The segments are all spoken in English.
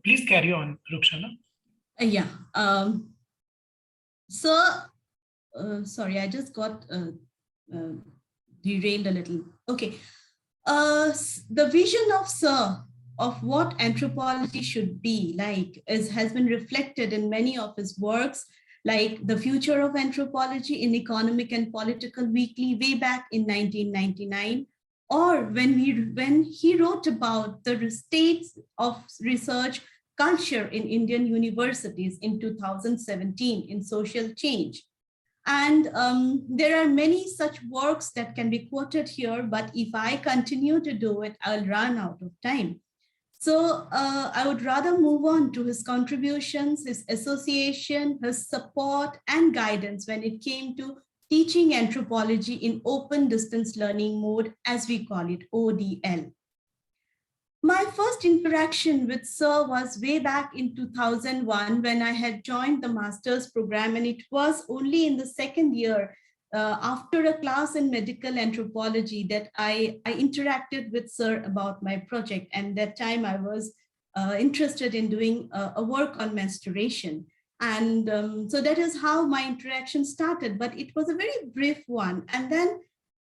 Please carry on, Rukshana. Yeah. So, sorry, I just got derailed a little. Okay. The vision of Sir of what anthropology should be like has been reflected in many of his works, like The Future of Anthropology in Economic and Political Weekly way back in 1999, or when he wrote about the states of research culture in Indian universities in 2017 in Social Change. And there are many such works that can be quoted here, but if I continue to do it, I'll run out of time. So I would rather move on to his contributions, his association, his support and guidance when it came to teaching anthropology in open distance learning mode, as we call it, ODL. My first interaction with Sir was way back in 2001 when I had joined the master's program, and it was only in the second year after a class in medical anthropology that I interacted with Sir about my project. And that time I was interested in doing a work on menstruation. And so that is how my interaction started, but it was a very brief one. And then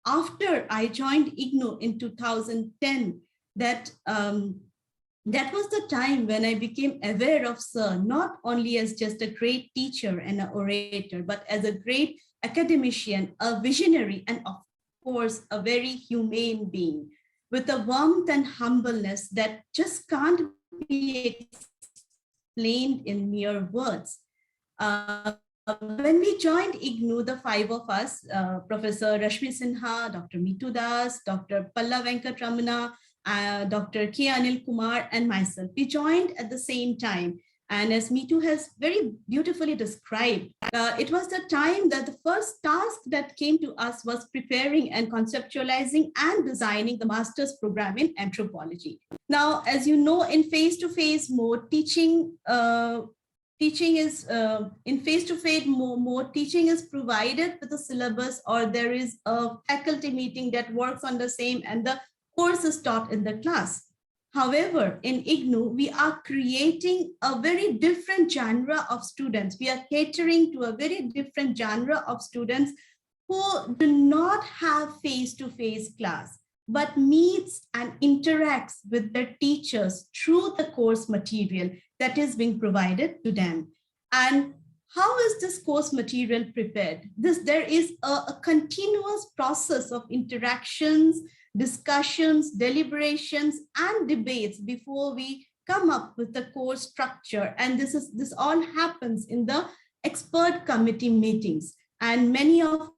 after I joined IGNOU in 2010, that was the time when I became aware of Sir, not only as just a great teacher and an orator, but as a great academician, a visionary, and of course, a very humane being with a warmth and humbleness that just can't be explained in mere words. When we joined IGNOU, the five of us, Professor Rashmi Sinha, Dr. Mitu Das, Dr. Palla Venkatramana, Dr. K. Anil Kumar, and myself, we joined at the same time. And as Mitu has very beautifully described, it was the time that the first task that came to us was preparing and conceptualizing and designing the master's program in anthropology. Now, as you know, in face-to-face mode, teaching is in face-to-face mode, teaching is provided with a syllabus, or there is a faculty meeting that works on the same and the course is taught in the class. However, in IGNOU, we are creating a very different genre of students. We are catering to a very different genre of students who do not have face-to-face class, but meets and interacts with their teachers through the course material that is being provided to them. And how is this course material prepared? There is a continuous process of interactions, discussions, deliberations, and debates before we come up with the course structure. And this all happens in the expert committee meetings. And many of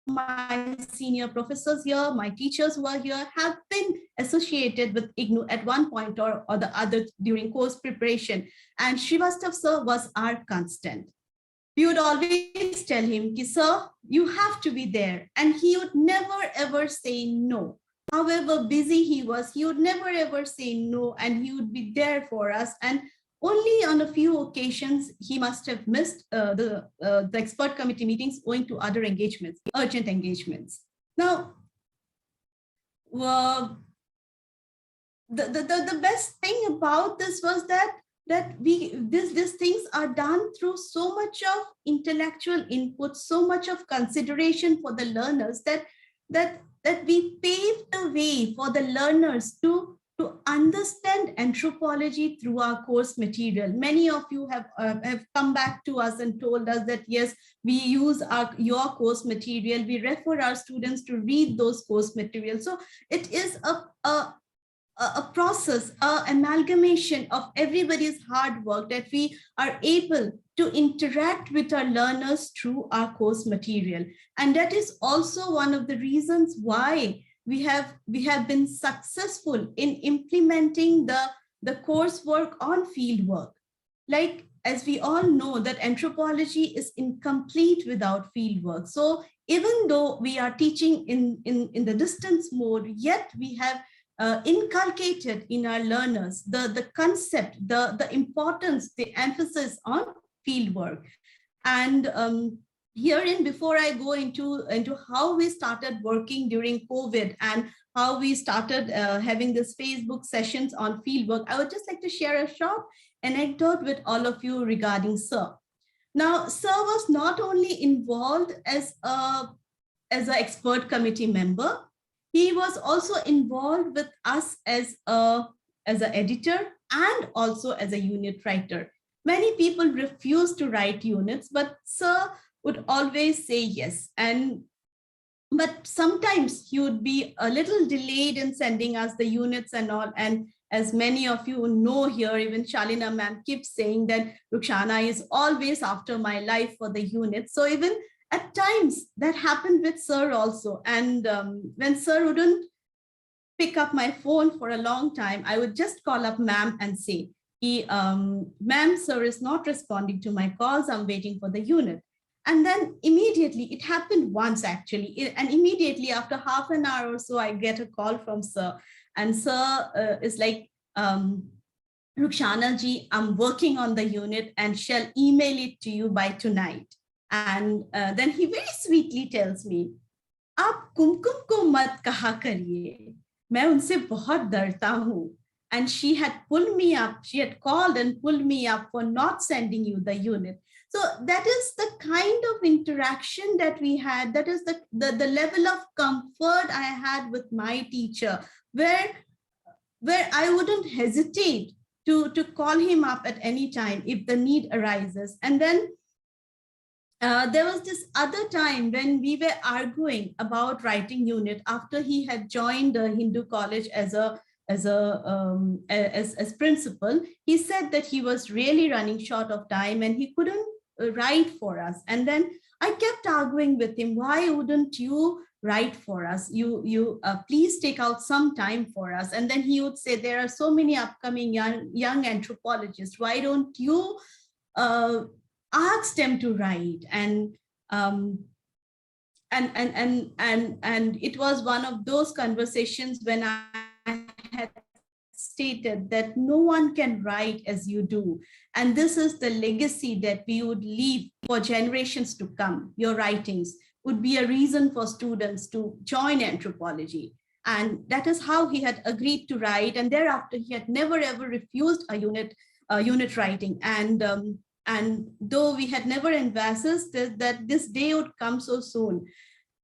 my senior professors here, my teachers who are here, have been associated with IGNOU at one point or the other during course preparation. And Srivastav sir was our constant. We would always tell him, sir, you have to be there. And he would never ever say no. However busy he was, he would never ever say no, and he would be there for us. And only on a few occasions, he must have missed the expert committee meetings owing to other engagements, urgent engagements. Now, the best thing about this was that these things are done through so much of intellectual input, so much of consideration for the learners that we pave the way for the learners to understand anthropology through our course material. Many of you have come back to us and told us that, yes, we use your course material. We refer our students to read those course materials. So it is a process, an amalgamation of everybody's hard work that we are able to interact with our learners through our course material. And that is also one of the reasons why we have been successful in implementing the coursework on fieldwork. Like, as we all know, that anthropology is incomplete without fieldwork. So even though we are teaching in the distance mode, yet we have inculcated in our learners the concept, the importance, the emphasis on fieldwork. And herein, before I go into how we started working during COVID and how we started having this Facebook sessions on fieldwork, I would just like to share a short anecdote with all of you regarding Sir. Now, Sir was not only involved as an expert committee member, he was also involved with us as an editor and also as a unit writer. Many people refuse to write units, but Sir would always say yes. But sometimes he would be a little delayed in sending us the units and all. And as many of you know here, even Shalina ma'am keeps saying that Rukshana is always after my life for the units. So even at times that happened with Sir also. And when Sir wouldn't pick up my phone for a long time, I would just call up ma'am and say, ma'am, Sir is not responding to my calls. I'm waiting for the unit. And then immediately, it happened once actually, and immediately after half an hour or so, I get a call from Sir. And Sir is like, Rukshana ji, I'm working on the unit and shall email it to you by tonight. And then he very sweetly tells me, "Aap kumkum ko mat kaha kariye. मैं उनसे बहुत डरता हूँ." And she had pulled me up. She had called and pulled me up for not sending you the unit. So that is the kind of interaction that we had. That is the level of comfort I had with my teacher, where I wouldn't hesitate to call him up at any time if the need arises. And then there was this other time when we were arguing about writing unit after he had joined the Hindu college as principal. He said that he was really running short of time and he couldn't write for us. And then I kept arguing with him, why wouldn't you write for us? You please take out some time for us. And then he would say, there are so many upcoming young anthropologists. Why don't you ask them to write? And it was one of those conversations when I had stated that no one can write as you do. And this is the legacy that we would leave for generations to come. Your writings would be a reason for students to join anthropology. And that is how he had agreed to write. And thereafter, he had never, ever refused a unit writing. And though we had never envisaged that this day would come so soon,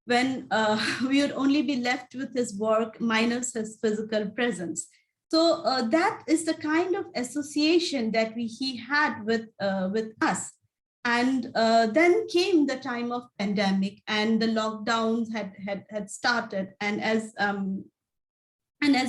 when we would only be left with his work minus his physical presence. So that is the kind of association that he had with us. And then came the time of pandemic and the lockdowns had started. And as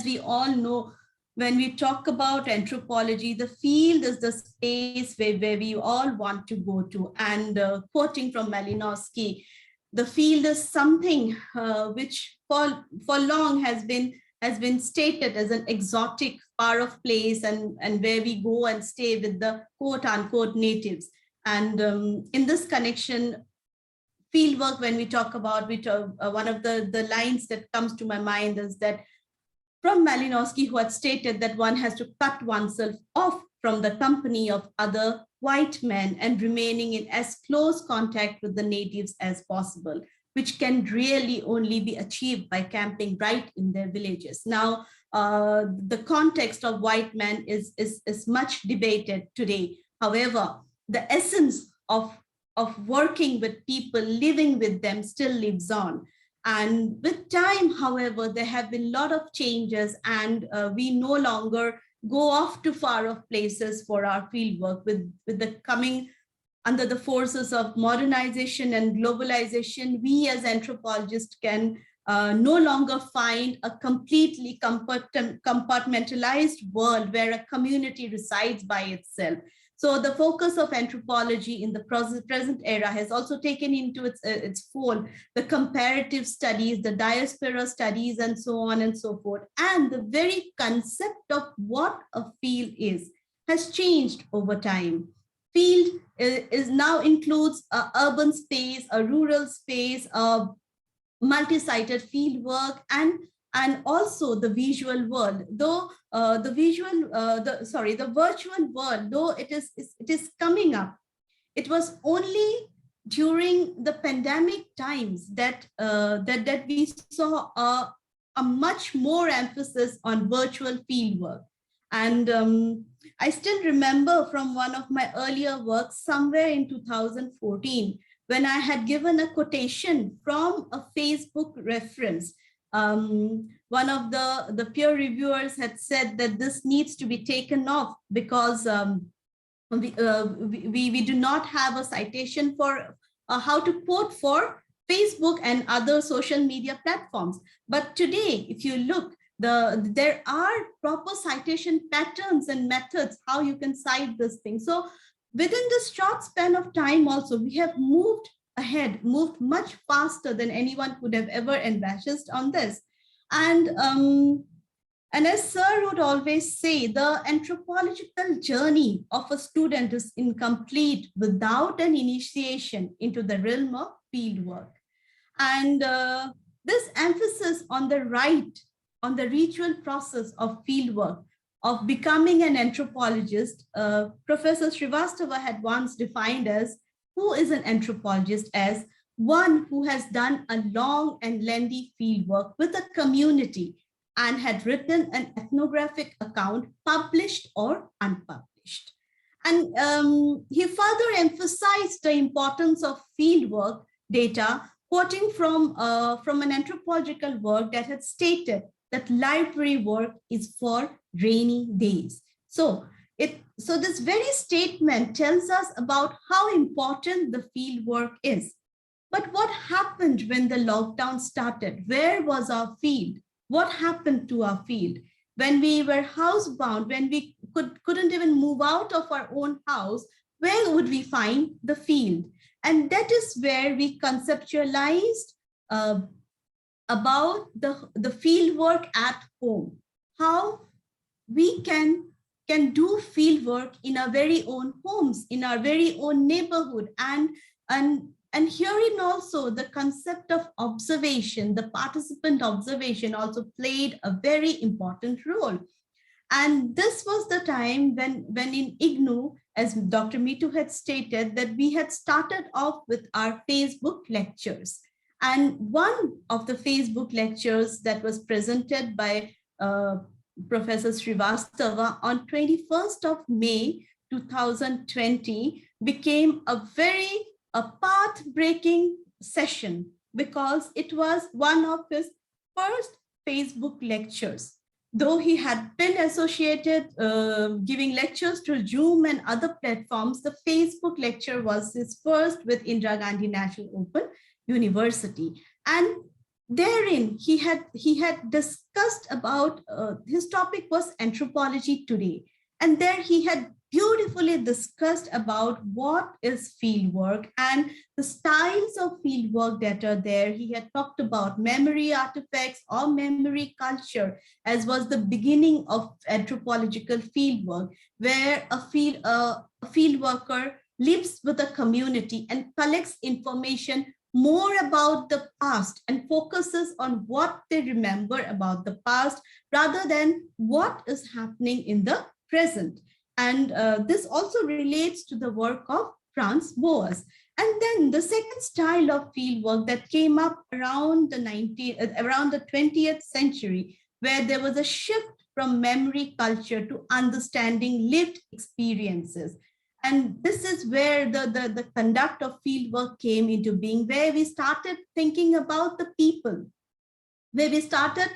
we all know, when we talk about anthropology, the field is the space where we all want to go to. And quoting from Malinowski, the field is something which for long has been stated as an exotic far off place and where we go and stay with the quote unquote natives. And in this connection, fieldwork, when we talk about, one of the lines that comes to my mind is that from Malinowski, who had stated that one has to cut oneself off from the company of other white men and remaining in as close contact with the natives as possible, which can really only be achieved by camping right in their villages. Now, the context of white men is much debated today. However, the essence of working with people, living with them still lives on. And with time, however, there have been a lot of changes, and we no longer go off to far off places for our fieldwork. With the coming under the forces of modernization and globalization, we as anthropologists can no longer find a completely compartmentalized world where a community resides by itself. So the focus of anthropology in the present era has also taken into its fold the comparative studies, the diaspora studies, and so on and so forth. And the very concept of what a field is has changed over time. Field is now includes an urban space, a rural space, a multi-sited field work, and also the visual world. Though the virtual world, though it is coming up, it was only during the pandemic times that that we saw a much more emphasis on virtual fieldwork. And I still remember from one of my earlier works somewhere in 2014, when I had given a quotation from a Facebook reference. One of the peer reviewers had said that this needs to be taken off because we do not have a citation for how to quote for Facebook and other social media platforms. But today, if you look, there are proper citation patterns and methods how you can cite this thing. So within this short span of time also, we have moved ahead, moved much faster than anyone could have ever envisaged on this. And as Sir would always say, the anthropological journey of a student is incomplete without an initiation into the realm of fieldwork. And this emphasis on the ritual process of fieldwork, of becoming an anthropologist, Professor Srivastava had once defined as, who is an anthropologist, as one who has done a long and lengthy fieldwork with a community and had written an ethnographic account, published or unpublished. And he further emphasized the importance of fieldwork data, quoting from an anthropological work that had stated that library work is for rainy days. So this very statement tells us about how important the fieldwork is. But what happened when the lockdown started? Where was our field? What happened to our field? When we were housebound, when we couldn't even move out of our own house, where would we find the field? And that is where we conceptualized about the field work at home, how we can do field work in our very own homes, in our very own neighborhood. And herein also the concept of observation, the participant observation also played a very important role. And this was the time when in IGNOU, as Dr. Mitu had stated, that we had started off with our Facebook lectures. And one of the Facebook lectures that was presented by Professor Srivastava on 21st of May, 2020 became a path-breaking session because it was one of his first Facebook lectures. Though he had been associated giving lectures through Zoom and other platforms, the Facebook lecture was his first with Indira Gandhi National Open University. And therein he had discussed about, his topic was anthropology today. And there he had beautifully discussed about what is fieldwork and the styles of fieldwork that are there. He had talked about memory artifacts or memory culture, as was the beginning of anthropological fieldwork, where a field worker lives with a community and collects information more about the past and focuses on what they remember about the past rather than what is happening in the present. And this also relates to the work of Franz Boas. And then the second style of fieldwork that came up around the 20th century, where there was a shift from memory culture to understanding lived experiences. And this is where the conduct of fieldwork came into being, where we started thinking about the people, where we started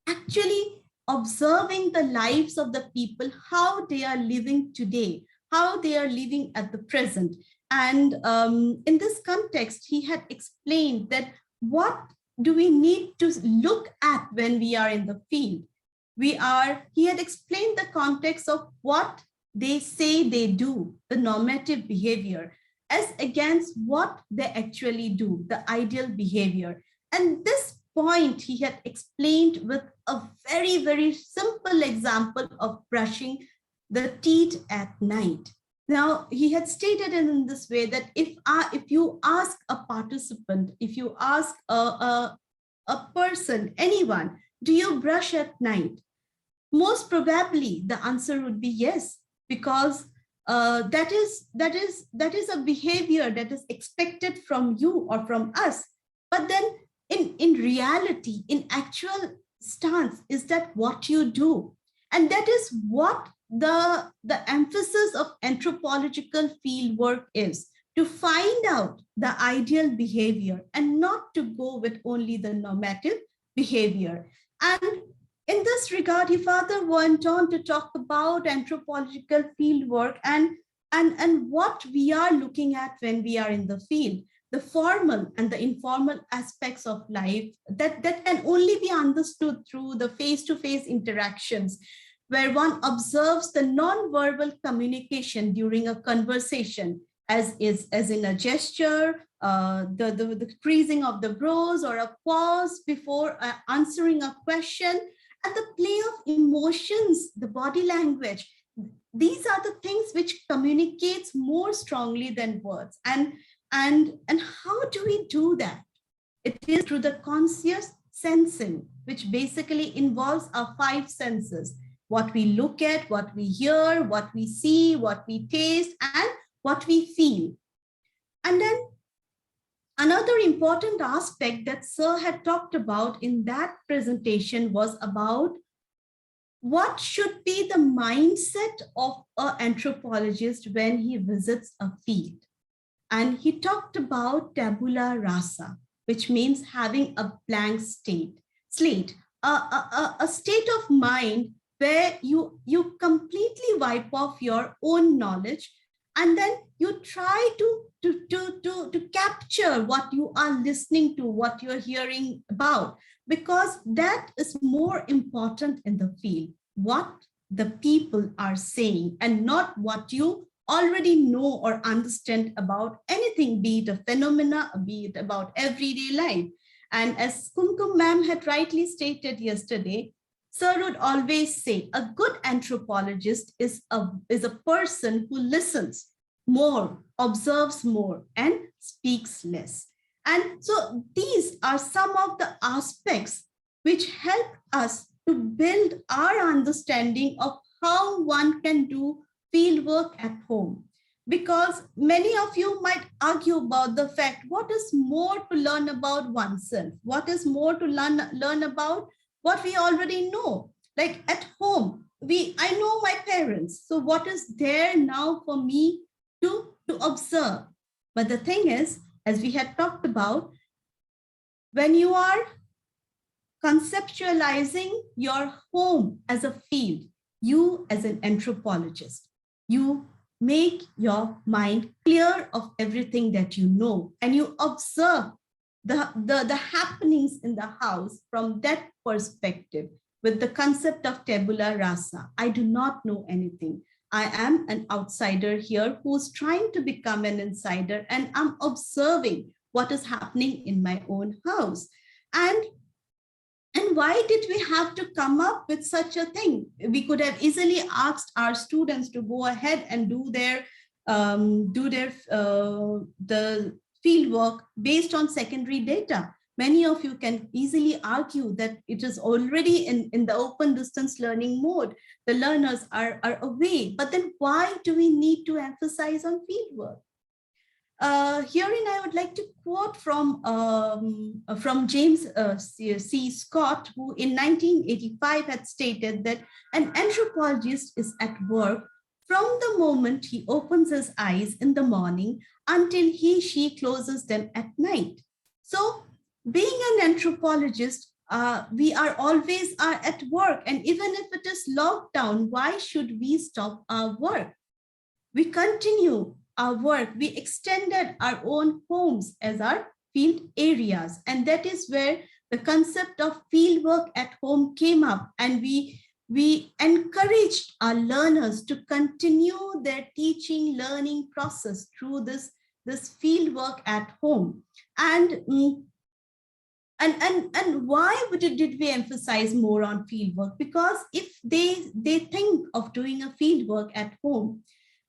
actually observing the lives of the people, how they are living today, how they are living at the present. And in this context, he had explained that what do we need to look at when we are in the field? He had explained the context of what they say they do, the normative behavior, as against what they actually do, the ideal behavior. And this point he had explained with a very, very simple example of brushing the teeth at night. Now, he had stated in this way that if you ask a participant, if you ask a person, anyone, do you brush at night? Most probably the answer would be yes, because that is a behavior that is expected from you or from us. But then in reality, in actual stance, is that what you do? And that is what the emphasis of anthropological field work is, to find out the ideal behavior and not to go with only the normative behavior. And in this regard, he further went on to talk about anthropological field work and what we are looking at when we are in the field, the formal and the informal aspects of life that can only be understood through the face-to-face interactions, where one observes the non-verbal communication during a conversation, as in a gesture, the creasing of the brows, or a pause before answering a question, and the play of emotions, the body language. These are the things which communicates more strongly than words. And how do we do that? It is through the conscious sensing, which basically involves our 5 senses: what we look at, what we hear, what we see, what we taste, and what we feel. And then another important aspect that Sir had talked about in that presentation was about what should be the mindset of an anthropologist when he visits a field. And he talked about tabula rasa, which means having a blank slate, a state of mind where you completely wipe off your own knowledge, and then you try to capture what you are listening to, what you're hearing about, because that is more important in the field, what the people are saying and not what you already know or understand about anything, be it a phenomena, be it about everyday life. And as Kumkum ma'am had rightly stated yesterday, Sir would always say a good anthropologist is a person who listens more, observes more, and speaks less. And so these are some of the aspects which help us to build our understanding of how one can do field work at home. Because many of you might argue about the fact, what is more to learn about oneself? What is more to learn about what we already know? Like at home, I know my parents. So what is there now for me to observe? But the thing is, as we had talked about, when you are conceptualizing your home as a field, you as an anthropologist, you make your mind clear of everything that you know, and you observe the happenings in the house from that perspective, with the concept of tabula rasa. I do not know anything. I am an outsider here who's trying to become an insider, and I'm observing what is happening in my own house. And why did we have to come up with such a thing? We could have easily asked our students to go ahead and do the field work based on secondary data. Many of you can easily argue that it is already in the open distance learning mode. The learners are away. But then why do we need to emphasize on field work? Herein, I would like to quote from James C. Scott, who in 1985 had stated that an anthropologist is at work from the moment he opens his eyes in the morning until she closes them at night. So being an anthropologist, we are always at work, and even if it is locked down, why should we stop our work? We continue our work. We extended our own homes as our field areas, and that is where the concept of field work at home came up, and we encouraged our learners to continue their teaching learning process through this field work at home. And why did we emphasize more on field work? Because if they think of doing a field work at home,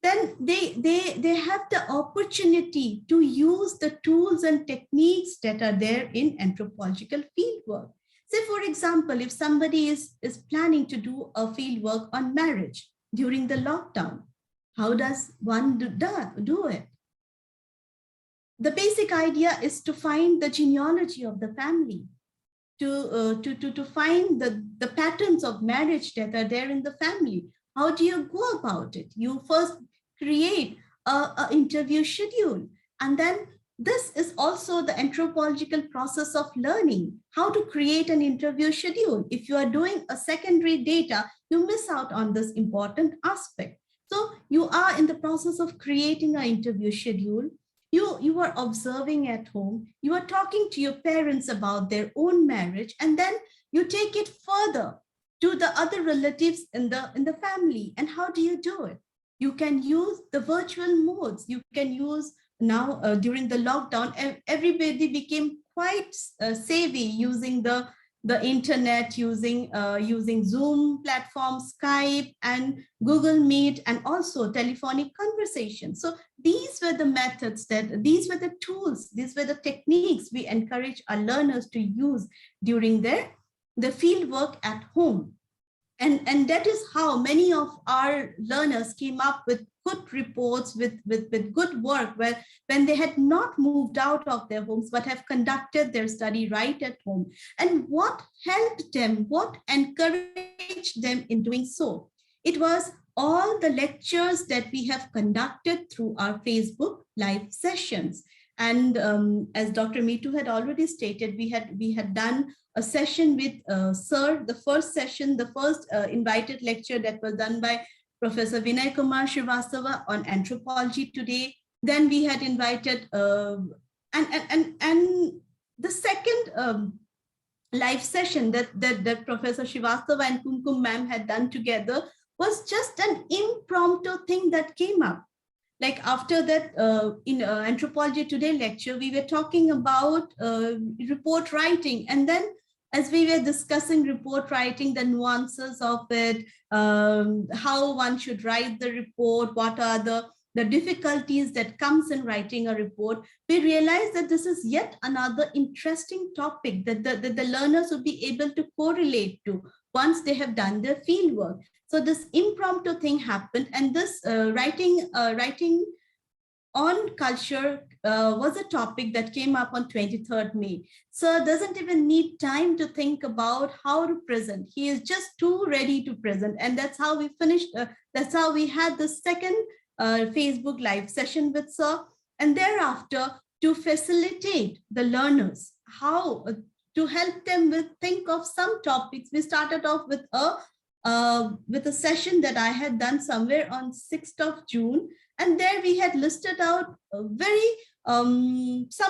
then they have the opportunity to use the tools and techniques that are there in anthropological field work. Say, for example, if somebody is planning to do a field work on marriage during the lockdown, How does one do it? The basic idea is to find the genealogy of the family, to find the patterns of marriage that are there in the family. How do you go about it? You first create a interview schedule, and then this is also the anthropological process of learning, how to create an interview schedule. If you are doing a secondary data, you miss out on this important aspect. So you are in the process of creating an interview schedule. You are observing at home, you are talking to your parents about their own marriage, and then you take it further to the other relatives in the family. And how do you do it? You can use the virtual modes. You can use now during the lockdown, everybody became quite savvy using the internet, using Zoom platform, Skype, and Google Meet, and also telephonic conversations. So these were the methods these were the tools, these were the techniques we encourage our learners to use during the field work at home. And that is how many of our learners came up with good reports, with good work, when they had not moved out of their homes, but have conducted their study right at home. And what helped them, what encouraged them in doing so? It was all the lectures that we have conducted through our Facebook live sessions. And as Dr. Mitu had already stated, we had done a session with Sir, the first session, the first invited lecture that was done by Professor Vinay Kumar Srivastava on anthropology today. Then we had invited, and the second live session that Professor Srivastava and Kumkum ma'am had done together was just an impromptu thing that came up. Like after that, in Anthropology Today lecture, we were talking about report writing. And then as we were discussing report writing, the nuances of it, how one should write the report, what are the difficulties that comes in writing a report, we realized that this is yet another interesting topic that the learners will be able to correlate to once they have done their field work. So this impromptu thing happened, and this writing on culture was a topic that came up on 23rd May. Sir doesn't even need time to think about how to present. He is just too ready to present. And that's how we finished. That's how we had the second Facebook live session with Sir. And thereafter, to facilitate the learners, how to help them think of some topics, we started off with a session that I had done somewhere on 6th of June. And there we had listed out some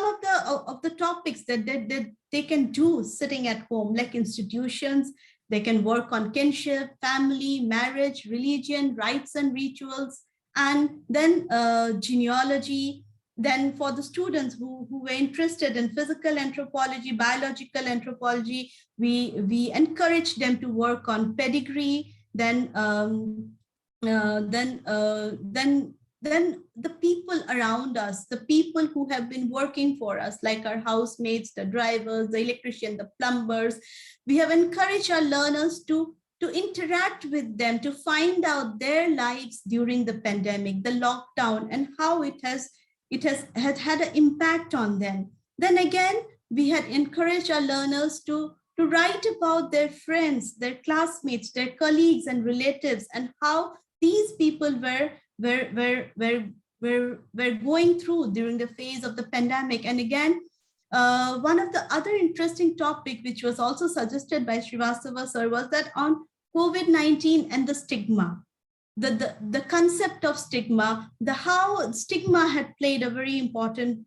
of the topics that they can do sitting at home, like institutions. They can work on kinship, family, marriage, religion, rites and rituals, and then genealogy. Then for the students who were interested in physical anthropology, biological anthropology, we encouraged them to work on pedigree. Then the people around us, the people who have been working for us, like our housemates, the drivers, the electrician, the plumbers, we have encouraged our learners to interact with them, to find out their lives during the pandemic, the lockdown, and how it has had an impact on them. Then again, we had encouraged our learners to write about their friends, their classmates, their colleagues and relatives, and how these people were going through during the phase of the pandemic. And again, one of the other interesting topic, which was also suggested by Srivastava sir, was that on COVID-19 and the stigma. The concept of stigma, how stigma had played a very important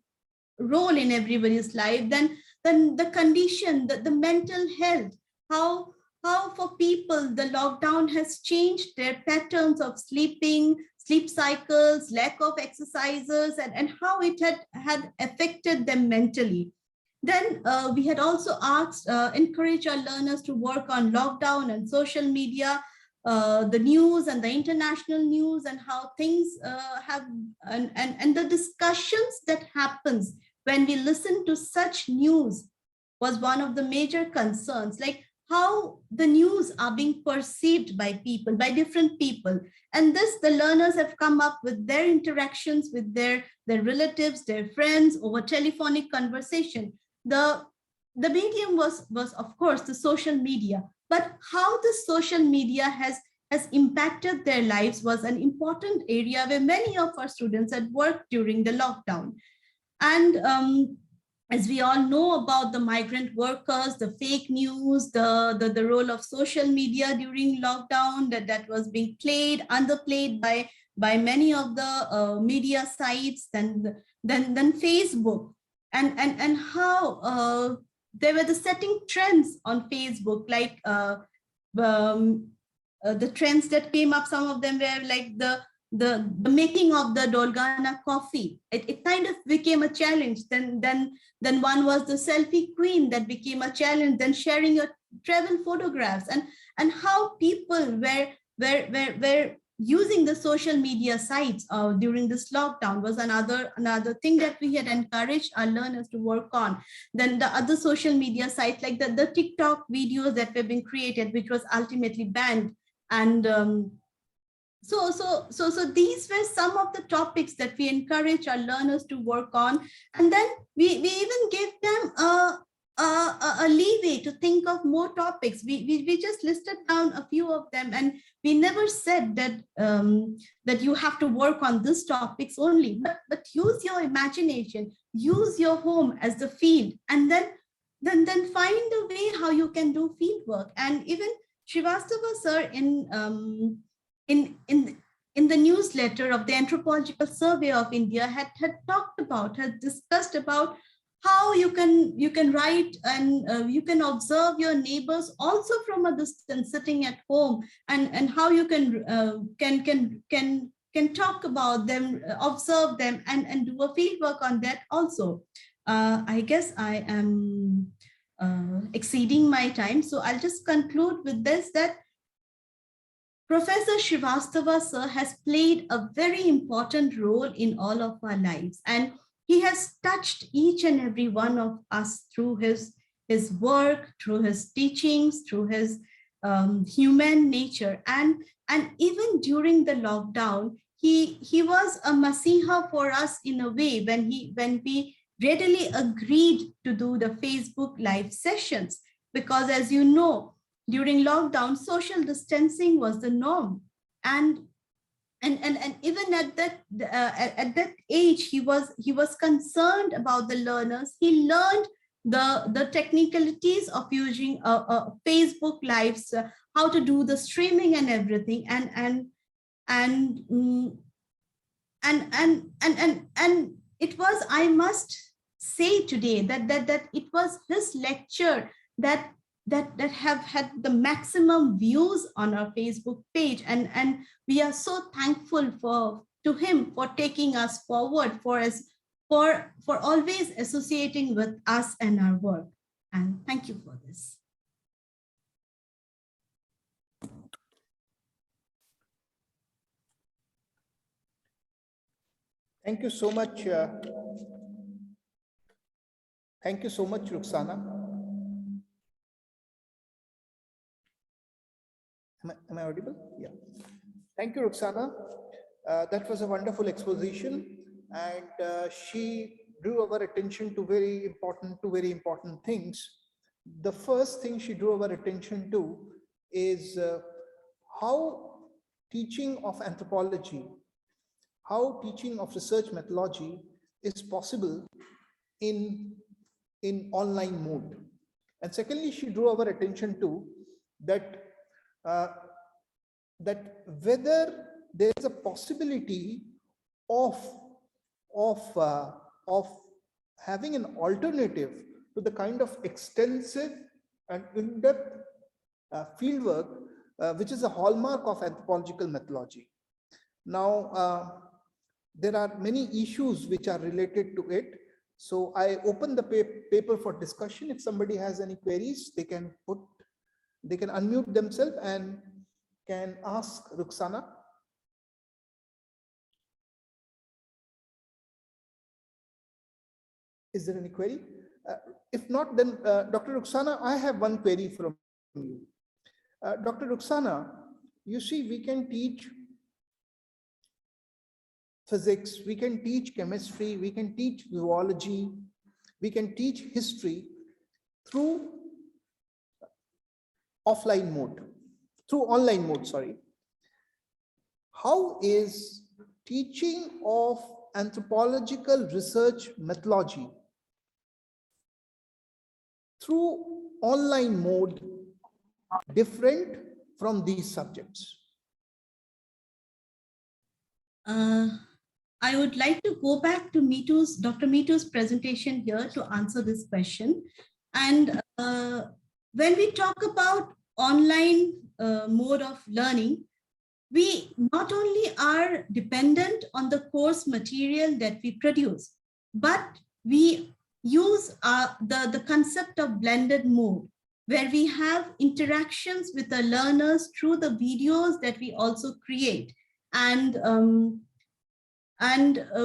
role in everybody's life, then the condition, the mental health, how for people the lockdown has changed their patterns of sleeping, sleep cycles, lack of exercises, and how it had affected them mentally. Then we had also encouraged our learners to work on lockdown and social media, the news and the international news, and how things have, and the discussions that happens when we listen to such news was one of the major concerns. Like, how the news are being perceived by people, by different people. And this, the learners have come up with their interactions with their relatives, their friends over telephonic conversation. The medium was of course the social media, but how the social media has impacted their lives was an important area where many of our students had worked during the lockdown. And as we all know about the migrant workers, the fake news, the role of social media during lockdown, that was being underplayed by many of the media sites, then Facebook, and how they were the setting trends on Facebook, like the trends that came up. Some of them were like the making of the Dolgana coffee. It kind of became a challenge. Then one was the selfie queen, that became a challenge. Then sharing your travel photographs, and how people were using the social media sites during this lockdown was another thing that we had encouraged our learners to work on. Then the other social media sites, like the TikTok videos that were being created, which was ultimately banned. And so these were some of the topics that we encourage our learners to work on. And then we even gave them a leeway to think of more topics. We just listed down a few of them, and we never said that that you have to work on these topics only, but use your imagination, use your home as the field, and then find a way how you can do field work. And even Srivastava sir in the newsletter of the Anthropological Survey of India had discussed about how you can write and you can observe your neighbors also from a distance, sitting at home, and how you can talk about them, observe them, and do a field work on that also. I guess I am exceeding my time, so I'll just conclude with this, that Professor Srivastava sir has played a very important role in all of our lives, and he has touched each and every one of us through his work, through his teachings, through his human nature. And even during the lockdown, he was a masiha for us in a way, when we readily agreed to do the Facebook live sessions, because as you know, during lockdown, social distancing was the norm. And even at that age, he was concerned about the learners. He learned the technicalities of using Facebook lives, how to do the streaming and everything. And it was, I must say today, that it was his lecture that have had the maximum views on our Facebook page, and we are so thankful to him for taking us forward, for always associating with us and our work. And thank you for this. Thank you so much. Thank you so much, Rukshana. Am I audible? Yeah. Thank you, Rukshana. That was a wonderful exposition, and she drew our attention to very important things. The first thing she drew our attention to is how teaching of anthropology, how teaching of research methodology is possible in online mode. And secondly, she drew our attention to that whether there is a possibility of having an alternative to the kind of extensive and in-depth fieldwork which is a hallmark of anthropological methodology. Now, there are many issues which are related to it. So I open the paper for discussion. If somebody has any queries, they can unmute themselves and can ask Rukshana. Is there any query? If not, then Dr. Rukshana, I have one query from you. Dr. Rukshana, you see, we can teach physics, we can teach chemistry, we can teach zoology, we can teach history through offline mode, through online mode, sorry. How is teaching of anthropological research methodology through online mode different from these subjects? I would like to go back to Dr. Mitu's presentation here to answer this question. And when we talk about online mode of learning, we not only are dependent on the course material that we produce, but we use the concept of blended mode, where we have interactions with the learners through the videos that we also create. And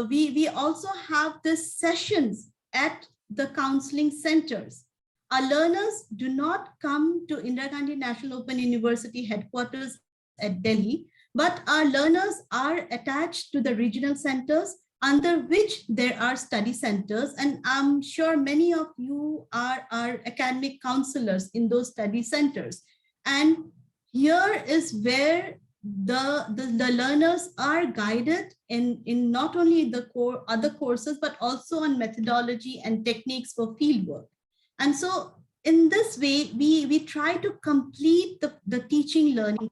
we also have these sessions at the counseling centers. Our learners do not come to Indira Gandhi National Open University headquarters at Delhi, but our learners are attached to the regional centers under which there are study centers. And I'm sure many of you are academic counselors in those study centers. And here is where the learners are guided in not only the other courses, but also on methodology and techniques for fieldwork. And so in this way, we try to complete the teaching learning.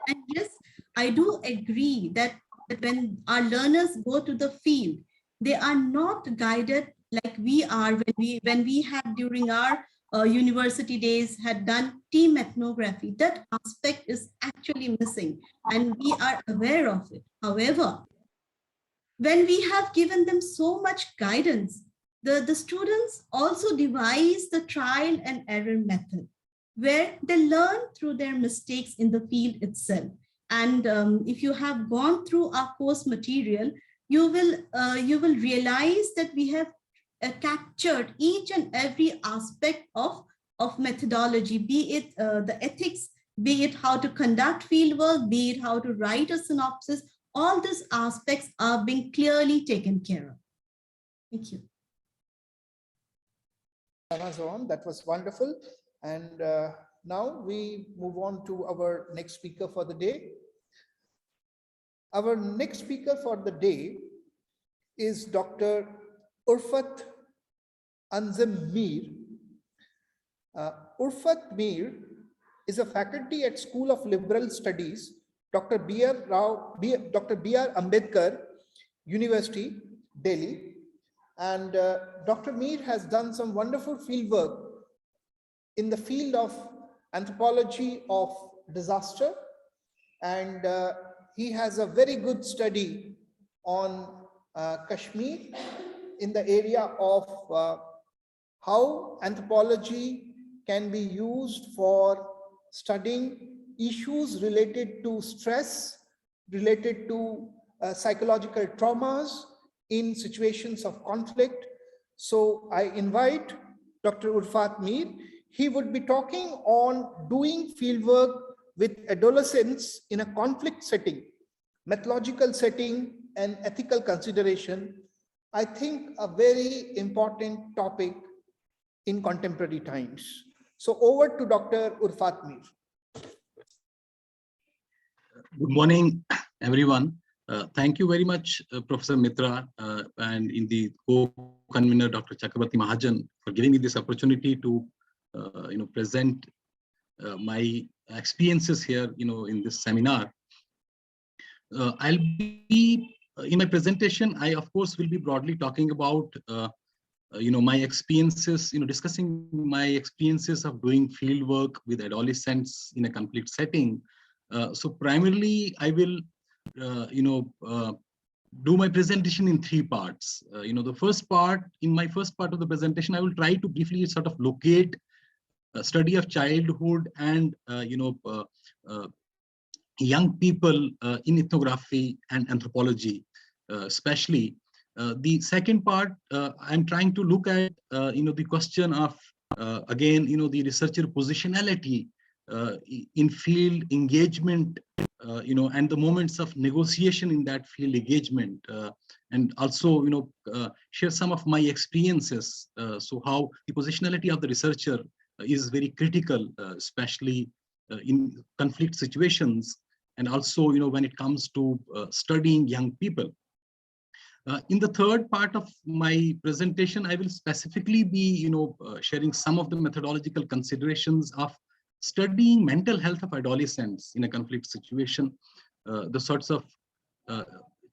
And yes, I do agree that when our learners go to the field, they are not guided like we are when we have during our university days had done team ethnography. That aspect is actually missing and we are aware of it. However, when we have given them so much guidance, the students also devise the trial and error method where they learn through their mistakes in the field itself. And if you have gone through our course material, you will realize that we have captured each and every aspect of methodology, be it the ethics, be it how to conduct fieldwork, be it how to write a synopsis. All these aspects are being clearly taken care of. Thank you. That was wonderful. And now we move on to our next speaker for the day. Our next speaker for the day is Dr. Urfat Anjem Mir. Urfat Mir is a faculty at School of Liberal Studies, Dr. B.R. Ambedkar University, Delhi. And Dr. Mir has done some wonderful fieldwork in the field of anthropology of disaster. And he has a very good study on Kashmir in the area of how anthropology can be used for studying issues related to stress, related to psychological traumas in situations of conflict. So I invite Dr. Urfat Mir. He would be talking on doing fieldwork with adolescents in a conflict setting, methodological setting, and ethical consideration. I think a very important topic in contemporary times. So over to Dr. Urfat Mir. Good morning, everyone. Thank you very much, Professor Mitra, and in the co-convener, Dr. Chakraverti Mahajan, for giving me this opportunity to present my experiences here, in this seminar. I'll be in my presentation. I of course will be broadly talking about my experiences, discussing my experiences of doing field work with adolescents in a conflict setting. So primarily, I will do my presentation in three parts. The first part, in my first part of the presentation, I will try to briefly sort of locate study of childhood and young people in ethnography and anthropology, especially. The second part, I'm trying to look at the question of again the researcher positionality in field engagement, and the moments of negotiation in that field engagement, and also, share some of my experiences. So how the positionality of the researcher is very critical, especially in conflict situations, and also, when it comes to studying young people. In the third part of my presentation, I will specifically be, sharing some of the methodological considerations of studying mental health of adolescents in a conflict situation, the sorts of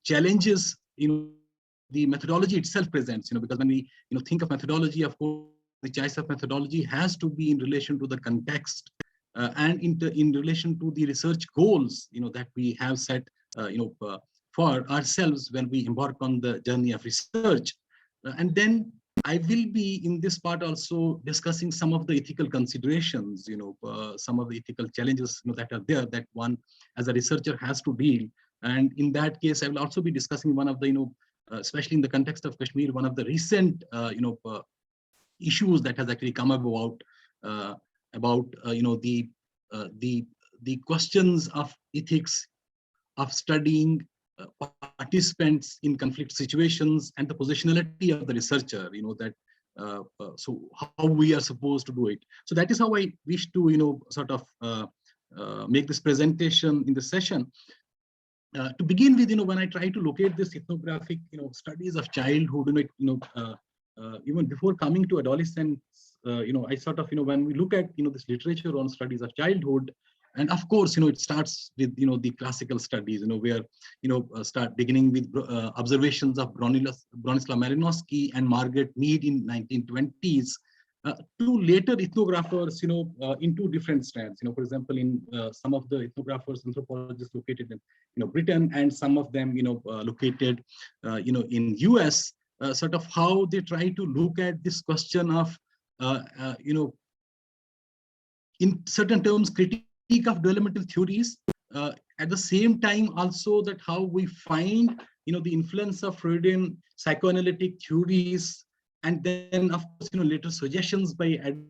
challenges, the methodology itself presents, because when we, think of methodology, of course, the choice of methodology has to be in relation to the context and in relation to the research goals, that we have set, for ourselves when we embark on the journey of research. And then I will be in this part also discussing some of the ethical considerations, some of the ethical challenges that are there that one as a researcher has to deal. And in that case, I will also be discussing one of the, especially in the context of Kashmir, one of the recent, issues that has actually come about, the questions of ethics of studying participants in conflict situations and the positionality of the researcher, that so how we are supposed to do it. So that is how I wish to, sort of make this presentation in the session. To begin with, when I try to locate this ethnographic, studies of childhood, even before coming to adolescence, I sort of, when we look at, this literature on studies of childhood, and of course, it starts with, the classical studies, where, start beginning with observations of Bronislaw Malinowski and Margaret Mead in 1920s, to later ethnographers, in two different strands. For example, in some of the ethnographers, anthropologists located in, Britain, and some of them, located, in US, sort of how they try to look at this question of, in certain terms, critique of developmental theories, at the same time also that how we find, the influence of Freudian psychoanalytic theories, and then of course, later suggestions by Edward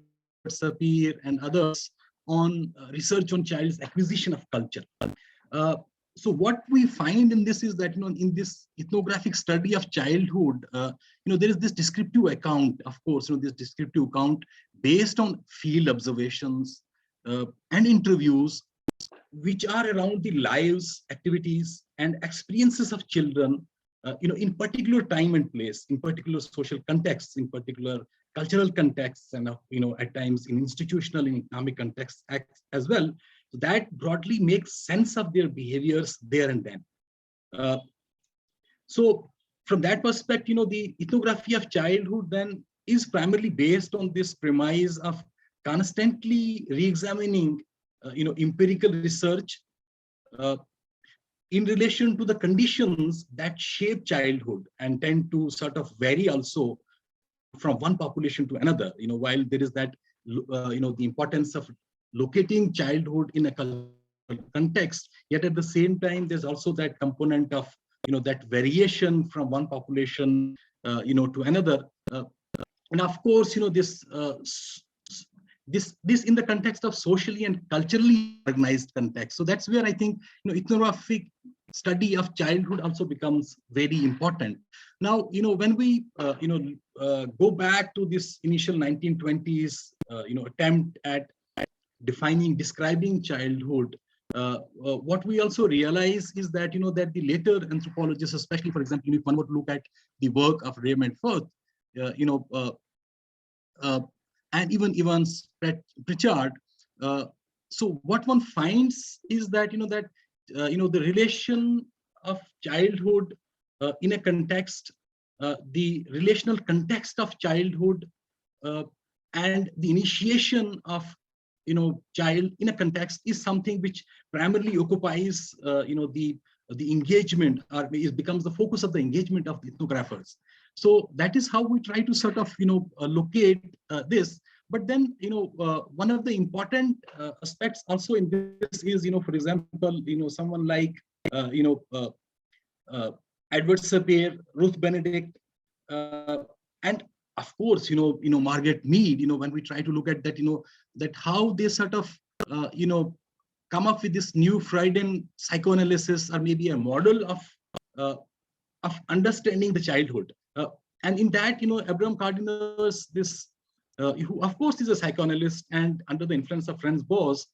Sapir and others on research on child's acquisition of culture. So what we find in this is that, in this ethnographic study of childhood, there is this descriptive account, of course, this descriptive account based on field observations and interviews, which are around the lives, activities, and experiences of children, in particular time and place, in particular social contexts, in particular cultural contexts, and at times in institutional and economic contexts as well. So that broadly makes sense of their behaviors there and then. So from that perspective, the ethnography of childhood then is primarily based on this premise of constantly re-examining, empirical research in relation to the conditions that shape childhood and tend to sort of vary also from one population to another. While there is that, the importance of locating childhood in a cultural context, yet at the same time, there's also that component of, that variation from one population, to another. And of course, this in the context of socially and culturally organized context. So that's where I think, ethnographic study of childhood also becomes very important. Now, when we, go back to this initial 1920s, attempt at describing childhood, what we also realize is that, that the later anthropologists, especially, for example, if one were to look at the work of Raymond Firth, and even Evans Pritchard, so what one finds is that, the relation of childhood in a context, the relational context of childhood, and the initiation of, child in a context is something which primarily occupies, the engagement, or it becomes the focus of the engagement of the ethnographers. So that is how we try to sort of, locate this. But then, one of the important aspects also in this is, for example, someone like, Edward Sapir, Ruth Benedict, and of course, Margaret Mead, when we try to look at that, that how they sort of come up with this new Freudian psychoanalysis, or maybe a model of understanding the childhood. And in that, Abraham Cardenas, this, who of course is a psychoanalyst and under the influence of Franz Boas,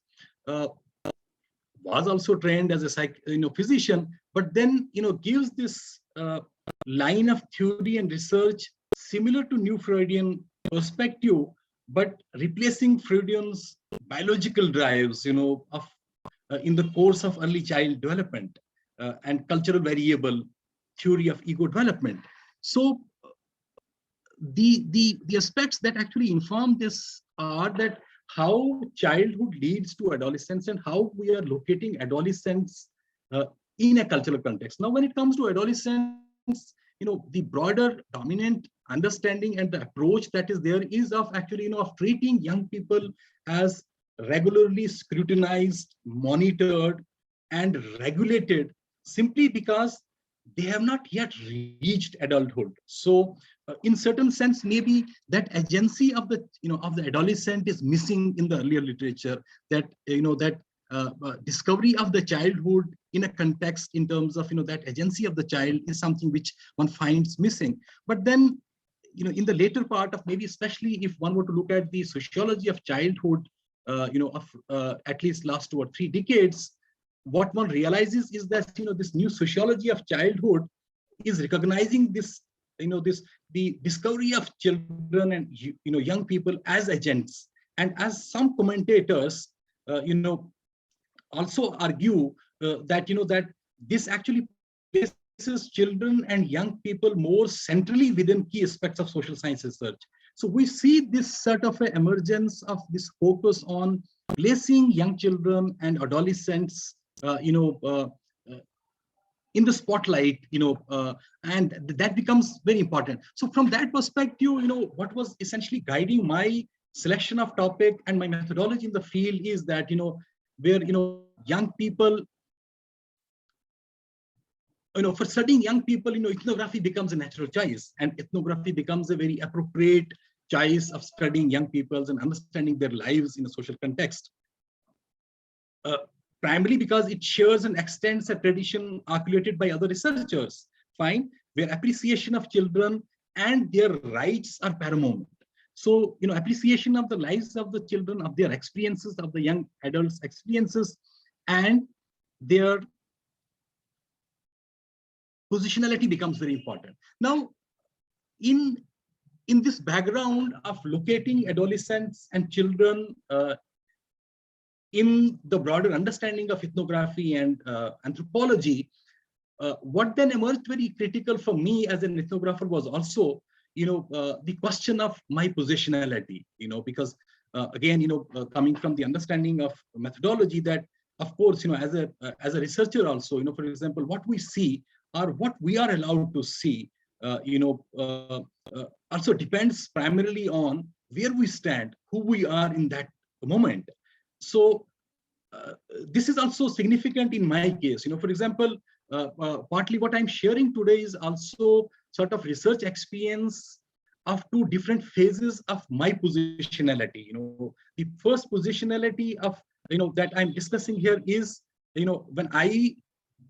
was also trained as a physician, but then gives this line of theory and research similar to new Freudian perspective, but replacing Freudian's biological drives, of in the course of early child development and cultural variable theory of ego development. So the aspects that actually inform this are that how childhood leads to adolescence and how we are locating adolescence in a cultural context. Now, when it comes to adolescence, the broader dominant understanding and the approach that is there is of actually, of treating young people as regularly scrutinized, monitored, and regulated simply because they have not yet reached adulthood. So in certain sense, maybe that agency of the adolescent is missing in the earlier literature, that discovery of the childhood in a context in terms of that agency of the child is something which one finds missing. But then in the later part of, maybe especially if one were to look at the sociology of childhood of at least last 2 or 3 decades, what one realizes is that this new sociology of childhood is recognizing this the discovery of children and young people as agents, and as some commentators also argue that that this actually places children and young people more centrally within key aspects of social science research. So we see this sort of an emergence of this focus on placing young children and adolescents in the spotlight, and that becomes very important. So from that perspective, what was essentially guiding my selection of topic and my methodology in the field is that, where, young people, for studying young people, ethnography becomes a natural choice, and ethnography becomes a very appropriate choice of studying young peoples and understanding their lives in a social context. Primarily because it shares and extends a tradition articulated by other researchers, fine, where appreciation of children and their rights are paramount. So, appreciation of the lives of the children, of their experiences, of the young adults' experiences, and their positionality becomes very important. Now, in this background of locating adolescents and children in the broader understanding of ethnography and anthropology, what then emerged very critical for me as an ethnographer was also, the question of my positionality, because again, coming from the understanding of methodology, that of course, as a researcher also, for example, what we see or what we are allowed to see, also depends primarily on where we stand, who we are in that moment. So this is also significant in my case. For example, partly what I'm sharing today is also sort of research experience of 2 different phases of my positionality. The first positionality of that I'm discussing here is when I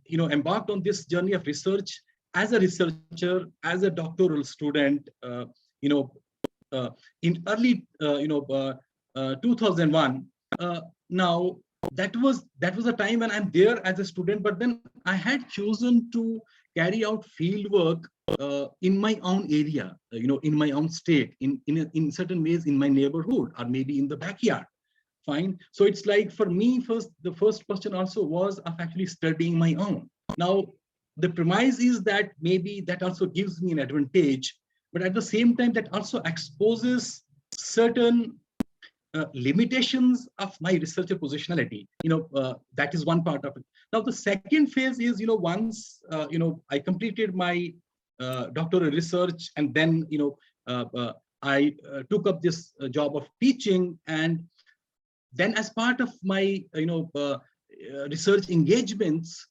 embarked on this journey of research as a researcher, as a doctoral student, in early 2001. Now that was a time when I'm there as a student, but then I had chosen to carry out field work in my own area, in my own state, in certain ways in my neighborhood, or maybe in the backyard. Fine. So it's like, for me, the first question also was of actually studying my own. Now, the premise is that maybe that also gives me an advantage, but at the same time, that also exposes certain limitations of my researcher positionality. That is one part of it. Now, the second phase is, once I completed my doctoral research, and then I took up this job of teaching, and then as part of my research engagements,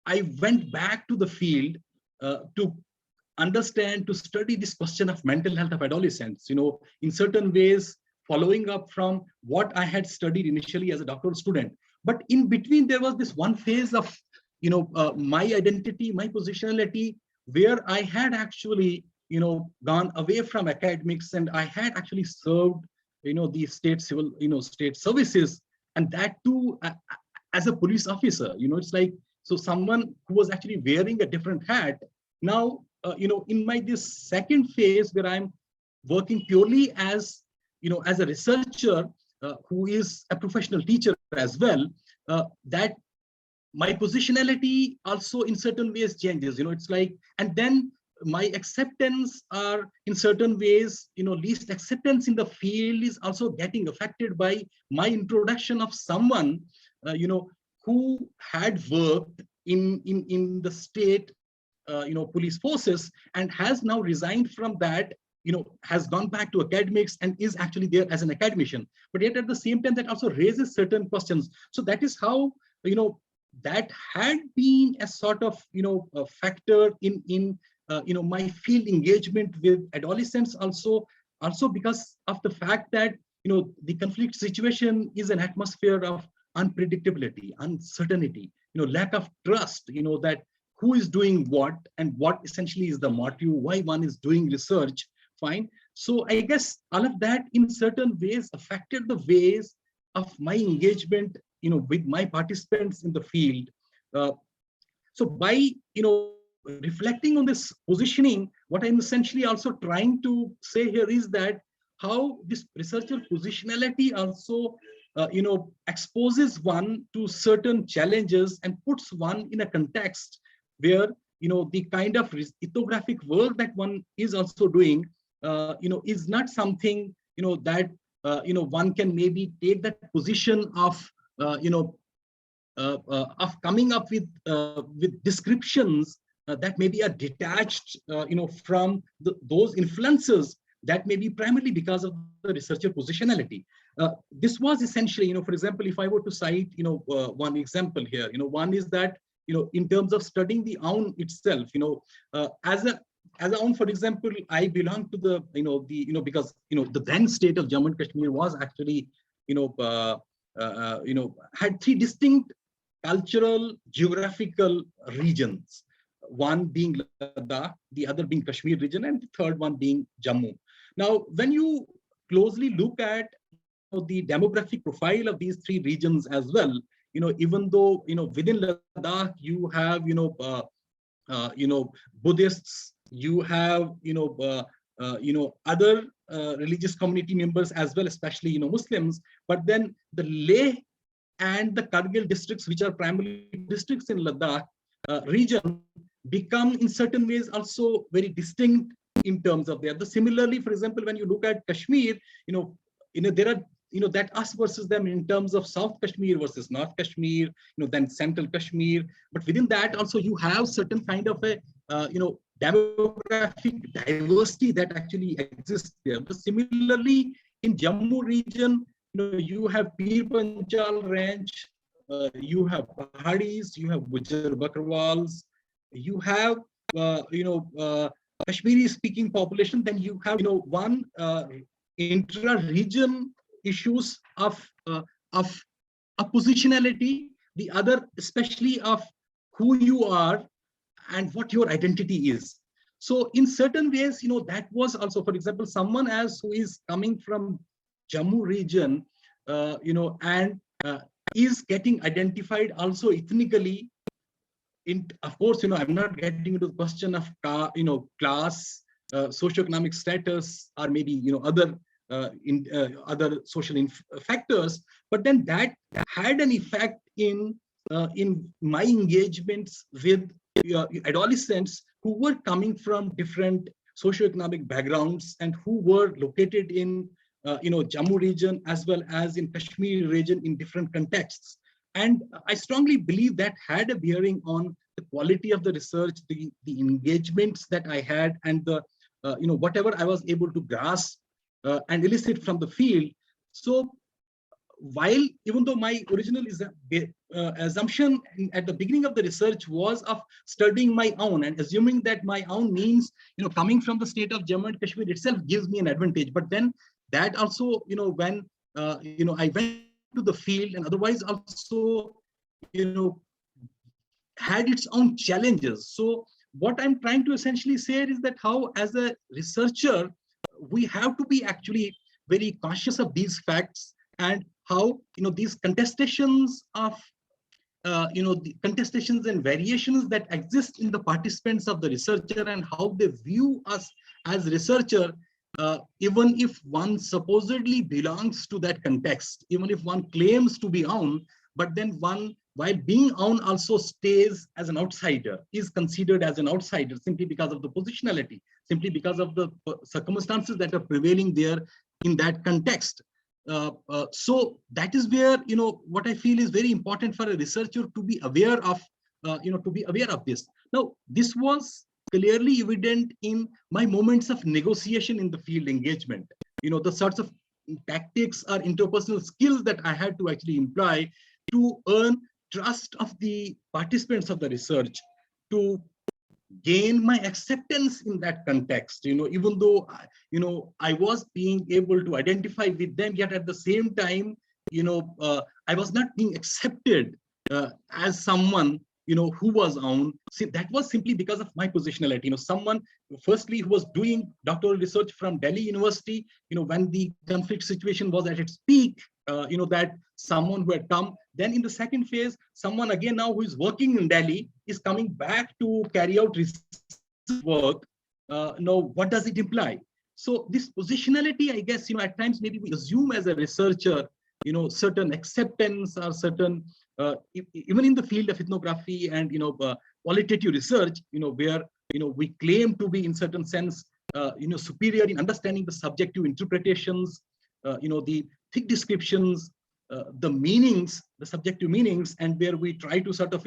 I went back to the field to understand, to study this question of mental health of adolescents. In certain ways, following up from what I had studied initially as a doctoral student. But in between, there was this one phase of, my identity, my positionality, where I had actually, gone away from academics, and I had actually served, the state civil, state services, and that too as a police officer. It's like, so someone who was actually wearing a different hat. Now, in my this second phase where I'm working purely as, as a researcher who is a professional teacher as well, that my positionality also in certain ways changes. It's like, and then my acceptance are in certain ways, least acceptance in the field is also getting affected by my introduction of someone, who had worked in the state, police forces, and has now resigned from that, has gone back to academics and is actually there as an academician. But yet at the same time, that also raises certain questions. So that is how, that had been a sort of, a factor in my field engagement with adolescents also because of the fact that, the conflict situation is an atmosphere of unpredictability, uncertainty, lack of trust, that who is doing what and what essentially is the motive, why one is doing research, fine. So I guess all of that in certain ways affected the ways of my engagement, with my participants in the field. So by, reflecting on this positioning, what I'm essentially also trying to say here is that how this researcher positionality also, exposes one to certain challenges and puts one in a context where, the kind of ethnographic work that one is also doing, is not something, that, one can maybe take that position of, of coming up with descriptions that maybe are detached, from those influences that may be primarily because of the researcher positionality. This was essentially, for example, if I were to cite, one example here, one is that, in terms of studying the Aun itself, as a Aun, for example, I belong to the, because, the then state of Jammu and Kashmir was actually, had three distinct cultural, geographical regions, one being Ladakh, the other being Kashmir region, and the third one being Jammu. Now, when you closely look at the demographic profile of these three regions as well, even though, within Ladakh, you have, Buddhists, you have, other religious community members as well, especially, Muslims, but then the Leh and the Kargil districts, which are primarily districts in Ladakh region, become in certain ways also very distinct in terms of their. Similarly, for example, when you look at Kashmir, there are, that us versus them in terms of South Kashmir versus North Kashmir, then Central Kashmir. But within that also you have certain kind of a, demographic diversity that actually exists there. But similarly, in Jammu region, you have Pir Panchal range, you have Pahadis, you have Gujar Bakrwals, you have, Kashmiri speaking population, then you have, one intra-region issues of positionality, the other especially of who you are and what your identity is. So in certain ways, that was also, for example, someone else who is coming from Jammu region, and is getting identified also ethnically. Of course, I'm not getting into the question of, class, socioeconomic status, or maybe, other other social factors, but then that had an effect in my engagements with adolescents who were coming from different socioeconomic backgrounds and who were located in Jammu region as well as in Kashmir region in different contexts. And I strongly believe that had a bearing on the quality of the research, the engagements that I had, and the whatever I was able to grasp and elicit from the field. So while, even though my original assumption at the beginning of the research was of studying my own and assuming that my own means, coming from the state of Jammu and Kashmir itself gives me an advantage. But then that also, when, I went to the field, and otherwise also, had its own challenges. So what I'm trying to essentially say is that how, as a researcher, we have to be actually very conscious of these facts, and how, these contestations of, the contestations and variations that exist in the participants of the researcher, and how they view us as researcher, even if one supposedly belongs to that context, even if one claims to be on, but then one, while being on, also stays as an outsider, is considered as an outsider simply because of the positionality, simply because of the circumstances that are prevailing there in that context. So that is where, what I feel is very important for a researcher to be aware of, this. Now, this was clearly evident in my moments of negotiation in the field engagement. The sorts of tactics or interpersonal skills that I had to actually employ to earn trust of the participants of the research, to gain my acceptance in that context, even though, I was being able to identify with them, yet at the same time, I was not being accepted as someone, who was on. See, that was simply because of my positionality. Someone, firstly, who was doing doctoral research from Delhi University, when the conflict situation was at its peak, that someone who had come. Then in the second phase, someone again now who is working in Delhi is coming back to carry out research work. Now, what does it imply? So this positionality, I guess, at times maybe we assume as a researcher, certain acceptance or certain, even in the field of ethnography and, qualitative research, where, we claim to be in certain sense, superior in understanding the subjective interpretations, the thick descriptions, the meanings, the subjective meanings, and where we try to sort of,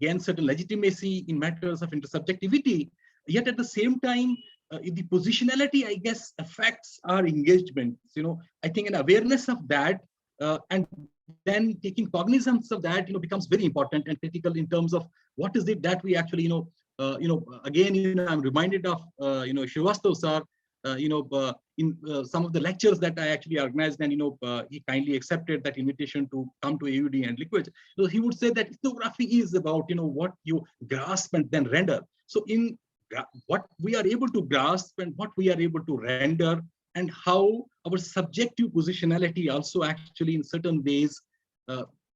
gain certain legitimacy in matters of intersubjectivity. Yet at the same time, the positionality, I guess, affects our engagement. I think an awareness of that, and then taking cognizance of that, becomes very important and critical in terms of what is it that we actually, again, I'm reminded of, Srivastava sir, in some of the lectures that I actually organized, and he kindly accepted that invitation to come to AUD and Liquid. So he would say that ethnography is about what you grasp and then render. So in what we are able to grasp and what we are able to render, and how our subjective positionality also actually in certain ways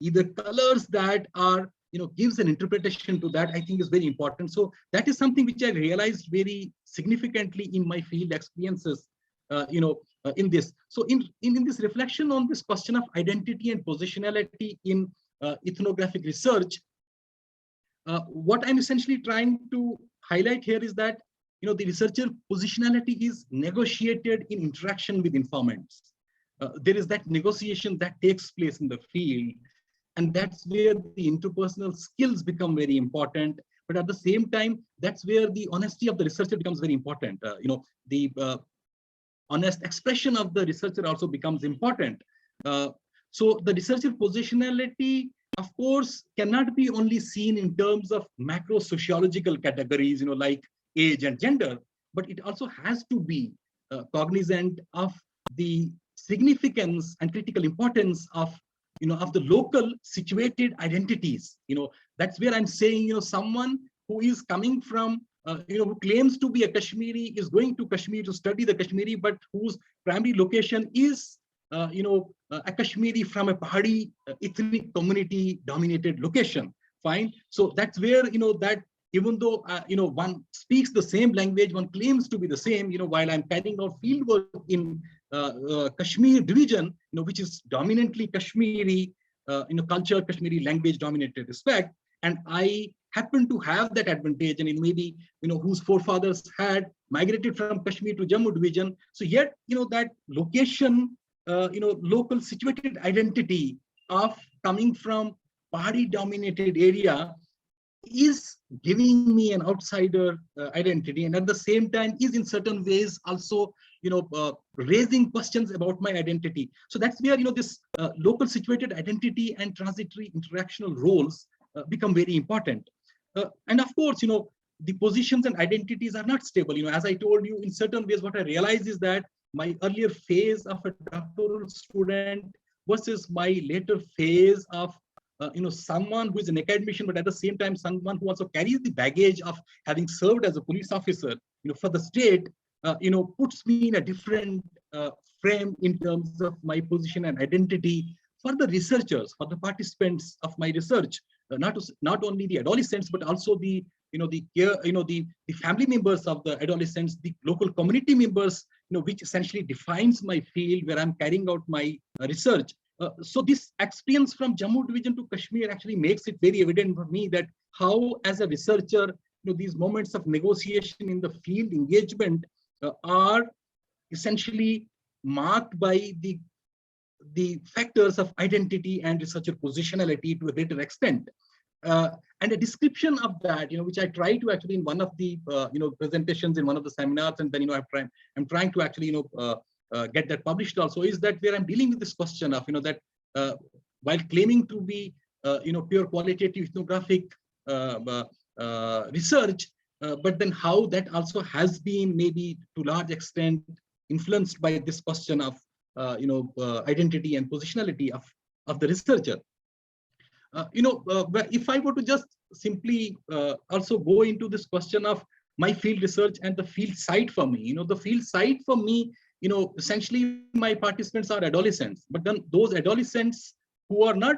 either colors that are, gives an interpretation to that, I think is very important. So that is something which I realized very significantly in my field experiences, in this. So in this reflection on this question of identity and positionality in ethnographic research, what I'm essentially trying to highlight here is that, the researcher positionality is negotiated in interaction with informants. There is that negotiation that takes place in the field, and that's where the interpersonal skills become very important. But at the same time, that's where the honesty of the researcher becomes very important. The honest expression of the researcher also becomes important. So the researcher positionality, of course, cannot be only seen in terms of macro sociological categories, like age and gender, but it also has to be cognizant of the significance and critical importance of, of the local situated identities. That's where I'm saying, someone who is coming from, who claims to be a Kashmiri is going to Kashmir to study the Kashmiri, but whose primary location is, a Kashmiri from a Pahadi ethnic community dominated location. Fine. So that's where, that even though, one speaks the same language, one claims to be the same, while I'm carrying out field work in Kashmir division, which is dominantly Kashmiri, culture, Kashmiri language dominated respect. And I happen to have that advantage, and maybe, whose forefathers had migrated from Kashmir to Jammu division. So yet, that location, local situated identity of coming from Pahadi dominated area is giving me an outsider identity, and at the same time is in certain ways also, raising questions about my identity. So that's where, this local situated identity and transitory interactional roles become very important. And of course, the positions and identities are not stable. As I told you, in certain ways, what I realize is that my earlier phase of a doctoral student versus my later phase of someone who is an academician, but at the same time someone who also carries the baggage of having served as a police officer, for the state, puts me in a different frame in terms of my position and identity for the researchers, for the participants of my research, not only the adolescents, but also the family members of the adolescents, the local community members, which essentially defines my field where I'm carrying out my research. So this experience from Jammu division to Kashmir actually makes it very evident for me that how, as a researcher, these moments of negotiation in the field engagement are essentially marked by the factors of identity and researcher positionality to a greater extent. And a description of that, which I try to actually in one of the presentations in one of the seminars, and then I'm trying to actually get that published also, is that where I'm dealing with this question of that while claiming to be pure qualitative ethnographic research, but then how that also has been maybe to large extent influenced by this question of identity and positionality of the researcher. If I were to just simply also go into this question of my field research and the field site for me, the field site for me, essentially my participants are adolescents, but then those adolescents who are not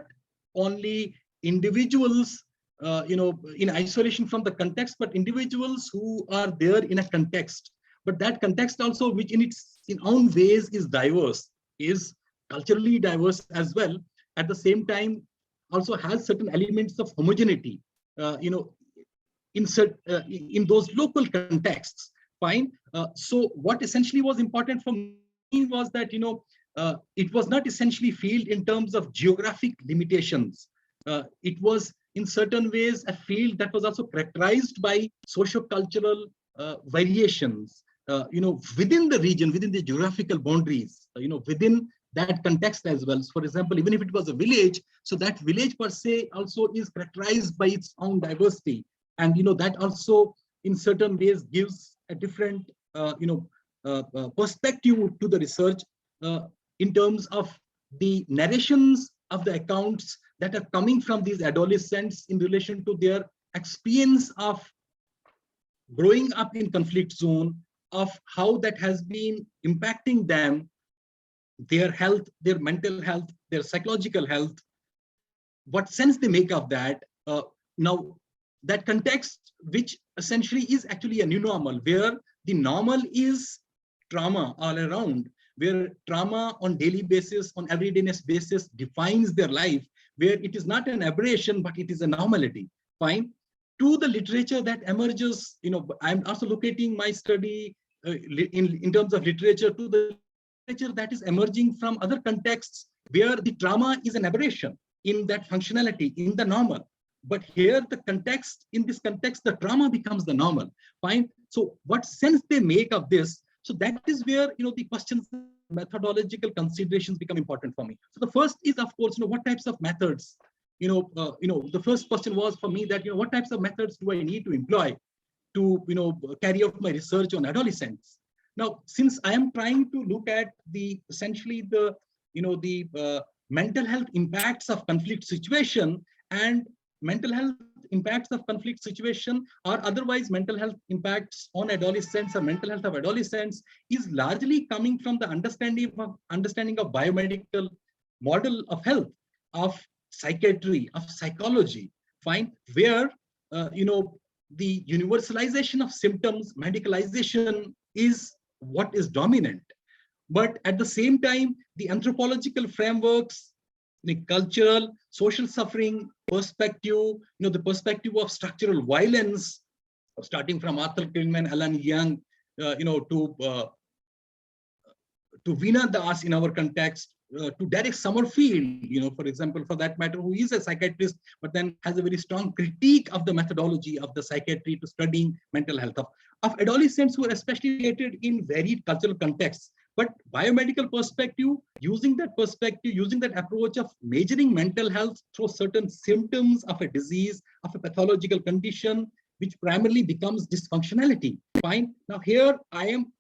only individuals, in isolation from the context, but individuals who are there in a context, but that context also, which in its own ways is diverse, is culturally diverse as well, at the same time also has certain elements of homogeneity, in those local contexts. Fine. So what essentially was important for me was that it was not essentially field in terms of geographic limitations. It was in certain ways a field that was also characterized by socio-cultural variations, within the region, within the geographical boundaries, within that context as well. So for example, even if it was a village, so that village per se also is characterized by its own diversity, and that also in certain ways gives a different perspective to the research in terms of the narrations of the accounts that are coming from these adolescents in relation to their experience of growing up in conflict zone, of how that has been impacting them, their health, their mental health, their psychological health, what sense they make of that. Now, that context, which essentially is actually a new normal, where the normal is trauma all around, where trauma on daily basis, on everydayness basis defines their life, where it is not an aberration, but it is a normality. Fine. To the literature that emerges, I'm also locating my study in terms of literature to the literature that is emerging from other contexts where the trauma is an aberration in that functionality, in the normal. But here the context, in this context, the trauma becomes the normal. Fine. So what sense they make of this? So that is where, the questions, methodological considerations become important for me. So the first is, of course, what types of methods, the first question was for me that, what types of methods do I need to employ to, carry out my research on adolescents? Now, since I am trying to look at essentially the mental health impacts of conflict situation, and mental health impacts of conflict situation, or otherwise mental health impacts on adolescents or mental health of adolescents, is largely coming from the understanding of biomedical model of health, of psychiatry, of psychology. Fine, where the universalization of symptoms, medicalization is what is dominant. But at the same time, the anthropological frameworks, the cultural, social suffering perspective, the perspective of structural violence, starting from Arthur Kilman, Alan Young, to Veena Das in our context, to Derek Summerfield, for example, for that matter, who is a psychiatrist, but then has a very strong critique of the methodology of the psychiatry to studying mental health of adolescents who are especially related in varied cultural contexts. But biomedical perspective, using that approach of measuring mental health through certain symptoms of a disease, of a pathological condition, which primarily becomes dysfunctionality. Fine. Now here I am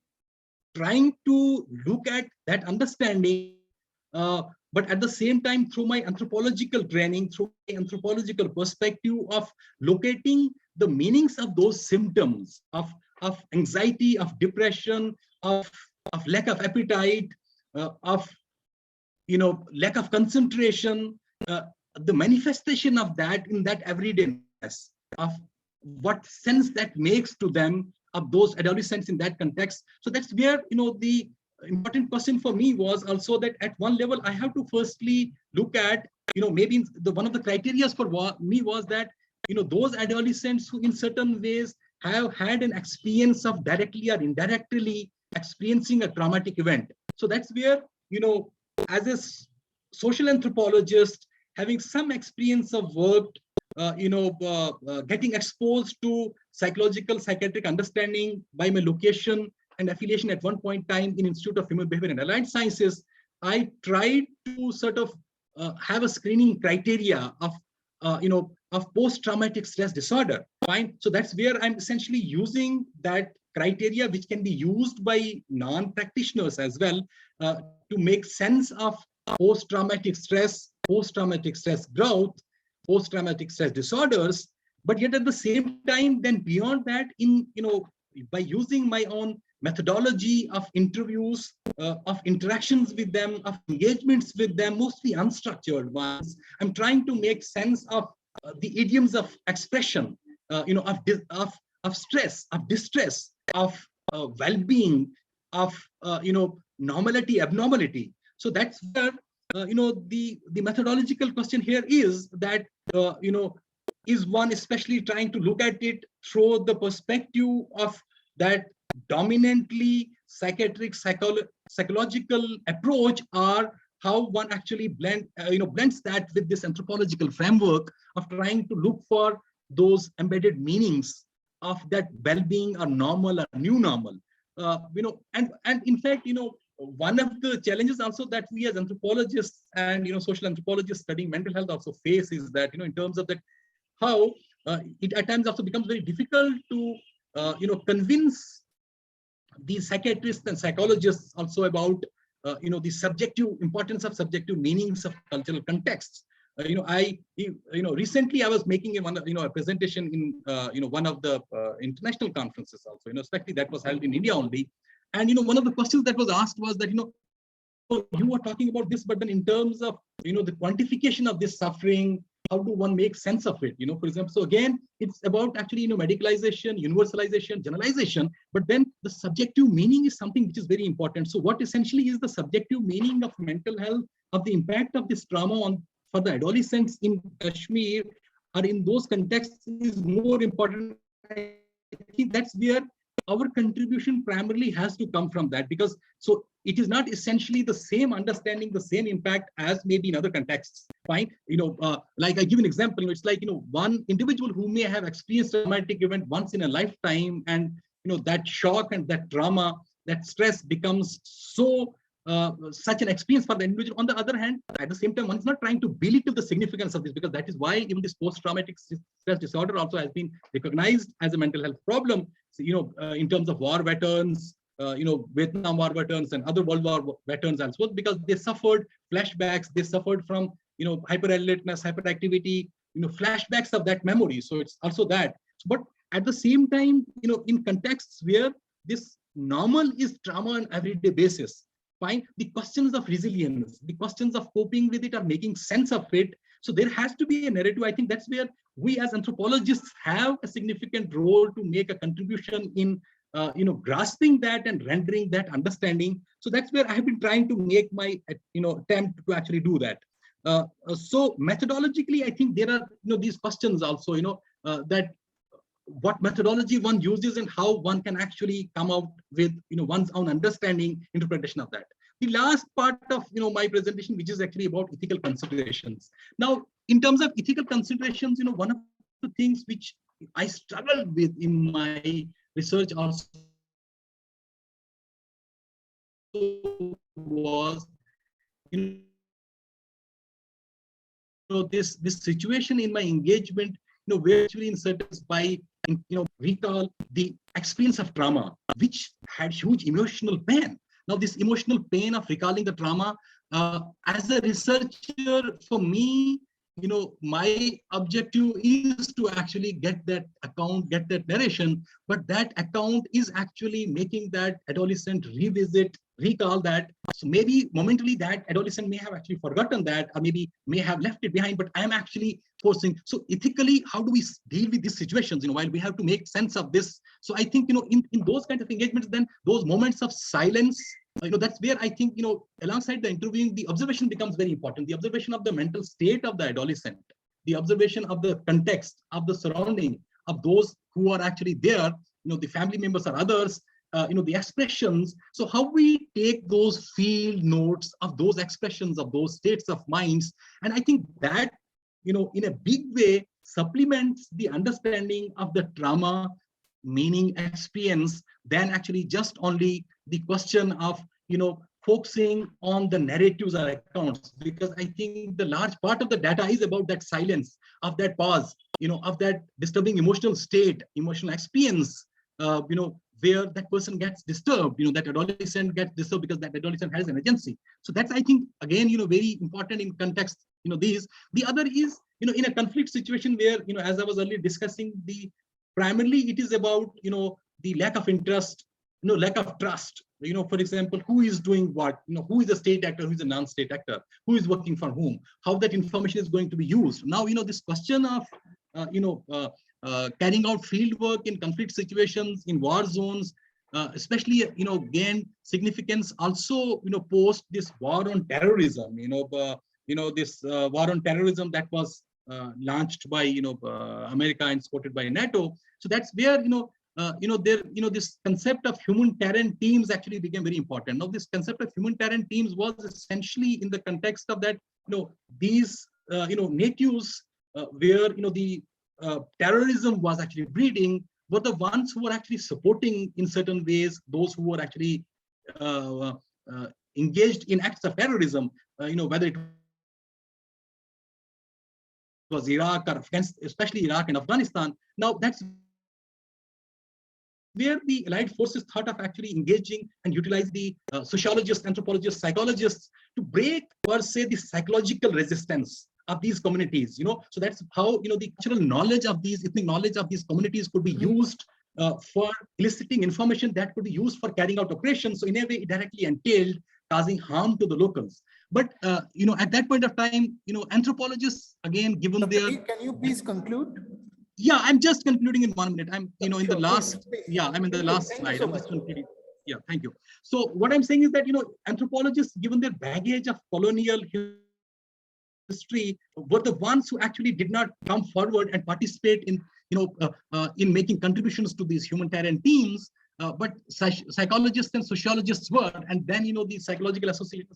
trying to look at that understanding, but at the same time, through my anthropological training, through my anthropological perspective of locating the meanings of those symptoms of anxiety, of depression, of lack of appetite, of lack of concentration, the manifestation of that in that everydayness, of what sense that makes to them, of those adolescents in that context. So that's where the important question for me was also that at one level I have to firstly look at maybe one of the criteria for me was that those adolescents who in certain ways have had an experience of directly or indirectly experiencing a traumatic event. So that's where as a social anthropologist having some experience of work, getting exposed to psychological psychiatric understanding by my location and affiliation at one point in time in Institute of Human Behavior and Allied Sciences, I tried to sort of have a screening criteria of post-traumatic stress disorder. Fine. So that's where I'm essentially using that criteria, which can be used by non-practitioners as well, to make sense of post-traumatic stress growth, post-traumatic stress disorders. But yet at the same time, then beyond that, by using my own methodology of interviews, of interactions with them, of engagements with them, mostly unstructured ones, I'm trying to make sense of the idioms of expression, of stress, of distress, of well-being, of normality, abnormality. So that's where the methodological question here is that is one especially trying to look at it through the perspective of that dominantly psychiatric psychological approach, or how one actually blends that with this anthropological framework of trying to look for those embedded meanings of that well-being or normal or new normal. And in fact, one of the challenges also that we as anthropologists and social anthropologists studying mental health also face is that in terms of that how it at times also becomes very difficult to convince these psychiatrists and psychologists also about the subjective importance of subjective meanings of cultural contexts. Recently I was making a presentation in one of the international conferences also, especially that was held in India only. And one of the questions that was asked was that you were talking about this, but then in terms of the quantification of this suffering, how do one make sense of it? For example, so again, it's about actually medicalization, universalization, generalization, but then the subjective meaning is something which is very important. So what essentially is the subjective meaning of mental health, of the impact of this trauma for the adolescents in Kashmir or in those contexts is more important. I think that's where our contribution primarily has to come from that, because so it is not essentially the same understanding, the same impact as maybe in other contexts. Fine, like I give an example, it's like one individual who may have experienced a traumatic event once in a lifetime, and that shock and that trauma, that stress becomes so such an experience for the individual. On the other hand, at the same time, one's not trying to belittle the significance of this, because that is why even this post-traumatic stress disorder also has been recognized as a mental health problem. So, in terms of war veterans, Vietnam War veterans and other World War veterans as well, because they suffered flashbacks, they suffered from hyper alertness, hyperactivity, flashbacks of that memory. So it's also that. But at the same time, in contexts where this normal is trauma on everyday basis, fine, the questions of resilience, the questions of coping with it or making sense of it. So there has to be a narrative. I think that's where we as anthropologists have a significant role to make a contribution in grasping that and rendering that understanding. So that's where I have been trying to make my attempt to actually do that. So methodologically, I think there are these questions also, that what methodology one uses and how one can actually come out with one's own understanding, interpretation of that. The last part of my presentation, which is actually about ethical considerations. Now, in terms of ethical considerations, one of the things which I struggled with in my research also was this situation in my engagement, where actually in certain by recall the experience of trauma, which had huge emotional pain. Now, this emotional pain of recalling the trauma, as a researcher, for me, my objective is to actually get that account, get that narration, but that account is actually making that adolescent revisit, recall that. So maybe momentarily that adolescent may have actually forgotten that, or maybe may have left it behind, but I'm actually forcing. So ethically, how do we deal with these situations, while we have to make sense of this? So I think, in those kinds of engagements, then those moments of silence, that's where I think, alongside the interviewing, the observation becomes very important. The observation of the mental state of the adolescent, the observation of the context, of the surrounding, of those who are actually there, the family members or others, the expressions. So how we take those field notes of those expressions, of those states of minds. And I think that, in a big way, supplements the understanding of the trauma, meaning, experience, than actually just only the question of, focusing on the narratives or accounts, because I think the large part of the data is about that silence, of that pause, of that disturbing emotional state, emotional experience, where that person gets disturbed, that adolescent gets disturbed because that adolescent has an agency. So that's, I think, again, very important in context, these. The other is, in a conflict situation where, as I was earlier discussing, primarily it is about, the lack of interest, lack of trust. For example, who is doing what, who is a state actor, who is a non-state actor, who is working for whom, how that information is going to be used. Now, this question of, carrying out field work in conflict situations, in war zones, especially, gained significance also, post this war on terrorism, this war on terrorism that was launched by, America and supported by NATO. So that's where, this concept of humanitarian teams actually became very important. Now, this concept of humanitarian teams was essentially in the context of that, these, natives, where, the terrorism was actually breeding, were the ones who were actually supporting in certain ways those who were actually engaged in acts of terrorism, whether it was Iraq or Afghanistan, especially Iraq and Afghanistan. Now, that's where the Allied forces thought of actually engaging and utilize the sociologists, anthropologists, psychologists to break, per se, the psychological resistance of these communities. So that's how, the cultural knowledge of these, ethnic knowledge of these communities could be used for eliciting information that could be used for carrying out operations. So in a way, it directly entailed causing harm to the locals. But, at that point of time, anthropologists, again, given their... Can you please conclude? Yeah, I'm just concluding in 1 minute. I'm, in the last, please. Yeah, I'm in the last slide. So I'm just concluding. Yeah, thank you. So what I'm saying is that, anthropologists, given their baggage of colonial history, were the ones who actually did not come forward and participate in, in making contributions to these humanitarian teams. But psychologists and sociologists were, and then, the sociological association,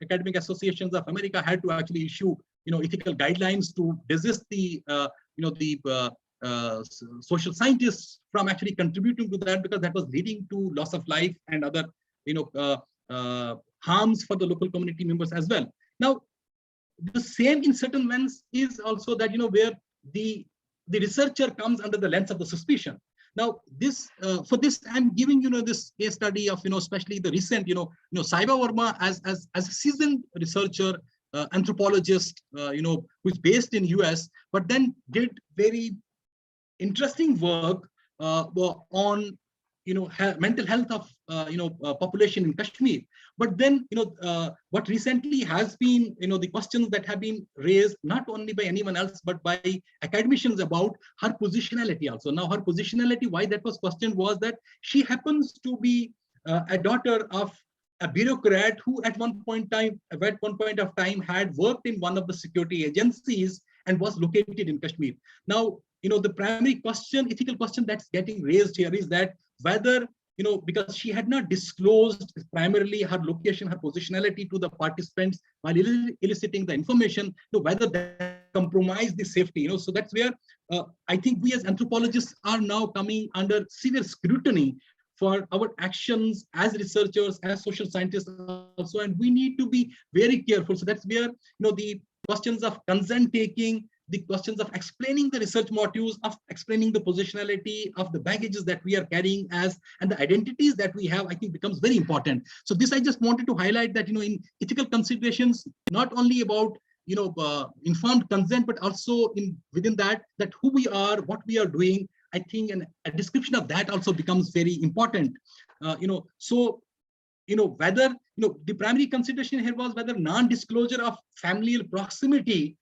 academic associations of America had to actually issue, ethical guidelines to desist the, social scientists from actually contributing to that, because that was leading to loss of life and other, harms for the local community members as well. Now, the same in certain ways is also that, where the researcher comes under the lens of the suspicion. Now, this for this, I'm giving this case study of especially the recent Saiba Verma as a seasoned researcher, anthropologist, who is based in US, but then did very interesting work on mental health of population in Kashmir. But then what recently has been the questions that have been raised not only by anyone else but by academicians about her positionality also. Now, her positionality, why that was questioned, was that she happens to be a daughter of a bureaucrat who at one point of time had worked in one of the security agencies and was located in Kashmir. Now, the primary question, ethical question that's getting raised here is that whether, because she had not disclosed primarily her location, her positionality to the participants while eliciting the information, whether that compromised the safety. So that's where I think we as anthropologists are now coming under severe scrutiny for our actions as researchers, as social scientists also, and we need to be very careful. So that's where the questions of consent taking, the questions of explaining the research motives, of explaining the positionality of the baggages that we are carrying as, and the identities that we have, I think becomes very important. So this, I just wanted to highlight that, in ethical considerations, not only about, informed consent, but also within that who we are, what we are doing, I think, and a description of that also becomes very important. Whether, the primary consideration here was whether non-disclosure of familial proximity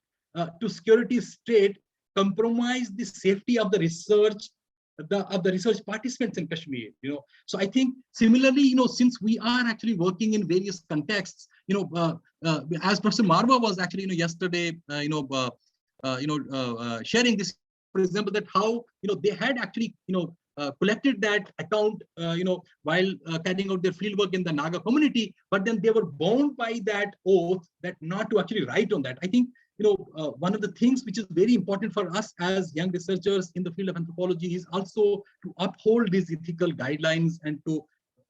to security state compromise the safety of the research, of the research participants in Kashmir. So I think similarly, since we are actually working in various contexts, as Professor Marwa was actually, yesterday, sharing this, for example, that how, they had actually, collected that account, while carrying out their fieldwork in the Naga community, but then they were bound by that oath that not to actually write on that. I think, one of the things which is very important for us as young researchers in the field of anthropology is also to uphold these ethical guidelines and to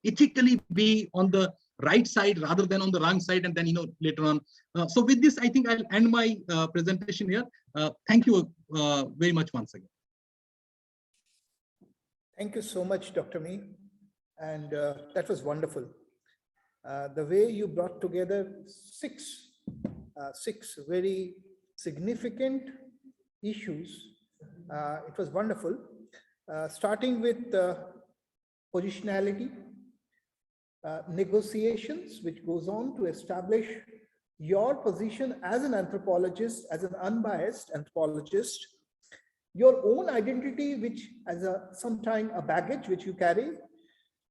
ethically be on the right side rather than on the wrong side, and then, later on. So with this, I think I'll end my presentation here. Thank you very much once again. Thank you so much, Dr. Mir. And that was wonderful. The way you brought together six very significant issues, it was wonderful. Starting with positionality, negotiations, which goes on to establish your position as an anthropologist, as an unbiased anthropologist, your own identity, which as sometime a baggage which you carry,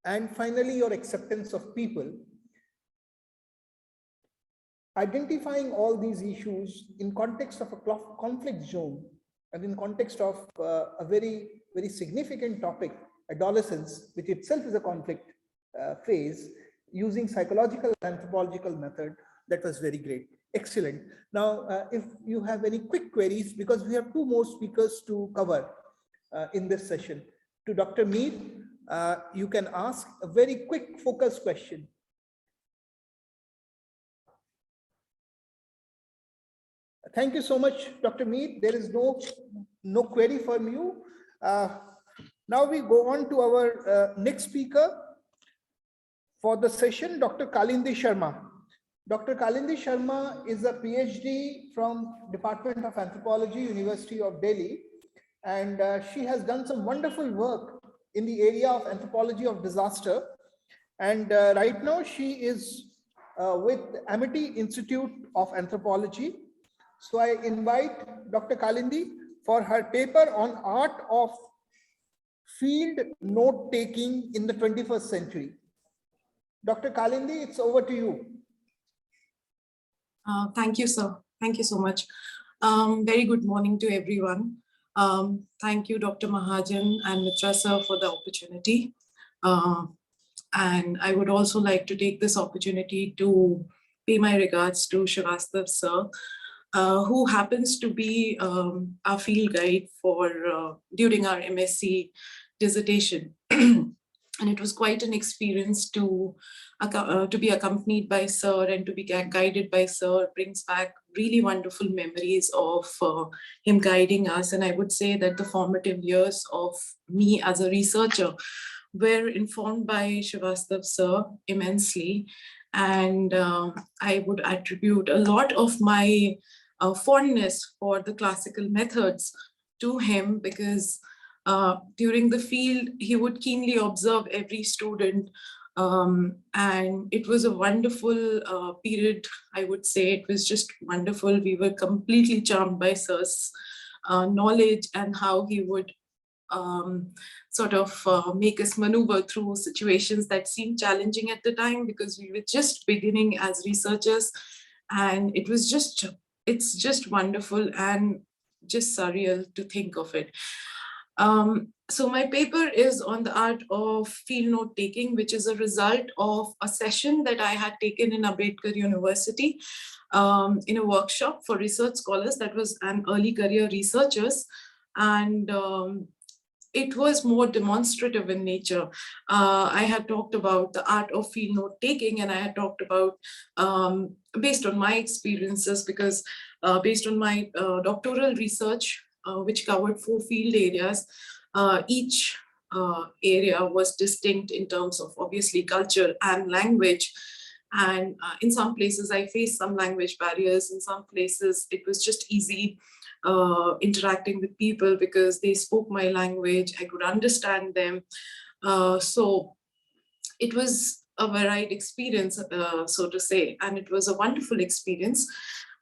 and finally your acceptance of people. Identifying all these issues in context of a conflict zone and in context of a very, very significant topic, adolescence, which itself is a conflict phase, using psychological and anthropological method, that was very great. Excellent. Now, if you have any quick queries, because we have two more speakers to cover in this session. To Dr. Mir, you can ask a very quick focus question. Thank you so much, Dr. Mir. There is no query from you. Now we go on to our next speaker for the session, Dr. Kalindi Sharma. Dr. Kalindi Sharma is a PhD from Department of Anthropology, University of Delhi, and she has done some wonderful work in the area of anthropology of disaster. And right now she is with Amity Institute of Anthropology. So I invite Dr. Kalindi for her paper on art of field note-taking in the 21st century. Dr. Kalindi, it's over to you. Thank you, sir. Thank you so much. Very good morning to everyone. Thank you, Dr. Mahajan and Mitra, sir, for the opportunity. And I would also like to take this opportunity to pay my regards to Srivastava, sir, who happens to be our field guide for during our MSc dissertation. And it was quite an experience to be accompanied by sir and to be guided by sir. It brings back really wonderful memories of him guiding us. And I would say that the formative years of me as a researcher were informed by Srivastava sir immensely. And I would attribute a lot of my fondness for the classical methods to him, because during the field, he would keenly observe every student. And it was a wonderful period, I would say. It was just wonderful. We were completely charmed by sir's knowledge and how he would sort of make us maneuver through situations that seemed challenging at the time, because we were just beginning as researchers. And it's just wonderful and just surreal to think of it. So my paper is on the art of field note taking, which is a result of a session that I had taken in Ambedkar University in a workshop for research scholars that was an early career researchers. And it was more demonstrative in nature. I had talked about the art of field note taking, and I had talked about, based on my experiences, because based on my doctoral research, which covered 4 field areas, each area was distinct in terms of obviously culture and language. And in some places I faced some language barriers. In some places it was just easy interacting with people because they spoke my language, I could understand them. So it was a varied experience, so to say, and it was a wonderful experience.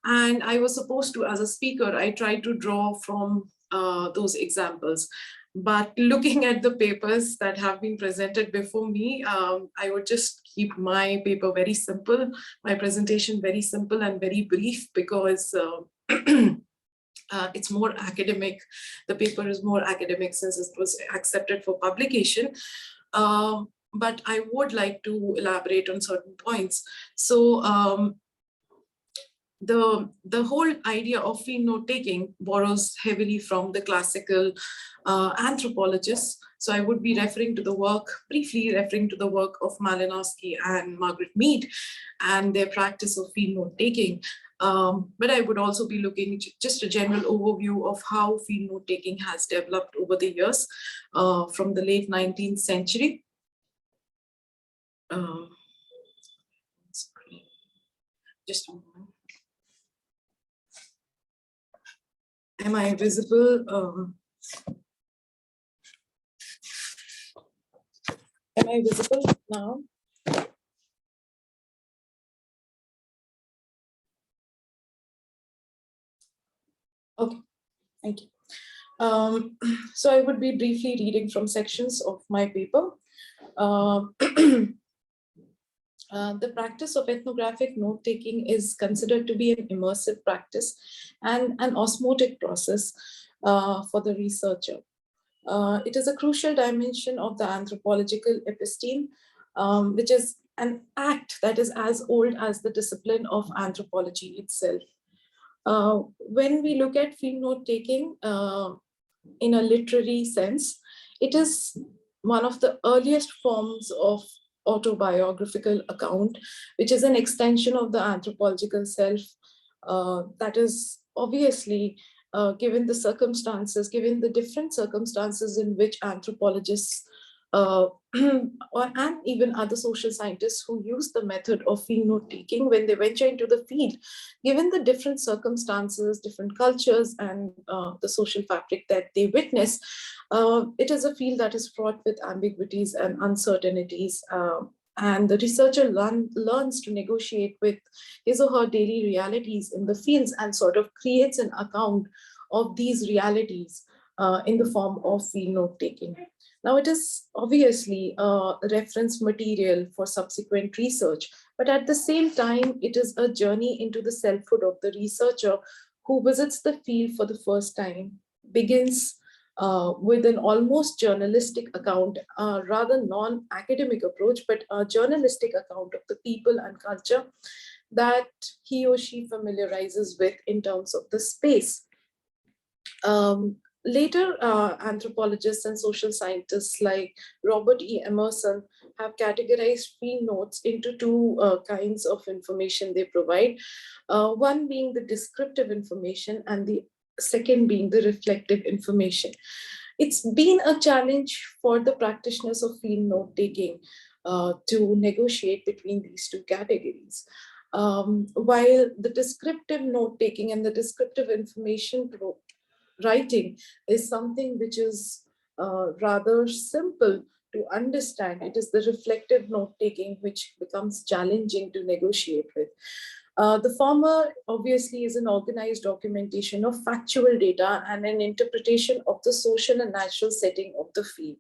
And I was supposed to, as a speaker, I tried to draw from those examples. But looking at the papers that have been presented before me, I would just keep my paper very simple, my presentation very simple and very brief, because it's more academic. The paper is more academic since it was accepted for publication. But I would like to elaborate on certain points. So the whole idea of field note taking borrows heavily from the classical anthropologists. So I would be referring to the work, briefly referring to the work of Malinowski and Margaret Mead and their practice of field note taking. But I would also be looking at just a general overview of how field note taking has developed over the years from the late 19th century. Just a moment. Am I visible? Am I visible now? Okay, thank you. So I would be briefly reading from sections of my paper. The practice of ethnographic note-taking is considered to be an immersive practice and an osmotic process for the researcher. It is a crucial dimension of the anthropological episteme, which is an act that is as old as the discipline of anthropology itself. When we look at field note-taking in a literary sense, it is one of the earliest forms of autobiographical account, which is an extension of the anthropological self that is obviously given the circumstances, given the different circumstances in which anthropologists and even other social scientists who use the method of field note taking when they venture into the field, given the different circumstances, different cultures, and the social fabric that they witness, it is a field that is fraught with ambiguities and uncertainties. And the researcher learns to negotiate with his or her daily realities in the fields and sort of creates an account of these realities in the form of field note taking. Now, it is obviously a reference material for subsequent research, but at the same time, it is a journey into the selfhood of the researcher who visits the field for the first time, begins with an almost journalistic account, rather non-academic approach, but a journalistic account of the people and culture that he or she familiarizes with in terms of the space. Later, anthropologists and social scientists like Robert E. Emerson have categorized field notes into 2 kinds of information they provide, one being the descriptive information and the second being the reflective information. It's been a challenge for the practitioners of field note taking to negotiate between these 2 categories. While the descriptive note taking and the descriptive information writing is something which is rather simple to understand, it is the reflective note taking which becomes challenging to negotiate with. The former obviously is an organized documentation of factual data and an interpretation of the social and natural setting of the field.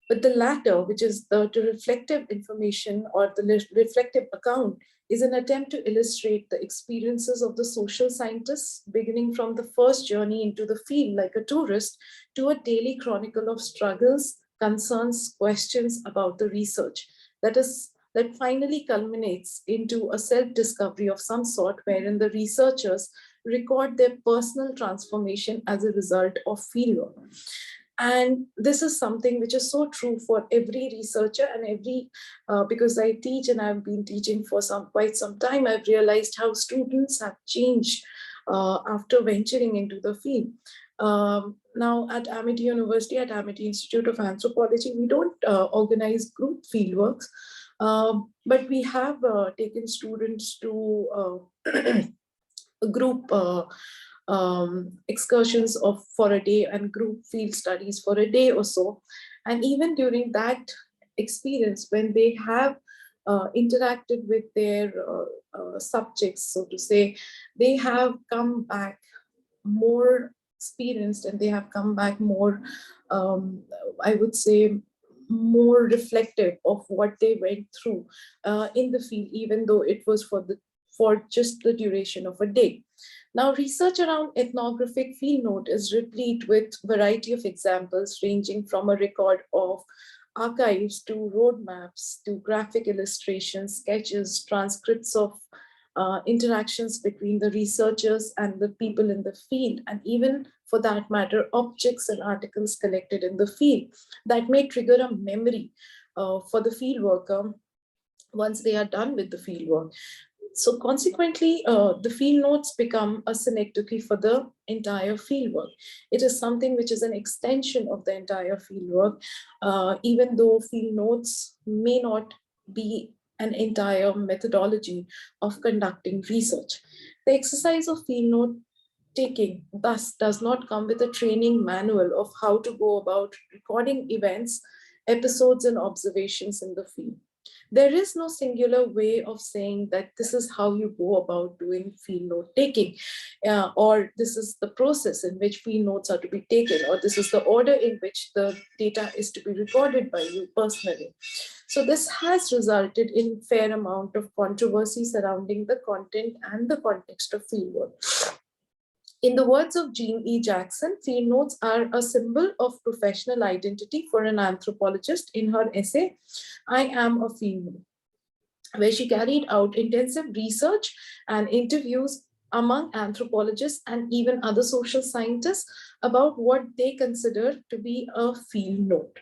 But the latter, which is the reflective information or the reflective account, is an attempt to illustrate the experiences of the social scientists, beginning from the first journey into the field like a tourist to a daily chronicle of struggles, concerns, questions about the research. That finally culminates into a self-discovery of some sort wherein the researchers record their personal transformation as a result of fieldwork. And this is something which is so true for every researcher and every, because I teach and I've been teaching for quite some time, I've realized how students have changed after venturing into the field. Now at Amity University, at Amity Institute of Anthropology, we don't organize group fieldworks, but we have taken students to group excursions for a day and group field studies for a day or so. And even during that experience, when they have interacted with their subjects, so to say, they have come back more experienced, and they have come back more, I would say, more reflective of what they went through in the field, even though it was for just the duration of a day. Now, research around ethnographic field note is replete with variety of examples ranging from a record of archives to roadmaps to graphic illustrations, sketches, transcripts of interactions between the researchers and the people in the field, and even for that matter, objects and articles collected in the field that may trigger a memory for the field worker once they are done with the field work. So consequently, the field notes become a synecdoche for the entire fieldwork. It is something which is an extension of the entire fieldwork, even though field notes may not be an entire methodology of conducting research. The exercise of field note taking thus does not come with a training manual of how to go about recording events, episodes, and observations in the field. There is no singular way of saying that this is how you go about doing field note taking, or this is the process in which field notes are to be taken, or this is the order in which the data is to be recorded by you personally. So this has resulted in fair amount of controversy surrounding the content and the context of fieldwork. In the words of Jean E. Jackson, field notes are a symbol of professional identity for an anthropologist in her essay, I Am a Field Note, where she carried out intensive research and interviews among anthropologists and even other social scientists about what they consider to be a field note.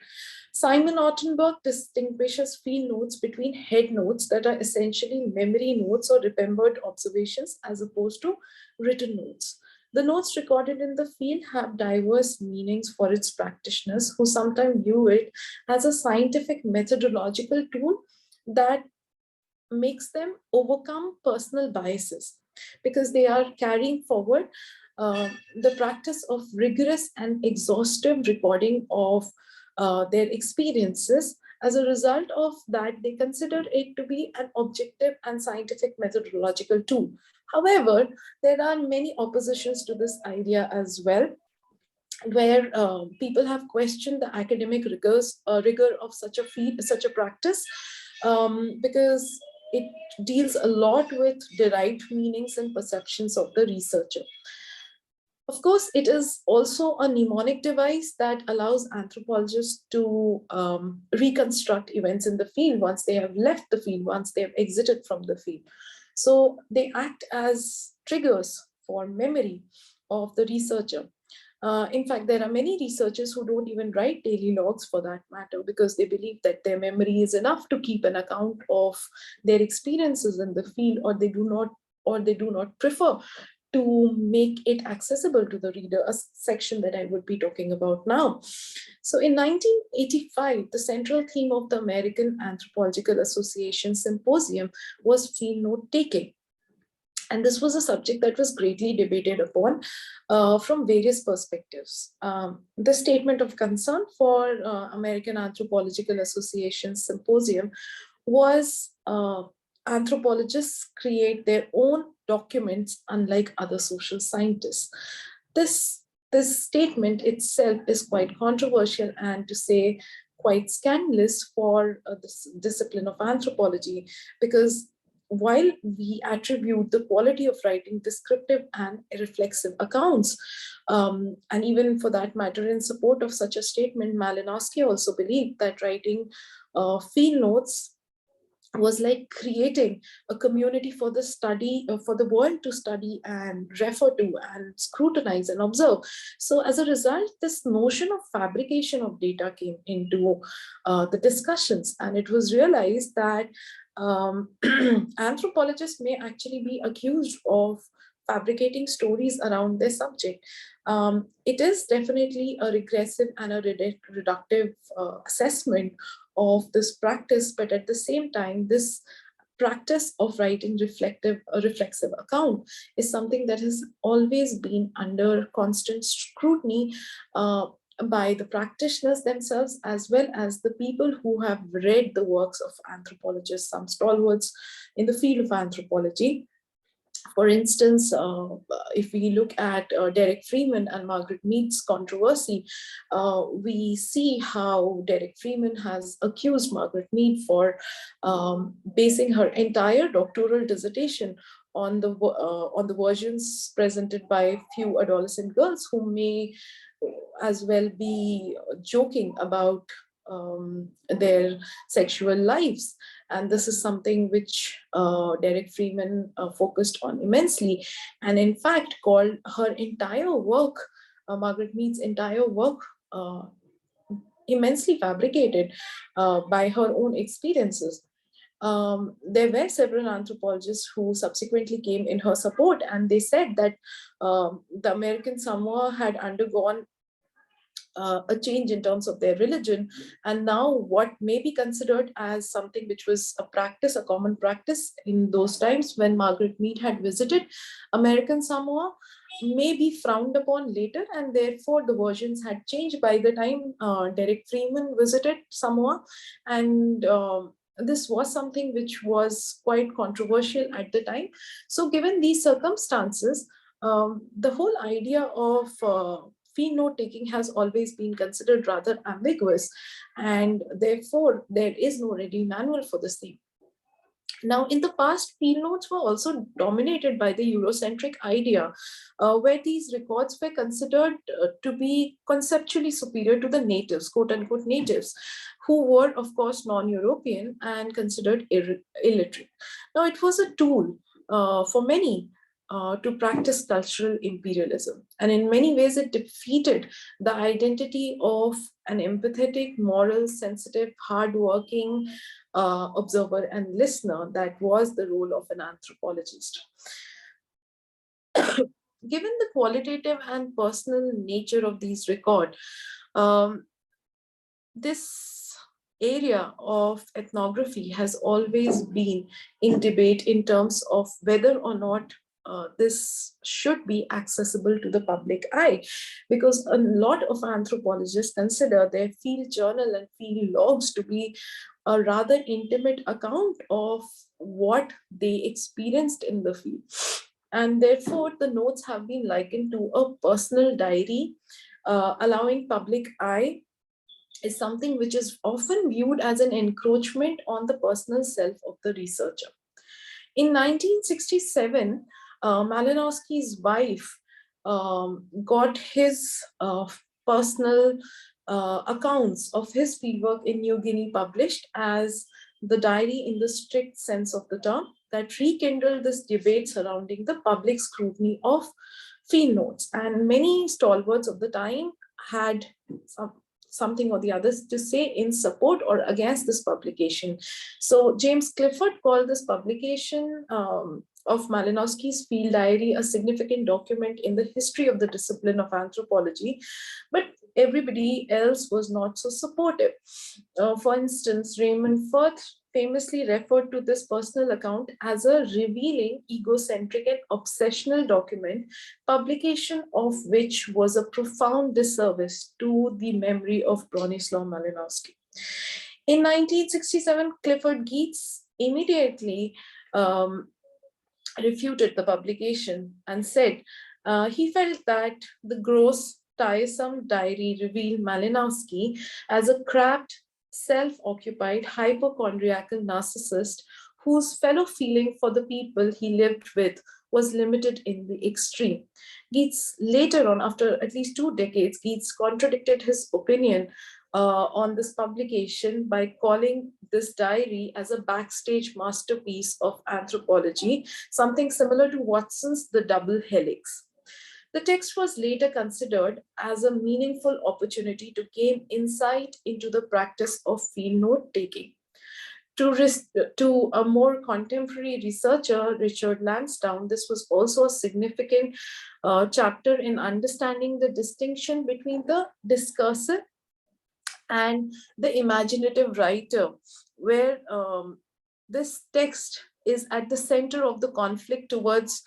Simon Ottenberg distinguishes field notes between head notes that are essentially memory notes or remembered observations as opposed to written notes. The notes recorded in the field have diverse meanings for its practitioners, who sometimes view it as a scientific methodological tool that makes them overcome personal biases, because they are carrying forward the practice of rigorous and exhaustive recording of their experiences. As a result of that, they consider it to be an objective and scientific methodological tool. However, there are many oppositions to this idea as well, where people have questioned the academic rigor of such a practice, because it deals a lot with derived meanings and perceptions of the researcher. Of course, it is also a mnemonic device that allows anthropologists to reconstruct events in the field once they have left the field, once they have exited from the field. So they act as triggers for memory of the researcher. In fact, there are many researchers who don't even write daily logs for that matter, because they believe that their memory is enough to keep an account of their experiences in the field, or they do not prefer to make it accessible to the reader, a section that I would be talking about now. So in 1985, the central theme of the American Anthropological Association Symposium was field note taking. And this was a subject that was greatly debated upon from various perspectives. The statement of concern for American Anthropological Association Symposium was anthropologists create their own documents unlike other social scientists. This statement itself is quite controversial and, to say, quite scandalous for this discipline of anthropology, because while we attribute the quality of writing descriptive and reflexive accounts, and even for that matter, in support of such a statement, Malinowski also believed that writing field notes was like creating a community for the study, for the world to study and refer to and scrutinize and observe. So as a result, this notion of fabrication of data came into the discussions, and it was realized that anthropologists may actually be accused of fabricating stories around their subject. It is definitely a regressive and a reductive assessment of this practice, but at the same time, this practice of writing a reflexive account is something that has always been under constant scrutiny by the practitioners themselves, as well as the people who have read the works of anthropologists, some stalwarts in the field of anthropology. For instance, if we look at Derek Freeman and Margaret Mead's controversy, we see how Derek Freeman has accused Margaret Mead for basing her entire doctoral dissertation on the versions presented by few adolescent girls who may as well be joking about their sexual lives. And this is something which Derek Freeman focused on immensely, and in fact called her entire work, Margaret Mead's entire work, immensely fabricated by her own experiences. There were several anthropologists who subsequently came in her support, and they said that the American Samoa had undergone a change in terms of their religion, and now what may be considered as something which was a common practice in those times when Margaret Mead had visited American Samoa, may be frowned upon later, and therefore the versions had changed by the time Derek Freeman visited Samoa. And this was something which was quite controversial at the time. So given these circumstances, the whole idea of field note taking has always been considered rather ambiguous, and therefore there is no ready manual for the same. Now, in the past, field notes were also dominated by the Eurocentric idea, where these records were considered to be conceptually superior to the natives, quote unquote natives, who were, of course, non-European and considered illiterate. Now, it was a tool for many to practice cultural imperialism. And in many ways, it defeated the identity of an empathetic, moral, sensitive, hardworking observer and listener that was the role of an anthropologist. Given the qualitative and personal nature of these records, this area of ethnography has always been in debate in terms of whether or not this should be accessible to the public eye, because a lot of anthropologists consider their field journal and field logs to be a rather intimate account of what they experienced in the field. And therefore, the notes have been likened to a personal diary, allowing public eye is something which is often viewed as an encroachment on the personal self of the researcher. In 1967, Malinowski's wife got his personal accounts of his fieldwork in New Guinea published as the diary in the strict sense of the term, that rekindled this debate surrounding the public scrutiny of field notes. And many stalwarts of the time had something or the others to say in support or against this publication. So James Clifford called this publication of Malinowski's field diary a significant document in the history of the discipline of anthropology, but everybody else was not so supportive. For instance, Raymond Firth famously referred to this personal account as a revealing, egocentric and obsessional document, publication of which was a profound disservice to the memory of Bronislaw Malinowski. In 1967, Clifford Geertz immediately refuted the publication and said he felt that the gross, tiresome diary revealed Malinowski as a crabbed, self-occupied, hypochondriacal narcissist whose fellow feeling for the people he lived with was limited in the extreme. Geertz later on, after at least 2 decades, Geertz contradicted his opinion on this publication by calling this diary as a backstage masterpiece of anthropology, something similar to Watson's The Double Helix. The text was later considered as a meaningful opportunity to gain insight into the practice of field note-taking. To a more contemporary researcher, Richard Lansdowne, this was also a significant chapter in understanding the distinction between the discursive and the imaginative writer, where this text is at the center of the conflict towards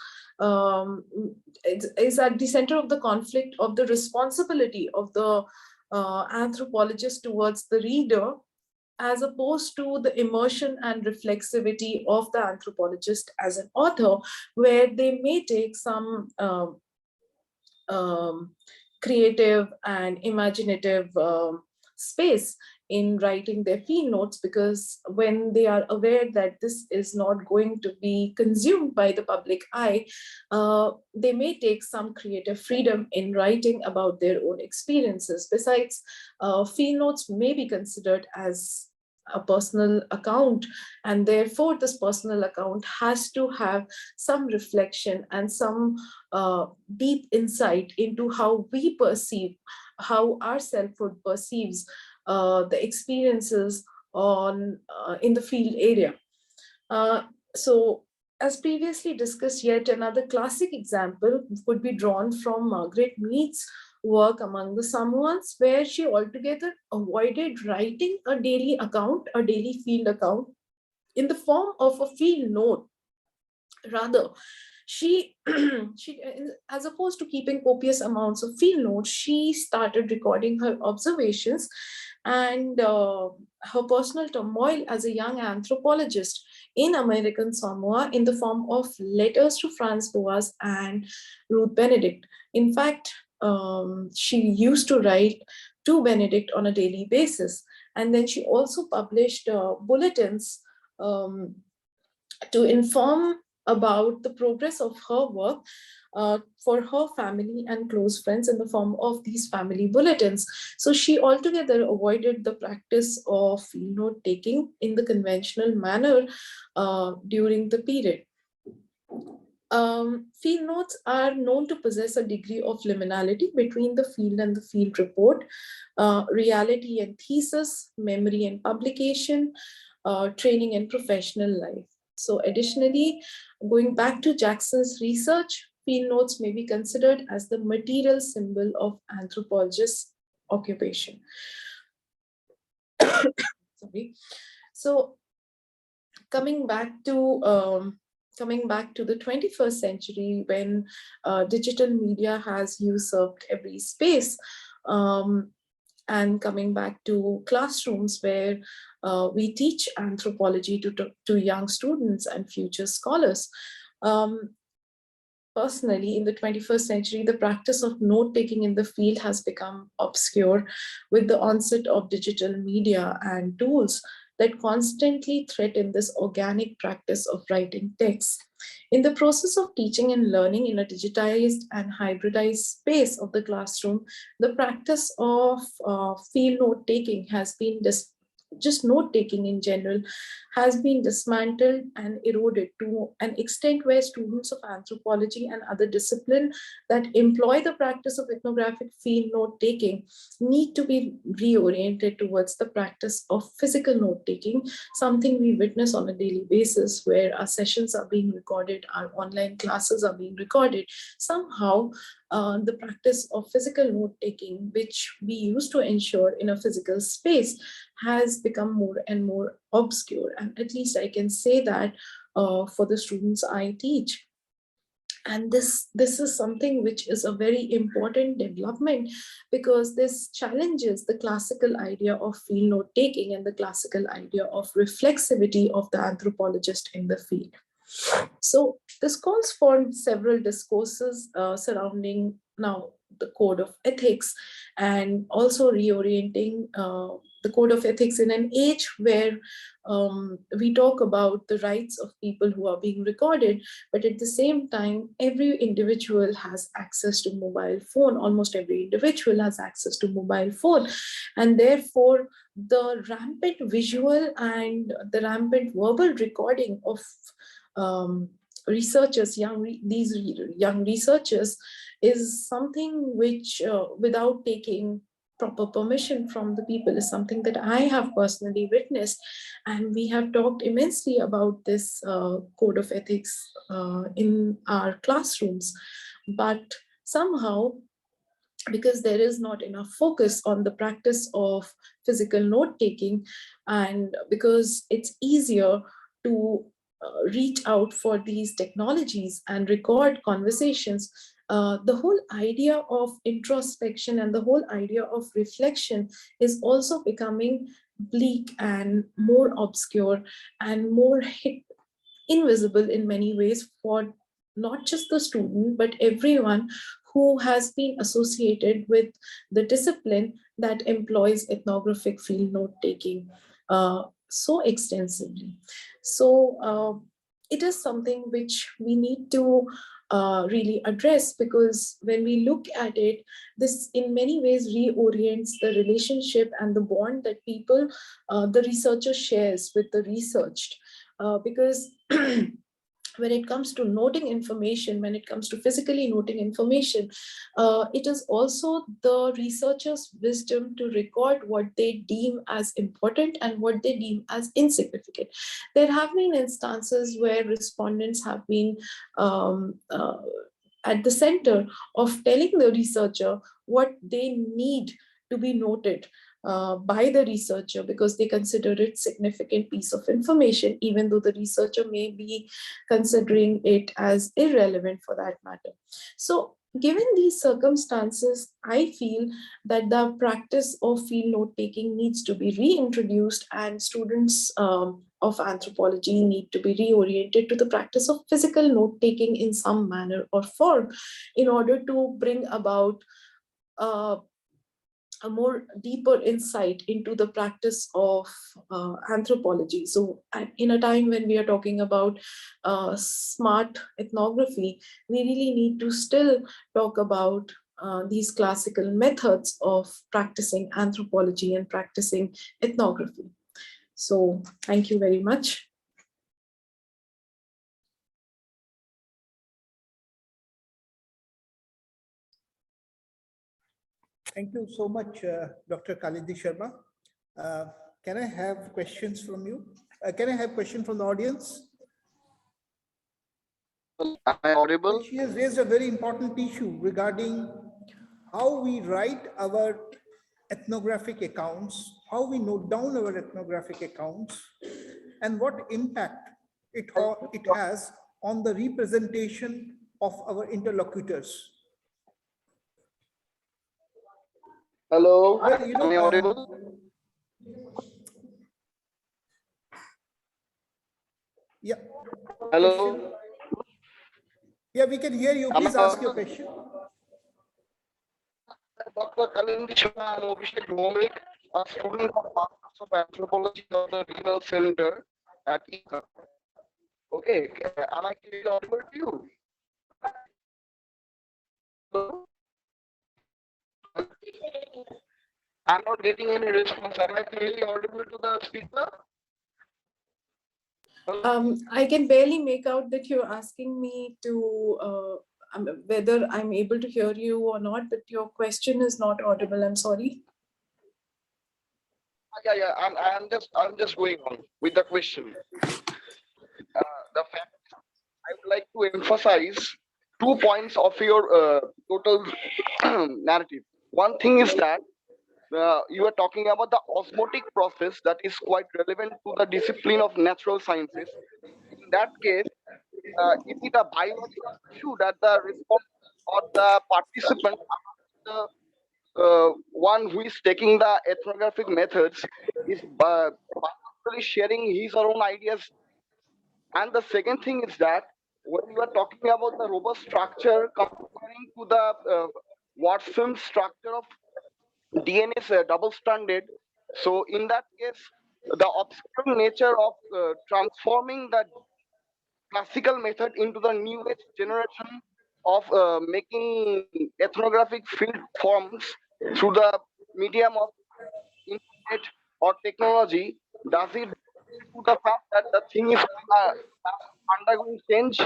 is at the center of the conflict of the responsibility of the anthropologist towards the reader, as opposed to the immersion and reflexivity of the anthropologist as an author, where they may take some creative and imaginative space in writing their field notes, because when they are aware that this is not going to be consumed by the public eye, they may take some creative freedom in writing about their own experiences. Besides, field notes may be considered as a personal account, and therefore this personal account has to have some reflection and some deep insight into how we perceive, how our selfhood perceives the experiences on in the field area. So as previously discussed, yet another classic example could be drawn from Margaret Mead's work Among the Samoans, where she altogether avoided writing a daily account, a daily field account, in the form of a field note. Rather, she as opposed to keeping copious amounts of field notes, she started recording her observations and her personal turmoil as a young anthropologist in American Samoa in the form of letters to Franz Boas and Ruth Benedict. In fact, she used to write to Benedict on a daily basis. And then she also published bulletins to inform about the progress of her work for her family and close friends in the form of these family bulletins. So she altogether avoided the practice of field note taking in the conventional manner during the period. Field notes are known to possess a degree of liminality between the field and the field report, reality and thesis, memory and publication, training and professional life. So additionally, going back to Jackson's research, field notes may be considered as the material symbol of anthropologist's occupation. Sorry. So coming back to the 21st century, when digital media has usurped every space, and coming back to classrooms where we teach anthropology to young students and future scholars. Personally, in the 21st century, the practice of note-taking in the field has become obscure with the onset of digital media and tools that constantly threaten this organic practice of writing text. In the process of teaching and learning in a digitized and hybridized space of the classroom, the practice of field note-taking has been just note-taking in general has been dismantled and eroded to an extent where students of anthropology and other disciplines that employ the practice of ethnographic field note-taking need to be reoriented towards the practice of physical note-taking, something we witness on a daily basis where our sessions are being recorded, our online classes are being recorded. Somehow, the practice of physical note-taking, which we used to ensure in a physical space, has become more and more obscure. And at least I can say that for the students I teach. And this is something which is a very important development, because this challenges the classical idea of field note-taking and the classical idea of reflexivity of the anthropologist in the field. So this calls for several discourses surrounding now the code of ethics, and also reorienting the code of ethics in an age where we talk about the rights of people who are being recorded, but at the same time, every individual has access to mobile phone. Almost every individual has access to mobile phone. And therefore, the rampant visual and the rampant verbal recording of researchers, these young researchers, is something which, without taking proper permission from the people, is something that I have personally witnessed. And we have talked immensely about this code of ethics in our classrooms. But somehow, because there is not enough focus on the practice of physical note-taking, and because it's easier to reach out for these technologies and record conversations, the whole idea of introspection and the whole idea of reflection is also becoming bleak and more obscure and more invisible in many ways for not just the student, but everyone who has been associated with the discipline that employs ethnographic field note-taking so extensively. So it is something which we need to really address, because when we look at it, this in many ways reorients the relationship and the bond that people, the researcher shares with the researched. Because when it comes to noting information, when it comes to physically noting information, it is also the researcher's wisdom to record what they deem as important and what they deem as insignificant. There have been instances where respondents have been at the center of telling the researcher what they need to be noted by the researcher, because they consider it significant piece of information, even though the researcher may be considering it as irrelevant for that matter. So given these circumstances, I feel that the practice of field note-taking needs to be reintroduced, and students of anthropology need to be reoriented to the practice of physical note-taking in some manner or form, in order to bring about a more deeper insight into the practice of anthropology. So in a time when we are talking about smart ethnography, we really need to still talk about these classical methods of practicing anthropology and practicing ethnography. So thank you very much. Thank you so much, Dr. Kalindi Sharma. Can I have questions from you? Can I have questions from the audience? Am I audible? She has raised a very important issue regarding how we write our ethnographic accounts, how we note down our ethnographic accounts, and what impact it has on the representation of our interlocutors. Hello, Well, am I audible? Yeah. Hello. Question? Yeah, we can hear you. Please ask your question. Dr. Kalindi Sharma and Abhik Ghosh, a student of Masters of Anthropology of the Regional Center at ECA. Okay, am I clearly audible to you? Hello? I'm not getting any response. Am I clearly audible to the speaker? I can barely make out that you're asking me to whether I'm able to hear you or not, but your question is not audible. I'm sorry. Yeah. I'm just going on with the question. The fact I would like to emphasize 2 points of your total narrative. One thing is that you are talking about the osmotic process that is quite relevant to the discipline of natural sciences. In that case, is it a biological issue that the respondent or the participant, the one who is taking the ethnographic methods, is biologically sharing his or own ideas? And the second thing is that when you are talking about the robust structure comparing to the Watson's structure of DNA is double-stranded. So in that case, the obscure nature of transforming the classical method into the new age generation of making ethnographic field forms through the medium of internet or technology, does it to the fact that the thing is undergoing change?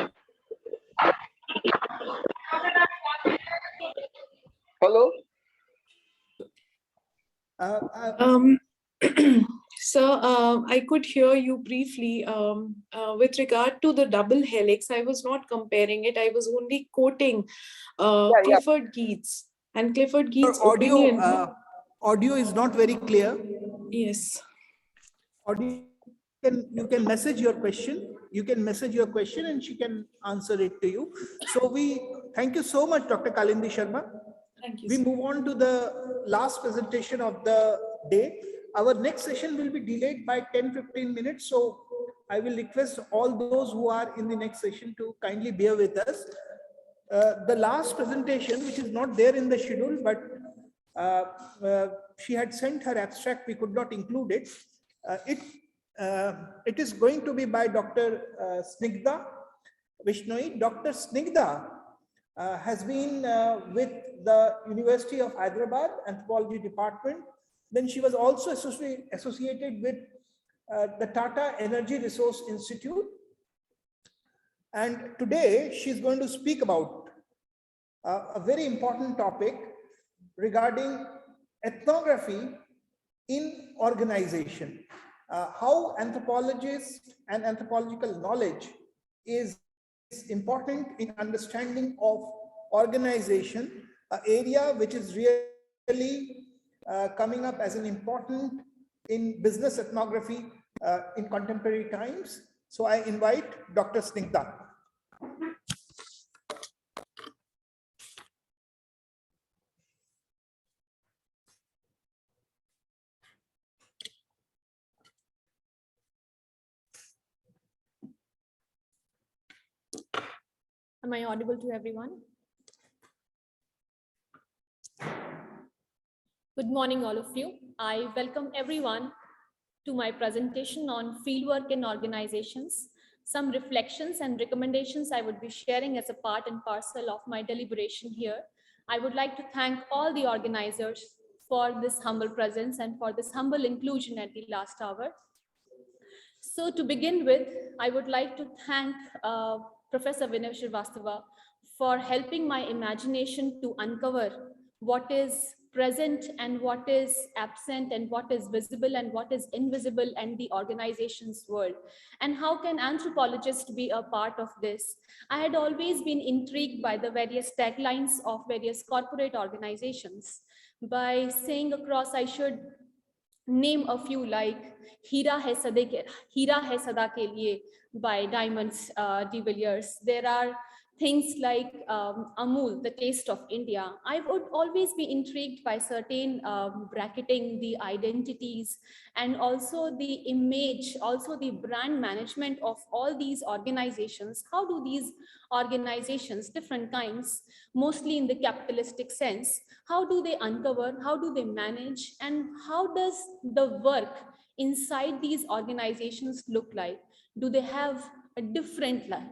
Hello? So I could hear you briefly with regard to the double helix. I was not comparing it. I was only quoting Clifford Geertz and Clifford Geertz' opinion. Audio is not very clear. Yes. Audio, you can message your question. You can message your question and she can answer it to you. So we thank you so much, Dr. Kalindi Sharma. Thank you. We move on to the last presentation of the day. Our next session will be delayed by 10-15 minutes. So I will request all those who are in the next session to kindly bear with us. The last presentation, which is not there in the schedule, but she had sent her abstract, we could not include it. It is going to be by Dr. Snighda Vishnoi1. Dr. Snighda has been with the University of Hyderabad Anthropology Department. Then she was also associated with the Tata Energy Resource Institute. And today she's going to speak about a very important topic regarding ethnography in organization. How anthropologists and anthropological knowledge is important in understanding of organization, an area which is really coming up as an important in business ethnography in contemporary times. So I invite Dr. Snighda. Am I audible to everyone? Good morning, all of you. I welcome everyone to my presentation on fieldwork in organizations, some reflections and recommendations I would be sharing as a part and parcel of my deliberation here. I would like to thank all the organizers for this humble presence and for this humble inclusion at the last hour. So to begin with, I would like to thank Professor Vinay Srivastava for helping my imagination to uncover what is present and what is absent and what is visible and what is invisible in the organization's world. And how can anthropologists be a part of this? I had always been intrigued by the various taglines of various corporate organizations. By saying across, I should name a few like Hira Hai Sada Ke Liye by Diamonds de Villiers. There are things like Amul, the taste of India. I would always be intrigued by certain bracketing the identities and also the image, also the brand management of all these organizations. How do these organizations, different kinds, mostly in the capitalistic sense, how do they uncover, how do they manage, and how does the work inside these organizations look like? Do they have a different life?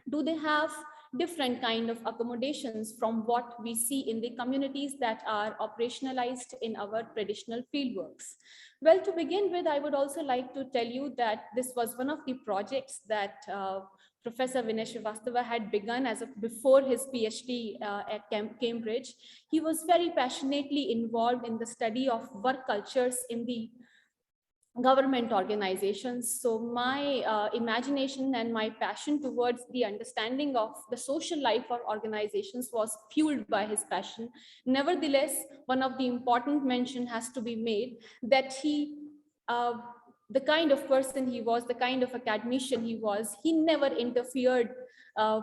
Do they have different kind of accommodations from what we see in the communities that are operationalized in our traditional fieldworks? Well, to begin with, I would also like to tell you that this was one of the projects that Professor Vinay Srivastava had begun before his PhD at Cambridge. He was very passionately involved in the study of work cultures in the government organizations. So my imagination and my passion towards the understanding of the social life of organizations was fueled by his passion. Nevertheless, one of the important mention has to be made that he the kind of person he was, the kind of academician he was, he never interfered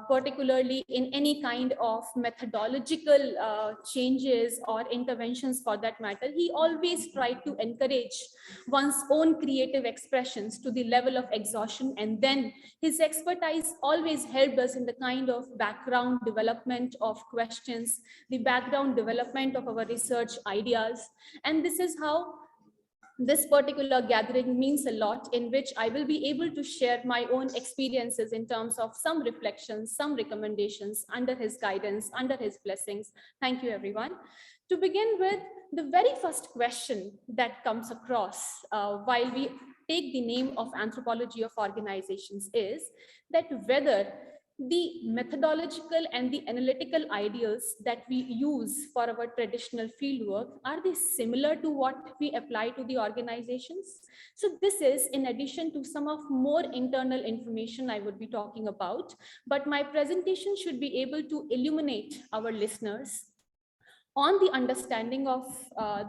particularly in any kind of methodological changes or interventions for that matter. He always tried to encourage one's own creative expressions to the level of exhaustion, and then his expertise always helped us in the kind of background development of questions, the background development of our research ideas. And this is how this particular gathering means a lot, in which I will be able to share my own experiences in terms of some reflections, some recommendations under his guidance, under his blessings. Thank you, everyone. To begin with, the very first question that comes across while we take the name of Anthropology of Organizations is that whether the methodological and the analytical ideals that we use for our traditional fieldwork, are they similar to what we apply to the organizations? So this is in addition to some of more internal information I would be talking about, but my presentation should be able to illuminate our listeners on the understanding of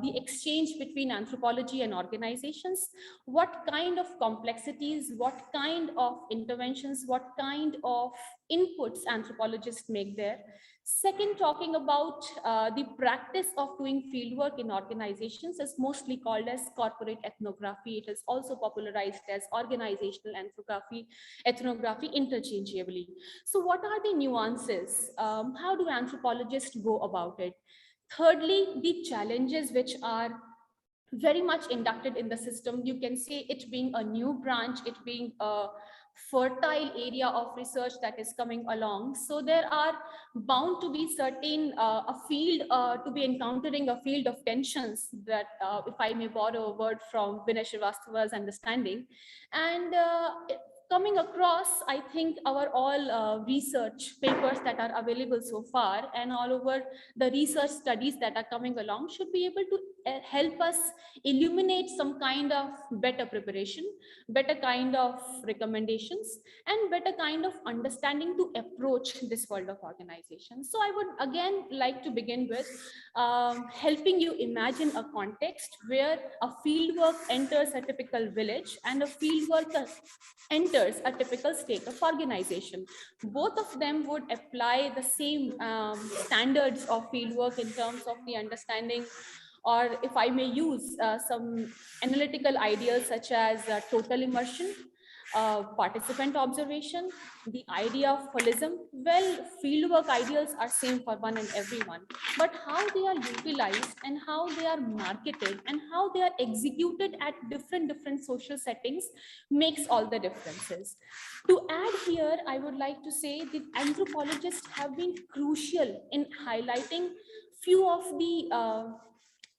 the exchange between anthropology and organizations, what kind of complexities, what kind of interventions, what kind of inputs anthropologists make there. Second, talking about the practice of doing fieldwork in organizations is mostly called as corporate ethnography. It is also popularized as organizational ethnography interchangeably. So what are the nuances? How do anthropologists go about it? Thirdly, the challenges which are very much inducted in the system. You can say it being a new branch, it being a fertile area of research that is coming along. So there are bound to be certain to be encountering a field of tensions that, if I may borrow a word from Vinay Srivastava's understanding. And coming across, I think our all research papers that are available so far and all over the research studies that are coming along should be able to help us illuminate some kind of better preparation, better kind of recommendations, and better kind of understanding to approach this world of organization. So I would again like to begin with helping you imagine a context where a fieldwork enters a typical village and a fieldworker enters a typical state of organization. Both of them would apply the same standards of fieldwork in terms of the understanding, or if I may use some analytical ideas such as total immersion, participant observation, the idea of holism. Well, fieldwork ideals are same for one and everyone, but how they are utilized and how they are marketed and how they are executed at different social settings makes all the differences. To add here, I would like to say that anthropologists have been crucial in highlighting few of the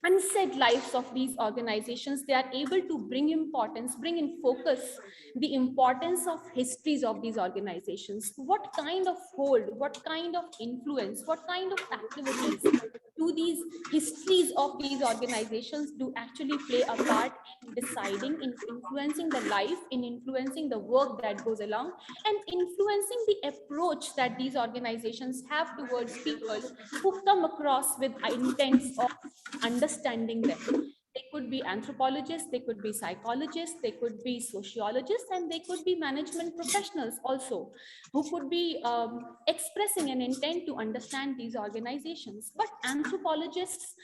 unsaid lives of these organizations. They are able to bring in focus the importance of histories of these organizations. What kind of hold, what kind of influence, what kind of activities do these histories of these organizations do actually play a part in deciding, in influencing the life, in influencing the work that goes along, and influencing the approach that these organizations have towards people who come across with intents of understanding them. They could be anthropologists, they could be psychologists, they could be sociologists, and they could be management professionals also, who could be expressing an intent to understand these organizations. But anthropologists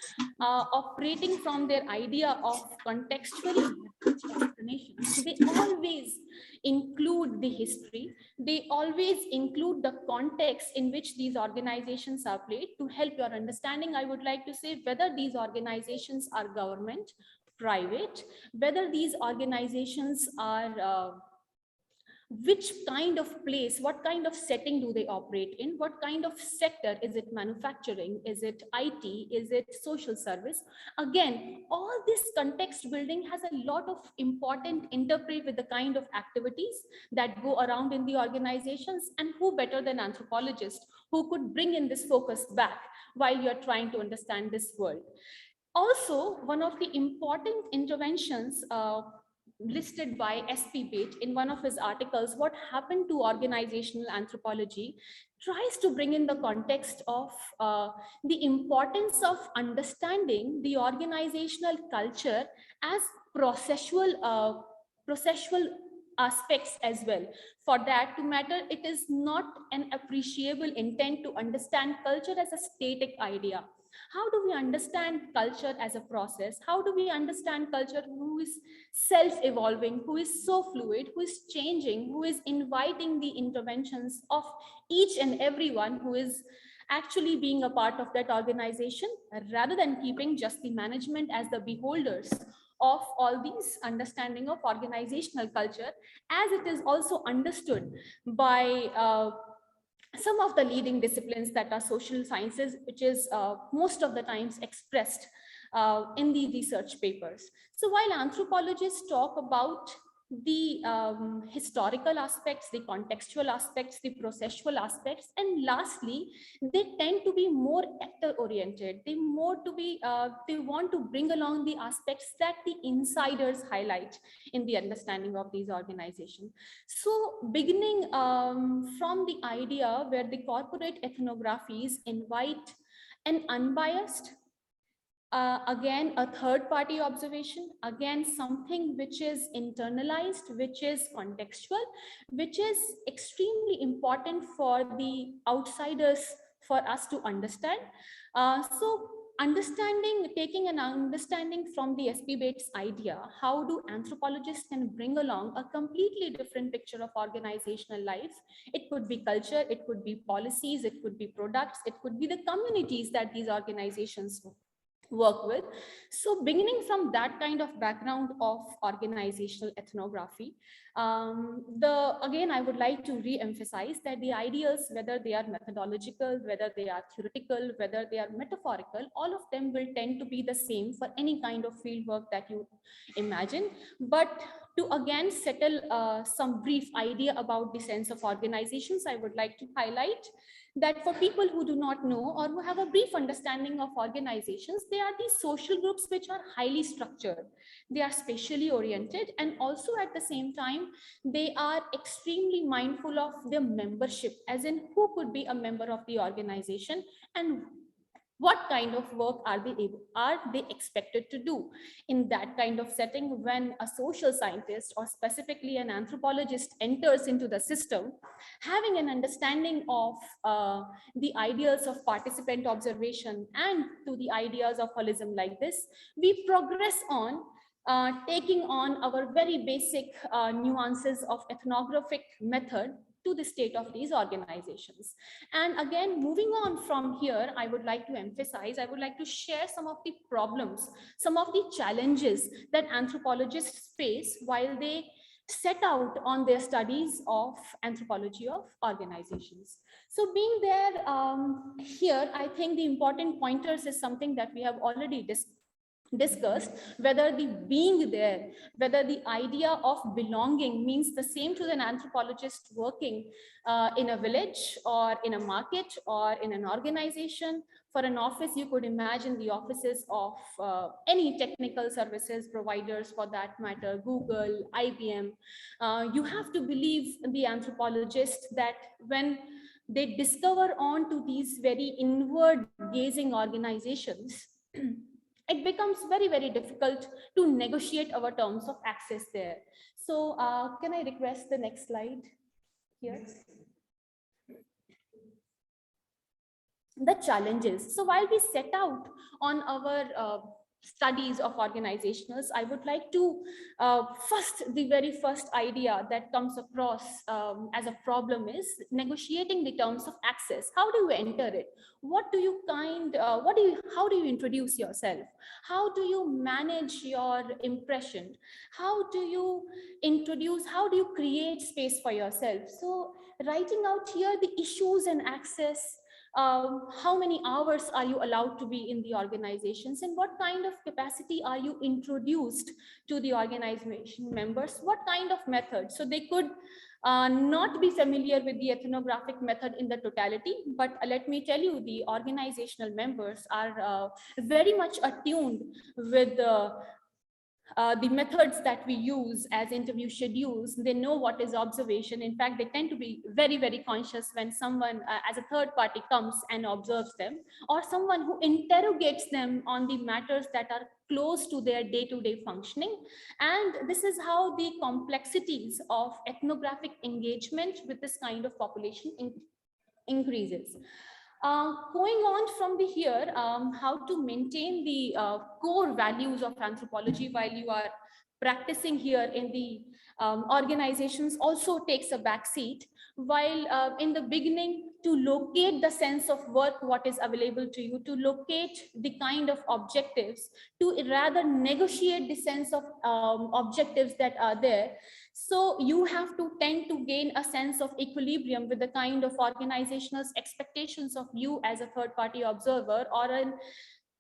operating from their idea of contextually explanations, they always include the history, they always include the context in which these organizations are played to help your understanding. I would like to say whether these organizations are government, private, whether these organizations are which kind of place, what kind of setting do they operate in, what kind of sector, is it manufacturing, is it IT, is it social service? Again, all this context building has a lot of important interplay with the kind of activities that go around in the organizations, and who better than anthropologists who could bring in this focus back while you're trying to understand this world. Also, one of the important interventions listed by S.P. Bate in one of his articles, What Happened to Organizational Anthropology, tries to bring in the context of the importance of understanding the organizational culture as processual processual aspects as well. For that to matter, it is not an appreciable intent to understand culture as a static idea. How do we understand culture as a process? How do we understand culture who is self-evolving, who is so fluid, who is changing, who is inviting the interventions of each and everyone who is actually being a part of that organization, rather than keeping just the management as the beholders of all these understanding of organizational culture, as it is also understood by some of the leading disciplines that are social sciences, which is most of the times expressed in the research papers. So while anthropologists talk about the historical aspects, the contextual aspects, the processual aspects, and lastly, they tend to be more actor oriented. They want to bring along the aspects that the insiders highlight in the understanding of these organizations. So beginning from the idea where the corporate ethnographies invite an unbiased, again, a third-party observation, again, something which is internalized, which is contextual, which is extremely important for the outsiders for us to understand. So taking an understanding from the S.P. Bates idea, how do anthropologists can bring along a completely different picture of organizational life? It could be culture, it could be policies, it could be products, it could be the communities that these organizations work with. So beginning from that kind of background of organizational ethnography, again, I would like to re-emphasize that the ideas, whether they are methodological, whether they are theoretical, whether they are metaphorical, all of them will tend to be the same for any kind of field work that you imagine. But to again settle some brief idea about the sense of organizations, I would like to highlight that for people who do not know or who have a brief understanding of organizations, they are these social groups which are highly structured. They are spatially oriented, and also at the same time, they are extremely mindful of their membership, as in who could be a member of the organization and what kind of work are they expected to do in that kind of setting. When a social scientist or specifically an anthropologist enters into the system, having an understanding of the ideas of participant observation and to the ideas of holism like this, we progress on taking on our very basic nuances of ethnographic method to the state of these organizations. And again, moving on from here, I would like to emphasize, I would like to share some of the problems, some of the challenges that anthropologists face while they set out on their studies of anthropology of organizations. So being there here, I think the important pointers is something that we have already discussed, whether the being there, whether the idea of belonging means the same to an anthropologist working in a village or in a market or in an organization. For an office, you could imagine the offices of any technical services providers, for that matter, Google, IBM. You have to believe the anthropologist that when they discover onto these very inward gazing organizations, it becomes very, very difficult to negotiate our terms of access there. So can I request the next slide here? The challenges. So while we set out on our studies of organizationals, I would like to the very first idea that comes across as a problem is negotiating the terms of access. How do you enter it? What do you how do you introduce yourself? How do you manage your impression? How do you create space for yourself? So writing out here the issues and access. How many hours are you allowed to be in the organizations, and what kind of capacity are you introduced to the organization members? What kind of method? So they could not be familiar with the ethnographic method in the totality, but let me tell you, the organizational members are very much attuned with the methods that we use as interview schedules. They know what is observation. In fact, they tend to be very, very conscious when someone as a third party comes and observes them, or someone who interrogates them on the matters that are close to their day-to-day functioning. And this is how the complexities of ethnographic engagement with this kind of population increases. Going on from the here, how to maintain the core values of anthropology while you are practicing here in the organizations also takes a backseat. While in the beginning, to locate the sense of work, what is available to you, to locate the kind of objectives, to rather negotiate the sense of objectives that are there. So you have to tend to gain a sense of equilibrium with the kind of organizational expectations of you as a third party observer, or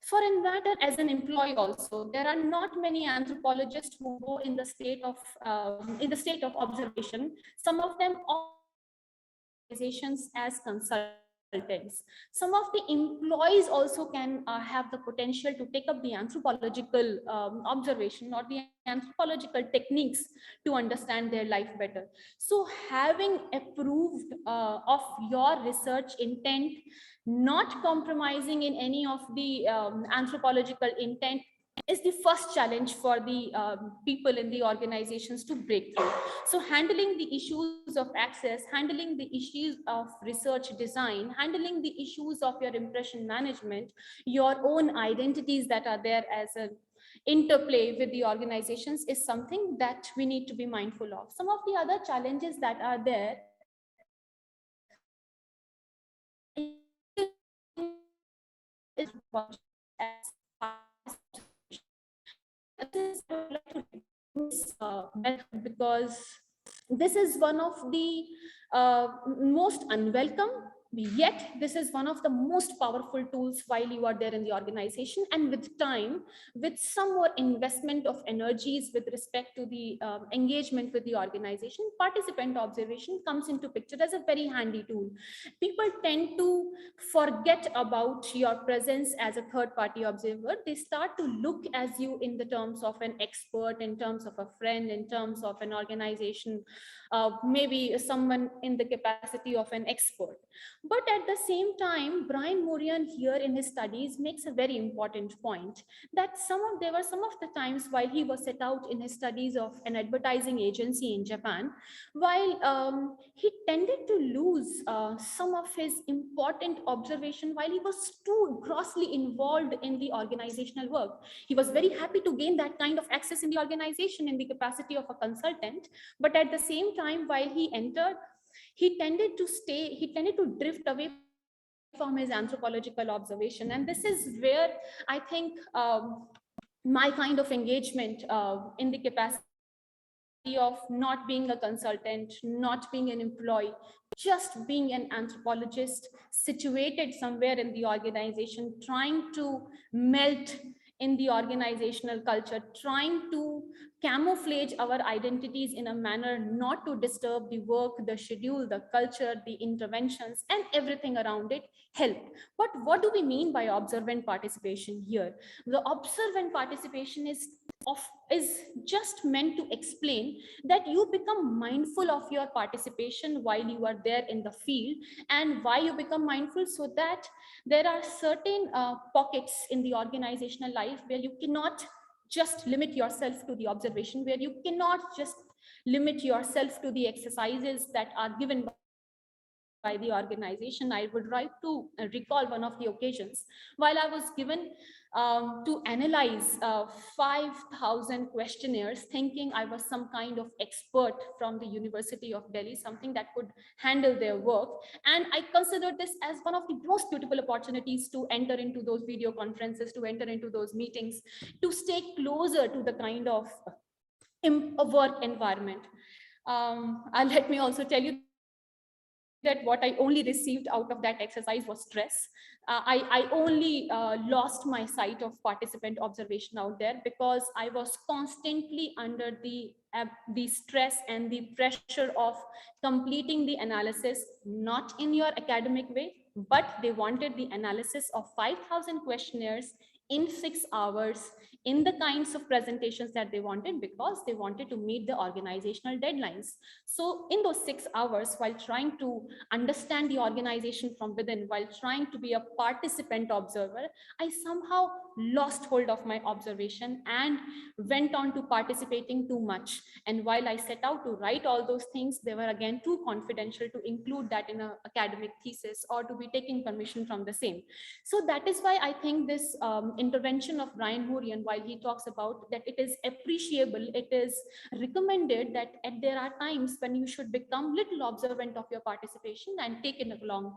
for a matter as an employee also. There are not many anthropologists who go in the state of observation. Some of them organizations as consultants. Some of the employees also can have the potential to take up the anthropological observation or the anthropological techniques to understand their life better. So having approved of your research intent, not compromising in any of the anthropological intent, is the first challenge for the people in the organizations to break through. So handling the issues of access, handling the issues of research design, handling the issues of your impression management, your own identities that are there as an interplay with the organizations, is something that we need to be mindful of. Some of the other challenges that are there is because this is one of the most unwelcome, yet this is one of the most powerful tools while you are there in the organization. And with time, with some more investment of energies with respect to the engagement with the organization, participant observation comes into picture as a very handy tool. People tend to forget about your presence as a third party observer. They start to look as you in the terms of an expert, in terms of a friend, in terms of an organization, maybe someone in the capacity of an expert. But at the same time, Brian Morian here in his studies makes a very important point that there were some of the times while he was set out in his studies of an advertising agency in Japan, while he tended to lose some of his important observation while he was too grossly involved in the organizational work. He was very happy to gain that kind of access in the organization in the capacity of a consultant, but at the same time, while he entered, he tended to drift away from his anthropological observation. And this is where I think my kind of engagement in the capacity of not being a consultant, not being an employee, just being an anthropologist situated somewhere in the organization, trying to melt in the organizational culture, trying to camouflage our identities in a manner not to disturb the work, the schedule, the culture, the interventions, and everything around it help. But what do we mean by observant participation here? The observant participation is just meant to explain that you become mindful of your participation while you are there in the field. And why you become mindful? So that there are certain pockets in the organizational life where you cannot just limit yourself to the observation, where you cannot just limit yourself to the exercises that are given by the organization. I would like to recall one of the occasions while I was given to analyze 5,000 questionnaires, thinking I was some kind of expert from the University of Delhi, something that could handle their work. And I considered this as one of the most beautiful opportunities to enter into those video conferences, to enter into those meetings, to stay closer to the kind of work environment. Let me also tell you that what I only received out of that exercise was stress. I only lost my sight of participant observation out there because I was constantly under the stress and the pressure of completing the analysis, not in your academic way, but they wanted the analysis of 5,000 questionnaires in 6 hours in the kinds of presentations that they wanted, because they wanted to meet the organizational deadlines. So in those 6 hours, while trying to understand the organization from within, while trying to be a participant observer, I somehow lost hold of my observation and went on to participating too much. And while I set out to write all those things, they were again too confidential to include that in an academic thesis or to be taking permission from the same. So that is why I think this intervention of Brian Hurian, while he talks about that it is appreciable, it is recommended that there are times when you should become little observant of your participation and take it along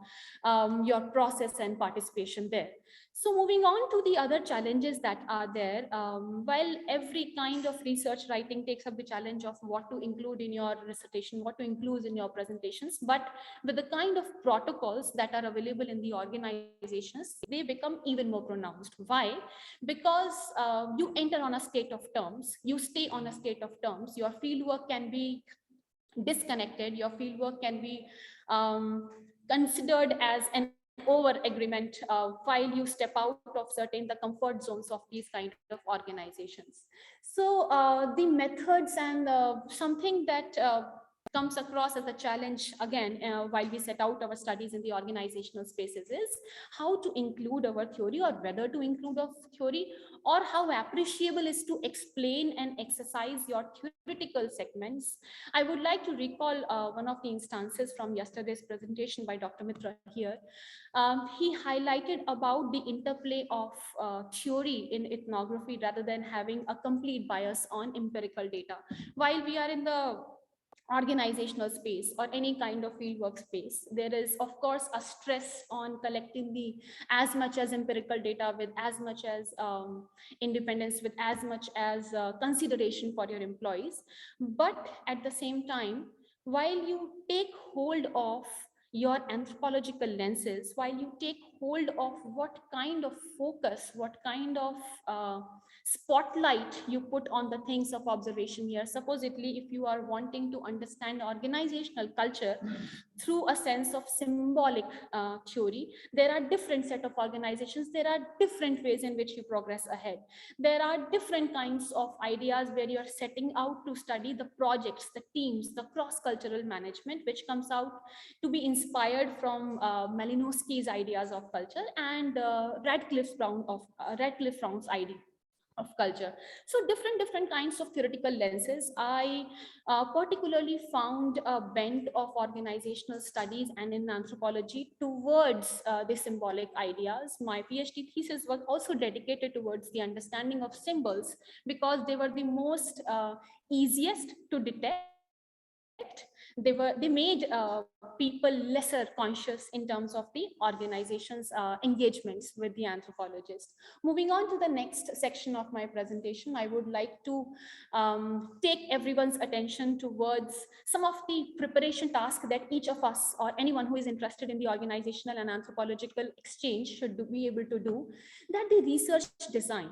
your process and participation there. So moving on to the other challenges that are there, while every kind of research writing takes up the challenge of what to include in your recitation, what to include in your presentations, but with the kind of protocols that are available in the organizations, they become even more pronounced. Why? Because you enter on a state of terms, you stay on a state of terms, your fieldwork can be disconnected, your fieldwork can be considered as an over agreement while you step out of the comfort zones of these kind of organizations. So the methods and something that comes across as a challenge again while we set out our studies in the organizational spaces is how to include our theory, or whether to include a theory, or how appreciable is to explain and exercise your theoretical segments. I would like to recall one of the instances from yesterday's presentation by Dr. Mitra here. He highlighted about the interplay of theory in ethnography rather than having a complete bias on empirical data. While we are in the organizational space or any kind of fieldwork space, there is of course a stress on collecting the as much as empirical data with as much as independence, with as much as consideration for your employees. But at the same time, while you take hold of your anthropological lenses, while you take hold of what kind of focus, what kind of spotlight you put on the things of observation here. Supposedly, if you are wanting to understand organizational culture through a sense of symbolic theory, there are different set of organizations, there are different ways in which you progress ahead. There are different kinds of ideas where you're setting out to study the projects, the teams, the cross-cultural management, which comes out to be inspired from Malinowski's ideas of culture and Radcliffe-Brown's idea of culture. So different kinds of theoretical lenses. I particularly found a bent of organizational studies and in anthropology towards the symbolic ideas. My PhD thesis was also dedicated towards the understanding of symbols because they were the most easiest to detect. They made people lesser conscious in terms of the organization's engagements with the anthropologist. Moving on to the next section of my presentation, I would like to take everyone's attention towards some of the preparation tasks that each of us or anyone who is interested in the organizational and anthropological exchange should be able to do. That the research design.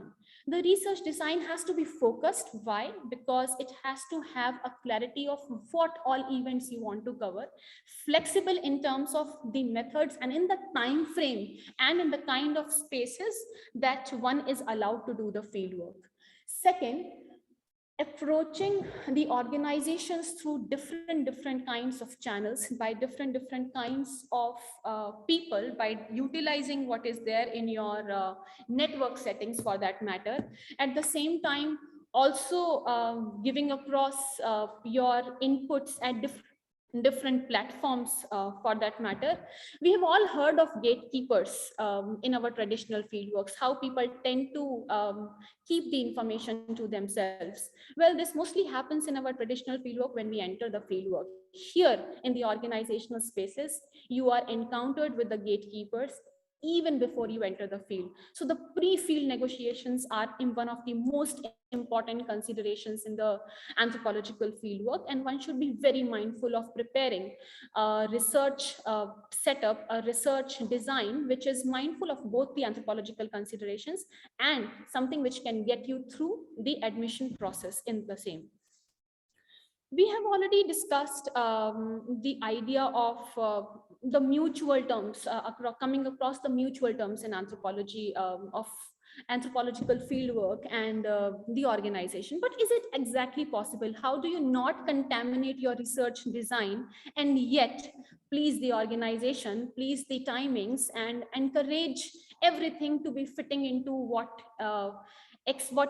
The research design has to be focused. Why? Because it has to have a clarity of what all events you want to cover, flexible in terms of the methods and in the time frame and in the kind of spaces that one is allowed to do the fieldwork. Second, approaching the organizations through different kinds of channels, by different kinds of people, by utilizing what is there in your network settings for that matter. At the same time, also giving across your inputs at different platforms for that matter. We have all heard of gatekeepers in our traditional fieldworks, how people tend to keep the information to themselves. Well, this mostly happens in our traditional fieldwork when we enter the fieldwork. Here in the organizational spaces, you are encountered with the gatekeepers even before you enter the field. So the pre-field negotiations are one of the most important considerations in the anthropological fieldwork, and one should be very mindful of preparing a research setup, a research design, which is mindful of both the anthropological considerations and something which can get you through the admission process in the same. We have already discussed the idea of the mutual terms, coming across the mutual terms in anthropology of anthropological fieldwork and the organization. But is it exactly possible? How do you not contaminate your research design and yet please the organization, please the timings, and encourage everything to be fitting into what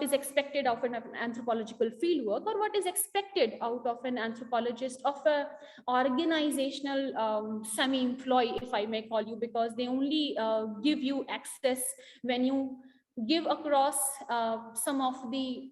is expected of an anthropological fieldwork, or what is expected out of an anthropologist, of a organizational semi-employee, if I may call you, because they only give you access when you give across some of the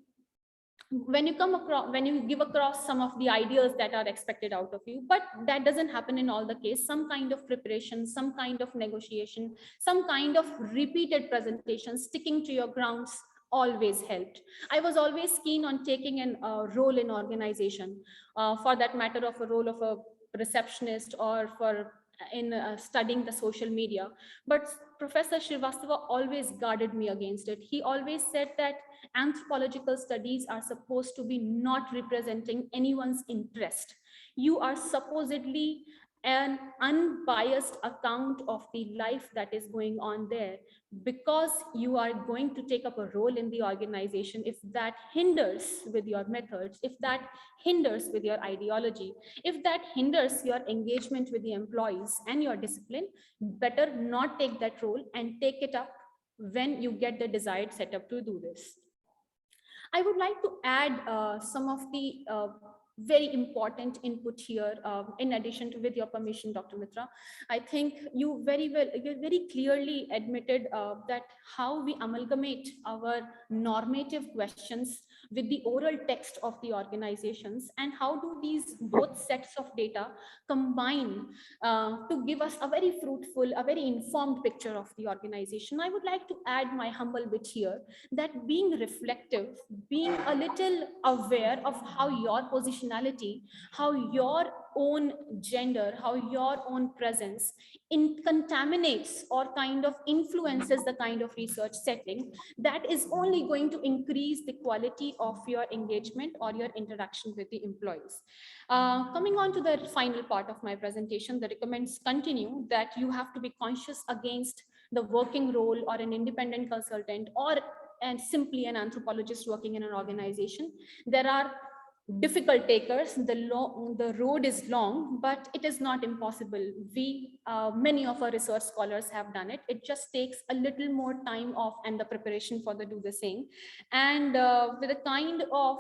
when you give across some of the ideas that are expected out of you. But that doesn't happen in all the case. Some kind of preparation, some kind of negotiation, some kind of repeated presentation, sticking to your grounds always helped. I was always keen on taking a role in organization, for that matter of a role of a receptionist, or for in studying the social media. But Professor Srivastava always guarded me against it. He always said that anthropological studies are supposed to be not representing anyone's interest. You are supposedly an unbiased account of the life that is going on there, because you are going to take up a role in the organization. If that hinders with your methods, if that hinders with your ideology, if that hinders your engagement with the employees and your discipline, better not take that role and take it up when you get the desired setup to do this. I would like to add some of the very important input here, in addition to, with your permission, Dr. Mitra. I think you very clearly admitted that how we amalgamate our normative questions with the oral text of the organizations, and how do these both sets of data combine to give us a very fruitful, a very informed picture of the organization. I would like to add my humble bit here, that being reflective, being a little aware of how your positionality, how your own gender, how your own presence contaminates or kind of influences the kind of research setting, that is only going to increase the quality of your engagement or your interaction with the employees. Coming on to the final part of my presentation, the recommends continue that you have to be conscious against the working role or an independent consultant, or and simply an anthropologist working in an organization. There are difficult takers. The road is long, but it is not impossible. Many of our research scholars have done it. It just takes a little more time off and the preparation for the do the same. And with a kind of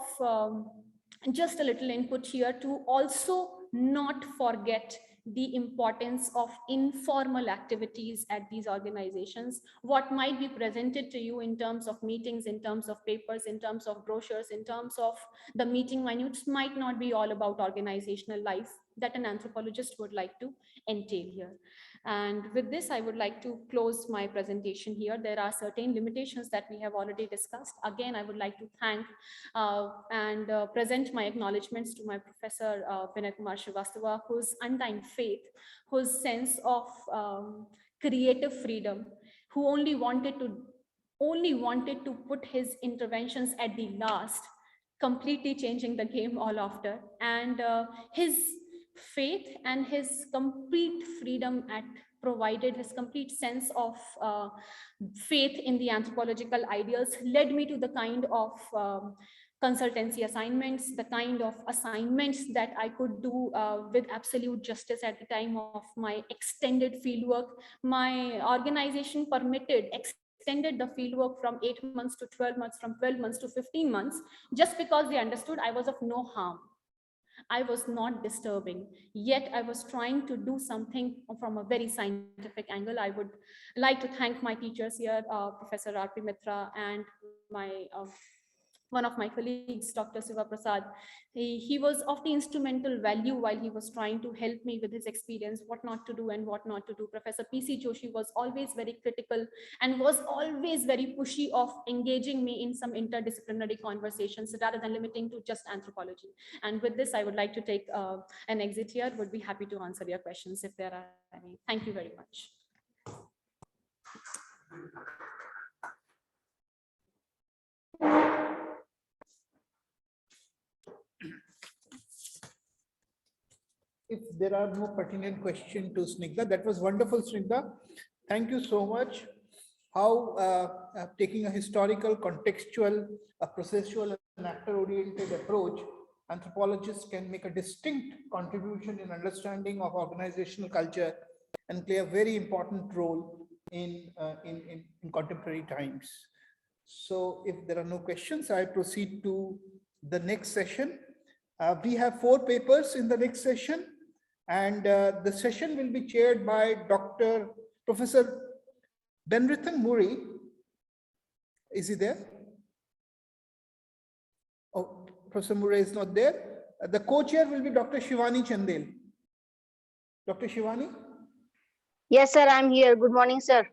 just a little input here to also not forget the importance of informal activities at these organizations. What might be presented to you in terms of meetings, in terms of papers, in terms of brochures, in terms of the meeting minutes might not be all about organizational life that an anthropologist would like to entail here. And with this, I would like to close my presentation here. There are certain limitations that we have already discussed. Again, I would like to thank and present my acknowledgements to my Professor Vinay Kumar Srivastava, whose undying faith, whose sense of creative freedom, who only wanted to put his interventions at the last, completely changing the game all after, and his faith and his complete freedom provided, his complete sense of faith in the anthropological ideals led me to the kind of consultancy assignments, the kind of assignments that I could do with absolute justice at the time of my extended fieldwork. My organization extended the fieldwork from 8 months to 12 months, from 12 months to 15 months, just because they understood I was of no harm. I was not disturbing, yet I was trying to do something from a very scientific angle. I would like to thank my teachers here, Professor R.P. Mitra, and my one of my colleagues, Dr. Siva Prasad. He was of the instrumental value while he was trying to help me with his experience, what not to do and what not to do. Professor P.C. Joshi was always very critical and was always very pushy of engaging me in some interdisciplinary conversations rather than limiting to just anthropology. And with this, I would like to take an exit here. Would be happy to answer your questions if there are any. Thank you very much. If there are no pertinent questions to Snighda, that was wonderful, Snighda. Thank you so much. how taking a historical, contextual, a processual and actor-oriented approach, anthropologists can make a distinct contribution in understanding of organizational culture and play a very important role in contemporary times. So if there are no questions, I proceed to the next session. We have 4 papers in the next session, and the session will be chaired by Professor Benrithan Murray. Is he there? Oh, Professor Murray is not there. The co-chair will be Dr. Shivani Chandel. Dr. Shivani? Yes, sir, I'm here. Good morning, sir.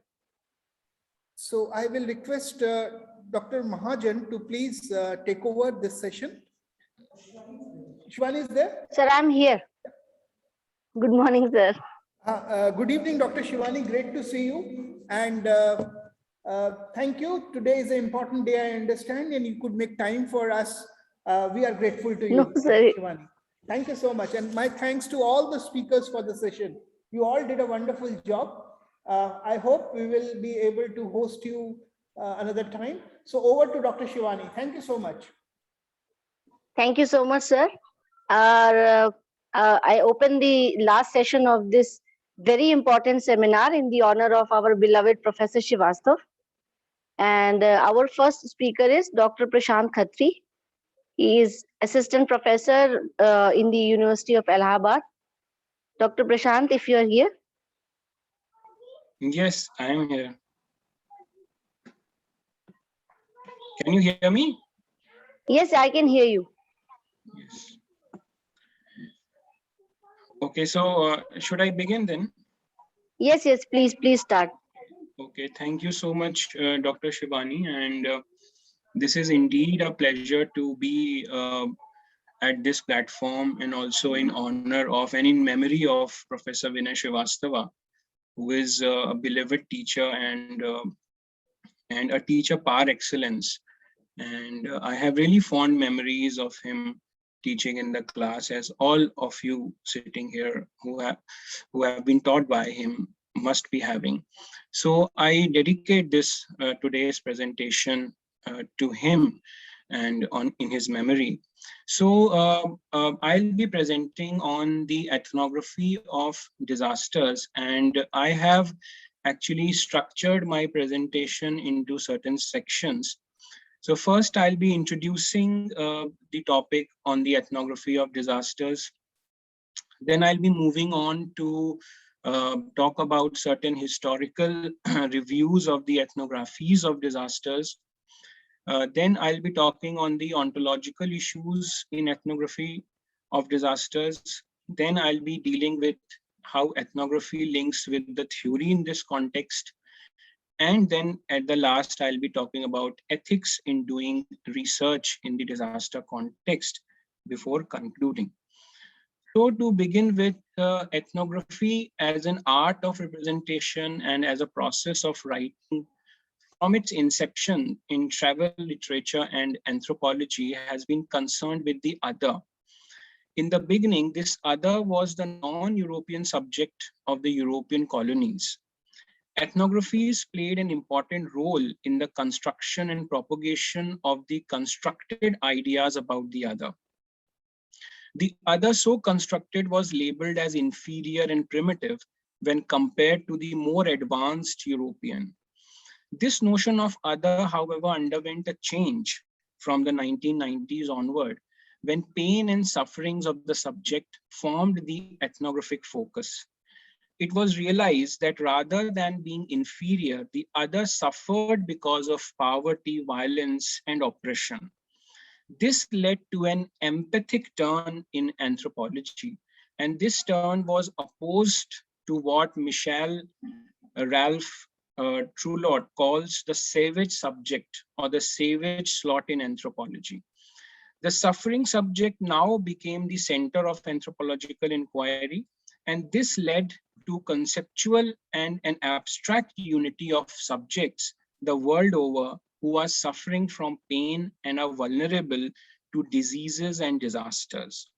So I will request Dr. Mahajan to please take over this session. Shivani is there? Sir, I'm here. Good morning, sir. Good evening, Dr. Shivani. Great to see you. And thank you. Today is an important day, I understand, and you could make time for us. We are grateful to you, No, sir. Shivani. Thank you so much. And my thanks to all the speakers for the session. You all did a wonderful job. I hope we will be able to host you another time. So over to Dr. Shivani. Thank you so much. Thank you so much, sir. I open the last session of this very important seminar in the honor of our beloved Professor Srivastava. And our first speaker is Dr. Prashant Khattri. He is assistant professor in the University of Allahabad. Dr. Prashant, if you are here. Yes, I am here. Can you hear me? Yes, I can hear you. Yes. Okay, so should I begin then? Yes, please start. Okay, thank you so much, Dr. Shivani. And this is indeed a pleasure to be at this platform, and also in honor of and in memory of Professor Vinay Srivastava, who is a beloved teacher and a teacher par excellence. And I have really fond memories of him teaching in the class, as all of you sitting here who have been taught by him must be having. So I dedicate this today's presentation to him and in his memory. So I'll be presenting on the ethnography of disasters, and I have actually structured my presentation into certain sections. So first, I'll be introducing the topic on the ethnography of disasters. Then I'll be moving on to talk about certain historical reviews of the ethnographies of disasters. Then I'll be talking on the ontological issues in ethnography of disasters. Then I'll be dealing with how ethnography links with the theory in this context. And then at the last, I'll be talking about ethics in doing research in the disaster context before concluding. So to begin with, ethnography as an art of representation and as a process of writing, from its inception in travel literature and anthropology, has been concerned with the other. In the beginning, this other was the non-European subject of the European colonies. Ethnographies played an important role in the construction and propagation of the constructed ideas about the other. The other so constructed was labeled as inferior and primitive when compared to the more advanced European. This notion of other, however, underwent a change from the 1990s onward, when pain and sufferings of the subject formed the ethnographic focus. It was realized that rather than being inferior, the other suffered because of poverty, violence, and oppression. This led to an empathic turn in anthropology, and this turn was opposed to what Michel Ralph Trulot calls the savage subject or the savage slot in anthropology. The suffering subject now became the center of anthropological inquiry, and this led to conceptual and an abstract unity of subjects the world over who are suffering from pain and are vulnerable to diseases and disasters.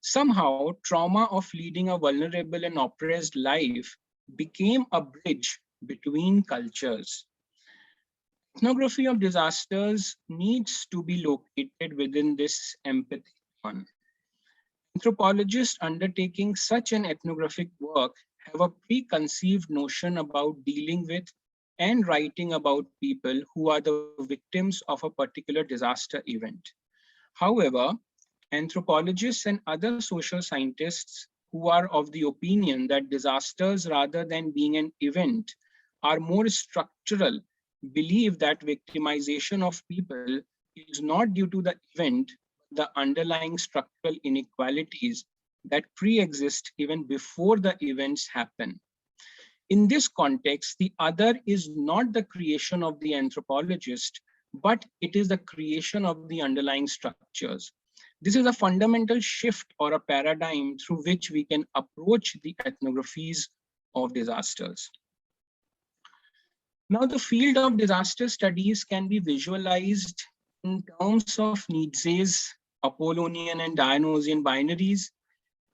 Somehow, trauma of leading a vulnerable and oppressed life became a bridge between cultures. Ethnography of disasters needs to be located within this empathy one. Anthropologists undertaking such an ethnographic work have a preconceived notion about dealing with and writing about people who are the victims of a particular disaster event. However, anthropologists and other social scientists who are of the opinion that disasters, rather than being an event, are more structural, believe that victimization of people is not due to the event, but the underlying structural inequalities that pre-exist even before the events happen. In this context, the other is not the creation of the anthropologist, but it is the creation of the underlying structures. This is a fundamental shift or a paradigm through which we can approach the ethnographies of disasters. Now, the field of disaster studies can be visualized in terms of Nietzsche's Apollonian and Dionysian binaries.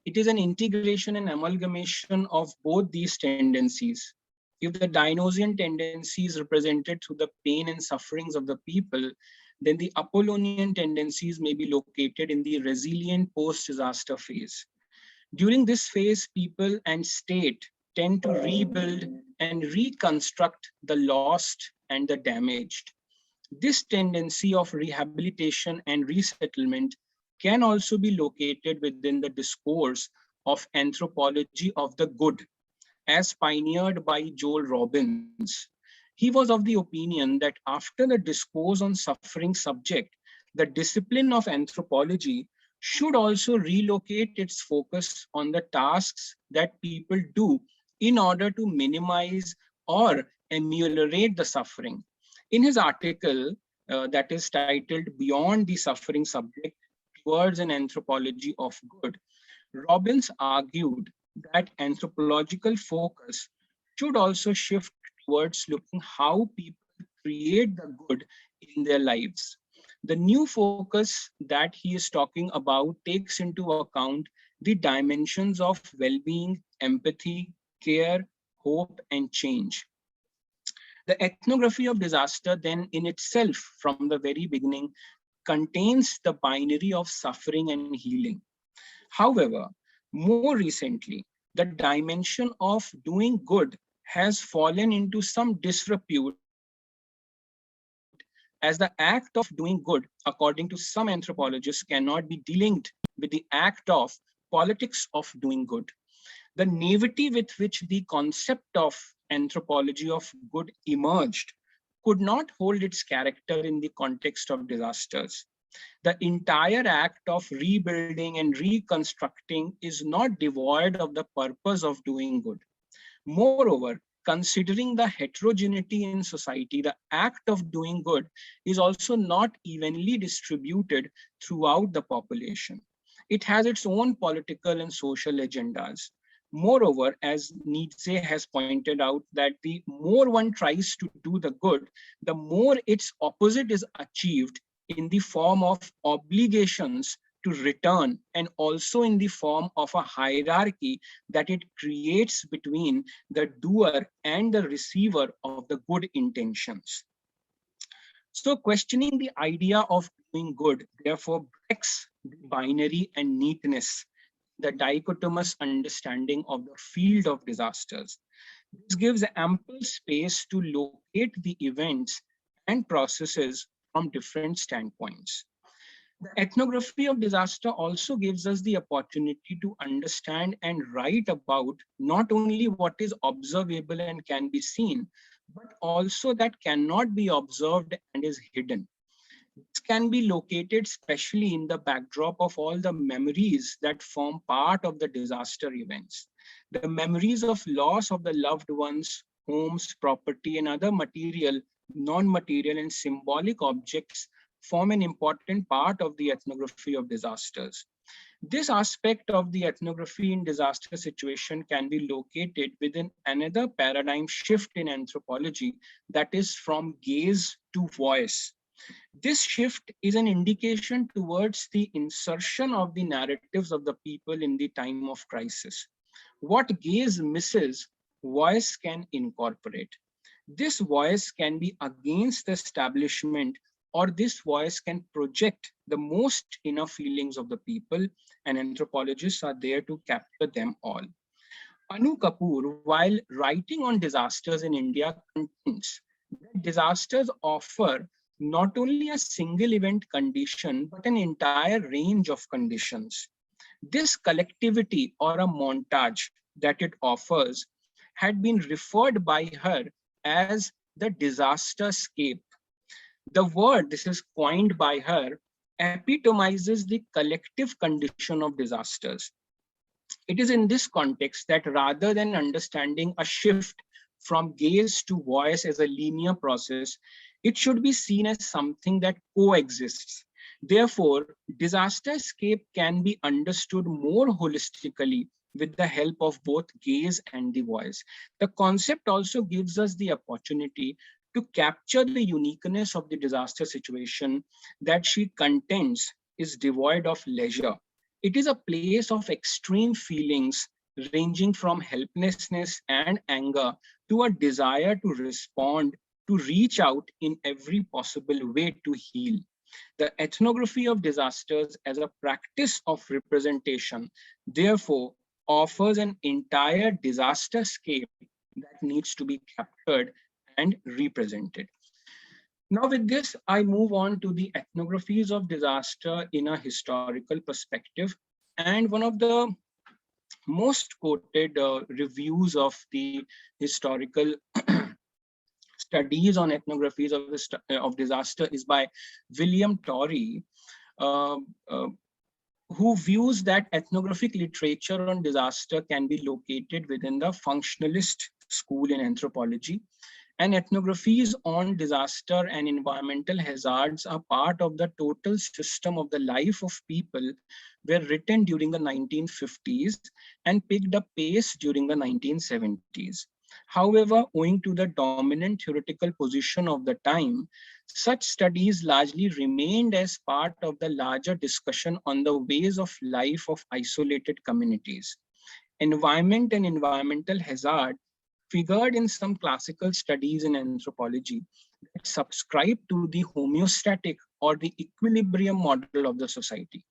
It is an integration and amalgamation of both these tendencies. If the Dionysian tendency is represented through the pain and sufferings of the people, then the Apollonian tendencies may be located in the resilient post-disaster phase. During this phase, people and state tend to rebuild and reconstruct the lost and the damaged. This tendency of rehabilitation and resettlement can also be located within the discourse of anthropology of the good, as pioneered by Joel Robbins. He was of the opinion that after the discourse on suffering subject, the discipline of anthropology should also relocate its focus on the tasks that people do in order to minimize or ameliorate the suffering. In his article that is titled Beyond the Suffering Subject Towards an Anthropology of Good, Robbins argued that anthropological focus should also shift towards looking how people create the good in their lives. The new focus that he is talking about takes into account the dimensions of well-being, empathy, care, hope, and change. The ethnography of disaster then in itself from the very beginning contains the binary of suffering and healing. However, more recently, the dimension of doing good has fallen into some disrepute as the act of doing good, according to some anthropologists, cannot be delinked with the act of politics of doing good. The naivety with which the concept of anthropology of good emerged could not hold its character in the context of disasters. The entire act of rebuilding and reconstructing is not devoid of the purpose of doing good. Moreover, considering the heterogeneity in society, the act of doing good is also not evenly distributed throughout the population. It has its own political and social agendas. Moreover, as Nietzsche has pointed out, that the more one tries to do the good, the more its opposite is achieved in the form of obligations to return, and also in the form of a hierarchy that it creates between the doer and the receiver of the good intentions. So questioning the idea of doing good, therefore, breaks the binary and neatness, the dichotomous understanding of the field of disasters. This gives ample space to locate the events and processes from different standpoints. The ethnography of disaster also gives us the opportunity to understand and write about not only what is observable and can be seen, but also that cannot be observed and is hidden. This can be located especially in the backdrop of all the memories that form part of the disaster events. The memories of loss of the loved ones, homes, property, and other material, non-material, and symbolic objects form an important part of the ethnography of disasters. This aspect of the ethnography in disaster situation can be located within another paradigm shift in anthropology, that is from gaze to voice. This shift is an indication towards the insertion of the narratives of the people in the time of crisis. What gaze misses, voice can incorporate. This voice can be against the establishment, or this voice can project the most inner feelings of the people, and anthropologists are there to capture them all. Anu Kapoor, while writing on disasters in India, contends that disasters offer not only a single event condition, but an entire range of conditions. This collectivity or a montage that it offers had been referred by her as the disaster scape. The word, this is coined by her, epitomizes the collective condition of disasters. It is in this context that rather than understanding a shift from gaze to voice as a linear process, it should be seen as something that coexists. Therefore, disaster escape can be understood more holistically with the help of both gaze and the voice. The concept also gives us the opportunity to capture the uniqueness of the disaster situation that she contends is devoid of leisure. It is a place of extreme feelings ranging from helplessness and anger to a desire to respond, to reach out in every possible way to heal. The ethnography of disasters as a practice of representation, therefore, offers an entire disaster scape that needs to be captured and represented. Now with this, I move on to the ethnographies of disaster in a historical perspective. And one of the most quoted reviews of the historical studies on ethnographies of disaster is by William Torrey, who views that ethnographic literature on disaster can be located within the functionalist school in anthropology. And ethnographies on disaster and environmental hazards are part of the total system of the life of people, were written during the 1950s and picked up pace during the 1970s. However, owing to the dominant theoretical position of the time, such studies largely remained as part of the larger discussion on the ways of life of isolated communities. Environment and environmental hazard figured in some classical studies in anthropology that subscribe to the homeostatic or the equilibrium model of the society.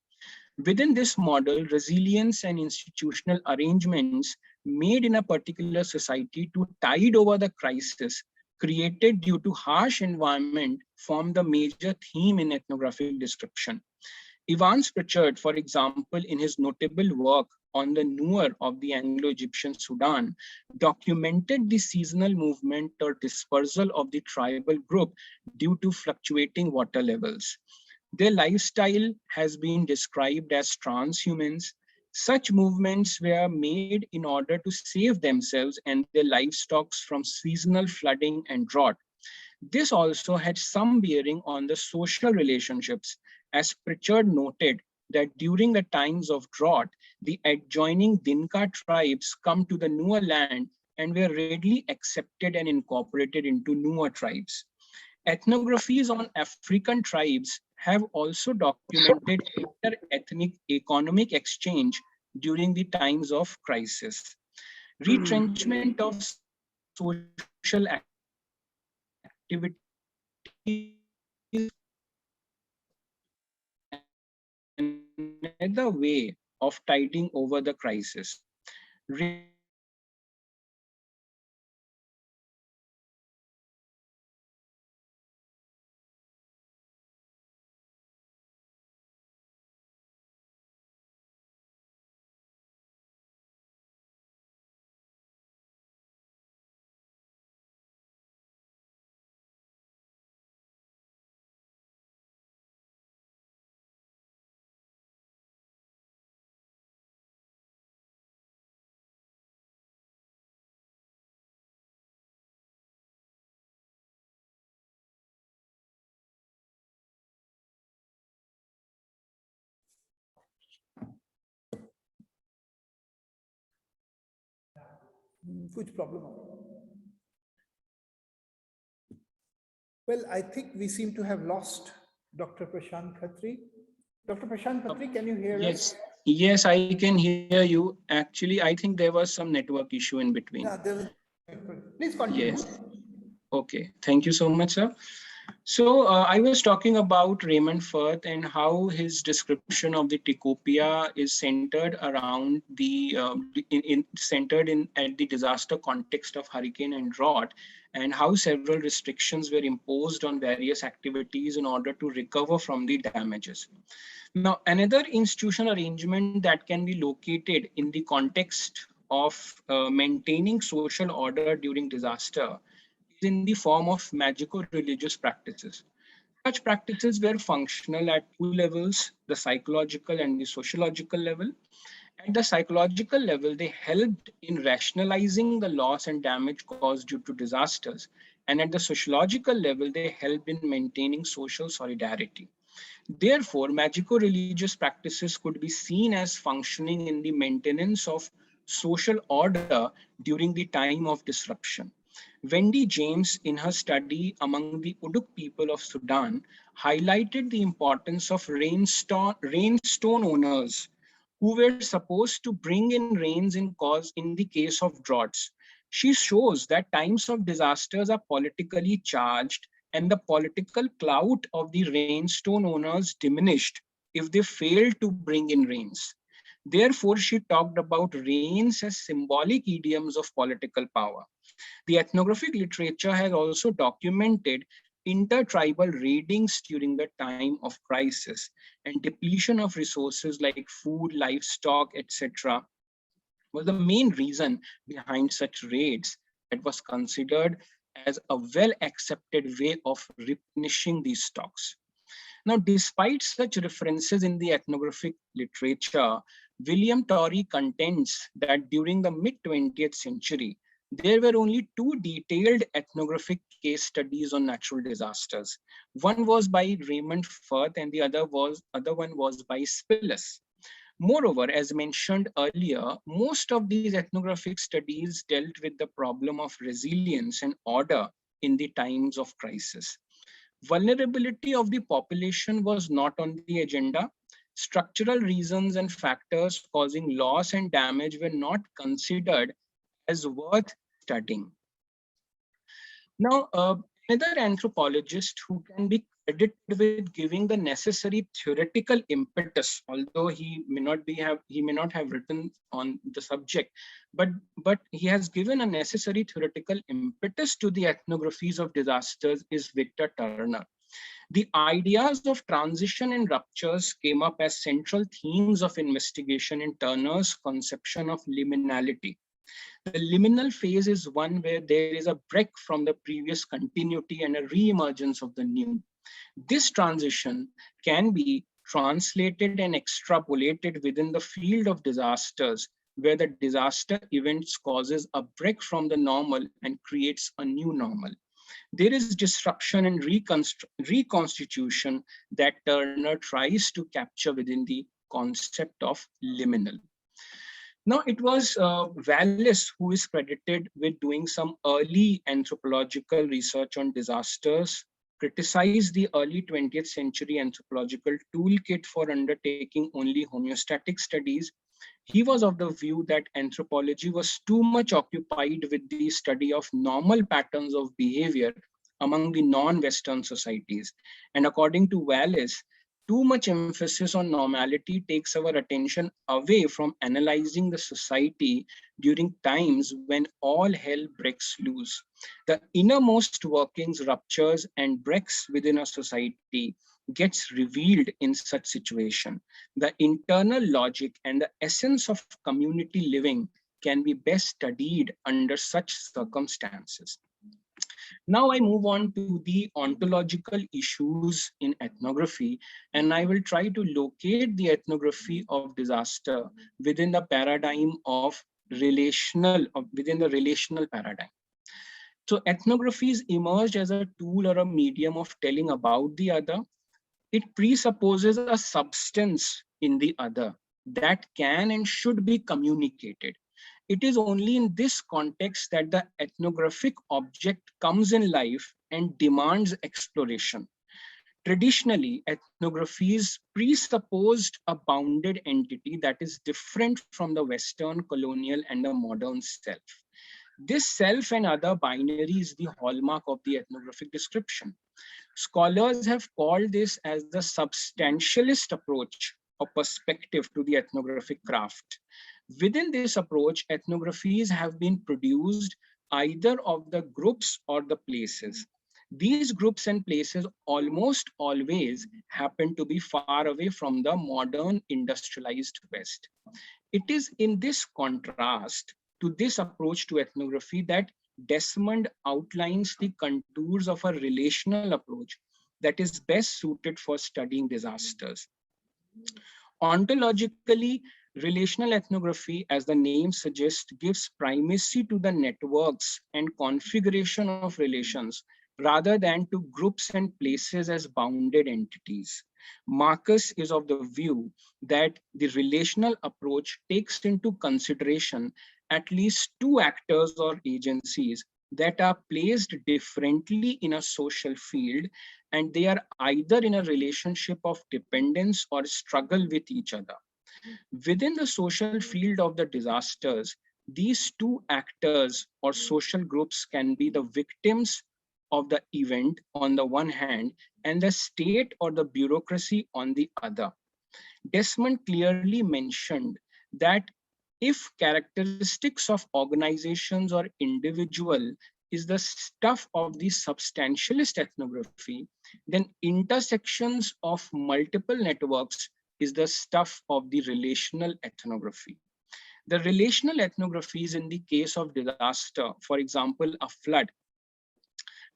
Within this model, resilience and institutional arrangements made in a particular society to tide over the crisis created due to harsh environment form the major theme in ethnographic description. Evans Pritchard, for example, in his notable work on the Nuer of the Anglo-Egyptian Sudan, documented the seasonal movement or dispersal of the tribal group due to fluctuating water levels. Their lifestyle has been described as transhumans. Such movements were made in order to save themselves and their livestock from seasonal flooding and drought. This also had some bearing on the social relationships, as Pritchard noted that during the times of drought, the adjoining Dinka tribes come to the Nuer land and were readily accepted and incorporated into Nuer tribes. Ethnographies on African tribes have also documented inter-ethnic economic exchange during the times of crisis. Retrenchment of social activity another way of tiding over the crisis. Which problem? Well, I think we seem to have lost Dr. Prashant Khattri. Dr. Prashant Khattri, can you hear us? Yes, I can hear you. Actually, I think there was some network issue in between. Yeah, please continue. Yes. Okay, thank you so much, sir. So I was talking about Raymond Firth and how his description of the Tikopia is centered around the at the disaster context of hurricane and drought, and how several restrictions were imposed on various activities in order to recover from the damages. Now, another institutional arrangement that can be located in the context of maintaining social order during disaster is in the form of magico-religious practices. Such practices were functional at two levels, the psychological and the sociological level. At the psychological level, they helped in rationalizing the loss and damage caused due to disasters. And at the sociological level, they helped in maintaining social solidarity. Therefore, magico-religious practices could be seen as functioning in the maintenance of social order during the time of disruption. Wendy James, in her study among the Uduk people of Sudan, highlighted the importance of rainstone owners who were supposed to bring in rains in the case of droughts. She shows that times of disasters are politically charged and the political clout of the rainstone owners diminished if they failed to bring in rains. Therefore, she talked about rains as symbolic idioms of political power. The ethnographic literature has also documented intertribal raidings during the time of crisis and depletion of resources like food, livestock, etc. was the main reason behind such raids that was considered as a well-accepted way of replenishing these stocks. Now, despite such references in the ethnographic literature, William Torrey contends that during the mid-20th century, there were only two detailed ethnographic case studies on natural disasters. One was by Raymond Firth and the other one was by Spillis. Moreover, as mentioned earlier, most of these ethnographic studies dealt with the problem of resilience and order in the times of crisis. Vulnerability of the population was not on the agenda. Structural reasons and factors causing loss and damage were not considered as worth studying. Now, another anthropologist who can be credited with giving the necessary theoretical impetus, although he may not have written on the subject, but he has given a necessary theoretical impetus to the ethnographies of disasters, is Victor Turner. The ideas of transition and ruptures came up as central themes of investigation in Turner's conception of liminality. The liminal phase is one where there is a break from the previous continuity and a re-emergence of the new. This transition can be translated and extrapolated within the field of disasters, where the disaster events causes a break from the normal and creates a new normal. There is disruption and reconstitution that Turner tries to capture within the concept of liminal. Now, it was Wallace who is credited with doing some early anthropological research on disasters, criticized the early 20th century anthropological toolkit for undertaking only homeostatic studies. He was of the view that anthropology was too much occupied with the study of normal patterns of behavior among the non-Western societies. And according to Wallace, too much emphasis on normality takes our attention away from analyzing the society during times when all hell breaks loose. The innermost workings, ruptures, and breaks within a society gets revealed in such situation. The internal logic and the essence of community living can be best studied under such circumstances. Now I move on to the ontological issues in ethnography, and I will try to locate the ethnography of disaster within the paradigm of within the relational paradigm. So ethnographies emerged as a tool or a medium of telling about the other. It presupposes a substance in the other that can and should be communicated. It is only in this context that the ethnographic object comes in life and demands exploration. Traditionally, ethnographies presupposed a bounded entity that is different from the Western colonial and the modern self. This self and other binary is the hallmark of the ethnographic description. Scholars have called this as the substantialist approach or perspective to the ethnographic craft. Within this approach, ethnographies have been produced either of the groups or the places. These groups and places almost always happen to be far away from the modern industrialized West. It is in this contrast to this approach to ethnography that Desmond outlines the contours of a relational approach that is best suited for studying disasters. Ontologically, relational ethnography, as the name suggests, gives primacy to the networks and configuration of relations rather than to groups and places as bounded entities. Marcus is of the view that the relational approach takes into consideration at least two actors or agencies that are placed differently in a social field, and they are either in a relationship of dependence or struggle with each other. Within the social field of the disasters, these two actors or social groups can be the victims of the event on the one hand and the state or the bureaucracy on the other. Desmond clearly mentioned that if characteristics of organizations or individual is the stuff of the substantialist ethnography, then intersections of multiple networks is the stuff of the relational ethnography. The relational ethnographies in the case of disaster, for example, a flood,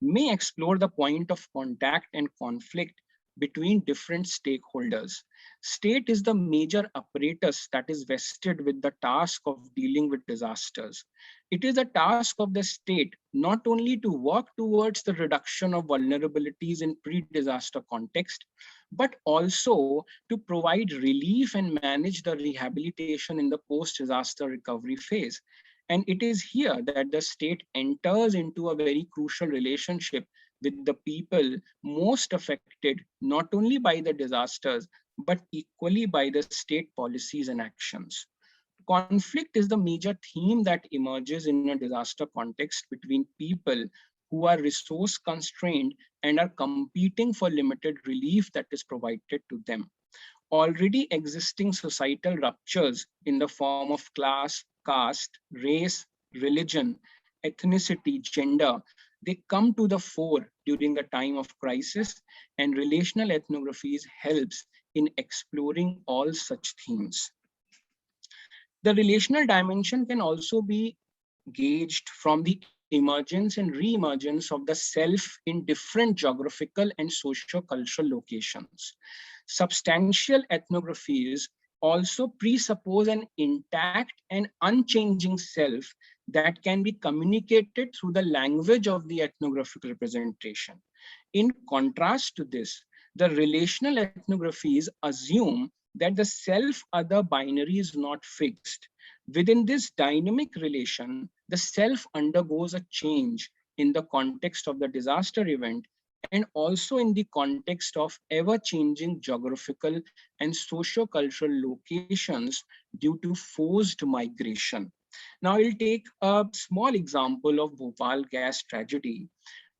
may explore the point of contact and conflict between different stakeholders. State is the major apparatus that is vested with the task of dealing with disasters. It is the task of the state not only to work towards the reduction of vulnerabilities in pre-disaster context, but also to provide relief and manage the rehabilitation in the post-disaster recovery phase. And it is here that the state enters into a very crucial relationship with the people most affected, not only by the disasters, but equally by the state policies and actions. Conflict is the major theme that emerges in a disaster context between people who are resource constrained and are competing for limited relief that is provided to them. Already existing societal ruptures in the form of class, caste, race, religion, ethnicity, gender, they come to the fore during the time of crisis, and relational ethnographies helps in exploring all such themes. The relational dimension can also be gauged from the emergence and re-emergence of the self in different geographical and socio-cultural locations. Substantial ethnographies also presuppose an intact and unchanging self that can be communicated through the language of the ethnographic representation. In contrast to this, the relational ethnographies assume that the self-other binary is not fixed. Within this dynamic relation, the self undergoes a change in the context of the disaster event and also in the context of ever-changing geographical and socio-cultural locations due to forced migration. Now, I'll take a small example of Bhopal gas tragedy.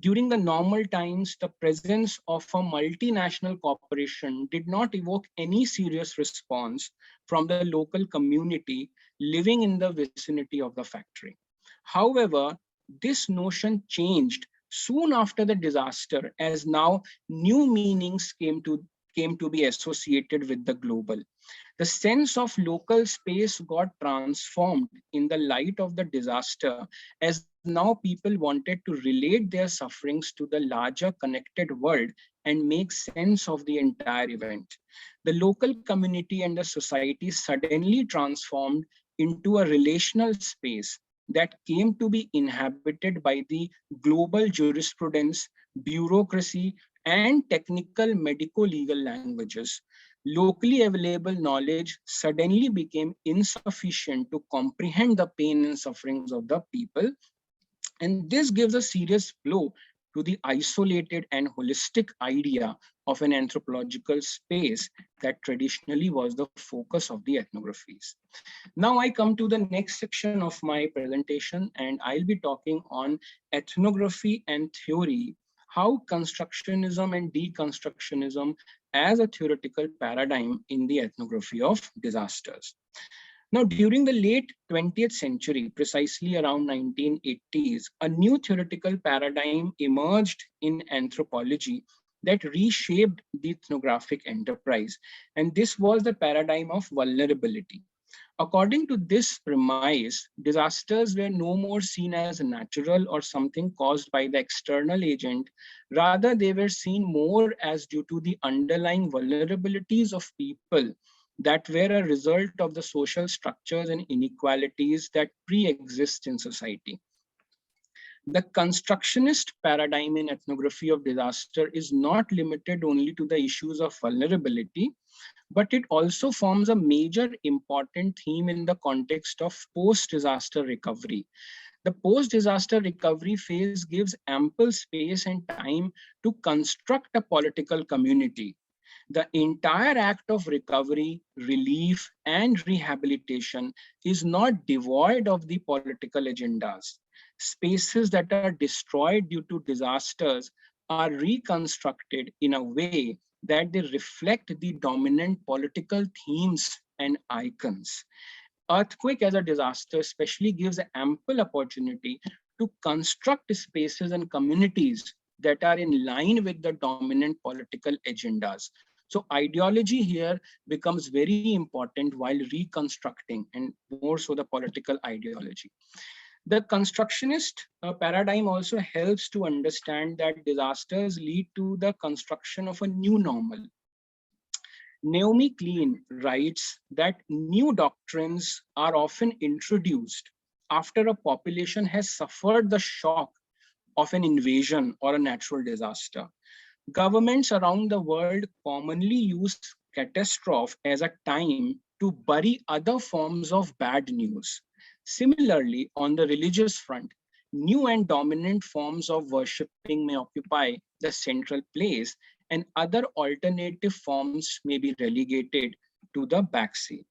During the normal times, the presence of a multinational corporation did not evoke any serious response from the local community living in the vicinity of the factory. However, this notion changed soon after the disaster, as now new meanings came to be associated with the global. The sense of local space got transformed in the light of the disaster, as now people wanted to relate their sufferings to the larger connected world and make sense of the entire event. The local community and the society suddenly transformed into a relational space that came to be inhabited by the global jurisprudence, bureaucracy, and technical medico-legal languages. Locally available knowledge suddenly became insufficient to comprehend the pain and sufferings of the people. And this gives a serious blow to the isolated and holistic idea of an anthropological space that traditionally was the focus of the ethnographies. Now I come to the next section of my presentation, and I'll be talking on ethnography and theory, how constructionism and deconstructionism as a theoretical paradigm in the ethnography of disasters. Now, during the late 20th century, precisely around 1980s, a new theoretical paradigm emerged in anthropology that reshaped the ethnographic enterprise. And this was the paradigm of vulnerability. According to this premise, disasters were no more seen as natural or something caused by the external agent. Rather, they were seen more as due to the underlying vulnerabilities of people that were a result of the social structures and inequalities that pre-exist in society. The constructionist paradigm in ethnography of disaster is not limited only to the issues of vulnerability, but it also forms a major important theme in the context of post-disaster recovery. The post-disaster recovery phase gives ample space and time to construct a political community. The entire act of recovery, relief, and rehabilitation is not devoid of the political agendas. Spaces that are destroyed due to disasters are reconstructed in a way that they reflect the dominant political themes and icons. Earthquake as a disaster especially gives ample opportunity to construct spaces and communities that are in line with the dominant political agendas. So ideology here becomes very important while reconstructing, and more so the political ideology. The constructionist paradigm also helps to understand that disasters lead to the construction of a new normal. Naomi Klein writes that new doctrines are often introduced after a population has suffered the shock of an invasion or a natural disaster. Governments around the world commonly use catastrophe as a time to bury other forms of bad news. Similarly, on the religious front, new and dominant forms of worshipping may occupy the central place, and other alternative forms may be relegated to the backseat.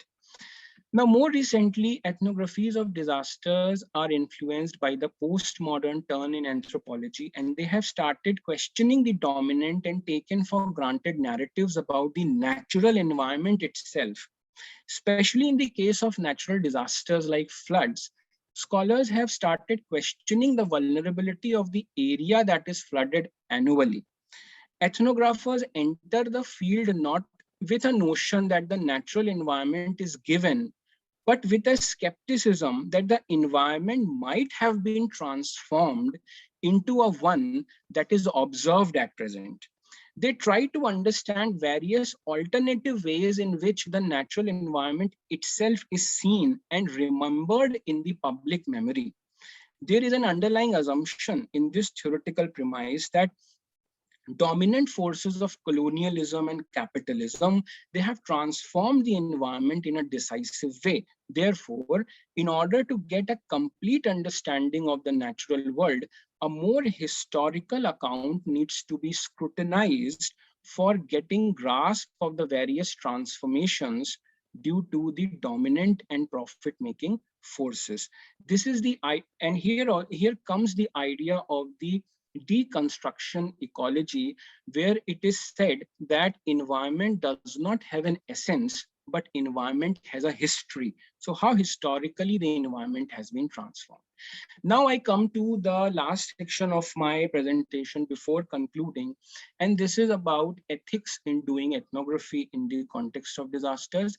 Now, more recently, ethnographies of disasters are influenced by the postmodern turn in anthropology, and they have started questioning the dominant and taken for granted narratives about the natural environment itself. Especially in the case of natural disasters like floods, scholars have started questioning the vulnerability of the area that is flooded annually. Ethnographers enter the field not with a notion that the natural environment is given, but with a skepticism that the environment might have been transformed into a one that is observed at present. They try to understand various alternative ways in which the natural environment itself is seen and remembered in the public memory. There is an underlying assumption in this theoretical premise that dominant forces of colonialism and capitalism, they have transformed the environment in a decisive way. Therefore, in order to get a complete understanding of the natural world, a more historical account needs to be scrutinized for getting grasp of the various transformations due to the dominant and profit-making forces. This is the, and here comes the idea of the deconstruction ecology, where it is said that environment does not have an essence, but environment has a history. So how historically the environment has been transformed. Now I come to the last section of my presentation before concluding, and this is about ethics in doing ethnography in the context of disasters.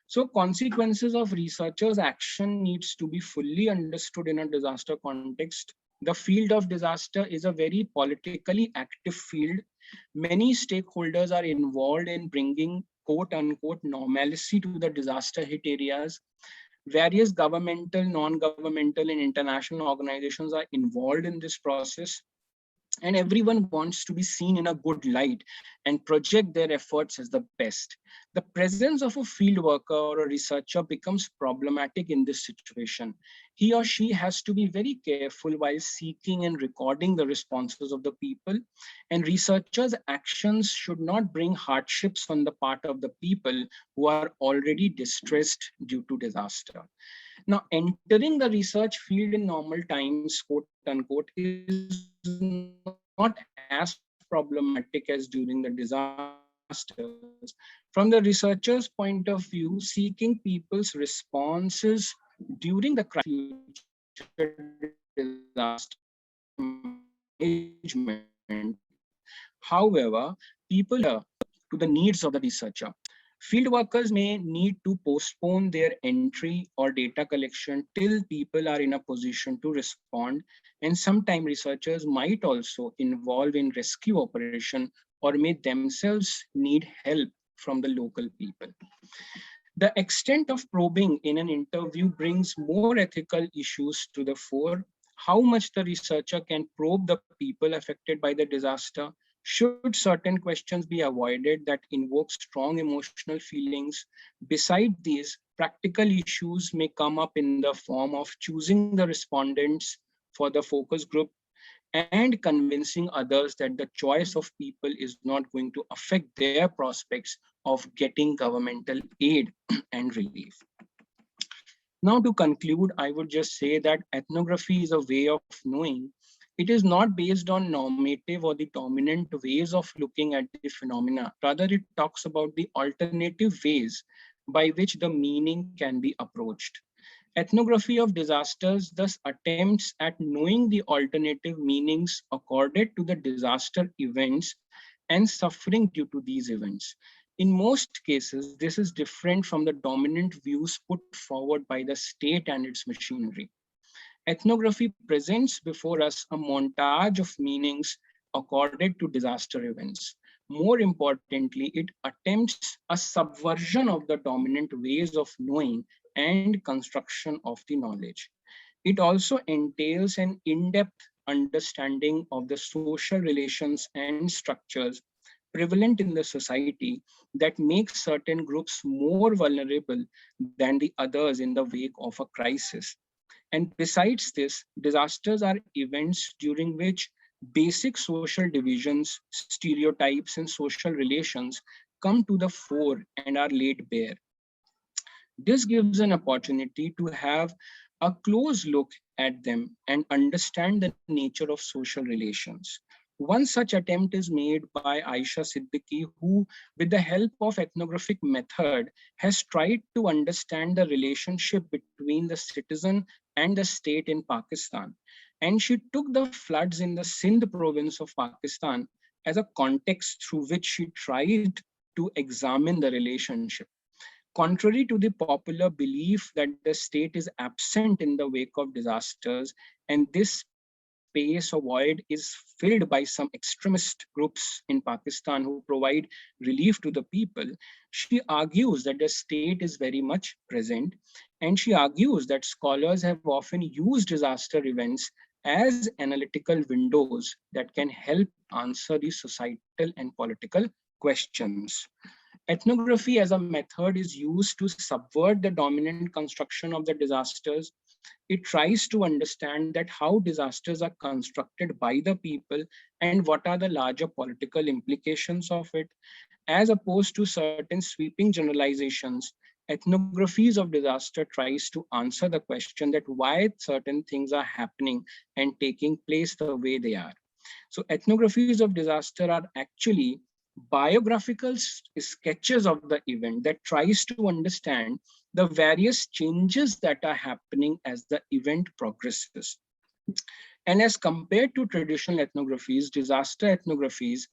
So consequences of researchers' action needs to be fully understood in a disaster context. The field of disaster is a very politically active field. Many stakeholders are involved in bringing quote unquote normalcy to the disaster hit areas. Various governmental, non-governmental and international organizations are involved in this process. and everyone wants to be seen in a good light and project their efforts as the best. The presence of a field worker or a researcher becomes problematic in this situation. He or she has to be very careful while seeking and recording the responses of the people, and researchers' actions should not bring hardships on the part of the people who are already distressed due to disaster. Now, entering the research field in normal times, quote unquote, is not as problematic as during the disasters. From the researcher's point of view, seeking people's responses during the crisis future disaster management. However, people to the needs of the researcher. Field workers may need to postpone their entry or data collection till people are in a position to respond, and sometimes researchers might also involve in rescue operation or may themselves need help from the local people. The extent of probing in an interview brings more ethical issues to the fore. How much the researcher can probe the people affected by the disaster? Should certain questions be avoided that invoke strong emotional feelings? Beside these, practical issues may come up in the form of choosing the respondents for the focus group and convincing others that the choice of people is not going to affect their prospects of getting governmental aid and relief. Now, to conclude, I would just say that ethnography is a way of knowing. It is not based on normative or the dominant ways of looking at the phenomena. Rather, it talks about the alternative ways by which the meaning can be approached. Ethnography of disasters thus attempts at knowing the alternative meanings accorded to the disaster events and suffering due to these events. In most cases, this is different from the dominant views put forward by the state and its machinery. Ethnography presents before us a montage of meanings accorded to disaster events. More importantly, it attempts a subversion of the dominant ways of knowing and construction of the knowledge. It also entails an in-depth understanding of the social relations and structures prevalent in the society that make certain groups more vulnerable than the others in the wake of a crisis. And besides this, disasters are events during which basic social divisions, stereotypes, and social relations come to the fore and are laid bare. This gives an opportunity to have a close look at them and understand the nature of social relations. One such attempt is made by Aisha Siddiqui, who, with the help of ethnographic method, has tried to understand the relationship between the citizen and the state in Pakistan. And she took the floods in the Sindh province of Pakistan as a context through which she tried to examine the relationship. Contrary to the popular belief that the state is absent in the wake of disasters, and this space or void is filled by some extremist groups in Pakistan who provide relief to the people, she argues that the state is very much present. And she argues that scholars have often used disaster events as analytical windows that can help answer the societal and political questions. Ethnography as a method is used to subvert the dominant construction of the disasters. It tries to understand that how disasters are constructed by the people and what are the larger political implications of it. As opposed to certain sweeping generalizations, ethnographies of disaster tries to answer the question that why certain things are happening and taking place the way they are. So ethnographies of disaster are actually biographical sketches of the event that tries to understand the various changes that are happening as the event progresses. And as compared to traditional ethnographies, disaster ethnographies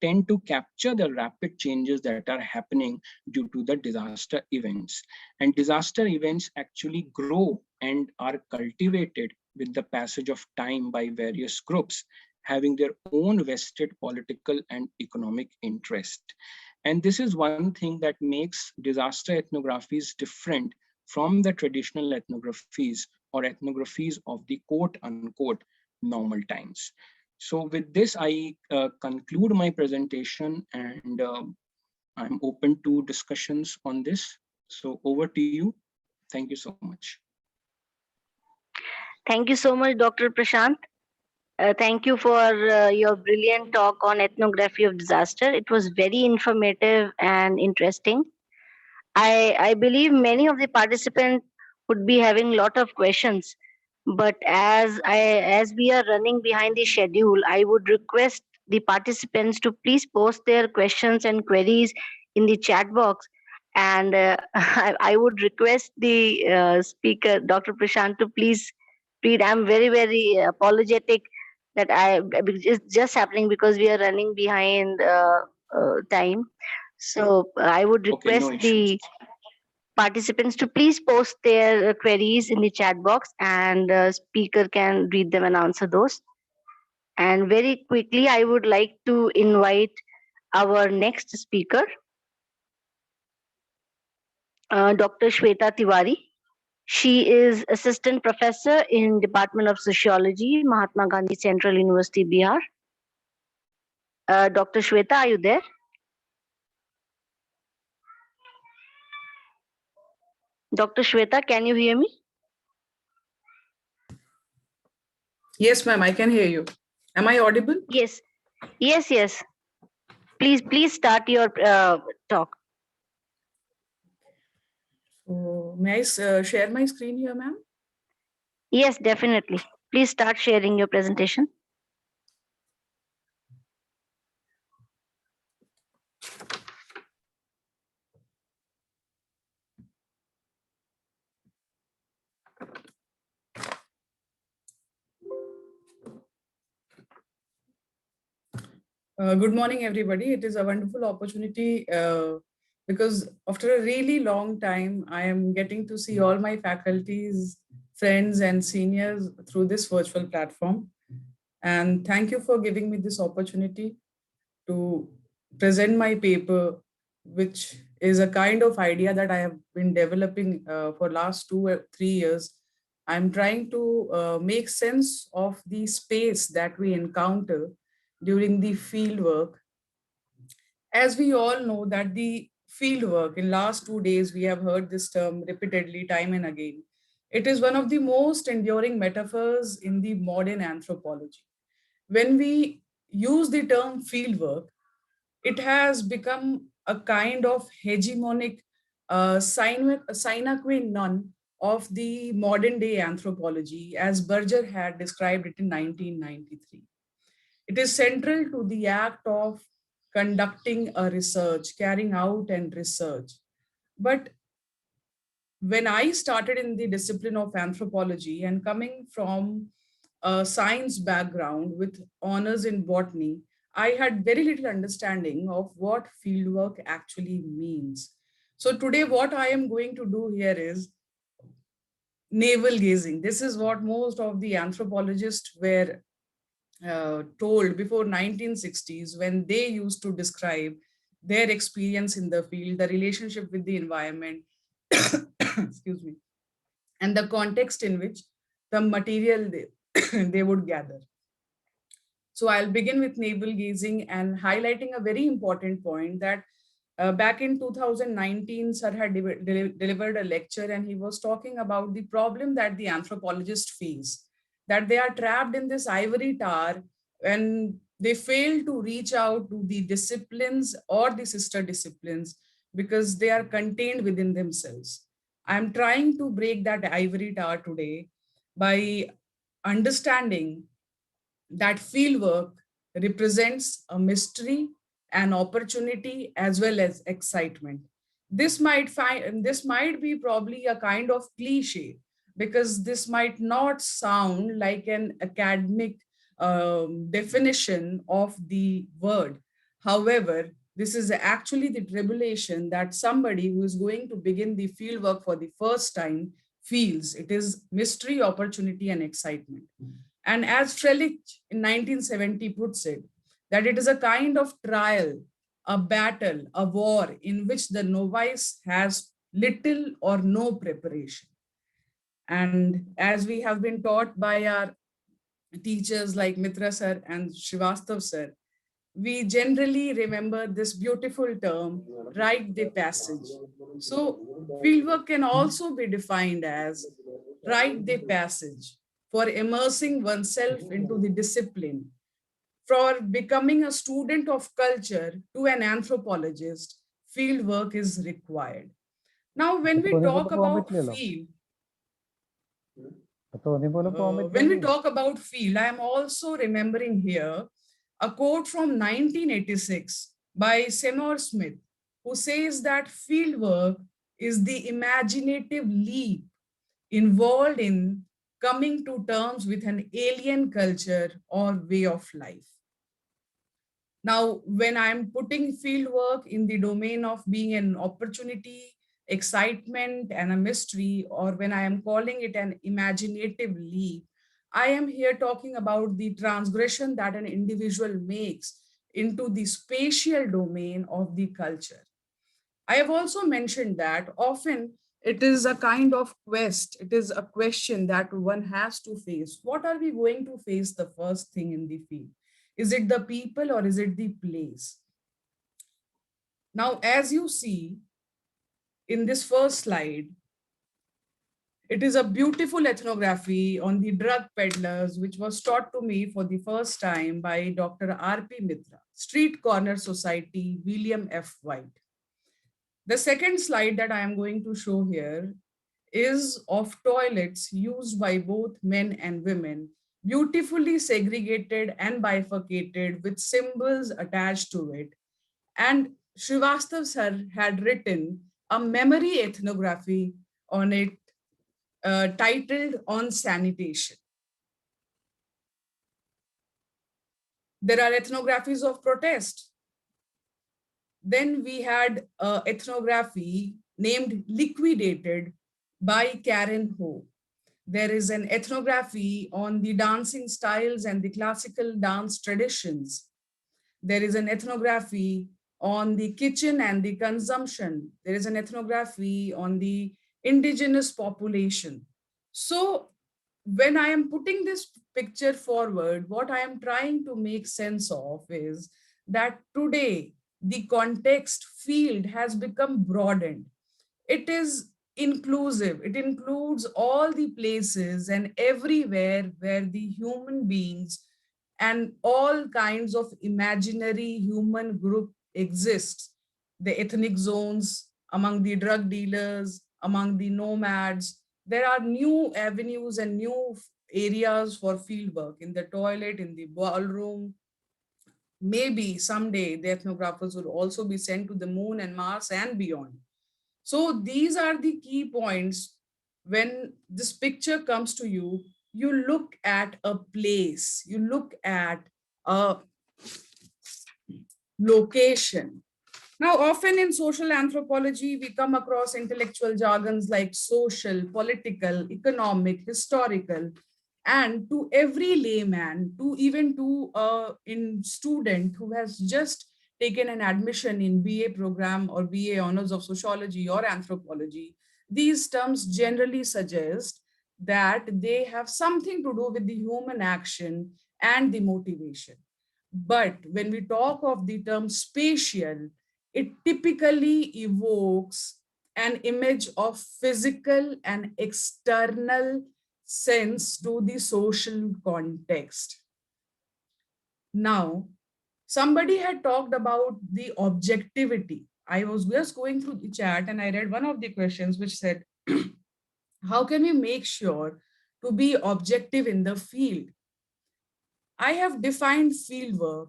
tend to capture the rapid changes that are happening due to the disaster events. And disaster events actually grow and are cultivated with the passage of time by various groups having their own vested political and economic interest. And this is one thing that makes disaster ethnographies different from the traditional ethnographies or ethnographies of the quote unquote normal times. So with this, I conclude my presentation, and I'm open to discussions on this. So over to you. Thank you so much. Thank you so much, Dr. Prashant. Thank you for your brilliant talk on ethnography of disaster. It was very informative and interesting. I believe many of the participants would be having a lot of questions, but as we are running behind the schedule, I would request the participants to please post their questions and queries in the chat box. And I would request the speaker, Dr. Prashant, to please read. I'm very apologetic that it's just happening because we are running behind time. So I would Okay, no request issues. the participants to please post their queries in the chat box, and speaker can read them and answer those. And very quickly, I would like to invite our next speaker, Dr. Sweta Tiwari. She is assistant professor in Department of Sociology, Mahatma Gandhi Central University, Bihar. Dr. Sweta, are you there? Dr. Sweta, can you hear me? Yes, ma'am, I can hear you. Am I audible? Yes. Yes. Please start your talk. So, may I share my screen here, ma'am? Yes, definitely. Please start sharing your presentation. Good morning, everybody. It is a wonderful opportunity because after a really long time, I am getting to see all my faculties, friends, and seniors through this virtual platform. And thank you for giving me this opportunity to present my paper, which is a kind of idea that I have been developing for last 2 or 3 years. I'm trying to make sense of the space that we encounter during the field work. As we all know that the field work, in last 2 days, we have heard this term repeatedly time and again. It is one of the most enduring metaphors in the modern anthropology. When we use the term field work, it has become a kind of hegemonic sine qua non of the modern day anthropology, as Berger had described it in 1993. It is central to the act of conducting a research, carrying out and research. But when I started in the discipline of anthropology and coming from a science background with honors in botany, I had very little understanding of what fieldwork actually means. So today, what I am going to do here is navel gazing. This is what most of the anthropologists were told before 1960s when they used to describe their experience in the field, the relationship with the environment, excuse me, and the context in which the material they would gather. So I'll begin with navel gazing and highlighting a very important point that back in 2019, Sir had delivered a lecture and he was talking about the problem that the anthropologists face, that they are trapped in this ivory tower and they fail to reach out to the disciplines or the sister disciplines because they are contained within themselves. I'm trying to break that ivory tower today by understanding that fieldwork represents a mystery, an opportunity, as well as excitement. This might be probably a kind of cliche because this might not sound like an academic definition of the word. However, this is actually the tribulation that somebody who is going to begin the fieldwork for the first time feels. It is mystery, opportunity, and excitement. And as Frelich in 1970 puts it, that it is a kind of trial, a battle, a war in which the novice has little or no preparation. And as we have been taught by our teachers like Mitra sir and Srivastav sir, we generally remember this beautiful term, rite de passage. So fieldwork can also be defined as rite de passage for immersing oneself into the discipline, for becoming a student of culture to an anthropologist. Fieldwork is required. Now, when we talk about field, I am also remembering here a quote from 1986 by Seymour Smith, who says that fieldwork is the imaginative leap involved in coming to terms with an alien culture or way of life. Now, when I'm putting fieldwork in the domain of being an opportunity, excitement, and a mystery, or when I am calling it an imaginative leap, I am here talking about the transgression that an individual makes into the spatial domain of the culture. I have also mentioned that often it is a kind of quest, it is a question that one has to face. What are we going to face the first thing in the field? Is it the people or is it the place? Now, as you see in this first slide, it is a beautiful ethnography on the drug peddlers, which was taught to me for the first time by Dr. R.P. Mitra, Street Corner Society, William F. White. The second slide that I am going to show here is of toilets used by both men and women, beautifully segregated and bifurcated with symbols attached to it. And Srivastav sir had written a memory ethnography on it titled On Sanitation. There are ethnographies of protest. Then we had an ethnography named Liquidated by Karen Ho. There is an ethnography on the dancing styles and the classical dance traditions. There is an ethnography on the kitchen and the consumption. There is an ethnography on the indigenous population. So when I am putting this picture forward, what I am trying to make sense of is that today the context field has become broadened. It is inclusive. It includes all the places and everywhere where the human beings and all kinds of imaginary human group exists. The ethnic zones, among the drug dealers, among the nomads. There are new avenues and new areas for fieldwork in the toilet, in the ballroom. Maybe someday the ethnographers will also be sent to the moon and Mars and beyond. So these are the key points. When this picture comes to you, you look at a place, you look at a location. Now, often in social anthropology, we come across intellectual jargons like social, political, economic, historical, and to every layman, to even to a student who has just taken an admission in BA program or BA Honors of Sociology or Anthropology, these terms generally suggest that they have something to do with the human action and the motivation. But when we talk of the term spatial, it typically evokes an image of physical and external sense to the social context. Now, somebody had talked about the objectivity. I was just going through the chat and I read one of the questions which said, how can we make sure to be objective in the field? I have defined fieldwork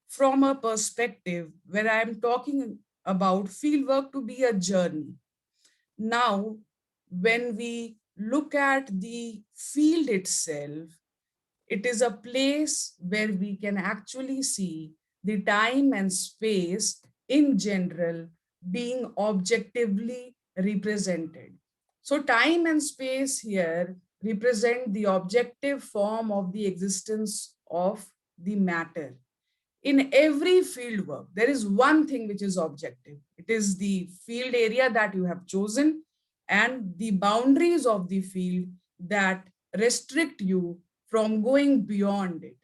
from a perspective where I am talking about fieldwork to be a journey. Now, when we look at the field itself, it is a place where we can actually see the time and space in general being objectively represented. So time and space here represent the objective form of the existence of the matter. In every field work, there is one thing which is objective. It is the field area that you have chosen and the boundaries of the field that restrict you from going beyond it.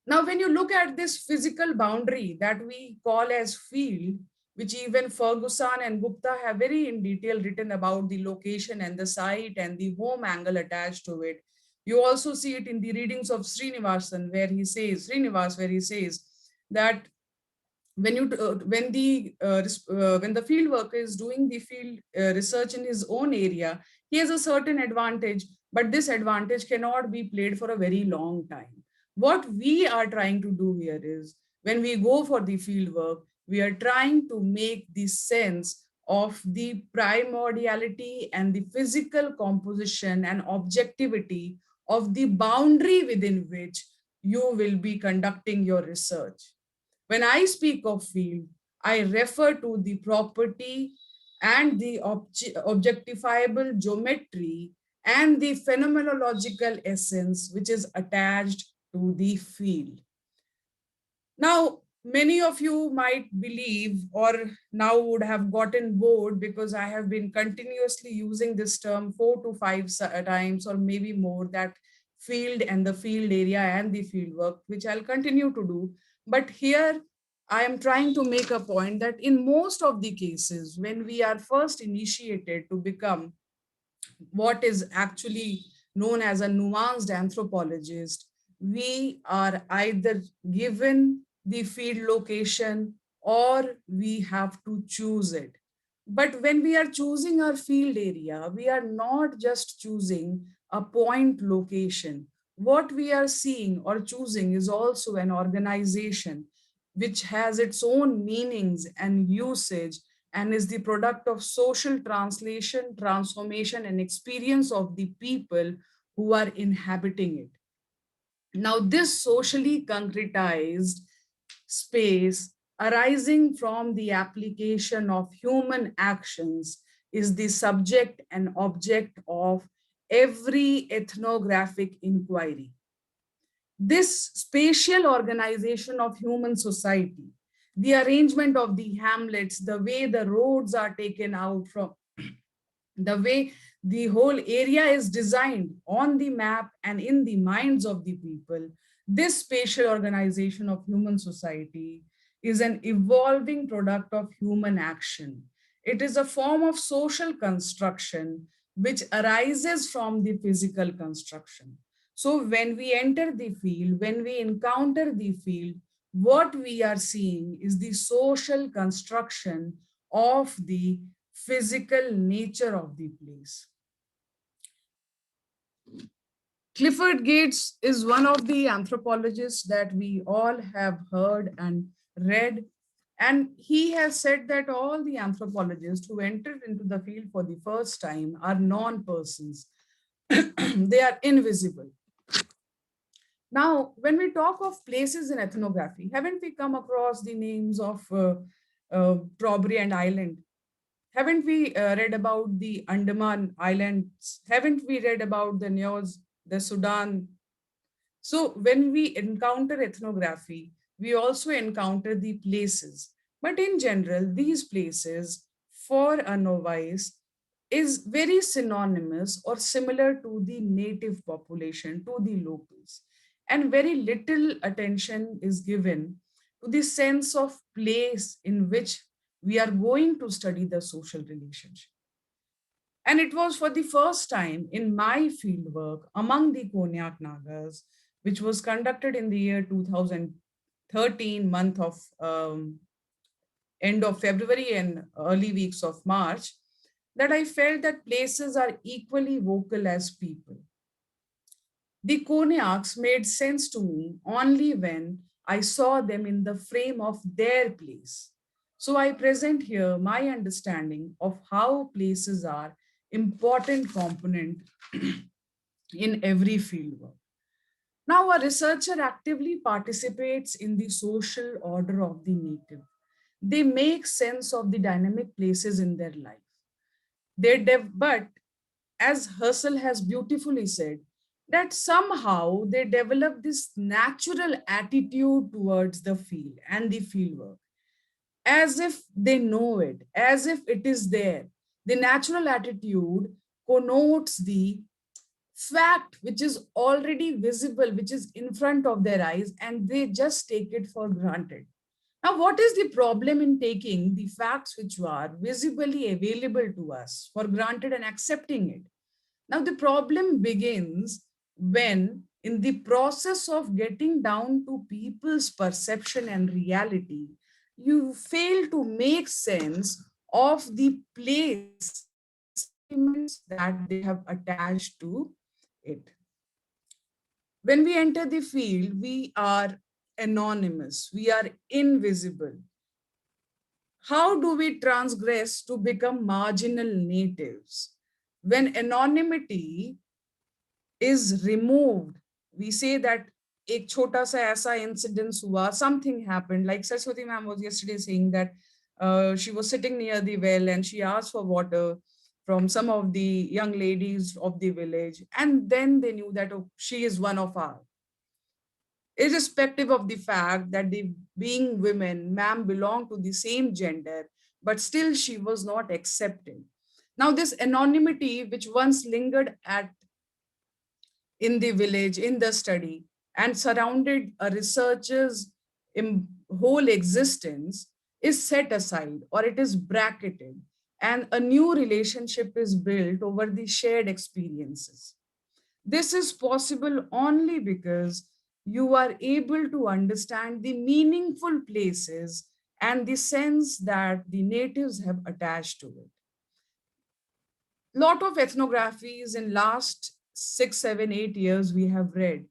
Now, when you look at this physical boundary that we call as field, which even Ferguson and Gupta have very in detail written about the location and the site and the home angle attached to it. You also see it in the readings of Srinivasan, where he says that when the field worker is doing the field research in his own area, he has a certain advantage, but this advantage cannot be played for a very long time. What we are trying to do here is, when we go for the field work, we are trying to make the sense of the primordiality and the physical composition and objectivity of the boundary within which you will be conducting your research. When I speak of field, I refer to the property and the objectifiable geometry and the phenomenological essence which is attached to the field. Now, many of you might believe or now would have gotten bored because I have been continuously using this term 4 to 5 times or maybe more, that field and the field area and the field work, which I'll continue to do. But here I am trying to make a point that in most of the cases, when we are first initiated to become what is actually known as a nuanced anthropologist, we are either given the field location or we have to choose it. But when we are choosing our field area, we are not just choosing a point location. What we are seeing or choosing is also an organization which has its own meanings and usage and is the product of social translation, transformation, and experience of the people who are inhabiting it. Now, this socially concretized space arising from the application of human actions is the subject and object of every ethnographic inquiry. This spatial organization of human society, the arrangement of the hamlets, the way the roads are taken out from, the way the whole area is designed on the map and in the minds of the people, this spatial organization of human society is an evolving product of human action. It is a form of social construction which arises from the physical construction. So when we enter the field, when we encounter the field, what we are seeing is the social construction of the physical nature of the place. Clifford Gates is one of the anthropologists that we all have heard and read. And he has said that all the anthropologists who entered into the field for the first time are non-persons. They are invisible. Now, when we talk of places in ethnography, haven't we come across the names of Trowbridge and Island? Haven't we read about the Andaman Islands? Haven't we read about the Nias, the Sudan? So when we encounter ethnography, we also encounter the places. But in general, these places for a novice is very synonymous or similar to the native population, to the locals. And very little attention is given to the sense of place in which we are going to study the social relationship. And it was for the first time in my fieldwork among the Konyak Nagas, which was conducted in the year 2013, month of end of February and early weeks of March, that I felt that places are equally vocal as people. The Konyaks made sense to me only when I saw them in the frame of their place. So I present here my understanding of how places are important component in every fieldwork. Now, a researcher actively participates in the social order of the native. They make sense of the dynamic places in their life. But as Herschel has beautifully said, that somehow they develop this natural attitude towards the field and the fieldwork, as if they know it, as if it is there. The natural attitude connotes the fact which is already visible, which is in front of their eyes, and they just take it for granted. Now, what is the problem in taking the facts which are visibly available to us for granted and accepting it? Now, the problem begins when, in the process of getting down to people's perception and reality, you fail to make sense of the place that they have attached to it. When we enter the field, we are anonymous, we are invisible. How do we transgress to become marginal natives? When anonymity is removed, we say that एक छोटा सा ऐसा incident हुआ, something happened, like Saraswati ma'am was yesterday saying that she was sitting near the well and she asked for water from some of the young ladies of the village, and then they knew that, oh, she is one of our. Irrespective of the fact that they, being women, ma'am belonged to the same gender, but still she was not accepted. Now this anonymity which once lingered in the village, in the study, and surrounded a researcher's whole existence is set aside, or it is bracketed, and a new relationship is built over the shared experiences. This is possible only because you are able to understand the meaningful places and the sense that the natives have attached to it. Lot of ethnographies in last 6, 7, 8 years we have read.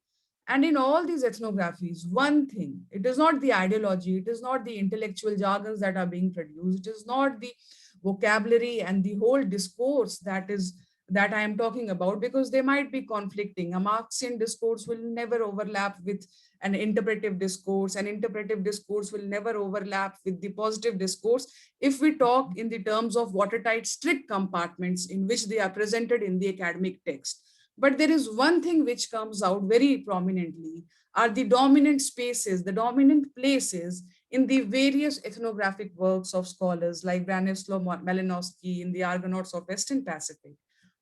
And in all these ethnographies, one thing, it is not the ideology, it is not the intellectual jargons that are being produced, it is not the vocabulary and the whole discourse that I am talking about, because they might be conflicting. A Marxian discourse will never overlap with an interpretive discourse. An interpretive discourse will never overlap with the positive discourse if we talk in the terms of watertight, strict compartments in which they are presented in the academic text. But there is one thing which comes out very prominently are the dominant spaces, the dominant places in the various ethnographic works of scholars like Branislaw Malinowski in the Argonauts of Western Pacific,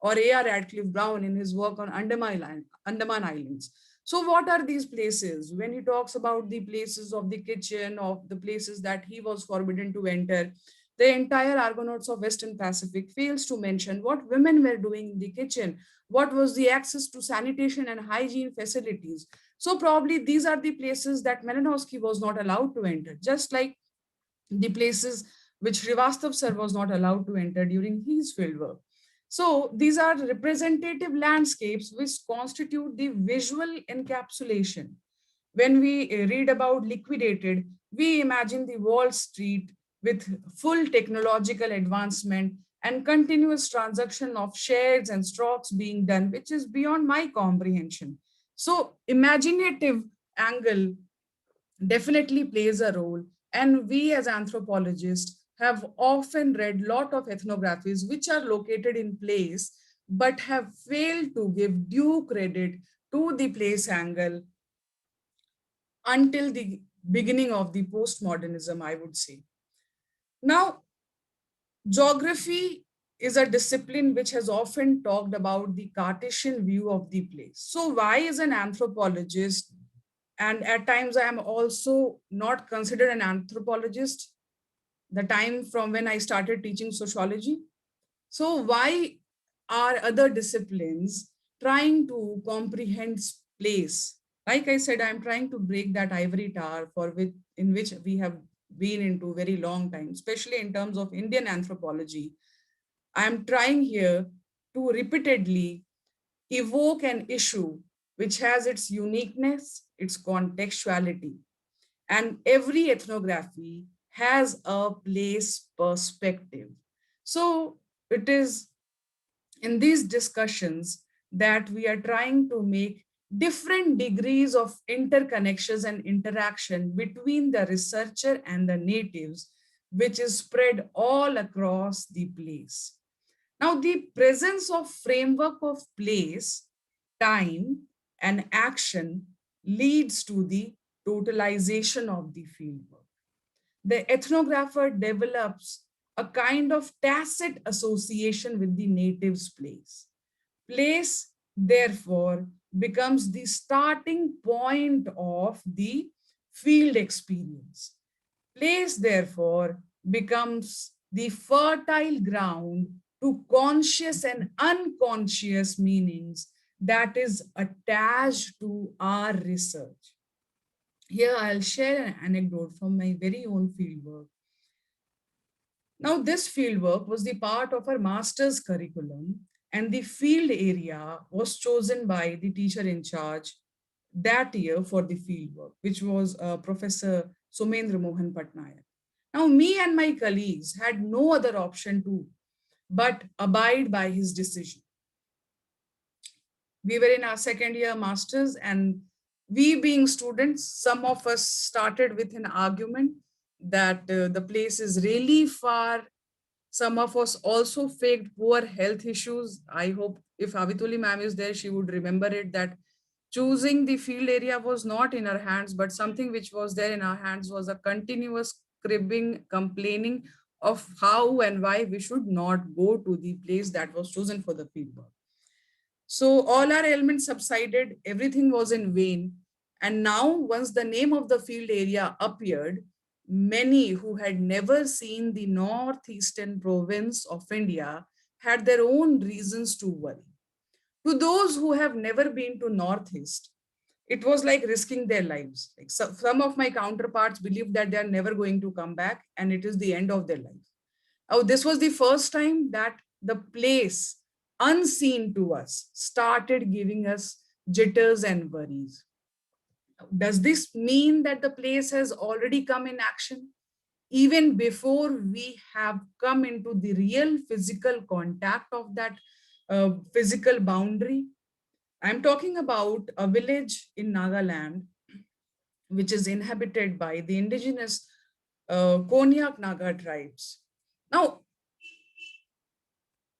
or A.R. Radcliffe Brown in his work on Andaman Islands. So what are these places? When he talks about the places of the kitchen, of the places that he was forbidden to enter, the entire Argonauts of Western Pacific fails to mention what women were doing in the kitchen, what was the access to sanitation and hygiene facilities. So probably these are the places that Malinowski was not allowed to enter, just like the places which Srivastav sir was not allowed to enter during his fieldwork. So these are representative landscapes which constitute the visual encapsulation. When we read about liquidated, we imagine the Wall Street with full technological advancement and continuous transaction of shares and stocks being done, which is beyond my comprehension. So imaginative angle definitely plays a role. And we as anthropologists have often read a lot of ethnographies which are located in place, but have failed to give due credit to the place angle until the beginning of the postmodernism, I would say. Now, geography is a discipline which has often talked about the Cartesian view of the place. So why is an anthropologist, and at times I am also not considered an anthropologist, the time from when I started teaching sociology. So why are other disciplines trying to comprehend place? Like I said, I'm trying to break that ivory tower in which we have been into very long time, especially in terms of Indian anthropology. I'm trying here to repeatedly evoke an issue which has its uniqueness, its contextuality. And every ethnography has a place perspective. So it is in these discussions that we are trying to make different degrees of interconnections and interaction between the researcher and the natives, which is spread all across the place. Now, the presence of framework of place, time, and action leads to the totalization of the fieldwork. The ethnographer develops a kind of tacit association with the native's place. Place therefore becomes the starting point of the field experience. Place, therefore, becomes the fertile ground to conscious and unconscious meanings that is attached to our research. Here, I'll share an anecdote from my very own fieldwork. Now, this fieldwork was the part of our master's curriculum, and the field area was chosen by the teacher in charge that year for the fieldwork, which was Professor Somendra Mohan Patnaik. Now, me and my colleagues had no other option to but abide by his decision. We were in our second year masters, and we being students, some of us started with an argument that the place is really far. Some of us also faked poor health issues. I hope if Avituli ma'am is there, she would remember it, that choosing the field area was not in our hands, but something which was there in our hands was a continuous cribbing, complaining of how and why we should not go to the place that was chosen for the field work. So all our ailments subsided, everything was in vain. And now, once the name of the field area appeared, many who had never seen the northeastern province of India had their own reasons to worry. To those who have never been to Northeast, it was like risking their lives. Like some of my counterparts believed that they are never going to come back and it is the end of their life. Now, this was the first time that the place, unseen to us, started giving us jitters and worries. Does this mean that the place has already come in action? Even before we have come into the real physical contact of that physical boundary? I'm talking about a village in Nagaland, which is inhabited by the indigenous Konyak Naga tribes. Now,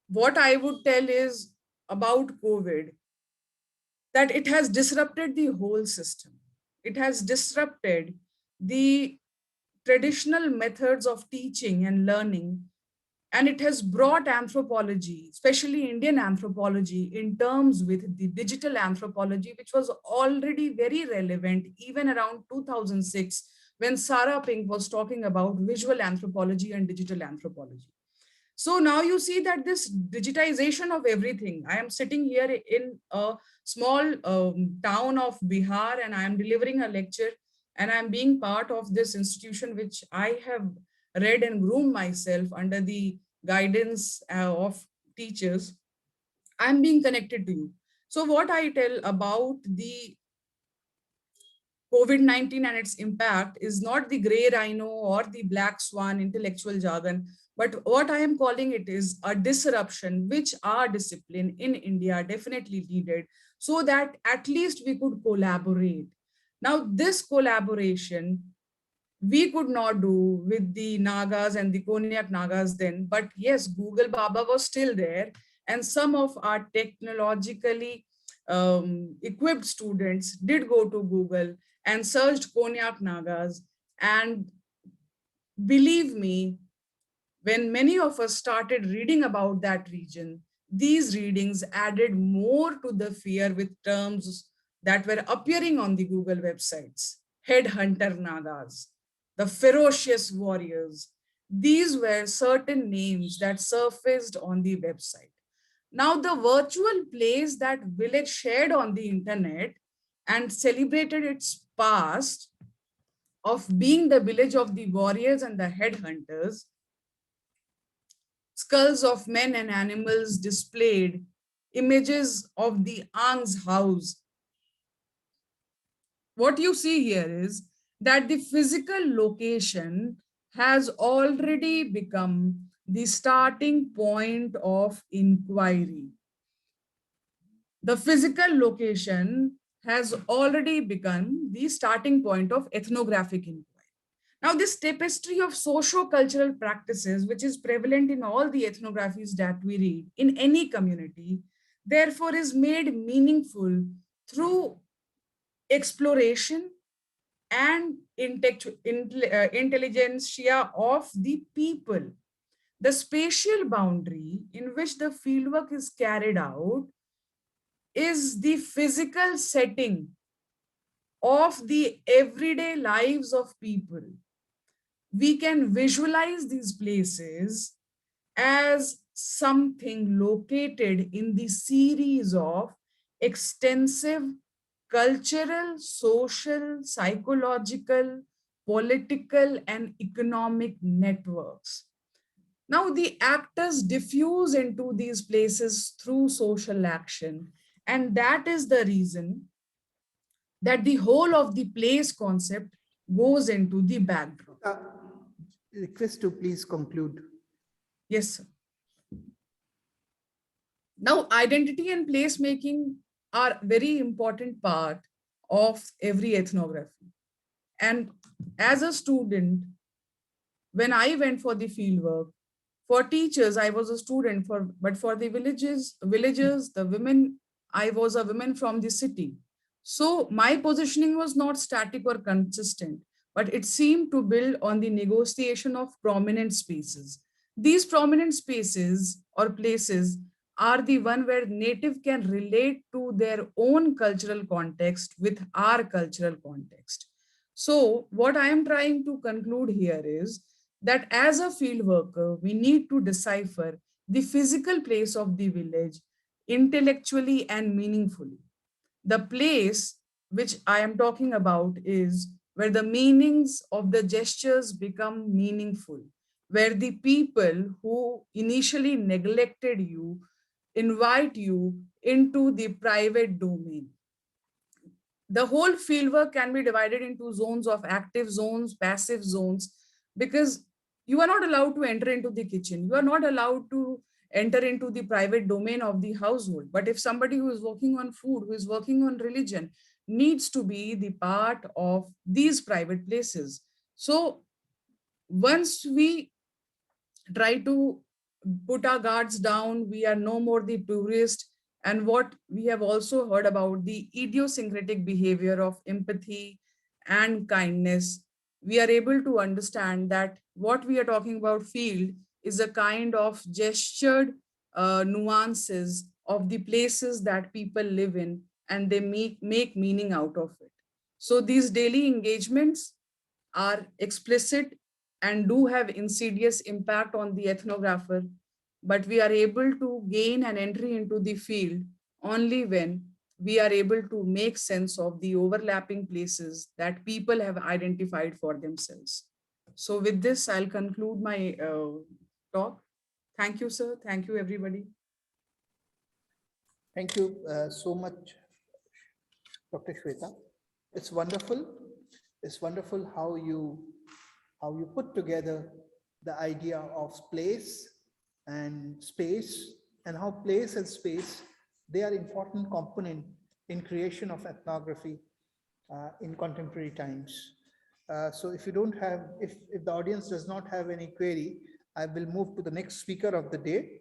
what I would tell is about COVID, that it has disrupted the whole system. It has disrupted the traditional methods of teaching and learning, and it has brought anthropology, especially Indian anthropology, in terms with the digital anthropology, which was already very relevant even around 2006 when Sarah Pink was talking about visual anthropology and digital anthropology. So now you see that this digitization of everything. I am sitting here in a small town of Bihar, and I am delivering a lecture, and I'm being part of this institution, which I have read and groomed myself under the guidance of teachers. I'm being connected to you. So what I tell about the COVID-19 and its impact is not the gray rhino or the black swan intellectual jargon, but what I am calling it is a disruption, which our discipline in India definitely needed, so that at least we could collaborate. Now, this collaboration we could not do with the Nagas and the Konyak Nagas then, but yes, Google Baba was still there, and some of our technologically equipped students did go to Google and searched Konyak Nagas. And believe me, when many of us started reading about that region, these readings added more to the fear with terms that were appearing on the Google websites. Headhunter Nagas, the ferocious warriors. These were certain names that surfaced on the website. Now, the virtual place that village shared on the internet and celebrated its past of being the village of the warriors and the headhunters, skulls of men and animals displayed, images of the Ang's house. What you see here is that the physical location has already become the starting point of inquiry. The physical location has already become the starting point of ethnographic inquiry. Now, this tapestry of socio-cultural practices, which is prevalent in all the ethnographies that we read in any community, therefore is made meaningful through exploration and intelligentsia of the people. The spatial boundary in which the fieldwork is carried out is the physical setting of the everyday lives of people. We can visualize these places as something located in the series of extensive cultural, social, psychological, political, and economic networks. Now, the actors diffuse into these places through social action, and that is the reason that the whole of the place concept goes into the backdrop. Request to please conclude. Yes, sir. Now, identity and placemaking are very important part of every ethnography. And as a student, when I went for the fieldwork, for teachers, I was a student, but for the villagers, the women, I was a woman from the city. So my positioning was not static or consistent, but it seemed to build on the negotiation of prominent spaces. These prominent spaces or places are the one where native can relate to their own cultural context with our cultural context. So what I am trying to conclude here is that as a field worker, we need to decipher the physical place of the village intellectually and meaningfully. The place which I am talking about is where the meanings of the gestures become meaningful, where the people who initially neglected you invite you into the private domain. The whole fieldwork can be divided into zones of active zones, passive zones, because you are not allowed to enter into the kitchen. You are not allowed to enter into the private domain of the household. But if somebody who is working on food, who is working on religion, needs to be the part of these private places. So once we try to put our guards down, we are no more the tourist. And what we have also heard about the idiosyncratic behavior of empathy and kindness, we are able to understand that what we are talking about field is a kind of gestured nuances of the places that people live in, and they make meaning out of it. So these daily engagements are explicit and do have insidious impact on the ethnographer, but we are able to gain an entry into the field only when we are able to make sense of the overlapping places that people have identified for themselves. So with this, I'll conclude my talk. Thank you, sir. Thank you, everybody. Thank you so much, Dr. Sweta. It's wonderful. It's wonderful how you put together the idea of place and space, and how place and space, they are important component in creation of ethnography in contemporary times. So if you don't have, if the audience does not have any query, I will move to the next speaker of the day.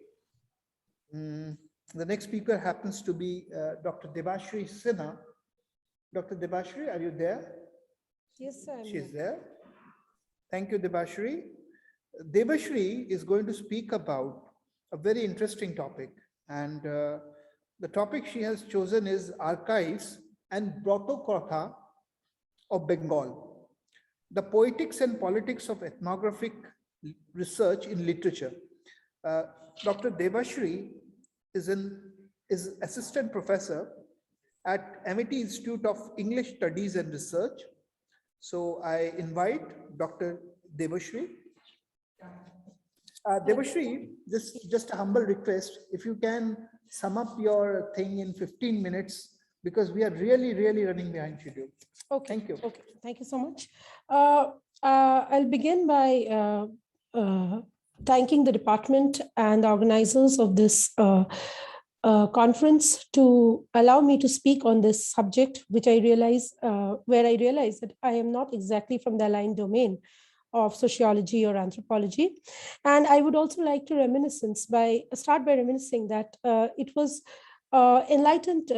The next speaker happens to be Dr. Debashree Sinha. Dr. Debashree, are you there? Yes, sir. She's there. Thank you, Debashree. Debashree is going to speak about a very interesting topic. And the topic she has chosen is Archives and Protokotha of Bengal, the poetics and politics of ethnographic research in literature. Dr. Debashree is assistant professor at Amity Institute of English Studies and Research. So I invite Dr. Debashree. Debashree, just a humble request, if you can sum up your thing in 15 minutes, because we are really running behind schedule. Okay. Thank you. Okay. Thank you so much. I'll begin by thanking the department and the organizers of this conference to allow me to speak on this subject, which I realize, where I realize that I am not exactly from the aligned domain of sociology or anthropology. And I would also like to start by reminiscing that it was enlightened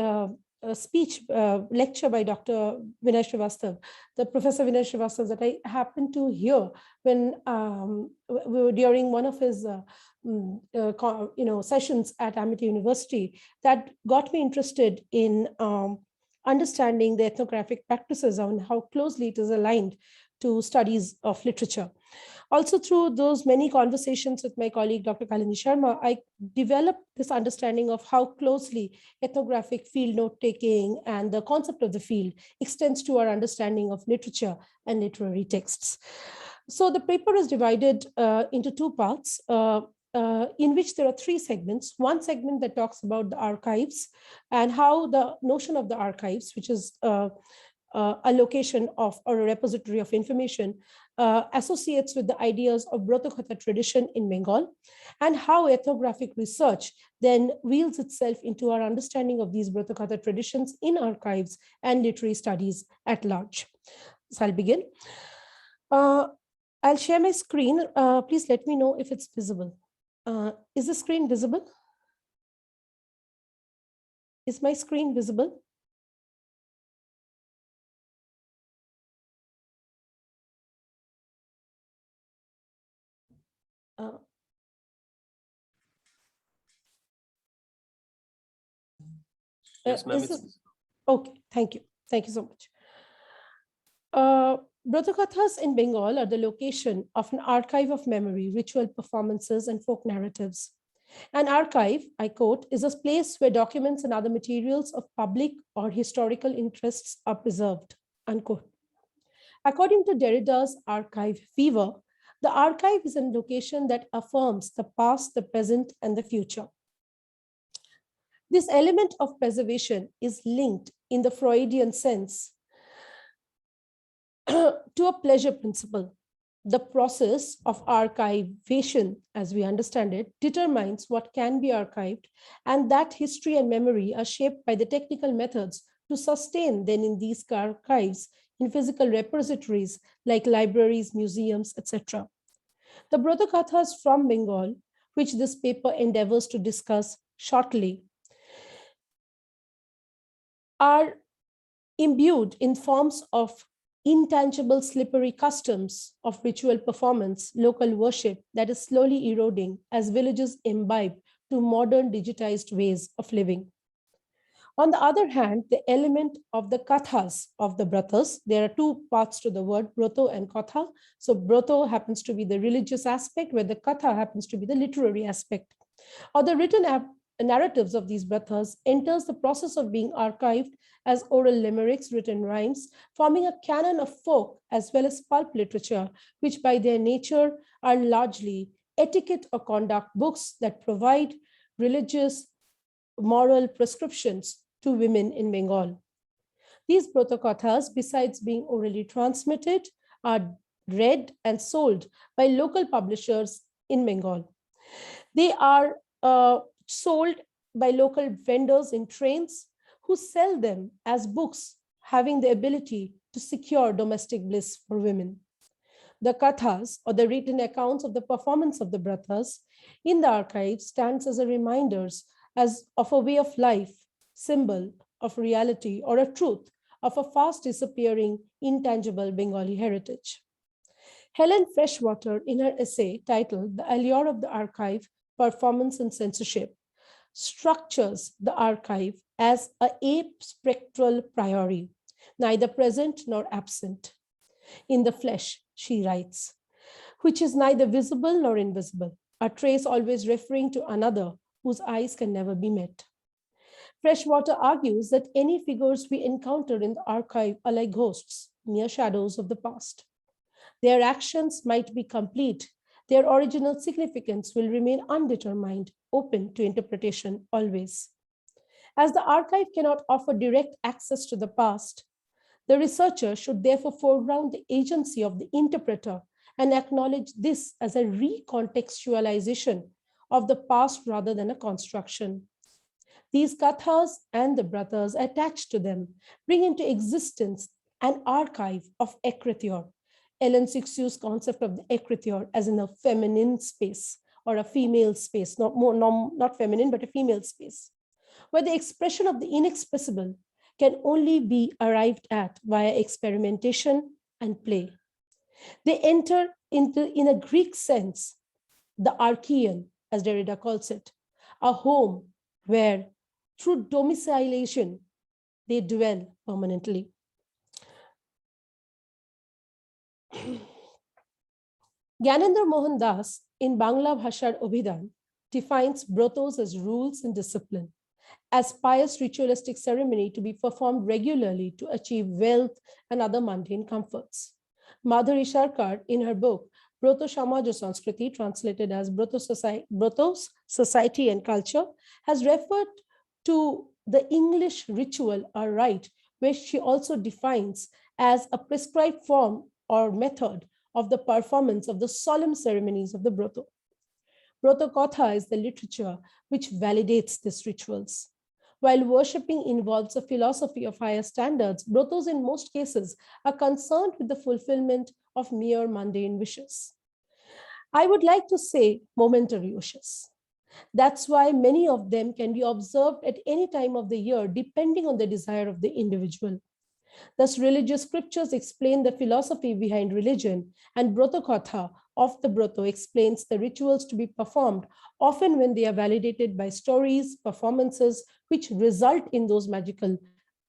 speech lecture by Dr. Vinay Srivastav, the Professor Vinay Srivastav, that I happened to hear when we were during one of his sessions at Amity University that got me interested in understanding the ethnographic practices and how closely it is aligned to studies of literature. Also, through those many conversations with my colleague, Dr. Kalindi Sharma, I developed this understanding of how closely ethnographic field note-taking and the concept of the field extends to our understanding of literature and literary texts. So the paper is divided into two parts, in which there are three segments. One segment that talks about the archives and how the notion of the archives, which is a location of or a repository of information, associates with the ideas of Brotokatha tradition in Bengal, and how ethnographic research then wheels itself into our understanding of these Brotokatha traditions in archives and literary studies at large. So I'll begin. I'll share my screen. Please let me know if it's visible. Is the screen visible? Is my screen visible? Yes, ma'am. Okay, thank you. Thank you so much. Brotakathas in Bengal are the location of an archive of memory, ritual performances, and folk narratives. An archive, I quote, is a place where documents and other materials of public or historical interests are preserved, unquote. According to Derrida's archive fever, the archive is a location that affirms the past, the present, and the future. This element of preservation is linked in the Freudian sense to a pleasure principle. The process of archivation, as we understand it, determines what can be archived, and that history and memory are shaped by the technical methods to sustain then in these archives in physical repositories like libraries, museums, etc. The Brotakathas from Bengal, which this paper endeavors to discuss shortly, are imbued in forms of intangible slippery customs of ritual performance, local worship that is slowly eroding as villages imbibe to modern digitized ways of living. On the other hand, the element of the kathas of the bratas, there are two parts to the word broto and katha. So broto happens to be the religious aspect, where the katha happens to be the literary aspect. Or the written narratives of these bratas enters the process of being archived as oral limericks, written rhymes, forming a canon of folk as well as pulp literature, which by their nature are largely etiquette or conduct books that provide religious moral prescriptions to women in Bengal. These protokathas, besides being orally transmitted, are read and sold by local publishers in Bengal. They are sold by local vendors in trains who sell them as books, having the ability to secure domestic bliss for women. The kathas, or the written accounts of the performance of the bratas in the archive, stands as a reminder as of a way of life, symbol of reality, or a truth of a fast disappearing intangible Bengali heritage. Helen Freshwater, in her essay titled The Allure of the Archive, Performance and Censorship, structures the archive as a spectral priori, neither present nor absent. In the flesh, she writes, which is neither visible nor invisible, a trace always referring to another whose eyes can never be met. Freshwater argues that any figures we encounter in the archive are like ghosts, mere shadows of the past. Their actions might be complete. Their original significance will remain undetermined, open to interpretation always. As the archive cannot offer direct access to the past, the researcher should therefore foreground the agency of the interpreter and acknowledge this as a recontextualization of the past rather than a construction. These kathas and the bratas attached to them bring into existence an archive of ekriture, Ellen Sixu's concept of the ekriture as in a feminine space or a female space, not feminine, but a female space, where the expression of the inexpressible can only be arrived at via experimentation and play. They enter into, in a Greek sense, the archean, as Derrida calls it, a home where through domiciliation, they dwell permanently. Gyanendra Mohan Das in Bangla Bhashar Obhidan defines brothos as rules and discipline, as pious ritualistic ceremony to be performed regularly to achieve wealth and other mundane comforts. Madhuri Sharkar in her book, Broto Samaj o Sanskriti, translated as Brotos, Society and Culture, has referred to the English ritual or rite, which she also defines as a prescribed form or method of the performance of the solemn ceremonies of the Broto. Broto Katha is the literature which validates these rituals. While worshipping involves a philosophy of higher standards, Brotos in most cases are concerned with the fulfillment of mere mundane wishes. I would like to say momentary wishes. That's why many of them can be observed at any time of the year, depending on the desire of the individual. Thus, religious scriptures explain the philosophy behind religion, and Brotokatha of the Broto explains the rituals to be performed, often when they are validated by stories, performances, which result in those magical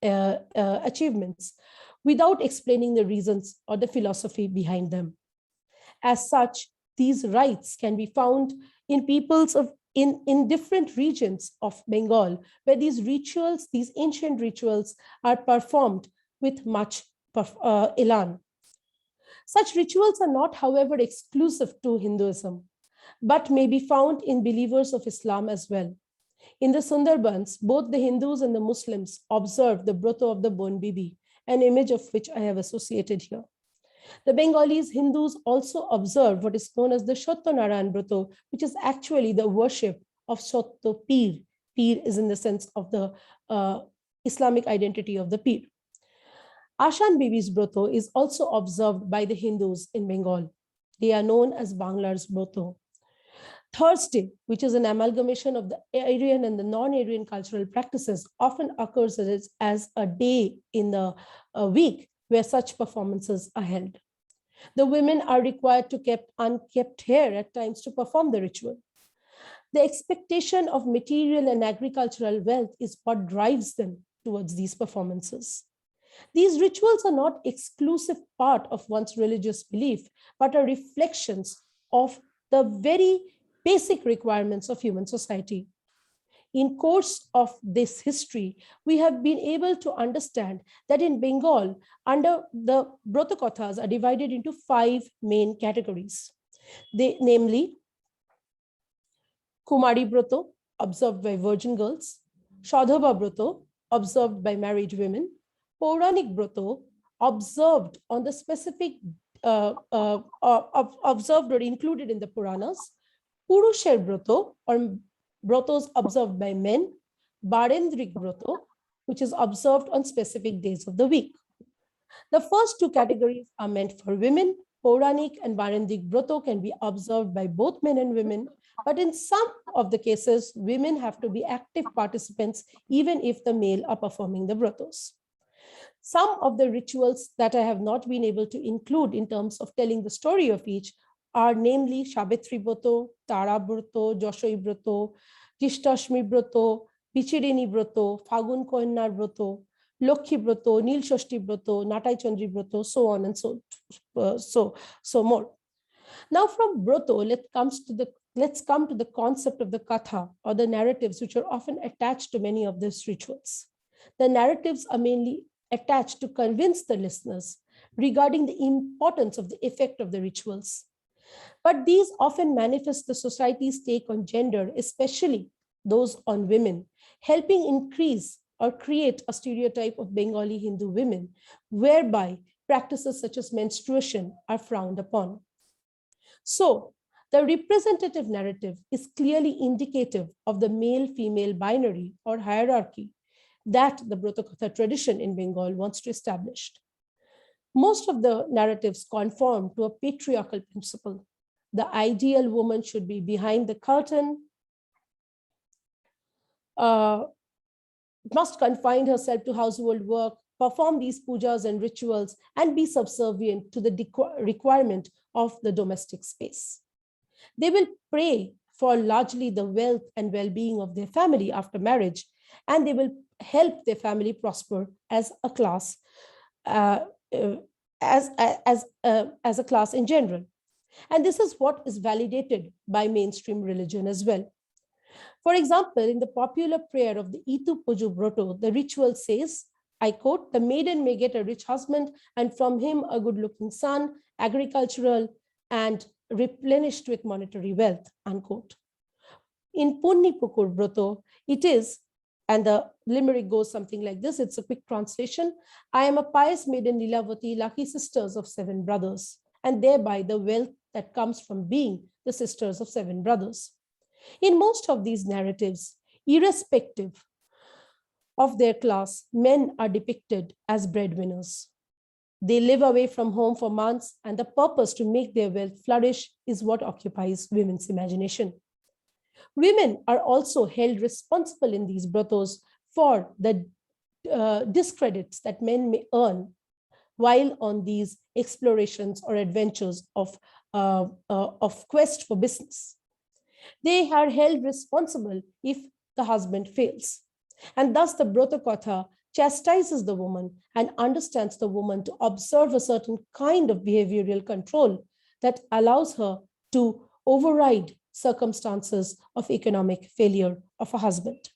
achievements, without explaining the reasons or the philosophy behind them. As such, these rites can be found in peoples in different regions of Bengal, where these rituals, these ancient rituals, are performed with much elan. Such rituals are not, however, exclusive to Hinduism, but may be found in believers of Islam as well. In the Sundarbans, both the Hindus and the Muslims observe the Broto of the Bon Bibi, an image of which I have associated here. The Bengalis Hindus also observe what is known as the Satyanarayan Broto, which is actually the worship of Satya Pir. Pir is in the sense of the Islamic identity of the Pir. Ashan Bibi's Broto is also observed by the Hindus in Bengal. They are known as Banglar's Broto. Thursday, which is an amalgamation of the Aryan and the non-Aryan cultural practices, often occurs as a day in the week where such performances are held. The women are required to keep unkept hair at times to perform the ritual. The expectation of material and agricultural wealth is what drives them towards these performances. These rituals are not exclusive part of one's religious belief, but are reflections of the very basic requirements of human society. In course of this history, we have been able to understand that in Bengal, under the Brotokathas are divided into 5 main categories. Namely, Kumari Broto, observed by virgin girls; Shadhava Broto, observed by married women; Pauranik Broto, observed on the specific, observed or included in the Puranas; Purusher Broto, or Brotos observed by men; Barendrik Broto, which is observed on specific days of the week. The first 2 categories are meant for women. Pauranik and Barendrik Broto can be observed by both men and women, but in some of the cases, women have to be active participants, even if the male are performing the Brotos. Some of the rituals that I have not been able to include in terms of telling the story of each are namely Savitri Broto, Tara Broto, Joshoi Broto, Jishtashmi Broto, Bichirini Broto, Fagun Koinnar Broto, Lokhi Broto, Nil Shoshti Broto, Natai Chandri Broto, so on and so more. Now from Broto, let's come to the concept of the Katha, or the narratives, which are often attached to many of these rituals. The narratives are mainly attached to convince the listeners regarding the importance of the effect of the rituals. But these often manifest the society's take on gender, especially those on women, helping increase or create a stereotype of Bengali Hindu women, whereby practices such as menstruation are frowned upon. So, the representative narrative is clearly indicative of the male-female binary or hierarchy that the Brotokatha tradition in Bengal wants to establish. Most of the narratives conform to a patriarchal principle. The ideal woman should be behind the curtain, must confine herself to household work, perform these pujas and rituals, and be subservient to the requirement of the domestic space. They will pray for largely the wealth and well-being of their family after marriage, and they will help their family prosper as a class, as a class in general. And this is what is validated by mainstream religion as well. For example, in the popular prayer of the Itu Puju Broto, the ritual says, I quote, "The maiden may get a rich husband and from him a good-looking son, agricultural and replenished with monetary wealth," unquote. In Punni Pukur Broto, it is, and the limerick goes something like this, it's a quick translation, "I am a pious maiden Lilavati, lucky sisters of 7 brothers, and thereby the wealth that comes from being the sisters of 7 brothers. In most of these narratives, irrespective of their class, men are depicted as breadwinners. They live away from home for months, and the purpose to make their wealth flourish is what occupies women's imagination. Women are also held responsible in these brothos for the discredits that men may earn while on these explorations or adventures of quest for business. They are held responsible if the husband fails. And thus the Brotakatha chastises the woman and understands the woman to observe a certain kind of behavioral control that allows her to override circumstances of economic failure of a husband.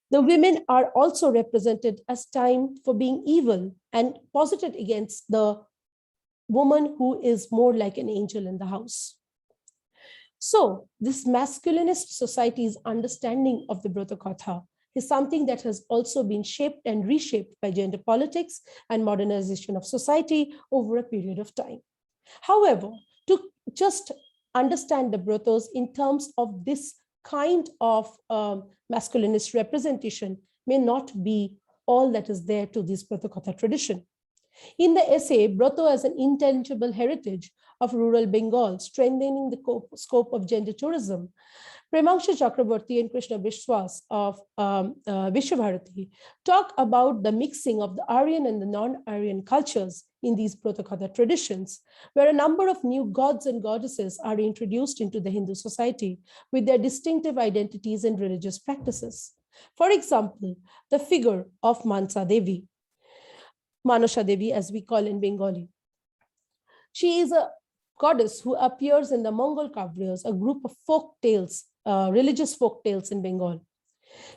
The women are also represented as time for being evil and posited against the woman who is more like an angel in the house. So this masculinist society's understanding of the Brotakatha is something that has also been shaped and reshaped by gender politics and modernization of society over a period of time. However, to just understand the brothos in terms of this kind of masculinist representation may not be all that is there to this Brotakatha tradition. In the essay, Broto as an intangible heritage of rural Bengal, strengthening the scope of gender tourism, Premangshu Chakraverti and Krishna Vishwas of Vishwabharati talk about the mixing of the Aryan and the non-Aryan cultures in these Brotakatha traditions, where a number of new gods and goddesses are introduced into the Hindu society with their distinctive identities and religious practices. For example, the figure of Mansa Devi, Manasha Devi as we call in Bengali. She is a goddess who appears in the Mongol Kavyas, a group of folk tales, religious folk tales in Bengal.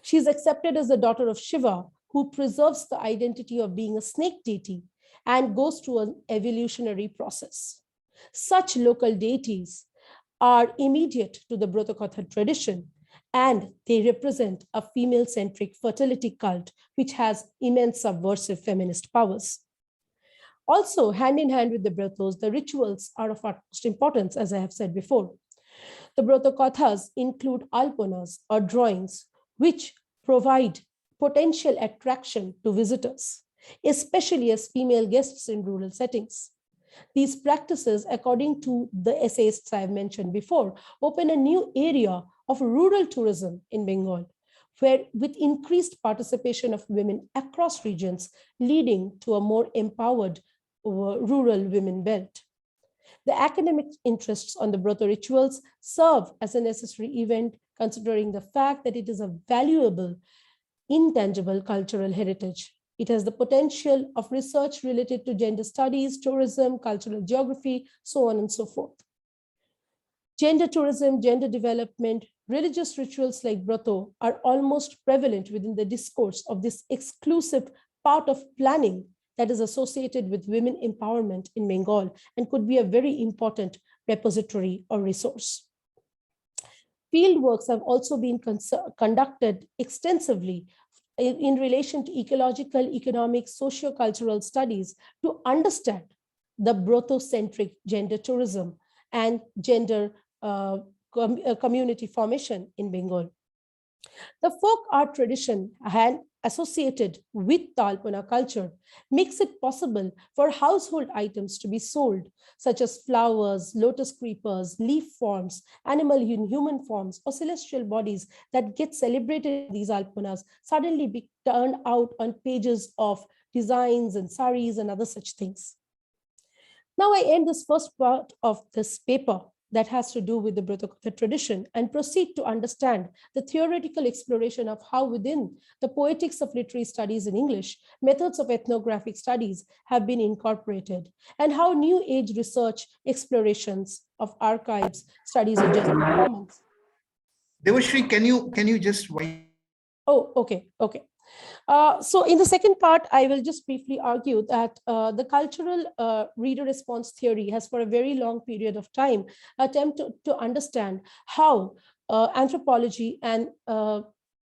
She is accepted as the daughter of Shiva, who preserves the identity of being a snake deity and goes through an evolutionary process. Such local deities are immediate to the Brotakatha tradition, and they represent a female-centric fertility cult which has immense subversive feminist powers. Also, hand in hand with the brothos, the rituals are of utmost importance, as I have said before. The Brotokathas include alponas or drawings, which provide potential attraction to visitors, especially as female guests in rural settings. These practices, according to the essayists I have mentioned before, open a new area of rural tourism in Bengal, where with increased participation of women across regions, leading to a more empowered rural women belt. The academic interests on the Broto rituals serve as a necessary event, considering the fact that it is a valuable, intangible cultural heritage. It has the potential of research related to gender studies, tourism, cultural geography, so on and so forth. Gender tourism, gender development, religious rituals like Broto are almost prevalent within the discourse of this exclusive part of planning that is associated with women empowerment in Bengal and could be a very important repository or resource. Field works have also been conducted extensively in relation to ecological, economic, socio-cultural studies to understand the Broto-centric gender tourism and gender community formation in Bengal. The folk art tradition associated with the Alpana culture makes it possible for household items to be sold, such as flowers, lotus creepers, leaf forms, animal and human forms, or celestial bodies that get celebrated in these Alpanas suddenly be turned out on pages of designs and saris and other such things. Now I end this first part of this paper that has to do with the Brotokatha tradition and proceed to understand the theoretical exploration of how within the poetics of literary studies in English, methods of ethnographic studies have been incorporated, and how new age research explorations of archives, studies of just performance. Debashree, can you just wait? Oh, okay. So in the second part, I will just briefly argue that the cultural reader response theory has for a very long period of time attempted to understand how anthropology and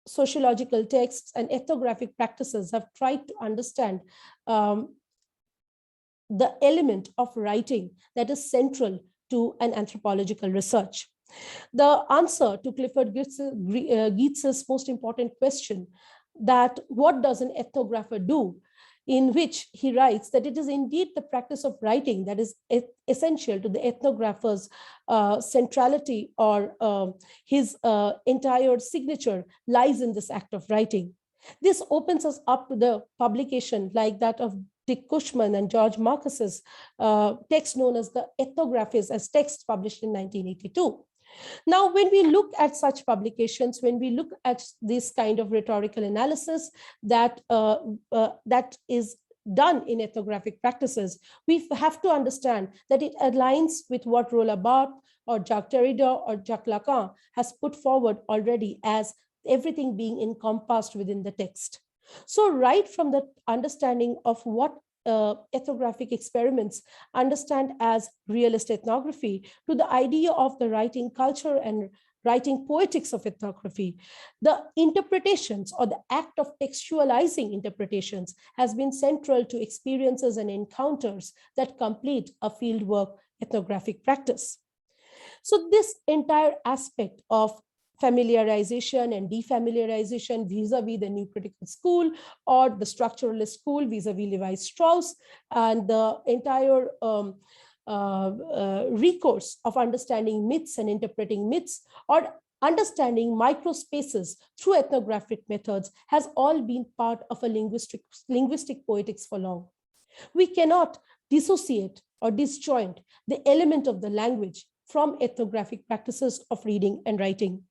sociological texts and ethnographic practices have tried to understand the element of writing that is central to an anthropological research. The answer to Clifford Geertz's most important question, that what does an ethnographer do, in which he writes that it is indeed the practice of writing that is essential to the ethnographer's centrality, or his entire signature lies in this act of writing. This opens us up to the publication like that of Dick Cushman and George Marcus's text known as the Ethnographies, as text published in 1982. Now, when we look at such publications, when we look at this kind of rhetorical analysis that is done in ethnographic practices, we have to understand that it aligns with what Roland Barthes or Jacques Derrida or Jacques Lacan has put forward already as everything being encompassed within the text. So right from the understanding of what ethnographic experiments understand as realist ethnography to the idea of the writing culture and writing poetics of ethnography, the interpretations or the act of textualizing interpretations has been central to experiences and encounters that complete a fieldwork ethnographic practice. So this entire aspect of familiarization and defamiliarization vis-a-vis the new critical school or the structuralist school vis-a-vis Levi-Strauss, and the entire recourse of understanding myths and interpreting myths, or understanding microspaces through ethnographic methods, has all been part of a linguistic poetics for long. We cannot dissociate or disjoint the element of the language from ethnographic practices of reading and writing.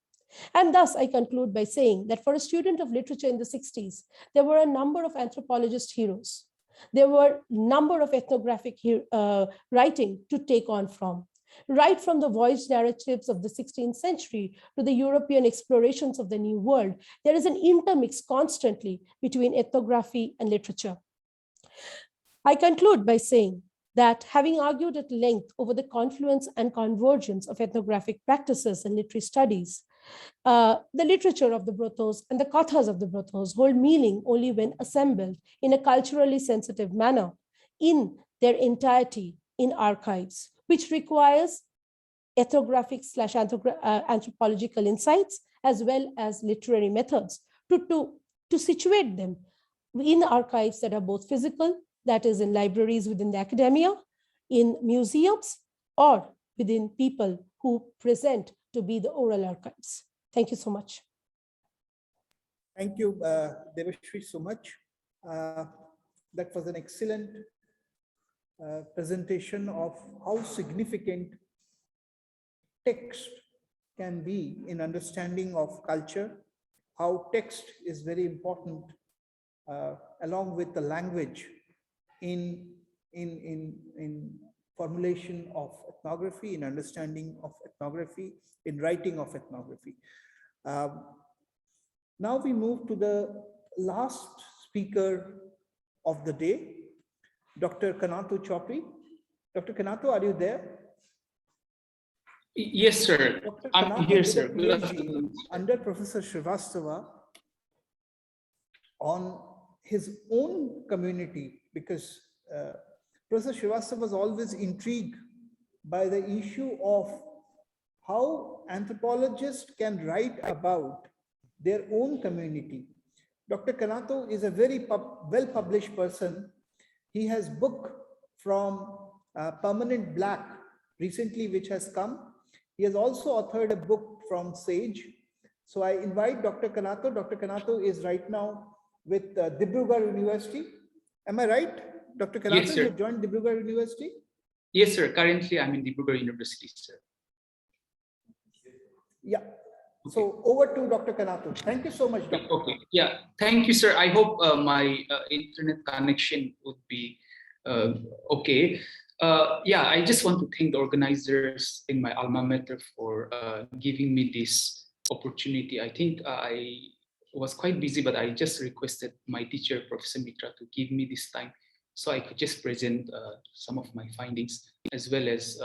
And thus, I conclude by saying that for a student of literature in the 60s, there were a number of anthropologist heroes. There were a number of ethnographic writing to take on from. Right from the voyage narratives of the 16th century to the European explorations of the New World, there is an intermix constantly between ethnography and literature. I conclude by saying that having argued at length over the confluence and convergence of ethnographic practices and literary studies, the literature of the Brothos and the kathas of the Brothos hold meaning only when assembled in a culturally sensitive manner in their entirety in archives, which requires ethnographic / anthropological insights as well as literary methods to situate them in archives that are both physical, that is in libraries within the academia, in museums, or within people who present to be the oral archives. Thank you so much. Thank you, Debashree, so much. That was an excellent presentation of how significant text can be in understanding of culture, how text is very important along with the language in formulation of ethnography, in understanding of ethnography, in writing of ethnography. Now we move to the last speaker of the day, Dr. Kanato Chophy. Dr. Kanato, are you there? Yes, sir. Dr. I'm Kanato here, did sir. a PhD under Professor Srivastava on his own community, because Professor Srivastava was always intrigued by the issue of how anthropologists can write about their own community. Dr. Kanato is a very well-published person. He has a book from Permanent Black recently, which has come. He has also authored a book from Sage. So I invite Dr. Kanato. Dr. Kanato is right now with Dibrugarh University. Am I right? Dr. Kanato, Yes, sir. you joined Dibrugarh University? Yes, sir. Currently, I'm in Dibrugarh University, sir. Yeah. So over to Dr. Kanato. Thank you so much, Dr. Okay. Yeah. Thank you, sir. I hope my internet connection would be okay. Yeah, I just want to thank the organizers in my alma mater for giving me this opportunity. I think I was quite busy, but I just requested my teacher, Professor Mitra, to give me this time so I could just present some of my findings, as well as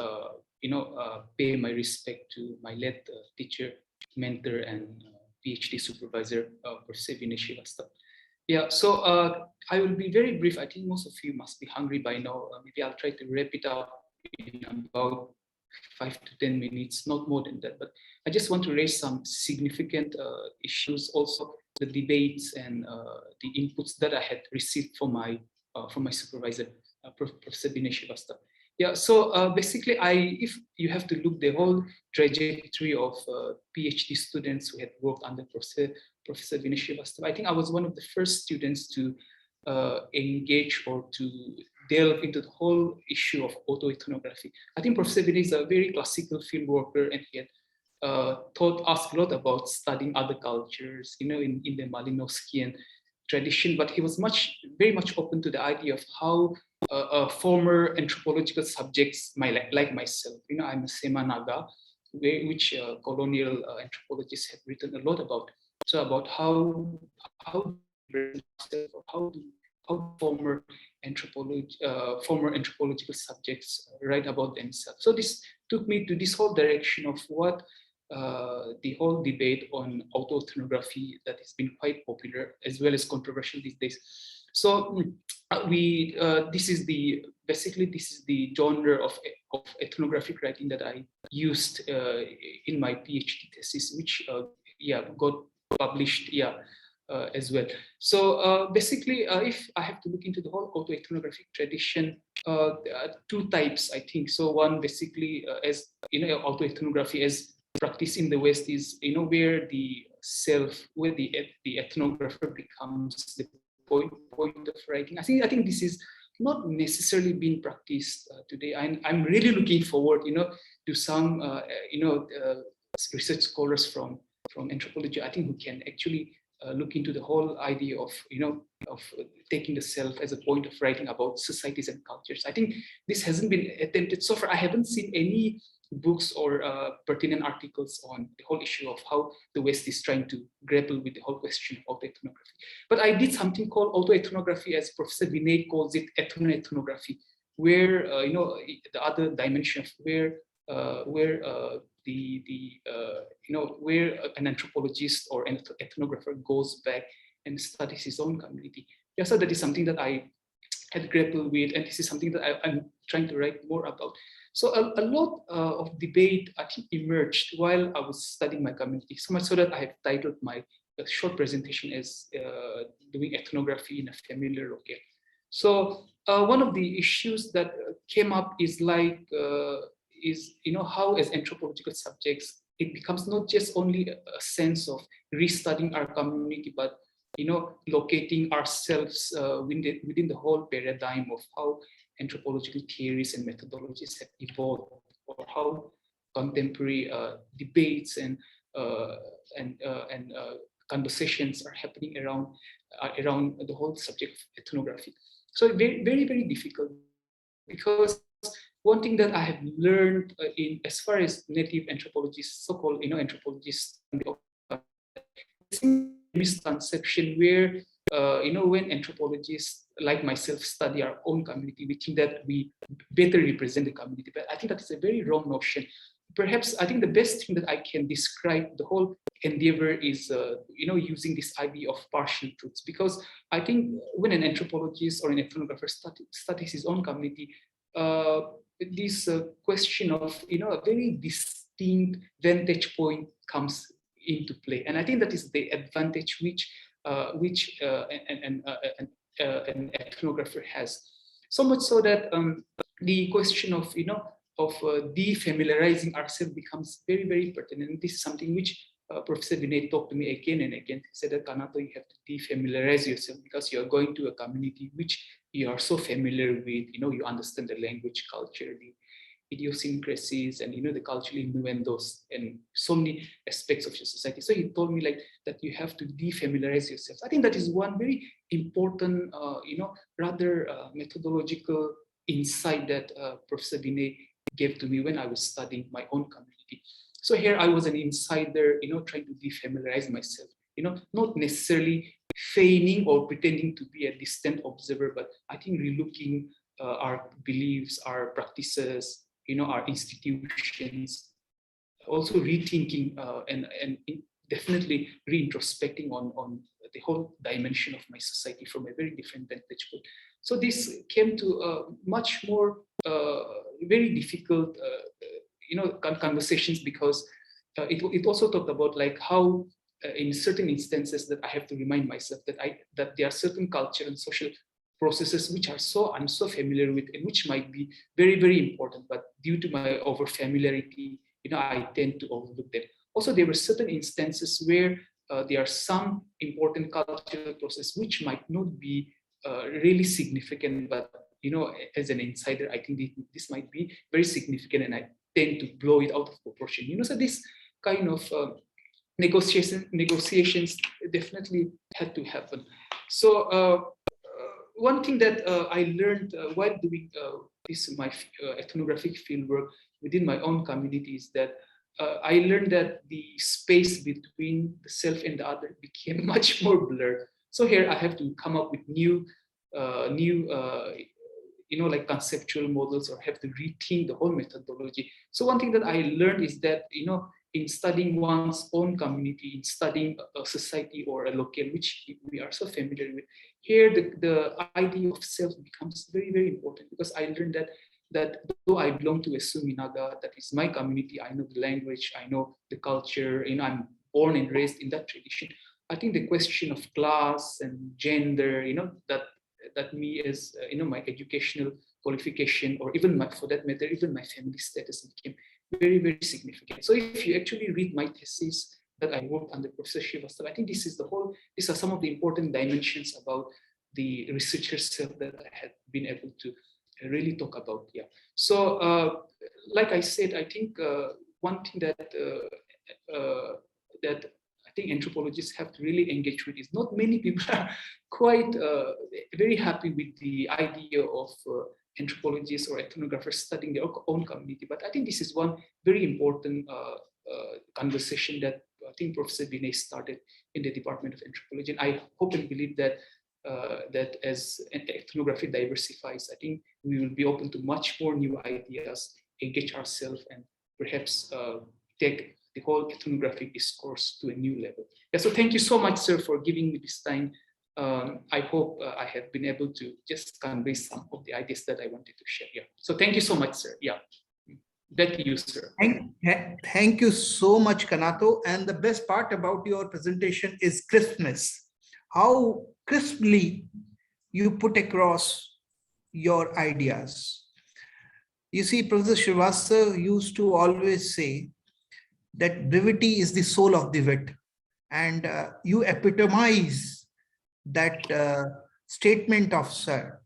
pay my respect to my late teacher, mentor, and PhD supervisor, Professor Vinay Srivastava. Yeah, so I will be very brief. I think most of you must be hungry by now. Maybe I'll try to wrap it up in about 5 to 10 minutes, not more than that. But I just want to raise some significant issues, also the debates and the inputs that I had received from my supervisor, Professor Vinay Srivastava. Yeah, so basically, if you have to look the whole trajectory of PhD students who had worked under Professor Vinay Srivastava, I think I was one of the first students to engage or to delve into the whole issue of autoethnography. I think Professor Vinay is a very classical field worker, and he had taught us a lot about studying other cultures, in the Malinowskian tradition, but he was very much open to the idea of how former anthropological subjects, like myself, I'm a Sema Naga, which colonial anthropologists have written a lot about. So about how former anthropological subjects write about themselves. So this took me to this whole direction of what the whole debate on autoethnography that has been quite popular as well as controversial these days. So this is the genre of ethnographic writing that I used in my PhD thesis, which got published as well. So basically, if I have to look into the whole autoethnographic tradition, there are two types, I think. So one basically as autoethnography as practice in the West is where the ethnographer becomes the point of writing. I think this is not necessarily being practiced today. I'm really looking forward, to some research scholars from anthropology, I think, who can actually look into the whole idea of taking the self as a point of writing about societies and cultures. I think this hasn't been attempted so far. I haven't seen any books or pertinent articles on the whole issue of how the West is trying to grapple with the whole question of autoethnography. But I did something called autoethnography, as Professor Vinay calls it, ethnoethnography, where the other dimension of where an anthropologist or an ethnographer goes back and studies his own community. Yeah, so that is something that I had grappled with, and this is something that I'm trying to write more about. So a lot of debate, I think, emerged while I was studying my community, so much so that I have titled my short presentation as doing ethnography in a familiar locale. So one of the issues that came up is how as anthropological subjects, it becomes not just only a sense of restudying our community, but locating ourselves within the whole paradigm of how anthropological theories and methodologies have evolved, or how contemporary debates and conversations are happening around the whole subject of ethnography. So very, very, very difficult, because one thing that I have learned as far as native anthropologists, so-called anthropologists, misconception where when anthropologists like myself study our own community, we think that we better represent the community. But I think that is a very wrong notion. Perhaps I think the best thing that I can describe the whole endeavor is using this idea of partial truths, because I think when an anthropologist or an ethnographer studies his own community, this question of a very distinct vantage point comes into play, and I think that is the advantage which an ethnographer has. So much so that the question of defamiliarizing ourselves becomes very, very pertinent. This is something which Professor Vinay talked to me again and again. He said that, Kanato, you have to defamiliarize yourself because you are going to a community which you are so familiar with. You understand the language, culture, idiosyncrasies and the cultural innuendos and so many aspects of your society. So he told me like that you have to defamiliarize yourself. I think that is one very important, rather methodological insight that Professor Vinay gave to me when I was studying my own community. So here I was an insider, trying to defamiliarize myself, not necessarily feigning or pretending to be a distant observer, but I think relooking our beliefs, our practices, our institutions, also rethinking and definitely re-introspecting on the whole dimension of my society from a very different vantage point. So this came to a much more very difficult, conversations, because it also talked about like how in certain instances that I have to remind myself that there are certain culture and social processes which I'm so familiar with and which might be very, very important, but due to my over familiarity, I tend to overlook them. Also, there were certain instances where there are some important cultural processes which might not be really significant, but as an insider, I think this might be very significant, and I tend to blow it out of proportion. So this kind of negotiations definitely had to happen. So one thing that I learned while doing my ethnographic fieldwork within my own community is that I learned that the space between the self and the other became much more blurred. So here I have to come up with new like conceptual models, or have to rethink the whole methodology. So one thing that I learned is that, in studying one's own community, in studying a society or a locale, which we are so familiar with, here the idea of self becomes very, very important, because I learned that though I belong to a Suminaga, that is my community, I know the language, I know the culture, I'm born and raised in that tradition. I think the question of class and gender, that me as my educational qualification, or even for that matter, even my family status became very, very significant. So if you actually read my thesis that I worked under Professor Srivastava, I think these are some of the important dimensions about the researcher self that I had been able to really talk about. Yeah. So like I said, I think one thing that I think anthropologists have to really engage with is not many people are quite very happy with the idea of anthropologists or ethnographers studying their own community. But I think this is one very important conversation that I think Professor Vinay started in the Department of Anthropology. And I hope and believe that that as ethnography diversifies, I think we will be open to much more new ideas, engage ourselves, and perhaps take the whole ethnographic discourse to a new level. Yeah, so thank you so much, sir, for giving me this time. I hope I have been able to just convey some of the ideas that I wanted to share. Yeah. So thank you so much, sir. Yeah. Back to you, sir. Thank you so much, Kanato. And the best part about your presentation is crispness. How crisply you put across your ideas. You see, Professor Srivastava used to always say that brevity is the soul of the wit. And you epitomize that statement of sir.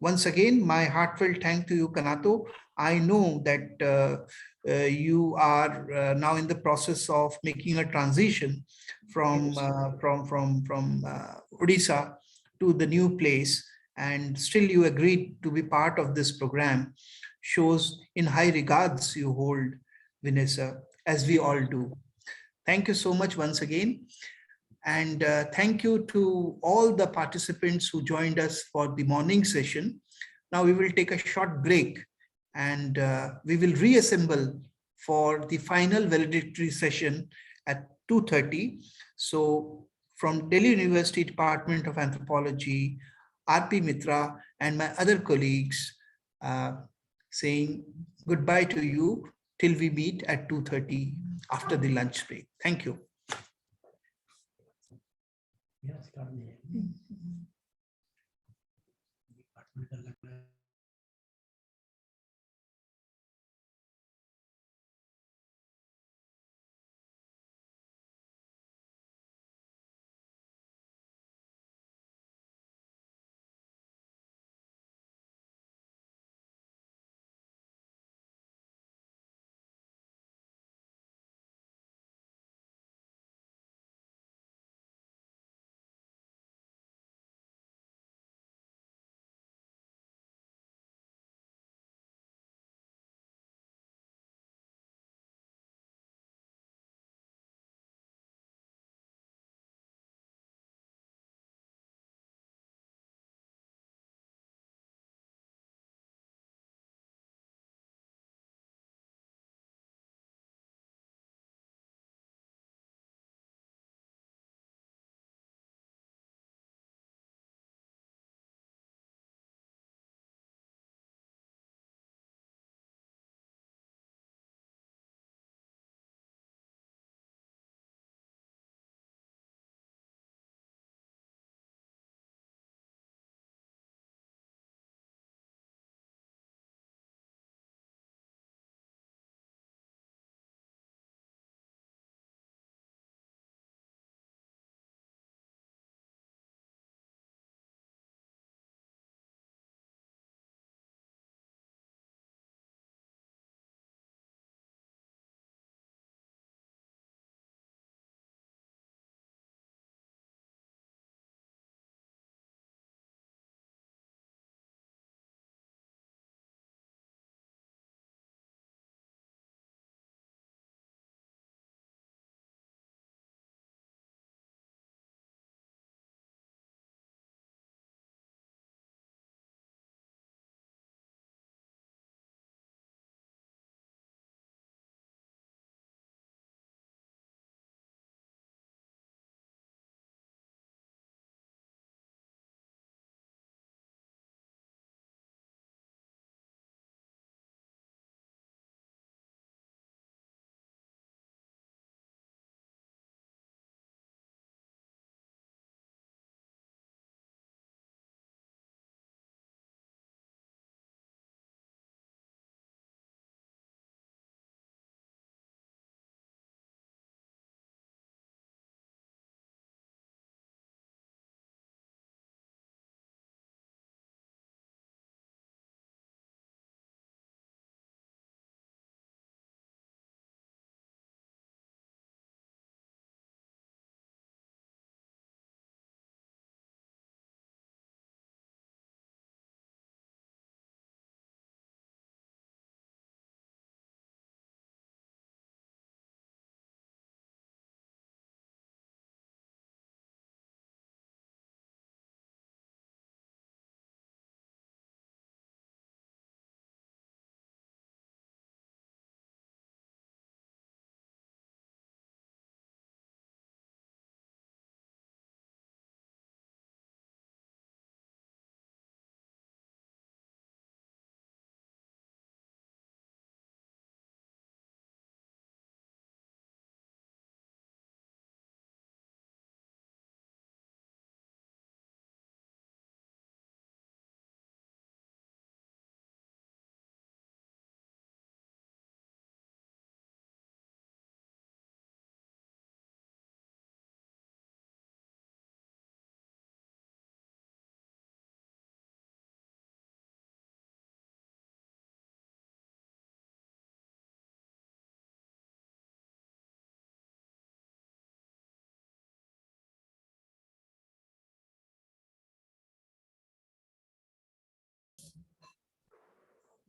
Once again, my heartfelt thank to you, Kanato. I know that you are now in the process of making a transition from Odisha to the new place, and still you agreed to be part of this program. Shows in high regards you hold Vinay, as we all do. Thank you so much once again. And thank you to all the participants who joined us for the morning session. Now we will take a short break, and we will reassemble for the final valedictory session at 2:30. So from Delhi University Department of Anthropology, R.P. Mitra and my other colleagues saying goodbye to you till we meet at 2:30 after the lunch break. Thank you.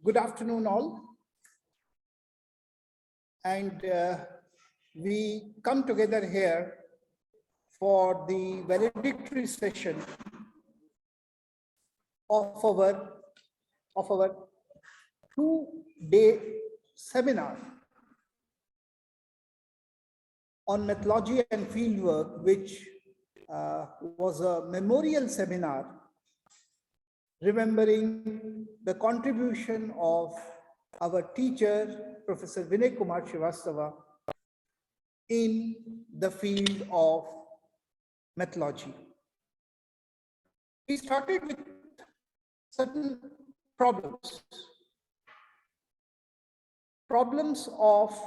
Good afternoon, all. And we come together here for the valedictory session of our 2-day seminar on methodology and fieldwork, which was a memorial seminar remembering the contribution of our teacher, Professor Vinay Kumar Srivastava, in the field of methodology. We started with certain problems of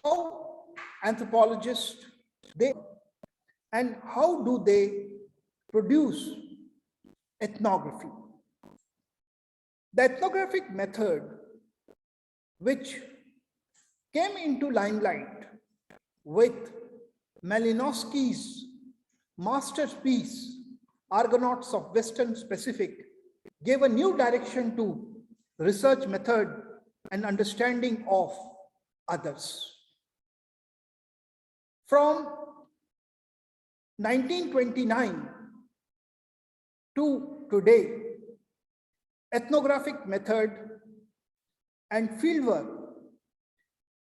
how anthropologists and how do they produce ethnography. The ethnographic method, which came into limelight with Malinowski's masterpiece, Argonauts of Western Pacific, gave a new direction to research method and understanding of others. From 1929 to today, ethnographic method and fieldwork,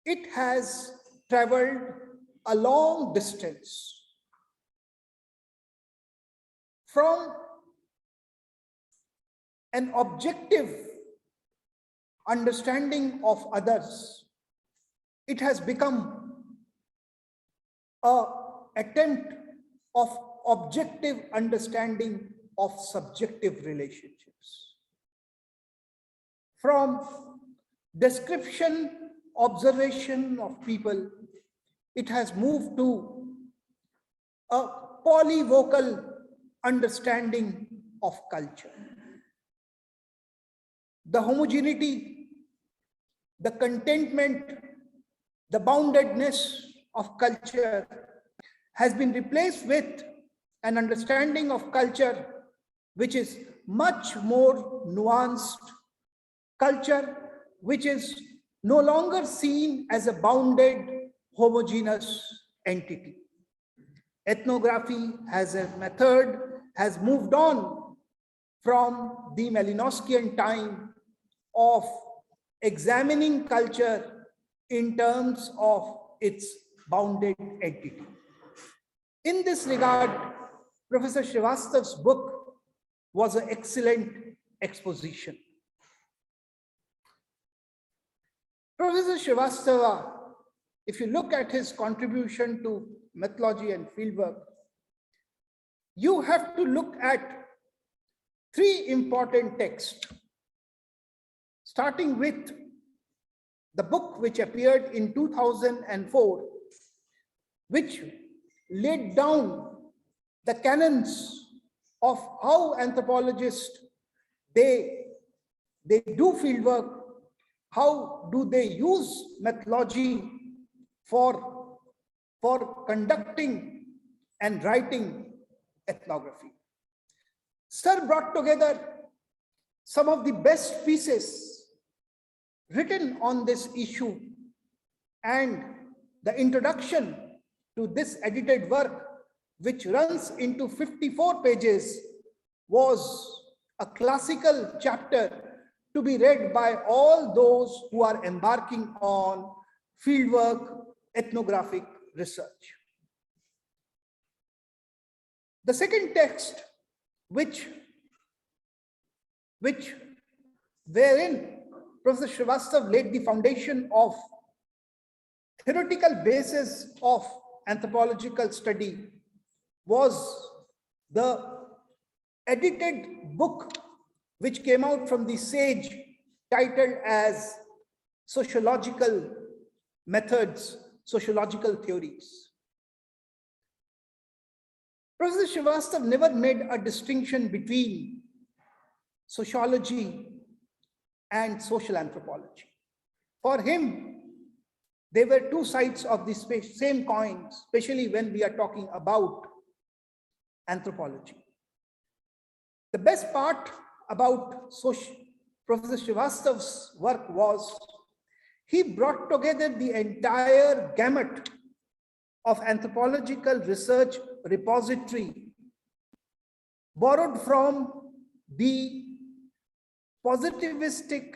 it has traveled a long distance from an objective understanding of others. It has become an attempt of objective understanding of subjective relationships. From description, observation of people, it has moved to a polyvocal understanding of culture. The homogeneity, the contentment, the boundedness of culture has been replaced with an understanding of culture which is much more nuanced, culture which is no longer seen as a bounded, homogeneous entity. Ethnography as a method has moved on from the Malinowskian time of examining culture in terms of its bounded entity. In this regard, Professor Srivastava's book was an excellent exposition. Professor Srivastava, if you look at his contribution to methodology and fieldwork, you have to look at three important texts, starting with the book which appeared in 2004, which laid down the canons of how anthropologists, they do fieldwork, how do they use methodology for conducting and writing ethnography. Sir brought together some of the best pieces written on this issue, and the introduction to this edited work, which runs into 54 pages, was a classical chapter to be read by all those who are embarking on fieldwork ethnographic research. The second text, wherein Professor Srivastava laid the foundation of theoretical basis of anthropological study, was the edited book which came out from the SAGE, titled as Sociological Methods, Sociological Theories. Professor Srivastava never made a distinction between sociology and social anthropology. For him, they were two sides of the same coin, especially when we are talking about anthropology. The best part about Professor Srivastav's work was he brought together the entire gamut of anthropological research repository borrowed from the positivistic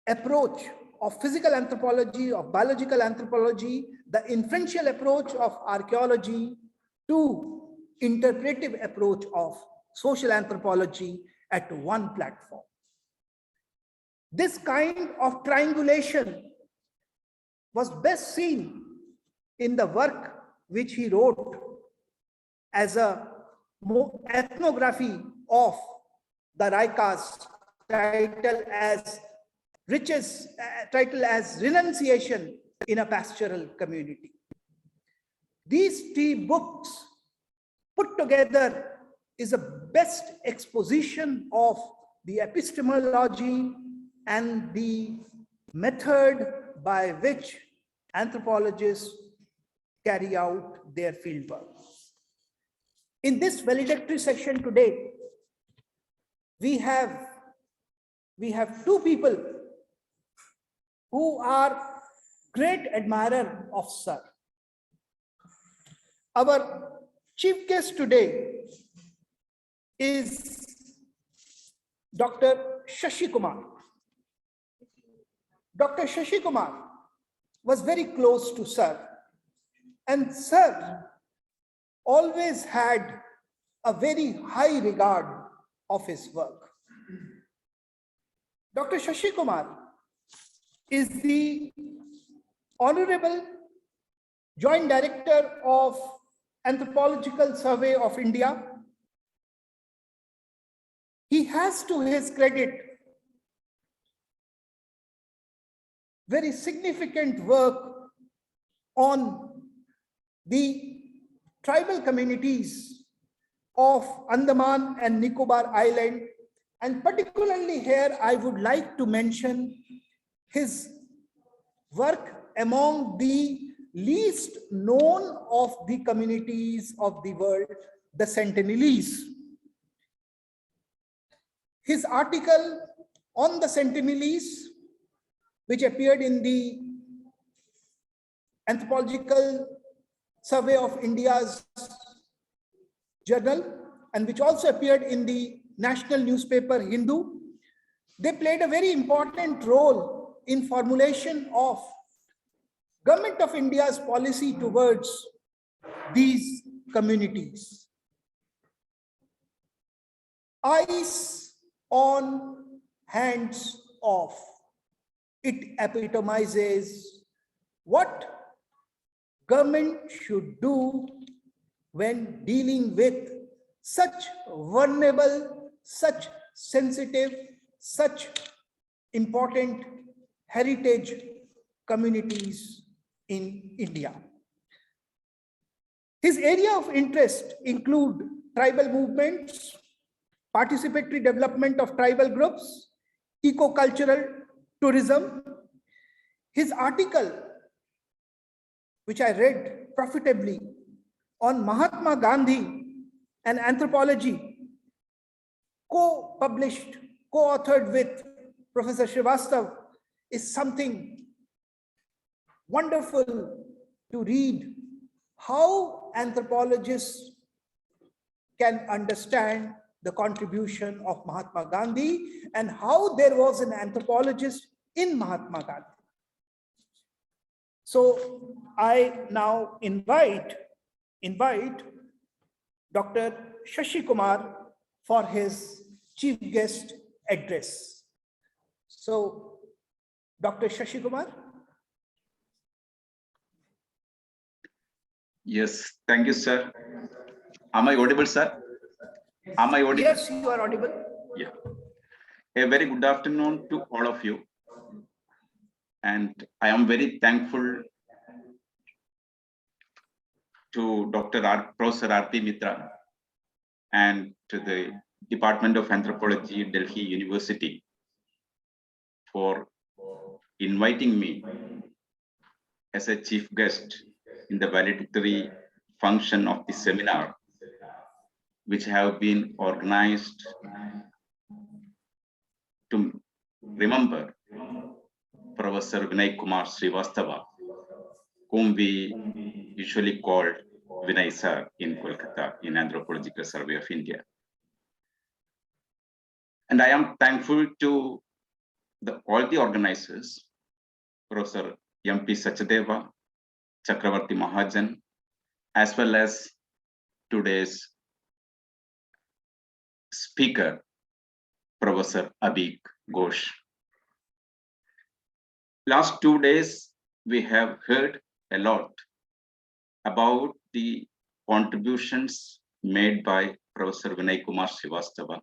approach of physical anthropology, of biological anthropology, the inferential approach of archaeology, to interpretive approach of social anthropology at one platform. This kind of triangulation was best seen in the work which he wrote as a ethnography of the Raikas, titled as Renunciation in a Pastoral Community. These three books put together is a best exposition of the epistemology and the method by which anthropologists carry out their fieldwork. In this valedictory section today, we have two people who are great admirer of Sir. Our chief guest today is Dr. Sasikumar. Dr. Sasikumar was very close to Sir, and Sir always had a very high regard of his work. Dr. Sasikumar is the Honorable Joint Director of Anthropological Survey of India. He has to his credit very significant work on the tribal communities of Andaman and Nicobar Island. And particularly here, I would like to mention his work among the least known of the communities of the world, the Sentinelese. His article on the Sentinelese, which appeared in the Anthropological Survey of India's journal, and which also appeared in the national newspaper Hindu, they played a very important role in formulation of Government of India's policy towards these communities. Eyes on, hands off. It epitomizes what government should do when dealing with such vulnerable, such sensitive, such important heritage communities in India. His area of interest include tribal movements, participatory development of tribal groups, eco-cultural tourism. His article, which I read profitably, on Mahatma Gandhi and anthropology, co-published, co-authored with Professor Srivastav, is something wonderful to read, how anthropologists can understand the contribution of Mahatma Gandhi and how there was an anthropologist in Mahatma Gandhi. So I now invite Dr. Sasikumar for his chief guest address. So, Dr. Sasikumar. Yes, thank you, sir. Am I audible, sir? Am I audible? Yes, you are audible. Yeah. A very good afternoon to all of you. And I am very thankful to Professor R.P. Mitra and to the Department of Anthropology, Delhi University, for inviting me as a chief guest in the valedictory function of the seminar. which have been organized to remember Professor Vinay Kumar Srivastava, whom we usually called Vinay Sir in Kolkata in Anthropological Survey of India. And I am thankful to all the organizers, Professor M.P. Sachdeva, Chakraverti Mahajan, as well as today's speaker, Professor Abhik Ghosh. Last 2 days, we have heard a lot about the contributions made by Professor Vinay Kumar Srivastava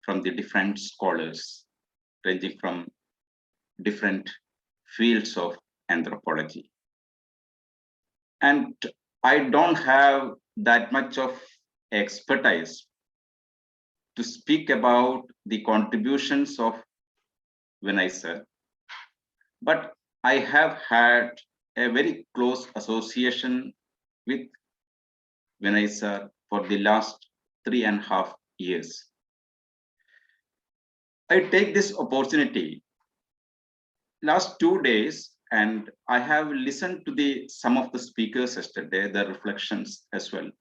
from the different scholars, ranging from different fields of anthropology. And I don't have that much of expertise to speak about the contributions of Vinay sir, but I have had a very close association with Vinay sir for the last 3.5 years. I take this opportunity last 2 days, and I have listened to some of the speakers yesterday, the reflections as well.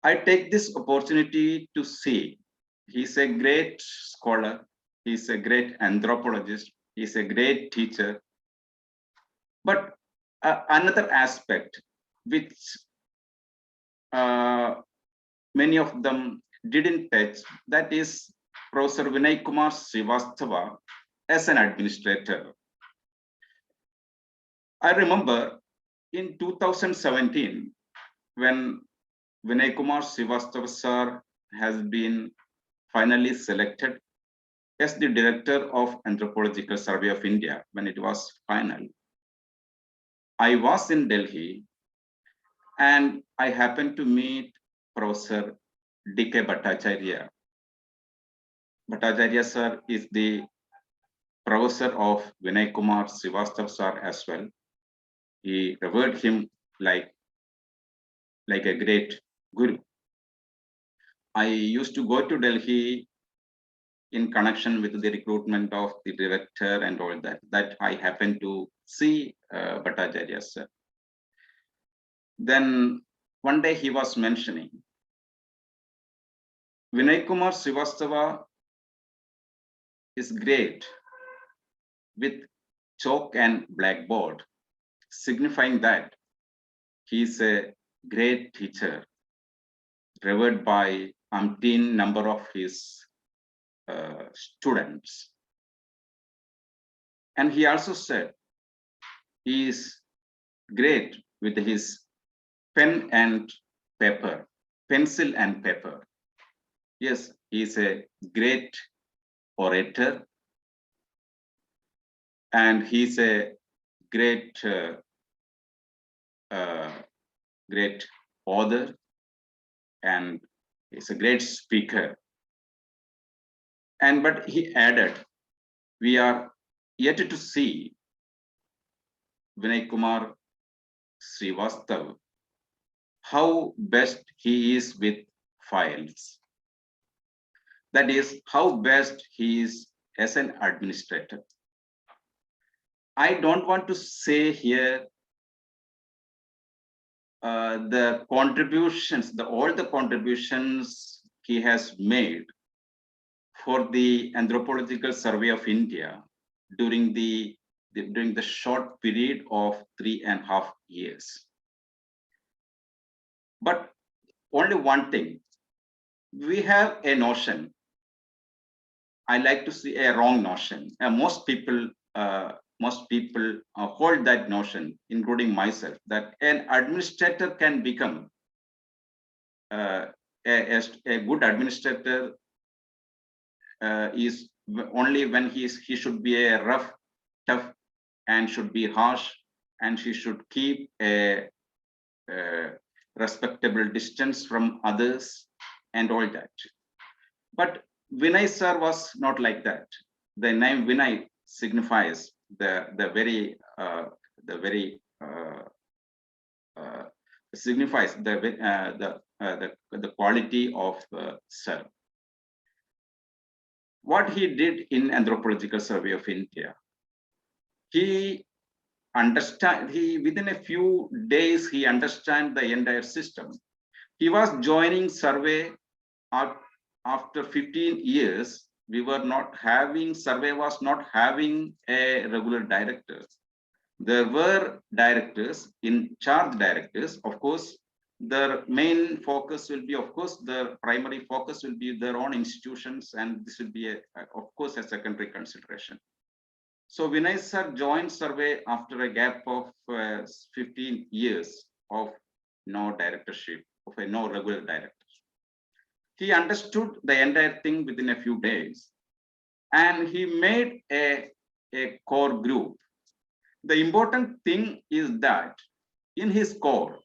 I take this opportunity to see he's a great scholar, he's a great anthropologist, he's a great teacher. But another aspect which many of them didn't touch, that is Professor Vinay Kumar Srivastava as an administrator. I remember in 2017, when Vinay Kumar Srivastava sir has been finally selected as the director of Anthropological Survey of India, when it was final, I was in Delhi and I happened to meet Professor D.K. Bhattacharya. Bhattacharya sir is the professor of Vinay Kumar Srivastava sir as well. He revered him like a great guru. I used to go to Delhi in connection with the recruitment of the director and all that I happened to see Bhattacharya sir. Then one day he was mentioning Vinay Kumar Srivastava is great with chalk and blackboard, signifying that he is a great teacher, revered by umpteen number of his students. And he also said he is great with his pen and paper, pencil and paper. Yes, he is a great orator, and he's a great great author, and he's a great speaker. And but he added, we are yet to see Vinay Kumar Srivastava, how best he is with files. That is, how best he is as an administrator. I don't want to say here the contributions, all the contributions he has made for the Anthropological Survey of India during the short period of 3.5 years. But only one thing, we have a notion, I like to see a wrong notion, and most people hold that notion, including myself, that an administrator can become a good administrator is only when he should be a rough, tough, and should be harsh, and he should keep a respectable distance from others and all that. But Vinay sir was not like that. The name Vinay signifies the very signifies the quality of sir. What he did in Anthropological Survey of India, he within a few days he understand the entire system. He was joining survey after 15 years. Survey was not having a regular director. There were directors, in charge directors. Of course, their main focus will be, of course, the primary focus will be their own institutions, and this will be, of course, a secondary consideration. So Vinay sir joined survey after a gap of 15 years of no directorship, of a no regular director. He understood the entire thing within a few days, and he made a core group. The important thing is that in his core,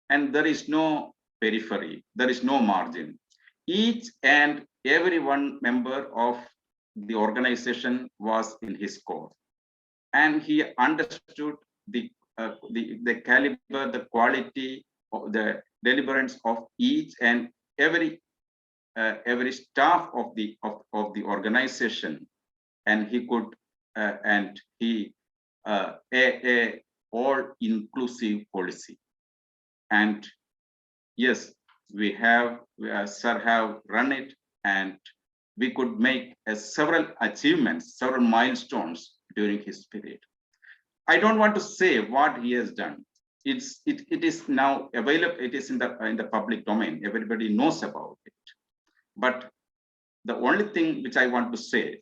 and there is no periphery, there is no margin, each and every one member of the organization was in his core, and he understood the caliber, the quality of the deliverance of each and every staff of the organization, and he could a all-inclusive policy. And yes, we have sir have run it, and we could make several achievements, several milestones during his period. I don't want to say what he has done. It is now available. It is in the public domain. Everybody knows about it. But the only thing which I want to say,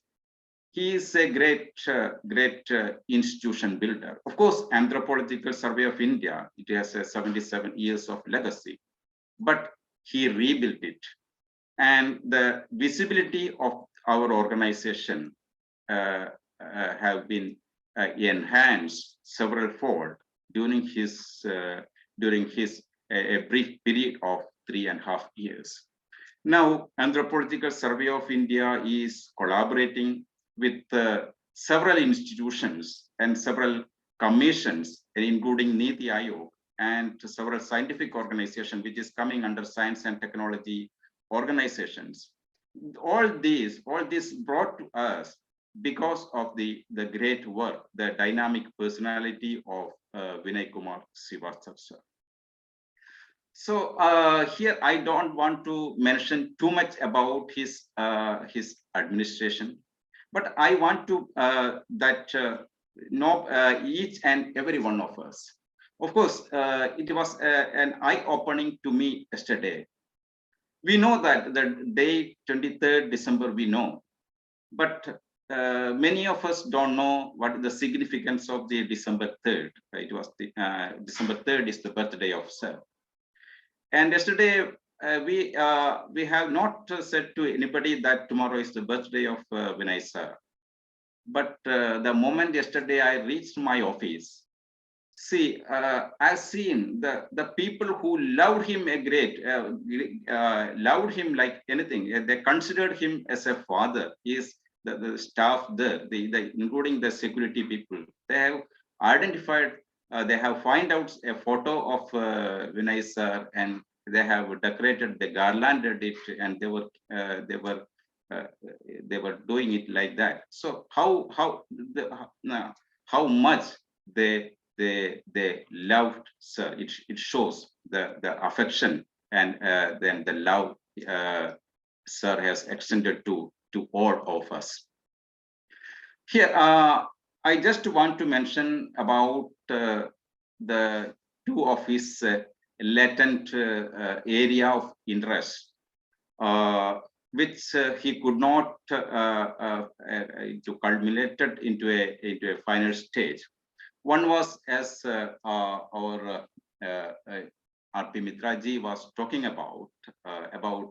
he is a great institution builder. Of course, Anthropological Survey of India, it has 77 years of legacy, but he rebuilt it. And the visibility of our organization have been enhanced several fold during his a brief period of 3.5 years. Now, Anthropological Survey of India is collaborating with several institutions and several commissions, including Niti Aayog and several scientific organizations, which is coming under science and technology organizations. All this brought to us because of the great work, the dynamic personality of Vinay Kumar Srivastava sir. So here I don't want to mention too much about his administration, but I want to know each and every one of us. Of course, it was an eye-opening to me yesterday. We know that the day 23rd December we know, but many of us don't know what is the significance of the December 3rd. It was the December 3rd is the birthday of sir. And yesterday we have not said to anybody that tomorrow is the birthday of Vinay sir. But the moment yesterday I reached my office, see, I've seen the people who loved him loved him like anything. They considered him as a father. Is the staff there, including the security people. They have identified. They have find out a photo of Vinay sir, and they have decorated, they garlanded it, and they were doing it like that. So how much they loved sir. It shows the affection and then the love sir has extended to all of us. Here, I just want to mention about the two of his latent area of interest, which he could not to culminated into a final stage. One was, as our R.P. Mitra ji was talking about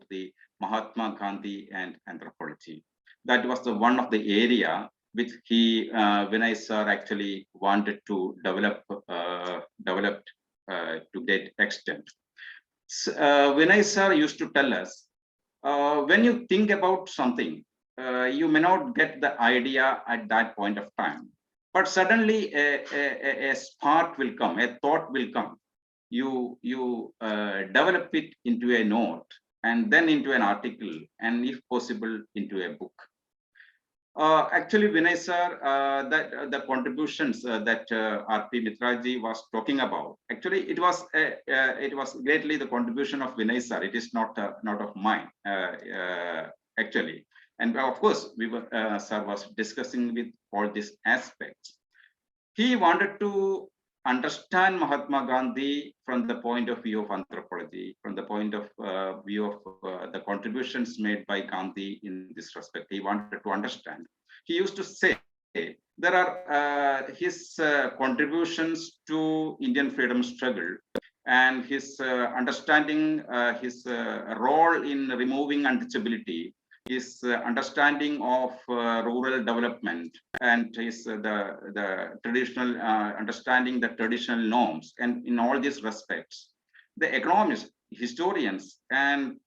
the Mahatma Gandhi and anthropology. That was the one of the area which he, Vinay sir actually wanted to develop to that extent. Vinay sir used to tell us, when you think about something, you may not get the idea at that point of time, but suddenly a spark will come, a thought will come, you develop it into a note and then into an article, and if possible into a book. Actually, Vinay sir, that the contributions that R.P. Mitraji was talking about, actually it was greatly the contribution of Vinay sir. It is not of mine actually. And of course, we were sir was discussing with all these aspects. He wanted to understand Mahatma Gandhi from the point of view of anthropology, from the point of view of the contributions made by Gandhi in this respect. He wanted to understand. He used to say there are his contributions to Indian freedom struggle and his understanding his role in removing untouchability, his understanding of rural development, and his the traditional understanding the traditional norms. And in all these respects, the economists, historians, and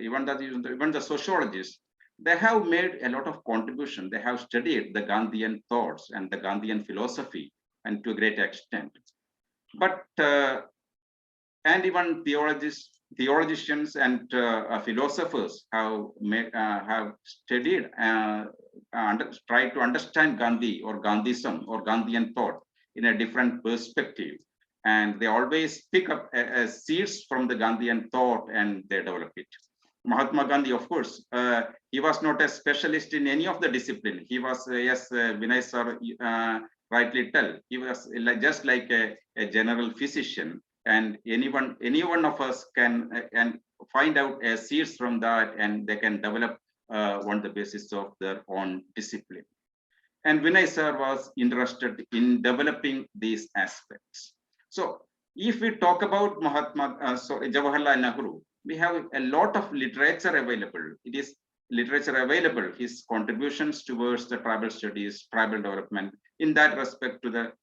even the sociologists, they have made a lot of contribution. They have studied the Gandhian thoughts and the Gandhian philosophy, and to a great extent. But and even theologians and philosophers have studied, tried to understand Gandhi or Gandhism or Gandhian thought in a different perspective. And they always pick up seeds from the Gandhian thought and they develop it. Mahatma Gandhi, of course, he was not a specialist in any of the discipline. He was, yes, Vinay sir rightly tell, he was just like a general physician. And any one of us can find out seeds from that, and they can develop on the basis of their own discipline. And Vinay sir was interested in developing these aspects. So if we talk about Jawaharlal Nehru, we have a lot of literature available. It is literature available, his contributions towards the tribal studies, tribal development, in that respect to the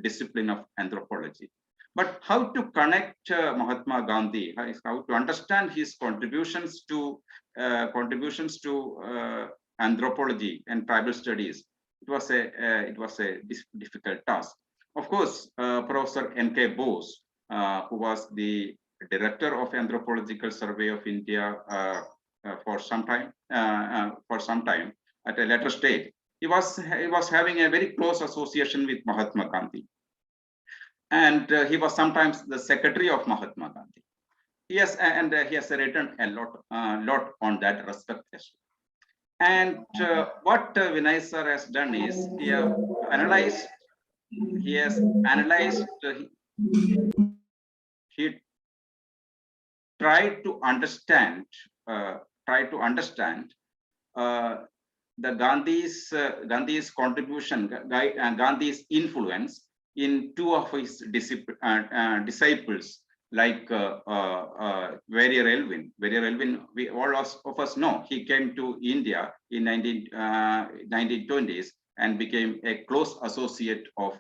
discipline of anthropology. But how to connect Mahatma Gandhi, how to understand his contributions to anthropology and tribal studies, it was a difficult task. Of course, Professor N.K. Bose, who was the director of Anthropological Survey of India for some time, at a later stage, he was having a very close association with Mahatma Gandhi. And he was sometimes the secretary of Mahatma Gandhi. Yes, and he has written a lot on that respect as well. And what Vinay sir has done is he has analyzed. He tried to understand. The Gandhi's contribution, Gandhi's influence in two of his disciples, like Verrier Elwin. Verrier Elwin, we all of us know, he came to India in 1920s and became a close associate of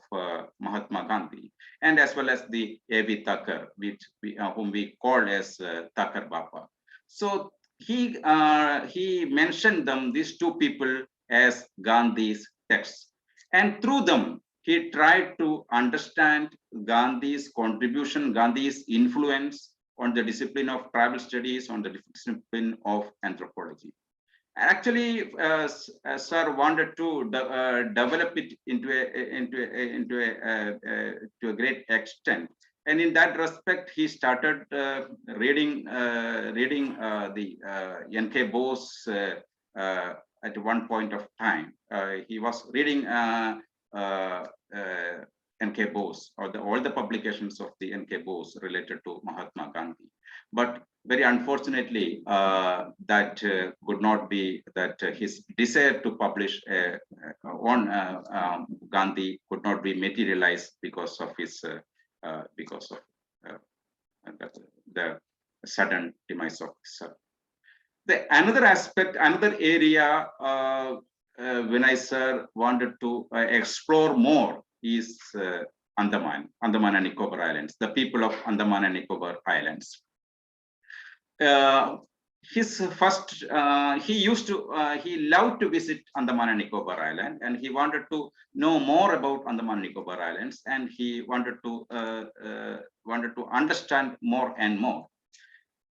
Mahatma Gandhi, and as well as the A.V. Thakur, whom we call as Thakur Bapa. So he mentioned these two people as Gandhi's texts, and through them he tried to understand Gandhi's contribution, Gandhi's influence on the discipline of tribal studies, on the discipline of anthropology. Actually, sir wanted to develop it to a great extent, and in that respect, he started reading the N.K. Bose at one point of time. He was reading N.K. Bose, or all the publications of the N.K. Bose related to Mahatma Gandhi. But very unfortunately, that could not be, that his desire to publish on Gandhi could not be materialized because of his the sudden demise of his son. Another aspect, another area Vinay sir wanted to explore more is Andaman and Nicobar Islands, the people of Andaman and Nicobar Islands. his first, he loved to visit Andaman and Nicobar Island, and he wanted to know more about Andaman and Nicobar Islands, and he wanted to understand more and more.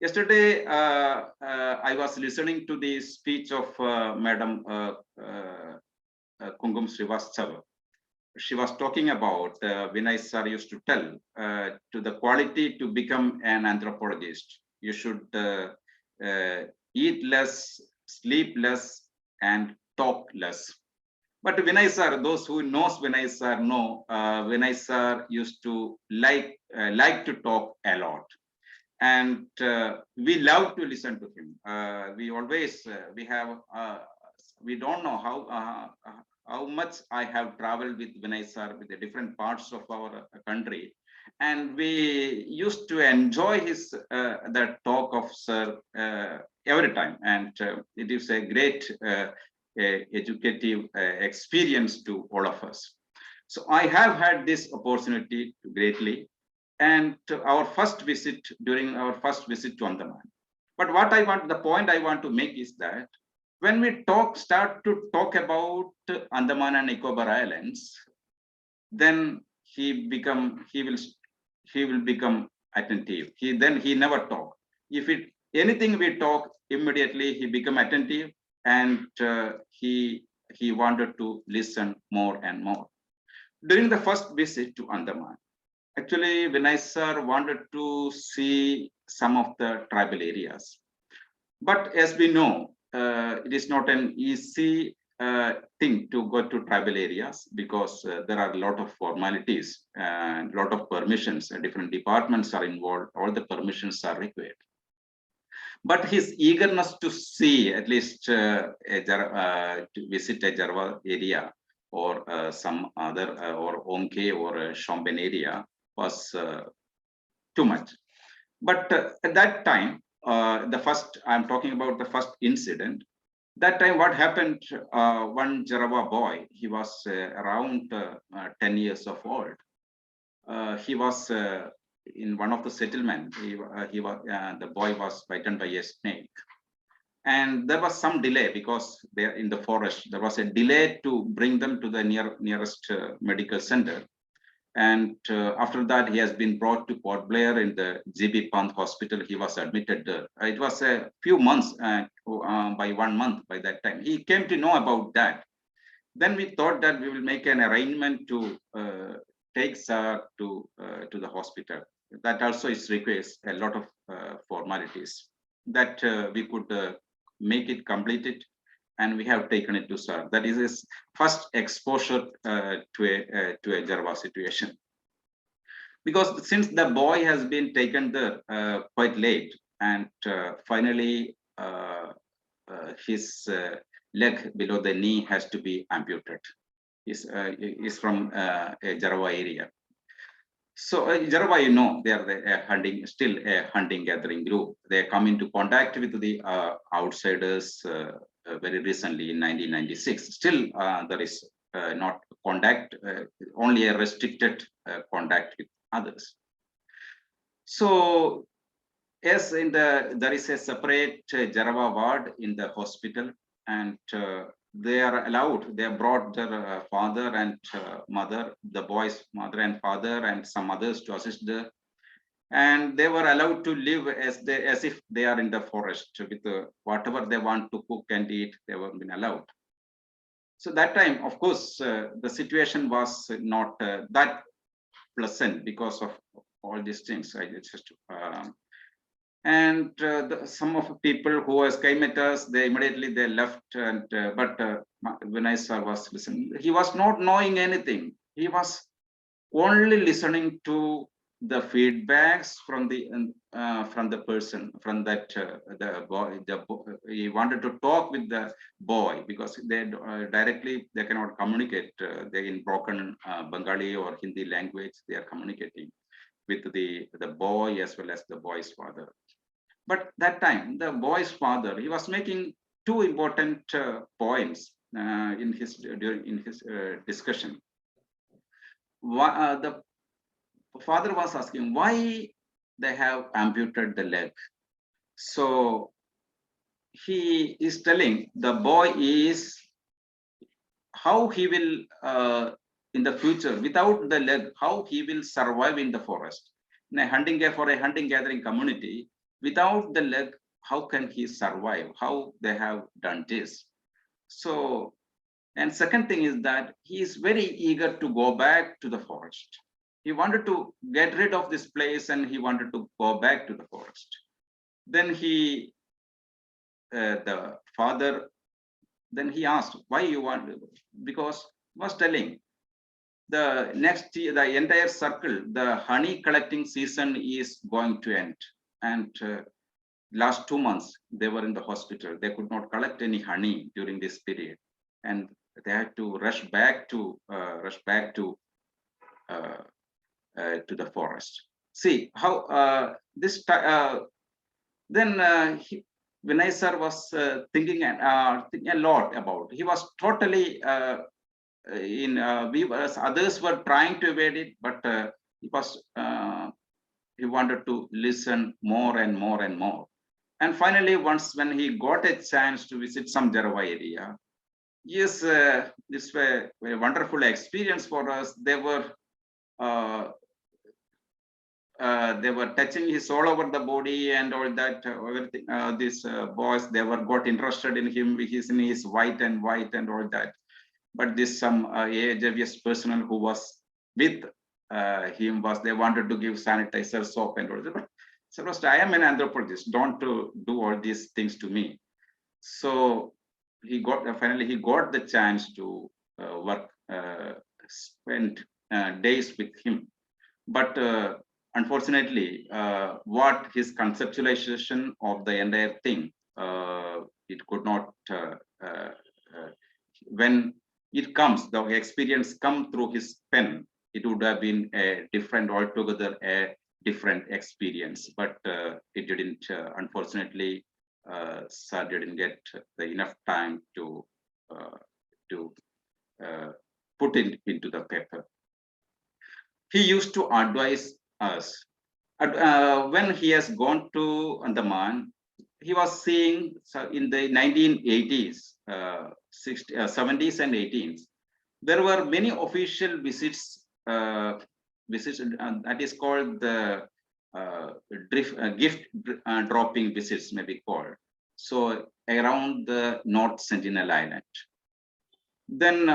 Yesterday, I was listening to the speech of Madam Kungum Srivastava. She was talking about Vinay sir used to tell to the quality to become an anthropologist, you should eat less, sleep less, and talk less. But Vinay sir, those who knows Vinay sir know Vinay sir used to like to talk a lot, and we love to listen to him. We always we don't know how much I have traveled with Vinay sir with the different parts of our country, and we used to enjoy his that talk of sir every time, and it is a great educative experience to all of us. So I have had this opportunity greatly, and our first visit during to Andaman. But the point I want to make is that when we start to talk about Andaman and Nicobar Islands, then he will become attentive. He never talk. If anything we talk, immediately he become attentive, and he wanted to listen more and more. During the first visit to Andaman, actually Vinay sir wanted to see some of the tribal areas. But as we know, it is not an easy thing to go to tribal areas, because there are a lot of formalities and a lot of permissions, and different departments are involved, all the permissions are required. But his eagerness to see at least to visit a Jarva area or some other or Onke or Shomben area was too much. But at that time, I'm talking about the first incident. That time, what happened? One Jarava boy, he was around 10 years of old. He was in one of the settlements. The boy was bitten by a snake, and there was some delay because they're in the forest. There was a delay to bring them to the nearest medical center. And after that, he has been brought to Port Blair in the GB Pant Hospital. He was admitted there. It was a few months, by 1 month by that time. He came to know about that. Then we thought that we will make an arrangement to take sir to the hospital. That also requires a lot of formalities that we could make it completed. And we have taken it to sir. That is his first exposure to a Jarva situation. Because since the boy has been taken there quite late, and finally his leg below the knee has to be amputated. Is from a Jarva area. So Jarva, you know, they are still a hunting gathering group. They come into contact with the outsiders very recently in 1996. Still, there is not contact, only a restricted contact with others. So, yes, there is a separate Jarava ward in the hospital, and they are allowed. They brought their father and mother, the boy's mother and father, and some others to assist there. And they were allowed to live as if they are in the forest with whatever they want to cook and eat. They were been allowed. So that time, of course, the situation was not that pleasant because of all these things. Some of the people who came at us, they immediately left. And but when I was listening, he was not knowing anything. He was only listening to the feedbacks from the person, from that the boy. He wanted to talk with the boy because they directly they cannot communicate. They in broken Bengali or Hindi language. They are communicating with the boy as well as the boy's father. But that time, the boy's father, he was making two important points in his discussion. The father was asking why they have amputated the leg. So he is telling the boy is how he will in the future without the leg, how he will survive in the forest. In a for a hunting gathering community, without the leg, how can he survive? How they have done this? So, and second thing is that he is very eager to go back to the forest. He wanted to get rid of this place and he wanted to go back to the forest. Then the father, then he asked, why you want, because he was telling, the next year, the entire circle, the honey collecting season is going to end. And last 2 months, they were in the hospital. They could not collect any honey during this period. And they had to rush back to the forest. See how Vinay sir was thinking a lot about. He was totally others were trying to evade it, but he wanted to listen more and more and more. And finally, once when he got a chance to visit some Jarawa area, yes, this was a wonderful experience for us. They were touching his all over the body and all that. Everything. These boys, they were got interested in him. He's in his white and all that. But this some AJVS personnel who was with him they wanted to give sanitizer, soap and all that. But so I am an anthropologist. Don't do all these things to me. So he finally got the chance to spend days with him. But unfortunately, what his conceptualization of the entire thing, it could not, when it comes, the experience come through his pen, it would have been a different, altogether a different experience. But it didn't, unfortunately, sir didn't get enough time to put it into the paper. He used to advise us. When he has gone to Andaman, he was seeing in the 1980s, 70s and 80s, there were many official visits, that is called the gift dropping visits may be called. So around the North Sentinel Island. Then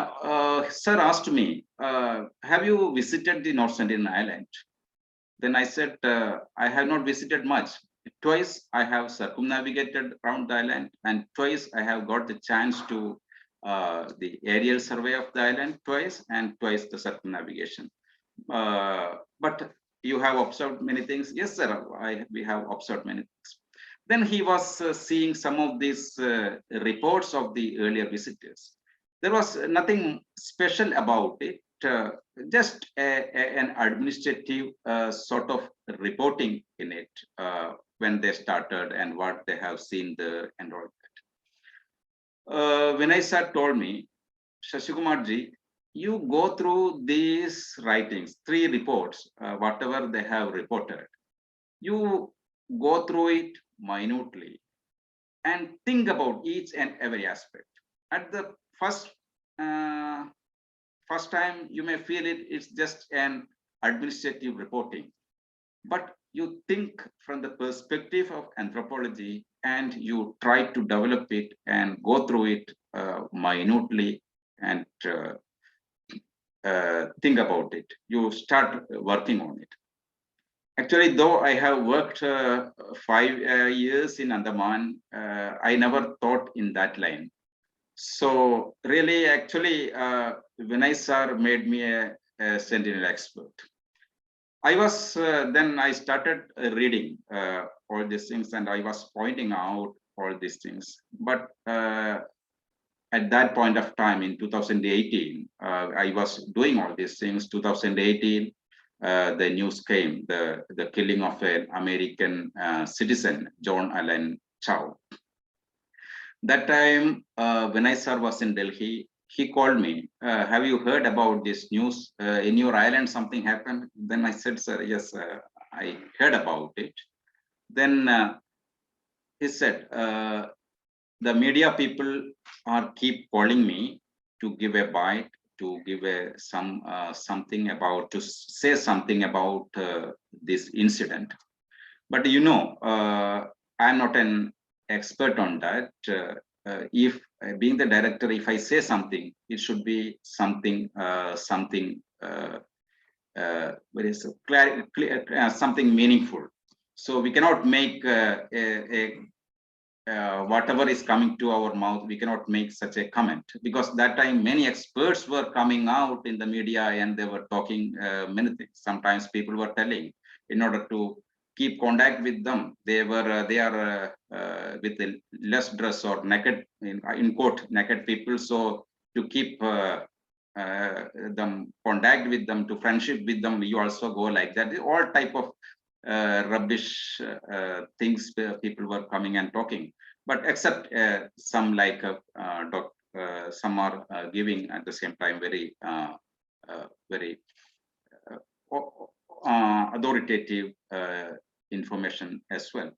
sir asked me, have you visited the North Sentinel Island? Then I said, I have not visited much. Twice I have circumnavigated around the island, and twice I have got the chance to the aerial survey of the island twice, and twice the circumnavigation. But you have observed many things. Yes, sir, we have observed many things. Then he was seeing some of these reports of the earlier visitors. There was nothing special about it. Just an administrative sort of reporting in it when they started and what they have seen there and all that. Vinay sir told me, Sasikumar ji, you go through these writings, 3 reports, whatever they have reported. You go through it minutely and think about each and every aspect. At the first time, you may feel it's just an administrative reporting, but you think from the perspective of anthropology and you try to develop it and go through it minutely and think about it. You start working on it. Actually, though I have worked 5 years in Andaman, I never thought in that line. So really, actually, Vinay sir made me a Sentinel expert. I was, then I started reading all these things and I was pointing out all these things. But at that point of time in 2018, I was doing all these things. 2018, the news came, the killing of an American citizen, John Allen Chow. That time, Vinay sir was in Delhi. He called me, have you heard about this news? In your island, something happened? Then I said, sir, yes, I heard about it. Then he said, the media people are keep calling me to give a bite, to give something about, to say something about this incident. But I'm not an expert on that. If being the director, if I say something, it should be something something meaningful. So we cannot make whatever is coming to our mouth, we cannot make such a comment, because that time many experts were coming out in the media and they were talking many things. Sometimes people were telling, in order to keep contact with them, they are with the less dress or naked, in quote, naked people. So to keep them contact with them, to friendship with them, you also go like that. All type of rubbish things people were coming and talking, but except some like some are giving at the same time very authoritative information as well.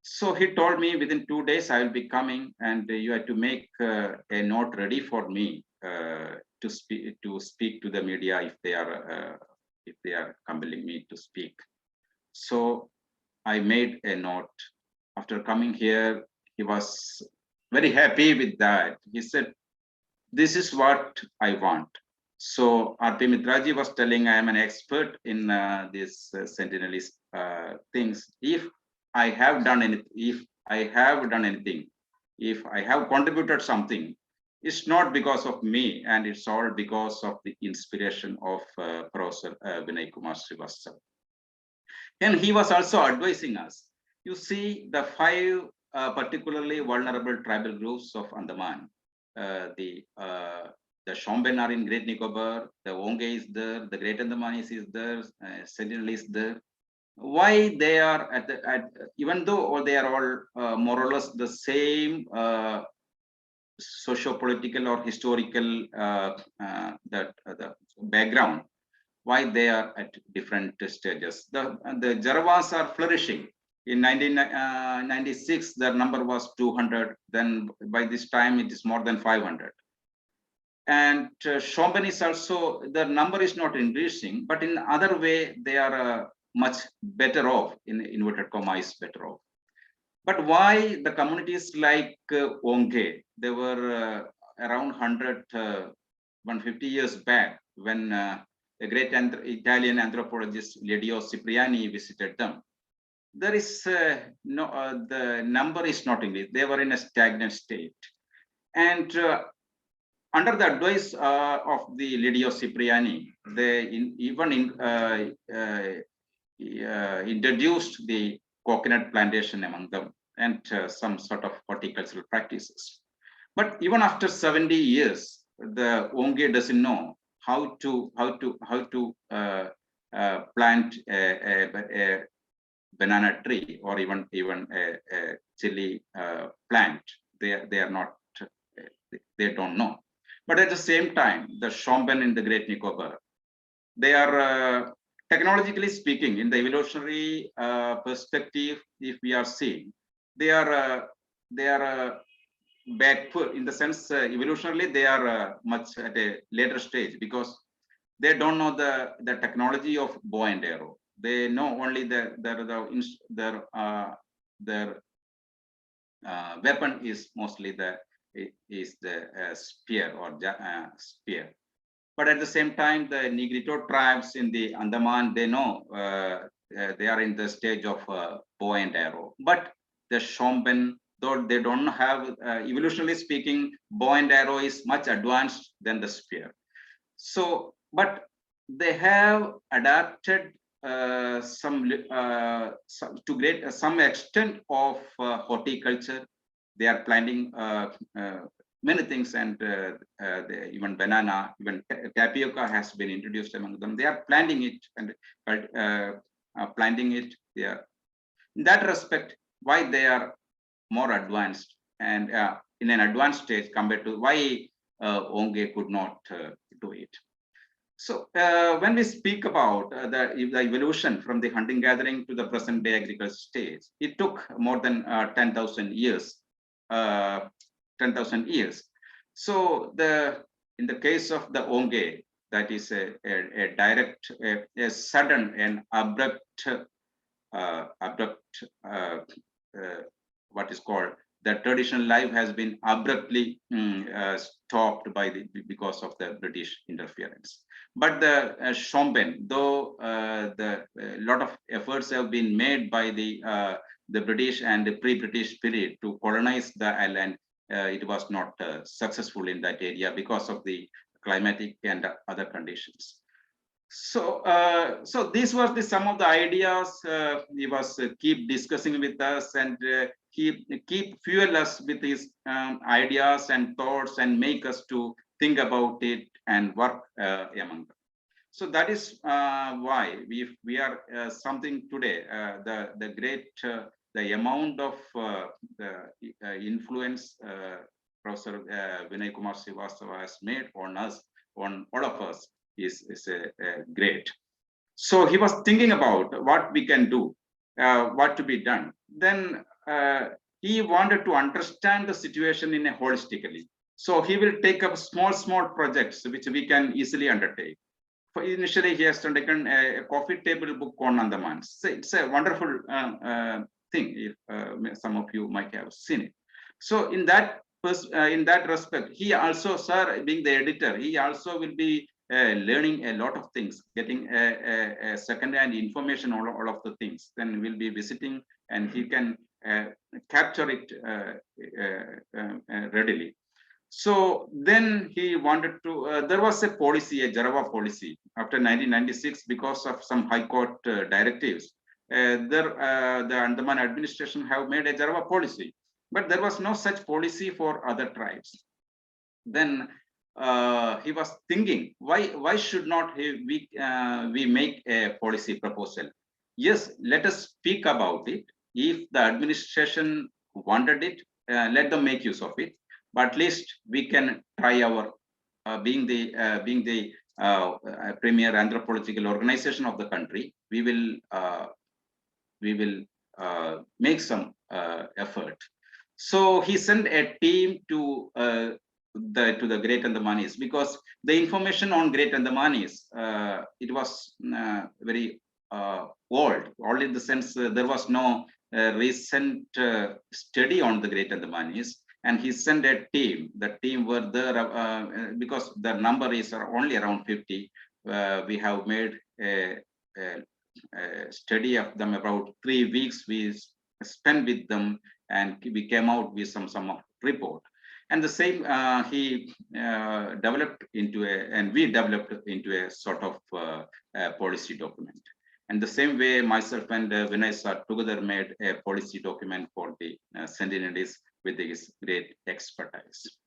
So he told me within 2 days I will be coming, and you have to make a note ready for me to speak to the media if they are compelling me to speak. So I made a note. After coming here, he was very happy with that. He said, "This is what I want." So R.P. Mitraji was telling, I am an expert in these sentinelist things. If I have done anything, if I have contributed something, it's not because of me, and it's all because of the inspiration of Professor Vinay Kumar Srivastava. And he was also advising us. You see, the 5 particularly vulnerable tribal groups of Andaman, the Shomben are in Great Nicobar, the Onge is there, the Great Andamanis is there, Sentinel is there. Why they are even though they are all more or less the same socio-political or historical the background, why they are at different stages. The Jarawas are flourishing. In 1996, their number was 200. Then by this time, it is more than 500. And Shomben is also, their number is not increasing, but in other way, they are much better off, in inverted commas, better off. But why the communities like Onge, they were around 150 years back when a great Italian anthropologist, Lidio Cipriani, visited them. There is the number is not increased. They were in a stagnant state. And under the advice of the Lidio Cipriani, they introduced the coconut plantation among them, and some sort of horticultural practices. But even after 70 years, the Onge doesn't know how to plant a banana tree or even a chili plant. They are not. They don't know. But at the same time, the Shomben in the Great Nicobar, they are technologically speaking, in the evolutionary perspective, if we are seeing, they are backward in the sense evolutionarily they are much at a later stage, because they don't know the technology of bow and arrow. They know only their weapon is mostly the spear or spear. But at the same time, the Negrito tribes in the Andaman, they know they are in the stage of bow and arrow. But the Shomben, though they don't have, evolutionarily speaking, bow and arrow is much advanced than the spear. So, but they have adapted some extent of horticulture. They are planting many things, and even banana, even tapioca has been introduced among them. They are planting it and planting it. They are, in that respect, why they are more advanced and in an advanced stage compared to why Onge could not do it. So when we speak about the evolution from the hunting gathering to the present day agriculture stage, it took more than 10,000 years 10,000 years. So in the case of the Onge, that is a direct, a sudden and abrupt, what is called, the traditional life has been abruptly stopped because of the British interference. But the Shomben, though a lot of efforts have been made by the British and the pre-British period to colonize the island, it was not successful in that area because of the climatic and other conditions. So, so these were some of the ideas he was keep discussing with us, and keep fuel us with his ideas and thoughts, and make us to think about it and work among them. So that is why we are something today. The great the amount of the influence Professor Vinay Kumar Srivastava has made on us, on all of us, is great. So he was thinking about what we can do, what to be done. Then he wanted to understand the situation in a holistically. So he will take up small projects which we can easily undertake. Initially, he has taken a coffee table book on Andaman. So it's a wonderful thing. If some of you might have seen it. So in that respect, he also, sir, being the editor, he also will be learning a lot of things, getting a second-hand information on all of the things. Then we'll be visiting, and he can capture it readily. So then he wanted to, there was a policy, a Jarawa policy after 1996, because of some High Court directives. The Andaman administration have made a Jarawa policy, but there was no such policy for other tribes. Then he was thinking, why should not we make a policy proposal? Yes, let us speak about it. If the administration wanted it, let them make use of it. But at least we can try our being the premier anthropological organization of the country. We will make some effort. So he sent a team to the Great Andamanis, because the information on Great Andamanis it was very old in the sense there was no recent study on the Great Andamanis. And he sent a team. The team were there because the number is only around 50. We have made a study of them about 3 weeks. We spent with them, and we came out with some report. And the same he developed into we developed into a sort of policy document. And the same way, myself and Vinay sir together made a policy document for the Sentinelese with his great expertise.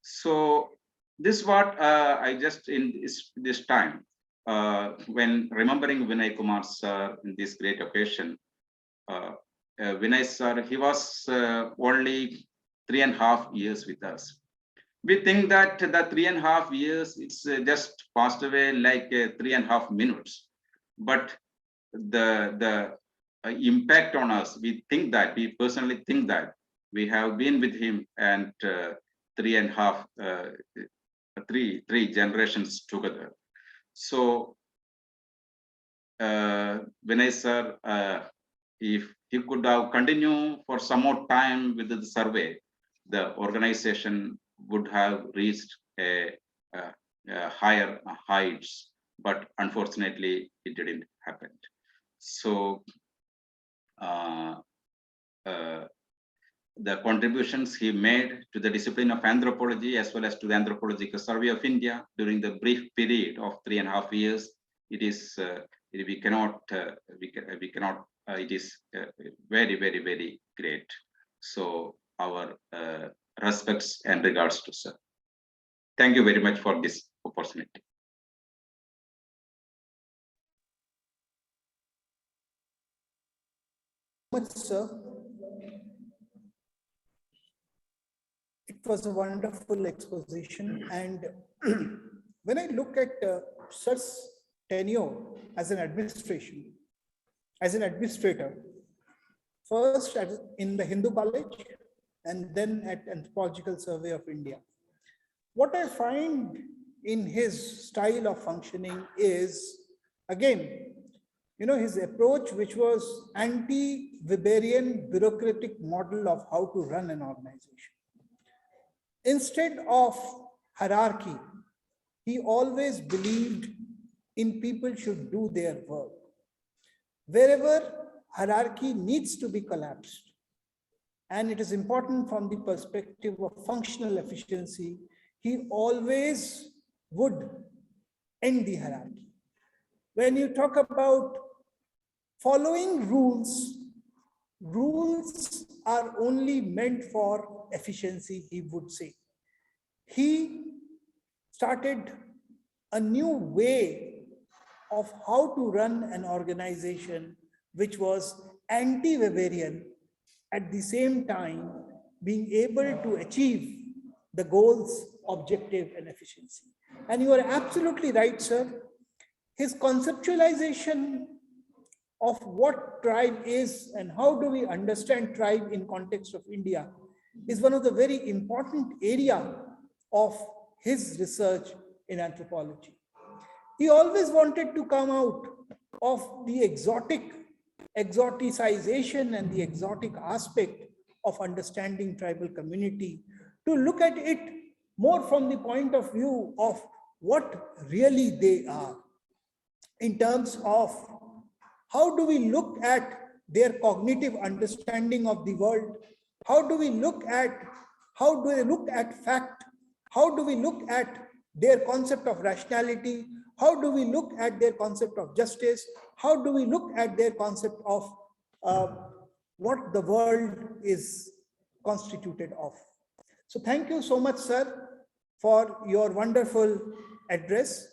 So this what I just in this time, when remembering Vinay Kumar sir in this great occasion, Vinay sir, he was only 3.5 years with us. We think that the 3.5 years, it's just passed away like 3.5 minutes. But the impact on us, we personally think that we have been with him, and three generations together. So Vinay sir, if he could have continued for some more time with the survey, the organization would have reached a higher heights, but unfortunately it didn't happen. So the contributions he made to the discipline of anthropology, as well as to the Anthropological Survey of India during the brief period of 3.5 years, it is we cannot it is very, very, very great. So our respects and regards to sir. Thank you very much for this opportunity. Much, sir. It was a wonderful exposition, and when I look at sir's tenure as an administrator, first in the Hindu college, and then at Anthropological Survey of India. What I find in his style of functioning is, again, his approach, which was anti-Weberian bureaucratic model of how to run an organization. Instead of hierarchy, he always believed in people should do their work. Wherever hierarchy needs to be collapsed, and it is important from the perspective of functional efficiency, he always would end the hierarchy. When you talk about following rules, rules are only meant for efficiency, he would say. He started a new way of how to run an organization which was anti-Weberian, at the same time being able to achieve the goals, objective and efficiency. And you are absolutely right, sir. His conceptualization of what tribe is and how do we understand tribe in context of India is one of the very important area of his research in anthropology. He always wanted to come out of the exoticization and the exotic aspect of understanding tribal community to look at it more from the point of view of what really they are, in terms of how do we look at their cognitive understanding of the world, how do they look at fact, how do we look at their concept of rationality, how do we look at their concept of justice, how do we look at their concept of what the world is constituted of. So thank you so much, sir, for your wonderful address.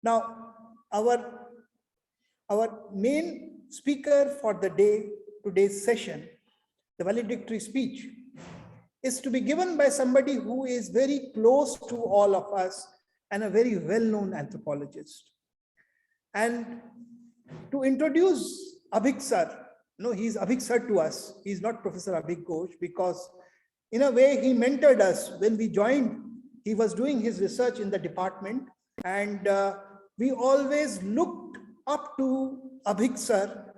Now, our main speaker for the today's session, the valedictory speech, is to be given by somebody who is very close to all of us and a very well-known anthropologist. And to introduce Abhik sir, he's Abhik sir to us. He's not Professor Abhik Ghosh, because in a way he mentored us when we joined. He was doing his research in the department, and we always looked up to Abhik sir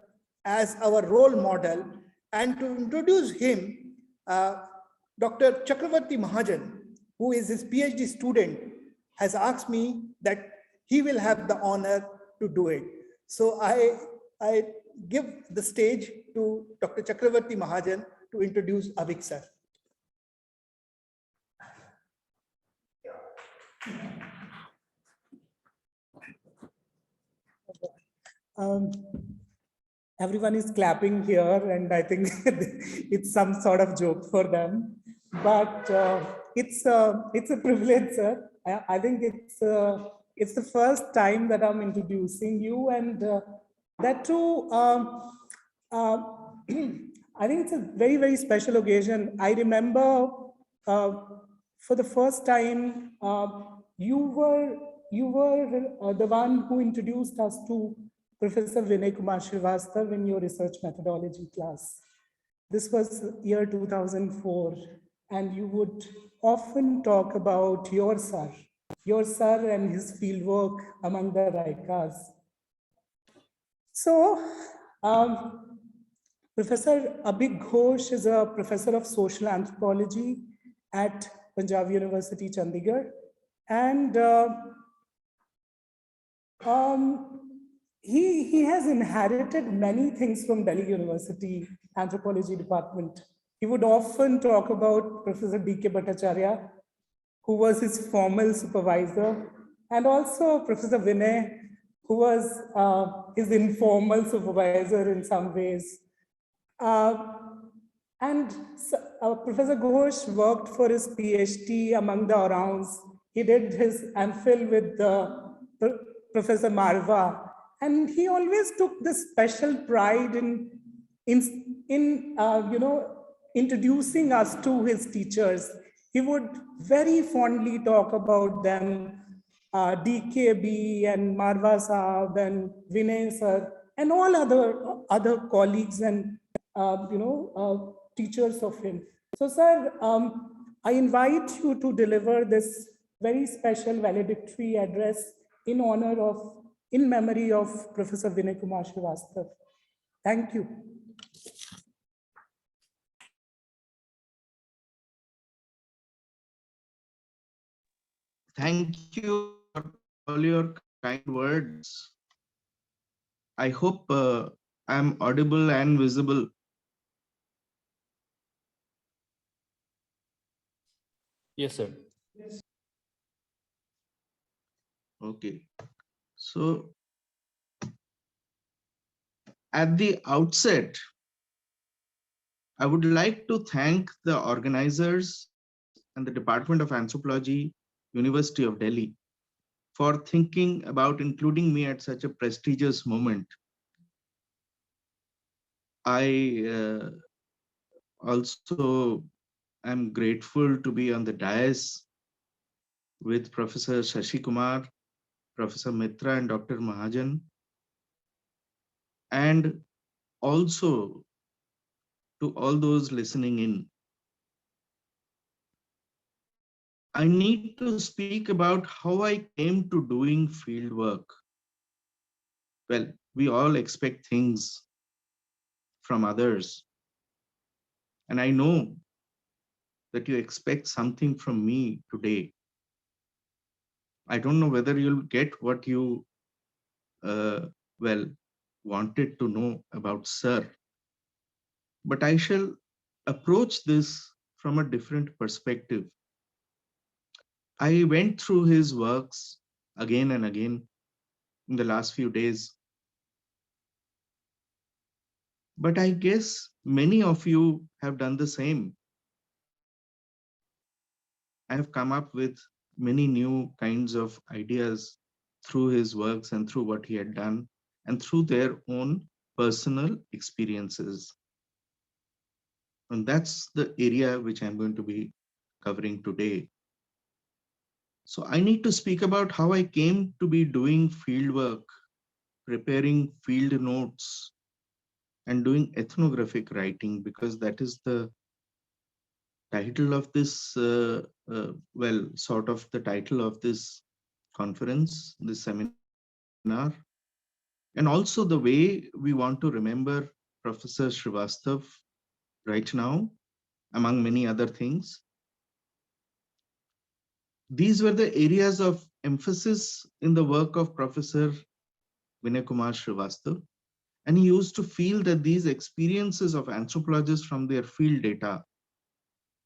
as our role model. And to introduce him, Dr. Chakraverti Mahajan, who is his PhD student, has asked me that he will have the honor to do it. So I give the stage to Dr. Chakraverti Mahajan to introduce Abhik sir. Everyone is clapping here, and I think it's some sort of joke for them. But it's a privilege, sir. I think it's the first time that I'm introducing you, and that too. I think it's a very, very special occasion. I remember for the first time you were the one who introduced us to Professor Vinay Kumar Srivastava in your research methodology class. This was year 2004, and you would often talk about your sir and his fieldwork among the Raikas. So, Professor Abhik Ghosh is a professor of social anthropology at Punjab University, Chandigarh, and he has inherited many things from Delhi University Anthropology Department. He would often talk about Professor D.K. Bhattacharya, who was his formal supervisor, and also Professor Vinay, who was his informal supervisor in some ways. And Professor Ghosh worked for his PhD among the Orans. He did his MPhil with Professor Marva. And he always took this special pride in introducing us to his teachers. He would very fondly talk about them, DKB and Marva Saab and Vinay sir, and all other colleagues and teachers of him. So, sir, I invite you to deliver this very special valedictory address in memory of Professor Vinay Kumar Srivastava. Thank you. Thank you for all your kind words. I hope I'm audible and visible. Yes, sir. Okay. So at the outset, I would like to thank the organizers and the Department of Anthropology, University of Delhi, for thinking about including me at such a prestigious moment. I also am grateful to be on the dais with Professor Sasikumar, Professor Mitra and Dr. Mahajan, and also to all those listening in. I need to speak about how I came to doing field work. Well, we all expect things from others. And I know that you expect something from me today. I don't know whether you'll get what you, wanted to know about Sir, but I shall approach this from a different perspective. I went through his works again and again in the last few days. But I guess many of you have done the same. I have come up with many new kinds of ideas through his works and through what he had done and through their own personal experiences. And that's the area which I'm going to be covering today. So I need to speak about how I came to be doing fieldwork, preparing field notes, and doing ethnographic writing, because that is the title of this, sort of the title of this conference, this seminar, and also the way we want to remember Professor Srivastava right now, among many other things. These were the areas of emphasis in the work of Professor Vinay Kumar Srivastava, and he used to feel that these experiences of anthropologists from their field data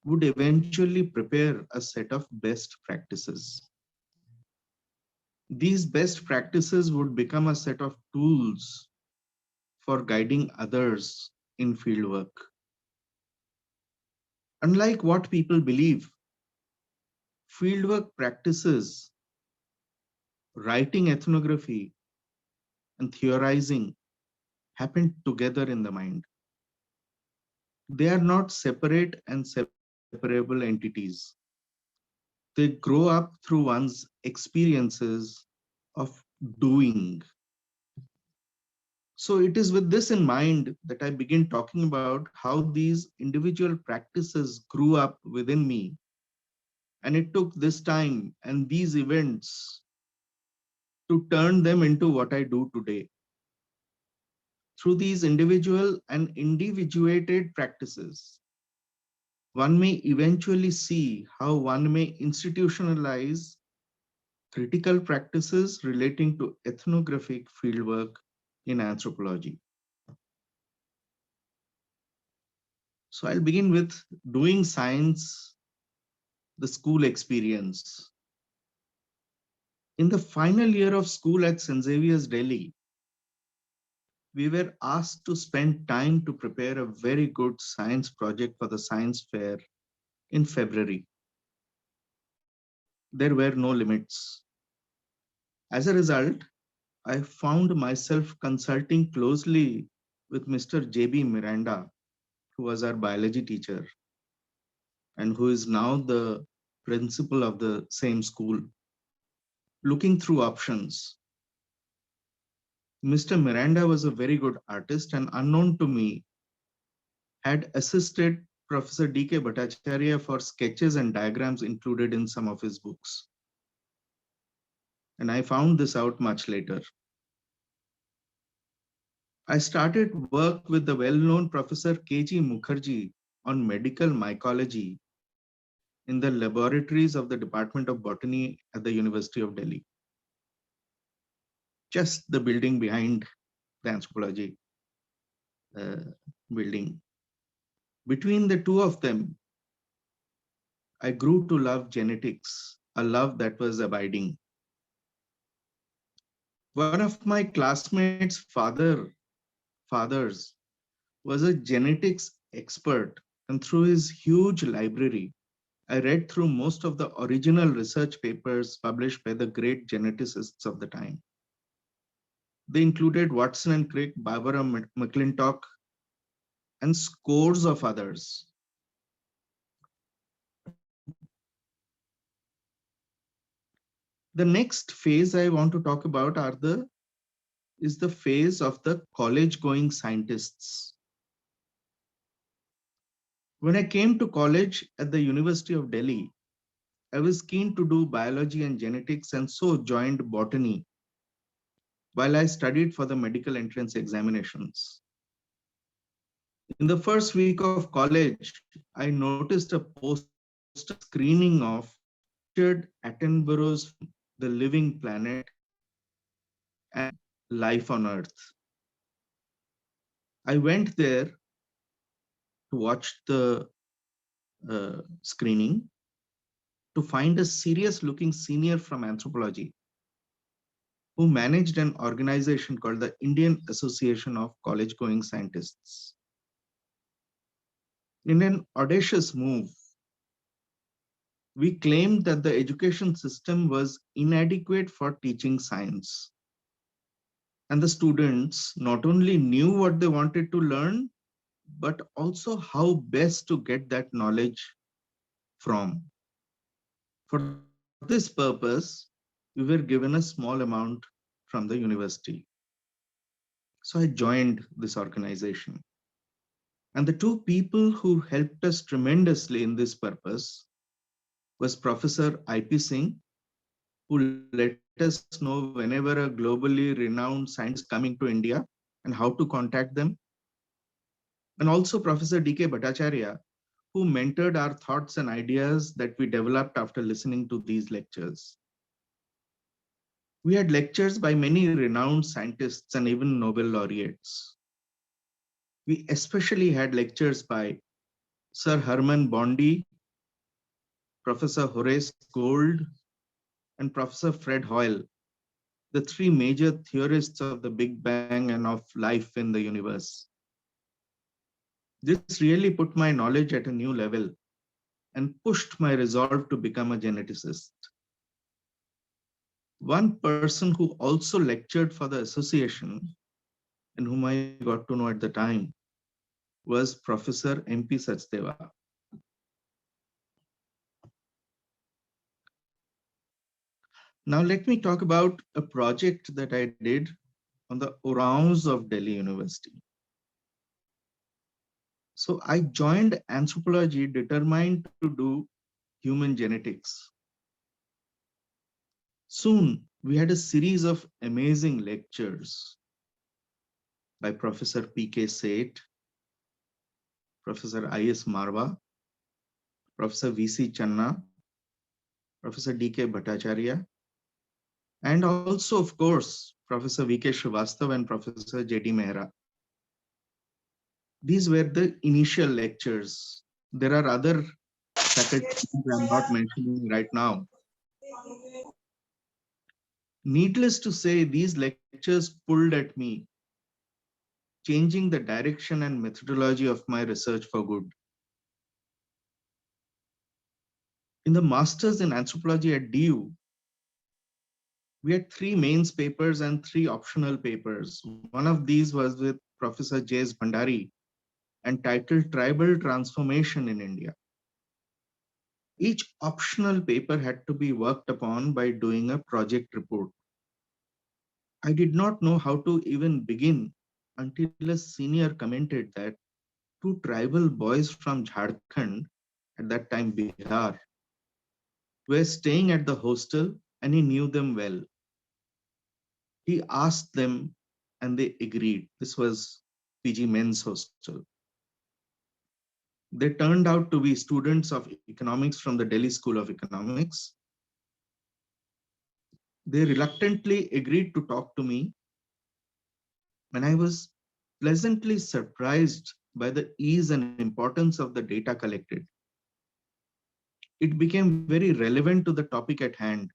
would eventually prepare a set of best practices. These best practices would become a set of tools for guiding others in fieldwork. Unlike what people believe, fieldwork practices, writing ethnography, and theorizing happen together in the mind. They are not separate and separable entities. They grow up through one's experiences of doing. So it is with this in mind that I begin talking about how these individual practices grew up within me. And it took this time and these events to turn them into what I do today. Through these individual and individuated practices, one may eventually see how one may institutionalize critical practices relating to ethnographic fieldwork in anthropology. So I'll begin with doing science, the school experience. In the final year of school at St. Xavier's, Delhi, we were asked to spend time to prepare a very good science project for the science fair in February. There were no limits. As a result, I found myself consulting closely with Mr. J.B. Miranda, who was our biology teacher and who is now the principal of the same school, looking through options. Mr. Miranda was a very good artist and, unknown to me, had assisted Professor D.K. Bhattacharya for sketches and diagrams included in some of his books. And I found this out much later. I started work with the well-known Professor K.G. Mukherjee on medical mycology in the laboratories of the Department of Botany at the University of Delhi. Just the building behind the Anthropology building. Between the two of them, I grew to love genetics, a love that was abiding. One of my classmates' fathers was a genetics expert, and through his huge library, I read through most of the original research papers published by the great geneticists of the time. They included Watson and Crick, Barbara McClintock, and scores of others. The next phase I want to talk about is the phase of the college-going scientists. When I came to college at the University of Delhi, I was keen to do biology and genetics and so joined botany while I studied for the medical entrance examinations. In the first week of college, I noticed a poster screening of Richard Attenborough's The Living Planet and Life on Earth. I went there to watch the screening to find a serious-looking senior from anthropology who managed an organization called the Indian Association of College-Going Scientists. In an audacious move, we claimed that the education system was inadequate for teaching science. And the students not only knew what they wanted to learn, but also how best to get that knowledge from. For this purpose, we were given a small amount from the university. So I joined this organization. And the two people who helped us tremendously in this purpose was Professor I.P. Singh, who let us know whenever a globally renowned scientist coming to India and how to contact them. And also Professor D.K. Bhattacharya, who mentored our thoughts and ideas that we developed after listening to these lectures. We had lectures by many renowned scientists and even Nobel laureates. We especially had lectures by Sir Herman Bondi, Professor Horace Gould, and Professor Fred Hoyle, the three major theorists of the Big Bang and of life in the universe. This really put my knowledge at a new level and pushed my resolve to become a geneticist. One person who also lectured for the association and whom I got to know at the time was Professor M.P. Sachdeva. Now let me talk about a project that I did on the orangs of Delhi University. So I joined anthropology determined to do human genetics. Soon we had a series of amazing lectures by Professor P.K. Seth, Professor I.S. Marwa, Professor V.C. Channa, Professor D.K. Bhattacharya, and also, of course, Professor V.K. Srivastava and Professor J.D. Mehra. These were the initial lectures. There are other faculty I'm not mentioning right now. Needless to say, these lectures pulled at me, changing the direction and methodology of my research for good. In the Masters in Anthropology at DU, we had 3 mains papers and 3 optional papers. One of these was with Professor J.S. Bhandari and titled Tribal Transformation in India. Each optional paper had to be worked upon by doing a project report. I did not know how to even begin until a senior commented that two tribal boys from Jharkhand, at that time Bihar, were staying at the hostel and he knew them well. He asked them and they agreed. This was PG Men's Hostel. They turned out to be students of economics from the Delhi School of Economics. They reluctantly agreed to talk to me, and I was pleasantly surprised by the ease and importance of the data collected. It became very relevant to the topic at hand,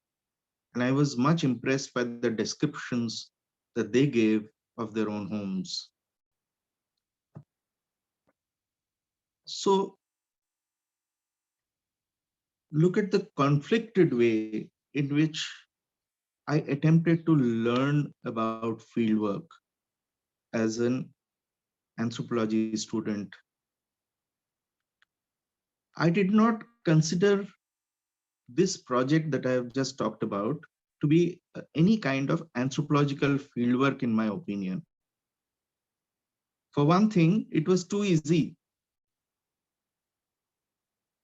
and I was much impressed by the descriptions that they gave of their own homes. So look at the conflicted way in which I attempted to learn about fieldwork as an anthropology student. I did not consider this project that I have just talked about to be any kind of anthropological fieldwork, in my opinion. For one thing, it was too easy.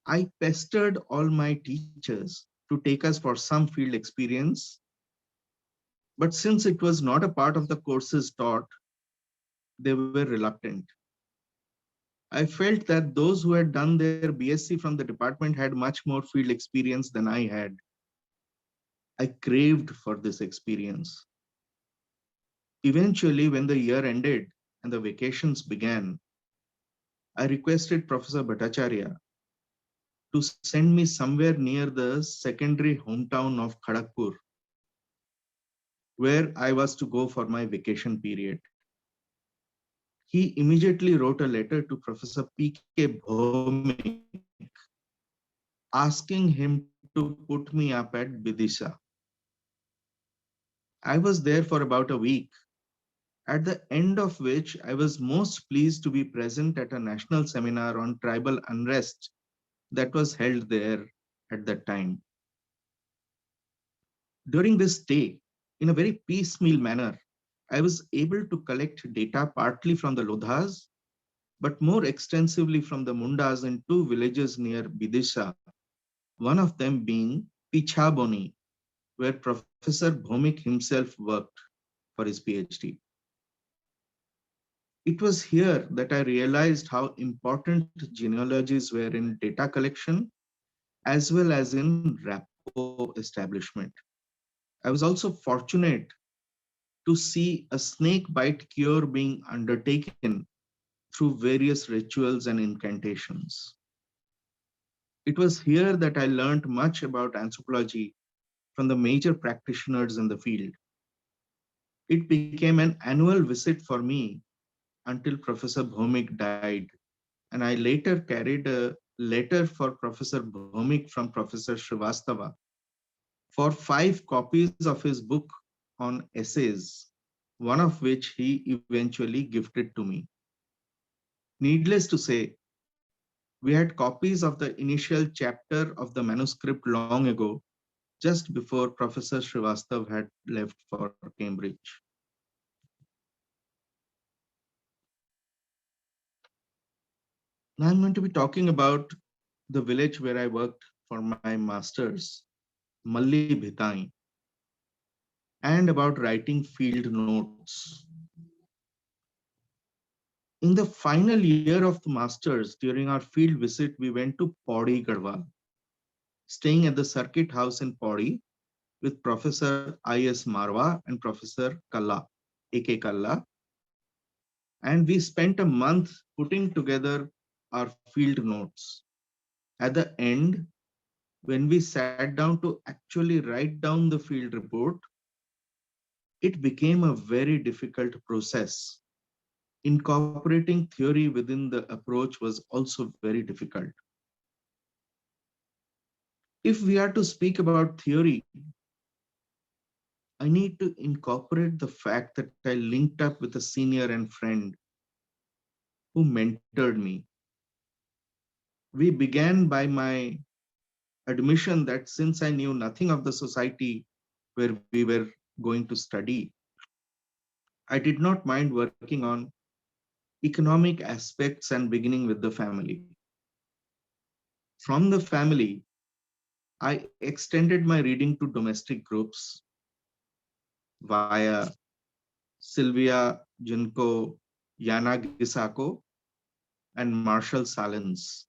I pestered all my teachers to take us for some field experience, but since it was not a part of the courses taught, they were reluctant. I felt that those who had done their BSc from the department had much more field experience than I had. I craved for this experience. Eventually, when the year ended and the vacations began, I requested Professor Bhattacharya to send me somewhere near the secondary hometown of Kharagpur, where I was to go for my vacation period. He immediately wrote a letter to Professor P.K. Bhomik, asking him to put me up at Bidisha. I was there for about a week, at the end of which I was most pleased to be present at a national seminar on tribal unrest that was held there at that time. During this stay, in a very piecemeal manner, I was able to collect data partly from the Lodhas, but more extensively from the Mundas in two villages near Bidisha, one of them being Pichaboni, where Professor Bhomik himself worked for his PhD. It was here that I realized how important genealogies were in data collection, as well as in rapport establishment. I was also fortunate to see a snake bite cure being undertaken through various rituals and incantations. It was here that I learned much about anthropology from the major practitioners in the field. It became an annual visit for me until Professor Bhomik died, and I later carried a letter for Professor Bhomik from Professor Srivastava for 5 copies of his book on essays, one of which he eventually gifted to me. Needless to say, we had copies of the initial chapter of the manuscript long ago, just before Professor Srivastava had left for Cambridge. Now I'm going to be talking about the village where I worked for my master's, Malli Bhitai, and about writing field notes. In the final year of the master's, during our field visit, we went to Pauri Garhwal, staying at the circuit house in Pauri with Professor I.S. Marwa and Professor Kalla, A.K. Kalla. And we spent a month putting together our field notes. At the end, when we sat down to actually write down the field report, it became a very difficult process. Incorporating theory within the approach was also very difficult. If we are to speak about theory, I need to incorporate the fact that I linked up with a senior and friend who mentored me. We began by my admission that since I knew nothing of the society where we were going to study, I did not mind working on economic aspects and beginning with the family. From the family, I extended my reading to domestic groups via Sylvia Junko Yanagisako and Marshall Salins,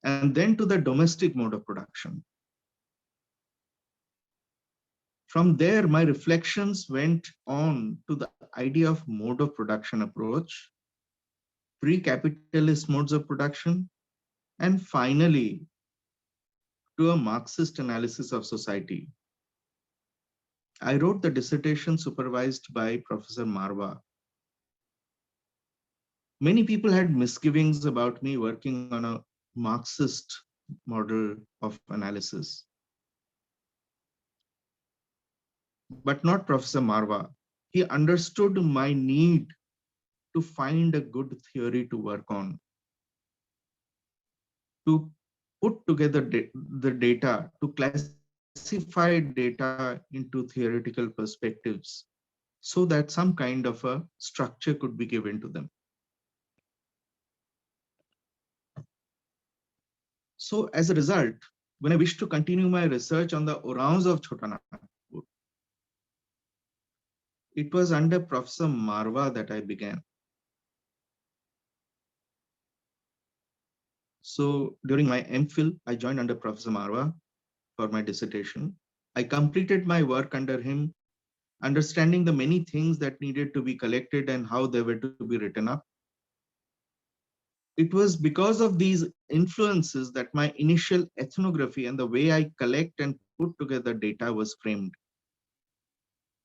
and then to the domestic mode of production. From there, my reflections went on to the idea of mode of production approach, pre-capitalist modes of production, and finally, to a Marxist analysis of society. I wrote the dissertation supervised by Professor Marwa. Many people had misgivings about me working on a Marxist model of analysis. But not Professor Marwa. He understood my need to find a good theory to work on, to put together the data, to classify data into theoretical perspectives so that some kind of a structure could be given to them. So as a result, when I wished to continue my research on the Orans of Chota Nagpur, it was under Professor Marwa that I began. So during my MPhil, I joined under Professor Marwa for my dissertation. I completed my work under him, understanding the many things that needed to be collected and how they were to be written up. It was because of these influences that my initial ethnography and the way I collect and put together data was framed.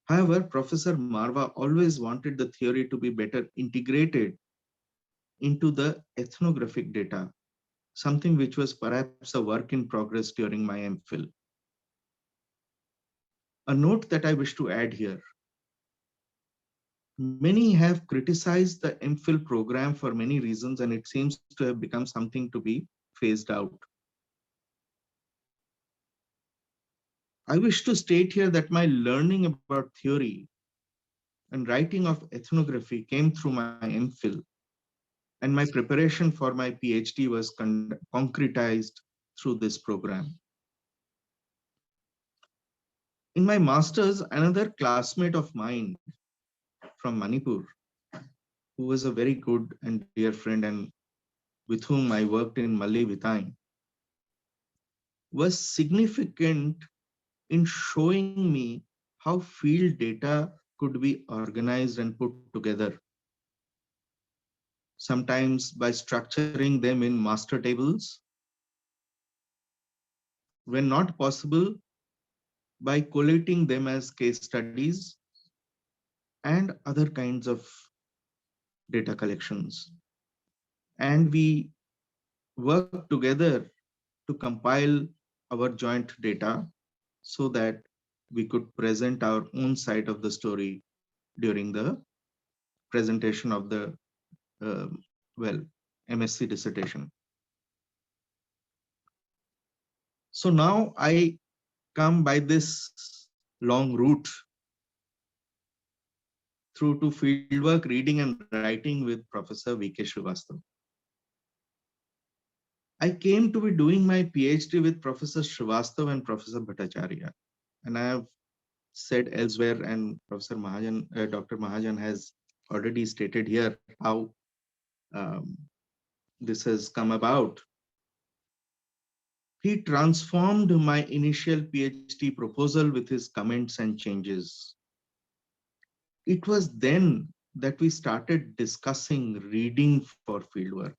However, Professor Marwa always wanted the theory to be better integrated into the ethnographic data, something which was perhaps a work in progress during my MPhil. A note that I wish to add here. Many have criticized the MPhil program for many reasons, and it seems to have become something to be phased out. I wish to state here that my learning about theory and writing of ethnography came through my MPhil, and my preparation for my PhD was concretized through this program. In my master's, another classmate of mine from Manipur, who was a very good and dear friend and with whom I worked in Malli Vithain, was significant in showing me how field data could be organized and put together. Sometimes by structuring them in master tables, when not possible, by collating them as case studies and other kinds of data collections. And we work together to compile our joint data so that we could present our own side of the story during the presentation of the MSc dissertation. So now I come by this long route through to fieldwork, reading and writing with Professor VK Srivastava. I came to be doing my PhD with Professor Srivastava and Professor Bhattacharya. And I have said elsewhere, and Professor Mahajan, Dr. Mahajan has already stated here how this has come about. He transformed my initial PhD proposal with his comments and changes. It was then that we started discussing reading for fieldwork.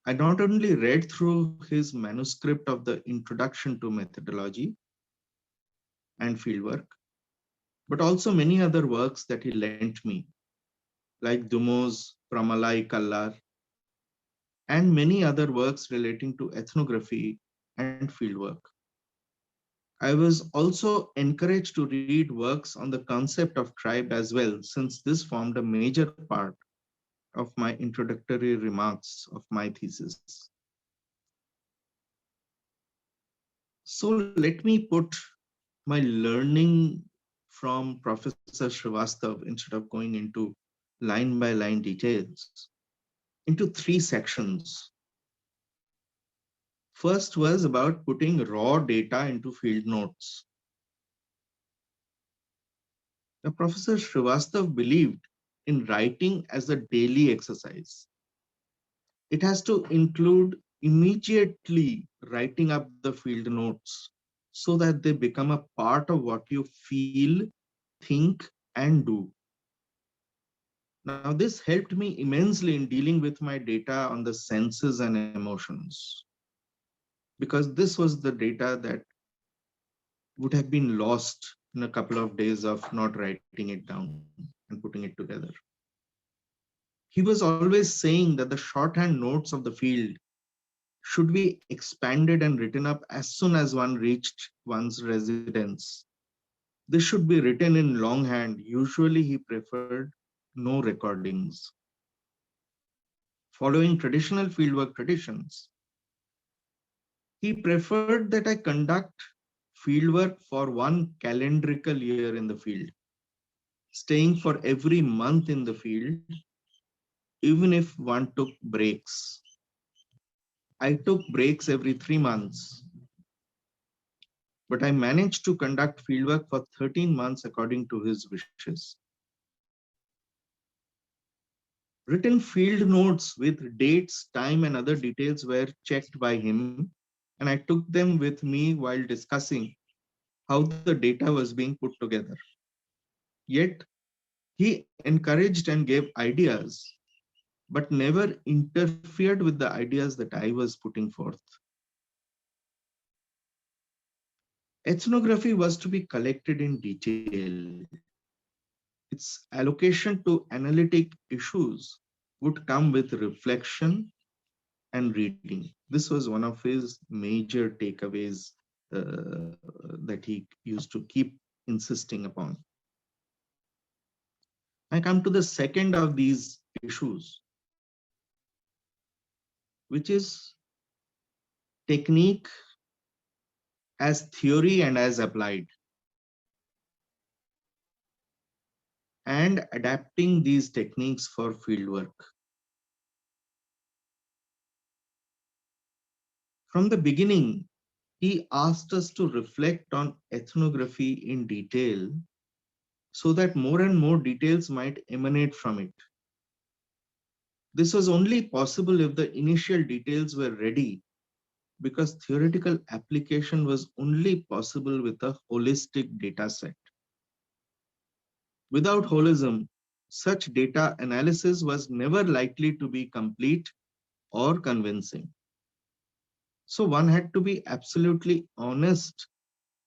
I not only read through his manuscript of the Introduction to Methodology and Fieldwork, but also many other works that he lent me, like Dumo's Pramalai Kallar, and many other works relating to ethnography and fieldwork. I was also encouraged to read works on the concept of tribe as well, since this formed a major part of my introductory remarks of my thesis. So let me put my learning from Professor Srivastava, instead of going into line by line details into 3 sections. First was about putting raw data into field notes. Now, Professor Srivastav believed in writing as a daily exercise. It has to include immediately writing up the field notes so that they become a part of what you feel, think, and do. Now, this helped me immensely in dealing with my data on the senses and emotions, because this was the data that would have been lost in a couple of days of not writing it down and putting it together. He was always saying that the shorthand notes of the field should be expanded and written up as soon as one reached one's residence. This should be written in longhand. Usually he preferred no recordings. Following traditional fieldwork traditions, he preferred that I conduct fieldwork for one calendrical year in the field, staying for every month in the field, even if one took breaks. I took breaks every 3 months, but I managed to conduct fieldwork for 13 months according to his wishes. Written field notes with dates, time, and other details were checked by him, and I took them with me while discussing how the data was being put together. Yet, he encouraged and gave ideas, but never interfered with the ideas that I was putting forth. Ethnography was to be collected in detail. Its allocation to analytic issues would come with reflection and reading. This was one of his major takeaways that he used to keep insisting upon. I come to the second of these issues, which is technique as theory and as applied, and adapting these techniques for fieldwork. From the beginning, he asked us to reflect on ethnography in detail so that more and more details might emanate from it. This was only possible if the initial details were ready, because theoretical application was only possible with a holistic data set. Without holism, such data analysis was never likely to be complete or convincing. So one had to be absolutely honest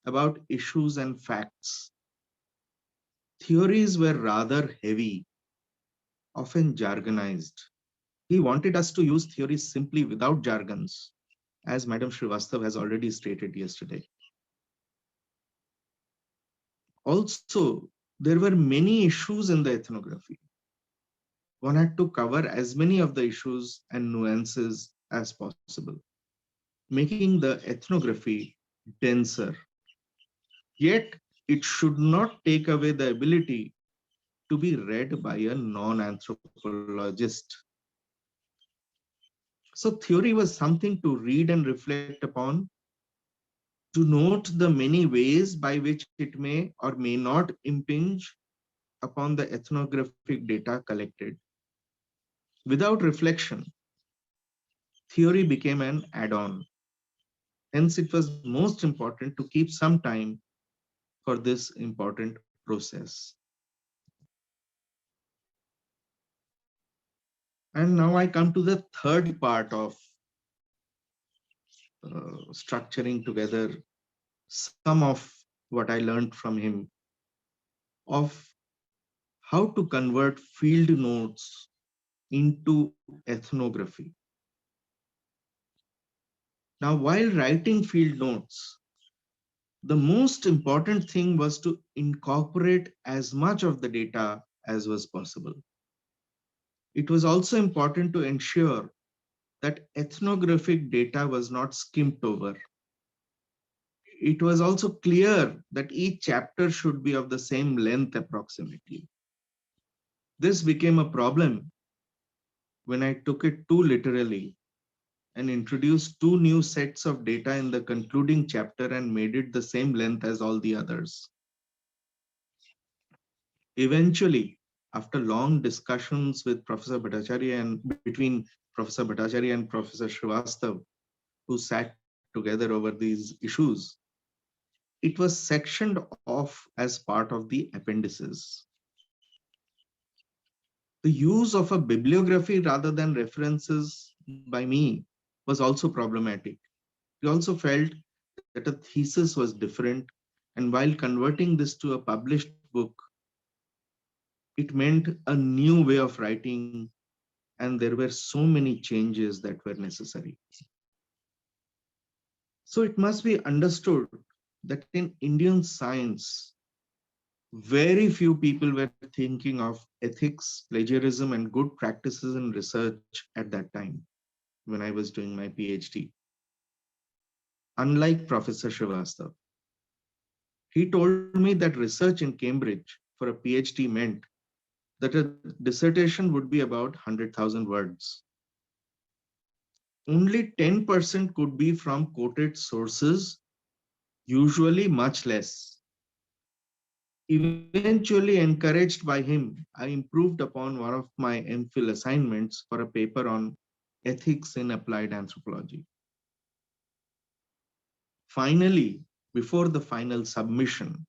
about issues and facts. Theories were rather heavy, often jargonized. He wanted us to use theories simply without jargons, as Madam Srivastav has already stated yesterday. Also, there were many issues in the ethnography. One had to cover as many of the issues and nuances as possible, making the ethnography denser. Yet, it should not take away the ability to be read by a non-anthropologist. So theory was something to read and reflect upon, to note the many ways by which it may or may not impinge upon the ethnographic data collected. Without reflection, theory became an add-on. Hence, it was most important to keep some time for this important process. And now I come to the third part of structuring together some of what I learned from him of how to convert field notes into ethnography. Now, while writing field notes, the most important thing was to incorporate as much of the data as was possible. It was also important to ensure that ethnographic data was not skimmed over. It was also clear that each chapter should be of the same length approximately. This became a problem when I took it too literally and introduced two new sets of data in the concluding chapter and made it the same length as all the others. Eventually, after long discussions with Professor Bhattacharya and between Professor Bhattacharya and Professor Srivastav, who sat together over these issues, it was sectioned off as part of the appendices. The use of a bibliography rather than references by me was also problematic. We also felt that a thesis was different, and while converting this to a published book, it meant a new way of writing, and there were so many changes that were necessary. So it must be understood that in Indian science, very few people were thinking of ethics, plagiarism, and good practices in research at that time when I was doing my PhD. Unlike Professor Srivastav, he told me that research in Cambridge for a PhD meant that a dissertation would be about 100,000 words. Only 10% could be from quoted sources, usually much less. Eventually encouraged by him, I improved upon one of my MPhil assignments for a paper on ethics in applied anthropology. Finally, before the final submission,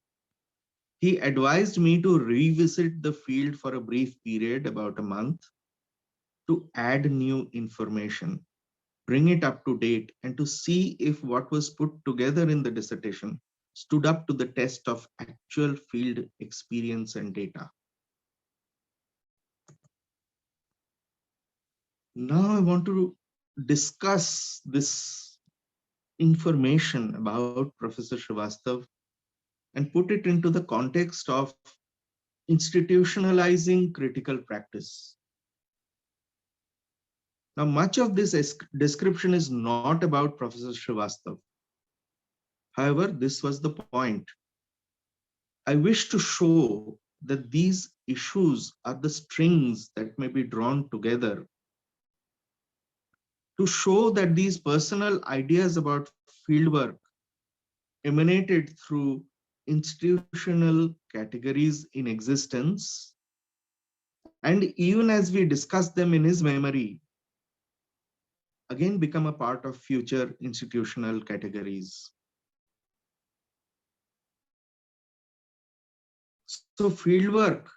he advised me to revisit the field for a brief period, about a month, to add new information, bring it up to date, and to see if what was put together in the dissertation stood up to the test of actual field experience and data. Now I want to discuss this information about Professor Srivastav and put it into the context of institutionalizing critical practice. Now, much of this description is not about Professor Srivastav. However, this was the point. I wish to show that these issues are the strings that may be drawn together to show that these personal ideas about fieldwork emanated through institutional categories in existence, and even as we discuss them in his memory, again become a part of future institutional categories. So fieldwork,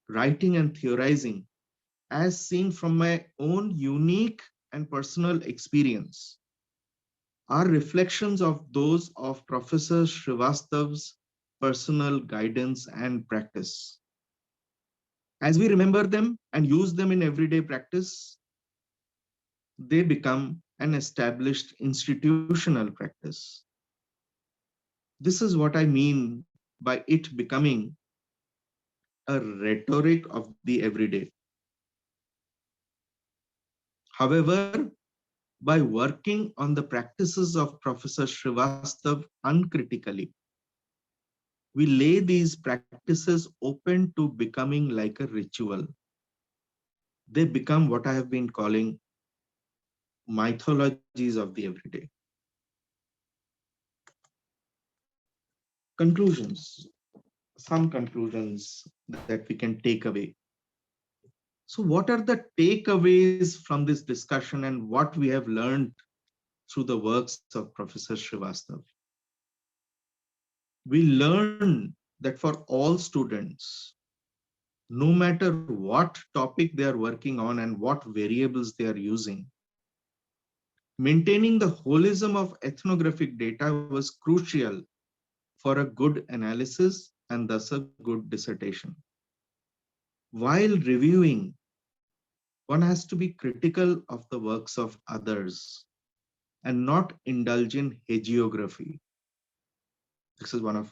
writing and theorizing, as seen from my own unique and personal experience, are reflections of those of Professor Srivastav's personal guidance and practice. As we remember them and use them in everyday practice, they become an established institutional practice. This is what I mean by it becoming a rhetoric of the everyday. However, by working on the practices of Professor Srivastav uncritically, we lay these practices open to becoming like a ritual. They become what I have been calling mythologies of the everyday. Conclusions, some conclusions that we can take away. So what are the takeaways from this discussion and what we have learned through the works of Professor Srivastav? We learn that for all students, no matter what topic they are working on and what variables they are using, maintaining the holism of ethnographic data was crucial for a good analysis and thus a good dissertation. While reviewing, one has to be critical of the works of others and not indulge in hagiography. This is one of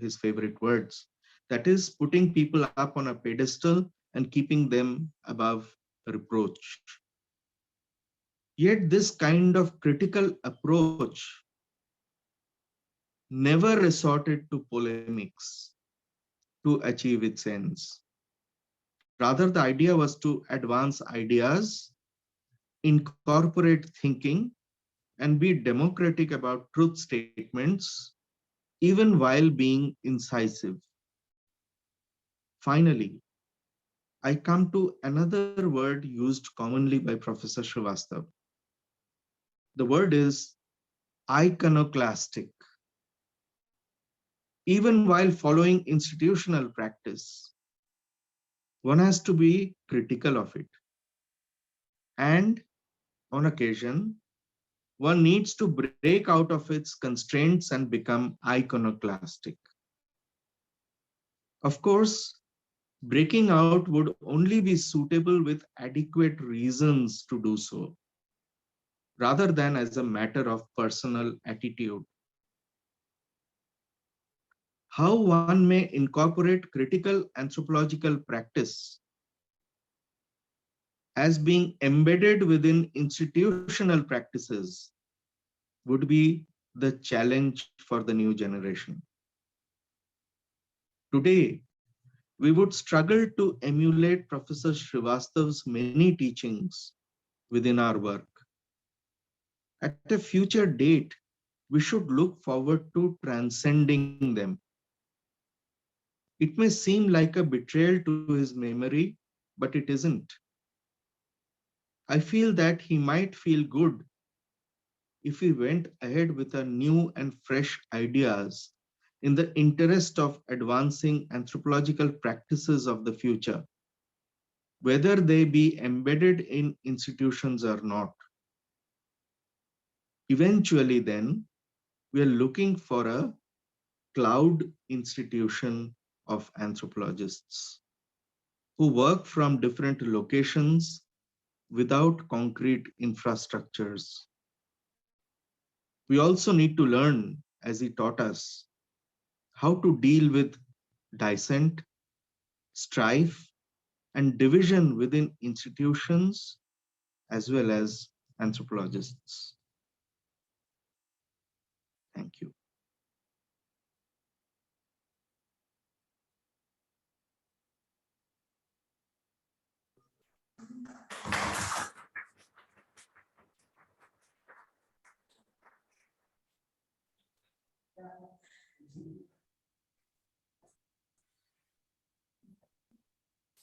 his favorite words. That is putting people up on a pedestal and keeping them above reproach. Yet this kind of critical approach never resorted to polemics to achieve its ends. Rather, the idea was to advance ideas, incorporate thinking, and be democratic about truth statements, even while being incisive. Finally, I come to another word used commonly by Professor Srivastava. The word is iconoclastic. Even while following institutional practice, one has to be critical of it. And on occasion, one needs to break out of its constraints and become iconoclastic. Of course, breaking out would only be suitable with adequate reasons to do so, rather than as a matter of personal attitude. How one may incorporate critical anthropological practice as being embedded within institutional practices would be the challenge for the new generation. Today, we would struggle to emulate Professor Srivastava's many teachings within our work. At a future date, we should look forward to transcending them. It may seem like a betrayal to his memory, but it isn't. I feel that he might feel good if we went ahead with a new and fresh ideas in the interest of advancing anthropological practices of the future, whether they be embedded in institutions or not. Eventually then, we are looking for a cloud institution of anthropologists who work from different locations without concrete infrastructures. We also need to learn, as he taught us, how to deal with dissent, strife, and division within institutions as well as anthropologists. Thank you.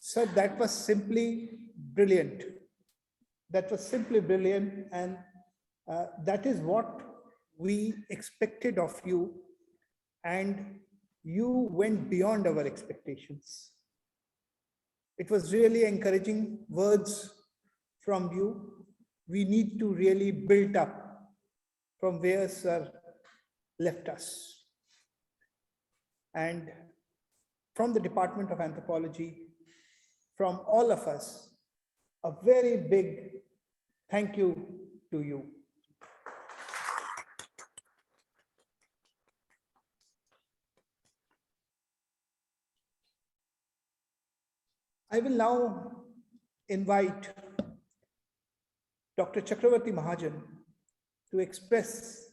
So that was simply brilliant. That was simply brilliant. And that is what we expected of you. And you went beyond our expectations. It was really encouraging words from you. We need to really build up from where Sir left us. And from the Department of Anthropology, from all of us, a very big thank you to you. I will now invite Dr. Chakraverti Mahajan to express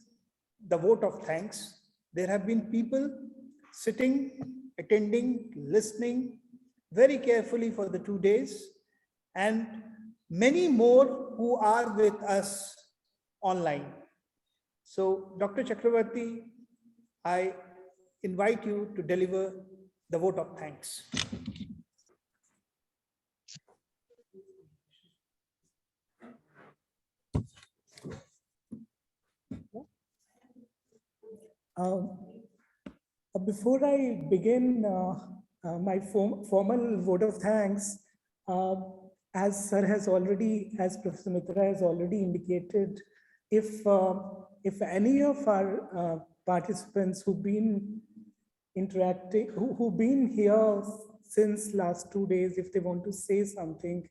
the vote of thanks. There have been people sitting, attending, listening very carefully for the 2 days, and many more who are with us online. So, Dr. Chakraverti, I invite you to deliver the vote of thanks. Before I begin my formal vote of thanks, as Sir has already, as Professor Mitra has already indicated, if any of our participants who've been interacting, who've been here since last 2 days, if they want to say something,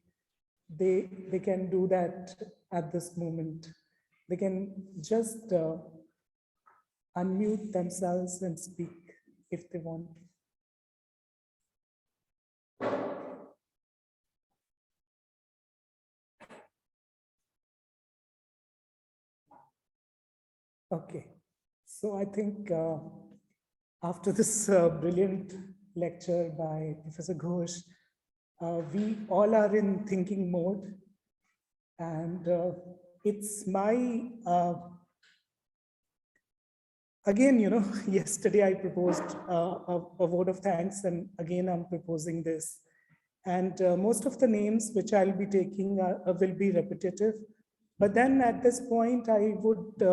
they can do that at this moment. They can just unmute themselves and speak if they want. Okay, so I think after this brilliant lecture by Professor Ghosh, We all are in thinking mode, and it's my, again, yesterday I proposed a vote of thanks, and again I'm proposing this. And most of the names which I'll be taking will be repetitive. But then at this point, I would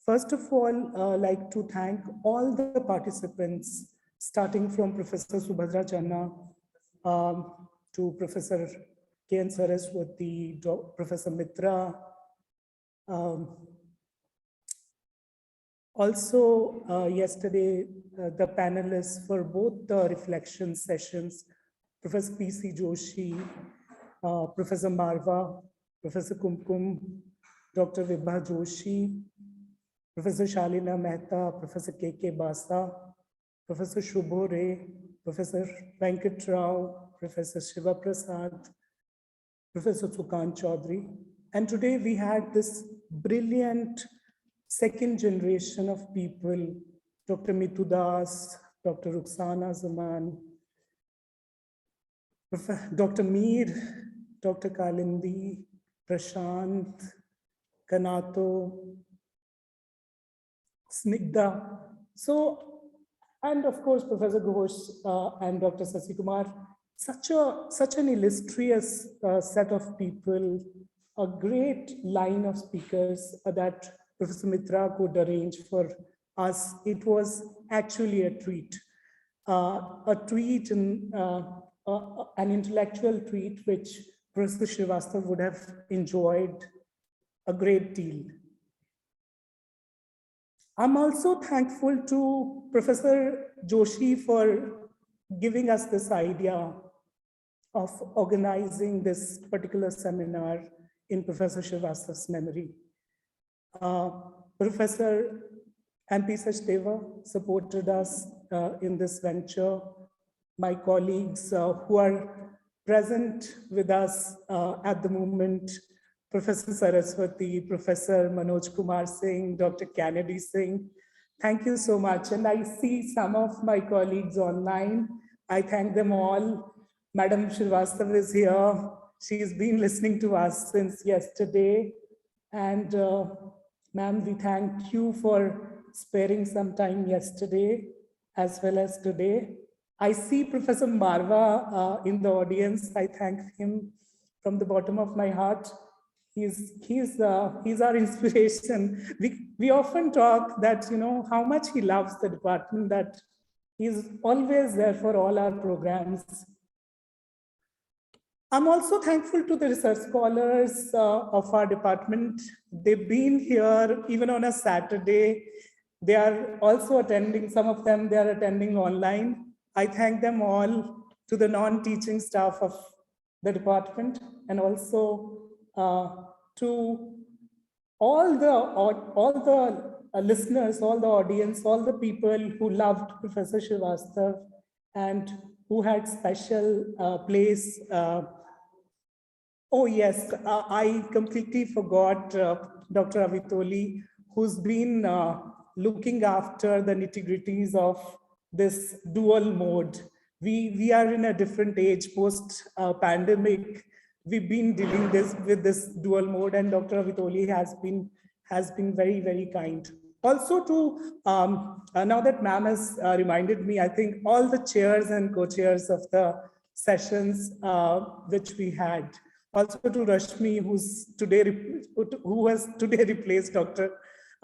first of all like to thank all the participants, starting from Professor Subhadra Channa to Professor K.N. Saraswati, Professor Mitra. Also, yesterday, the panelists for both the reflection sessions, Professor P.C. Joshi, Professor Marva, Professor Kumkum, Dr. Vibha Joshi, Professor Shalina Mehta, Professor K.K. Basa, Professor Shubho Ray, Professor Venkat Rao, Professor Shiva Prasad, Professor Sukan Chaudhary. And today we had this brilliant second generation of people, Dr. Mitu Das, Dr. Rukshana Zaman, Dr. Mir, Dr. Kalindi, Prashant, Kanato, Snighda. So, and of course, Professor Ghosh and Dr. Sasikumar, such an illustrious set of people, a great line of speakers that Professor Mitra could arrange for us. It was actually a treat and an intellectual treat which Professor Srivastava would have enjoyed a great deal. I'm also thankful to Professor Joshi for giving us this idea of organizing this particular seminar in Professor Srivastava's memory. Professor MP Sachdeva supported us in this venture. My colleagues who are present with us at the moment, Professor Saraswati, Professor Manoj Kumar Singh, Dr. Kennedy Singh, thank you so much. And I see some of my colleagues online. I thank them all. Madam Srivastava is here. She's been listening to us since yesterday. And ma'am, we thank you for sparing some time yesterday as well as today. I see Professor Marva in the audience. I thank him from the bottom of my heart. He's our inspiration. We often talk that, how much he loves the department, that he's always there for all our programs. I'm also thankful to the research scholars of our department. They've been here even on a Saturday. They are also attending, some of them, they are attending online. I thank them all, to the non-teaching staff of the department, and also to all the listeners, all the audience, all the people who loved Professor Srivastava and who had special place. Oh yes, I completely forgot Dr. Avitoli, who's been looking after the nitty-gritties of this dual mode. We are in a different age post-pandemic. We've been dealing with this dual mode, and Dr. Avitoli has been very, very kind. Also to, now that ma'am has reminded me, I think all the chairs and co-chairs of the sessions which we had. Also to Rashmi, who has today replaced Dr.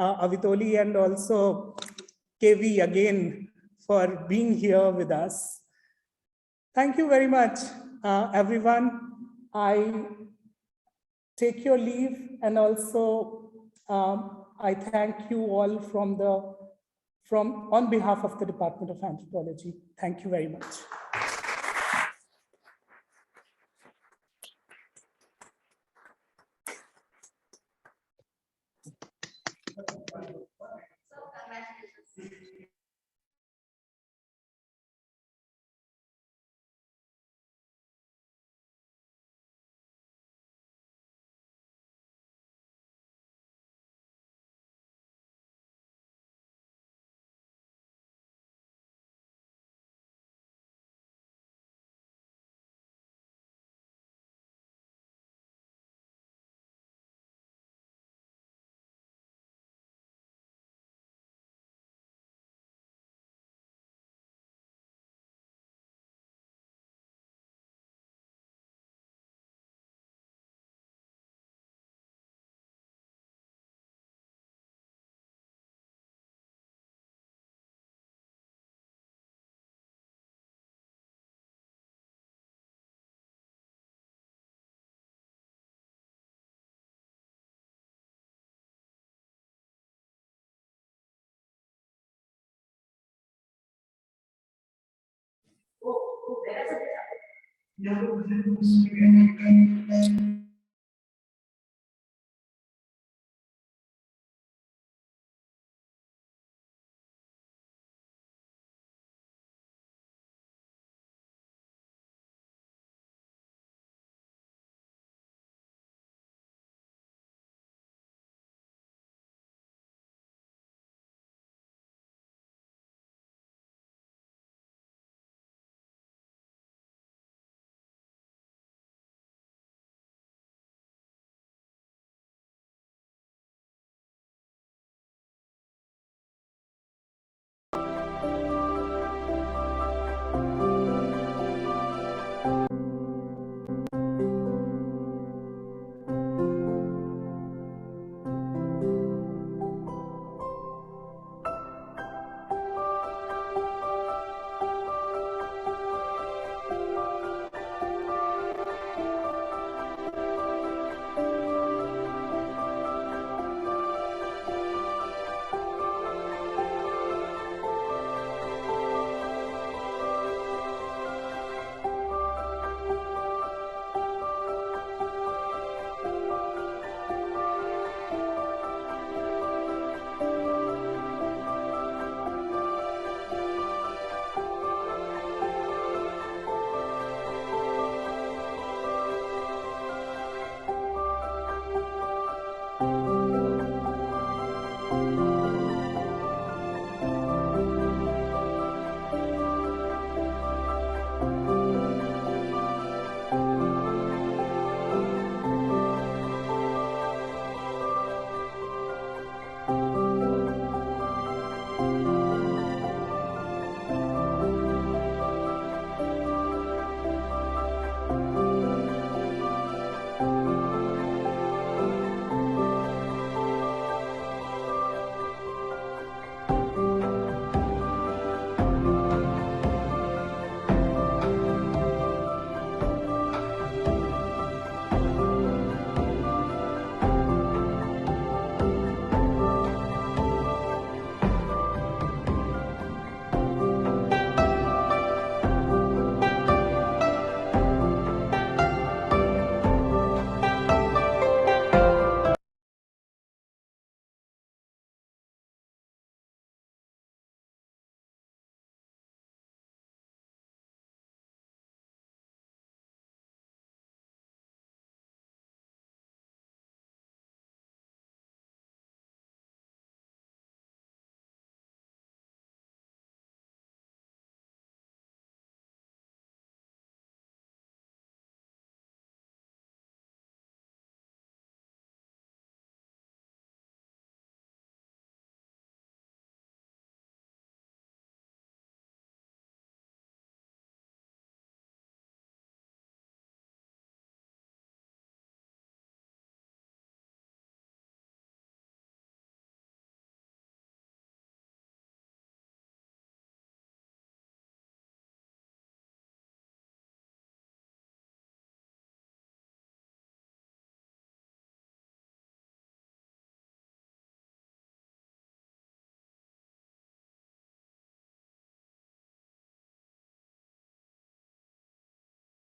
Avitoli, and also KV again for being here with us. Thank you very much, everyone. I take your leave, and also I thank you all on behalf of the Department of Anthropology. Thank you very much.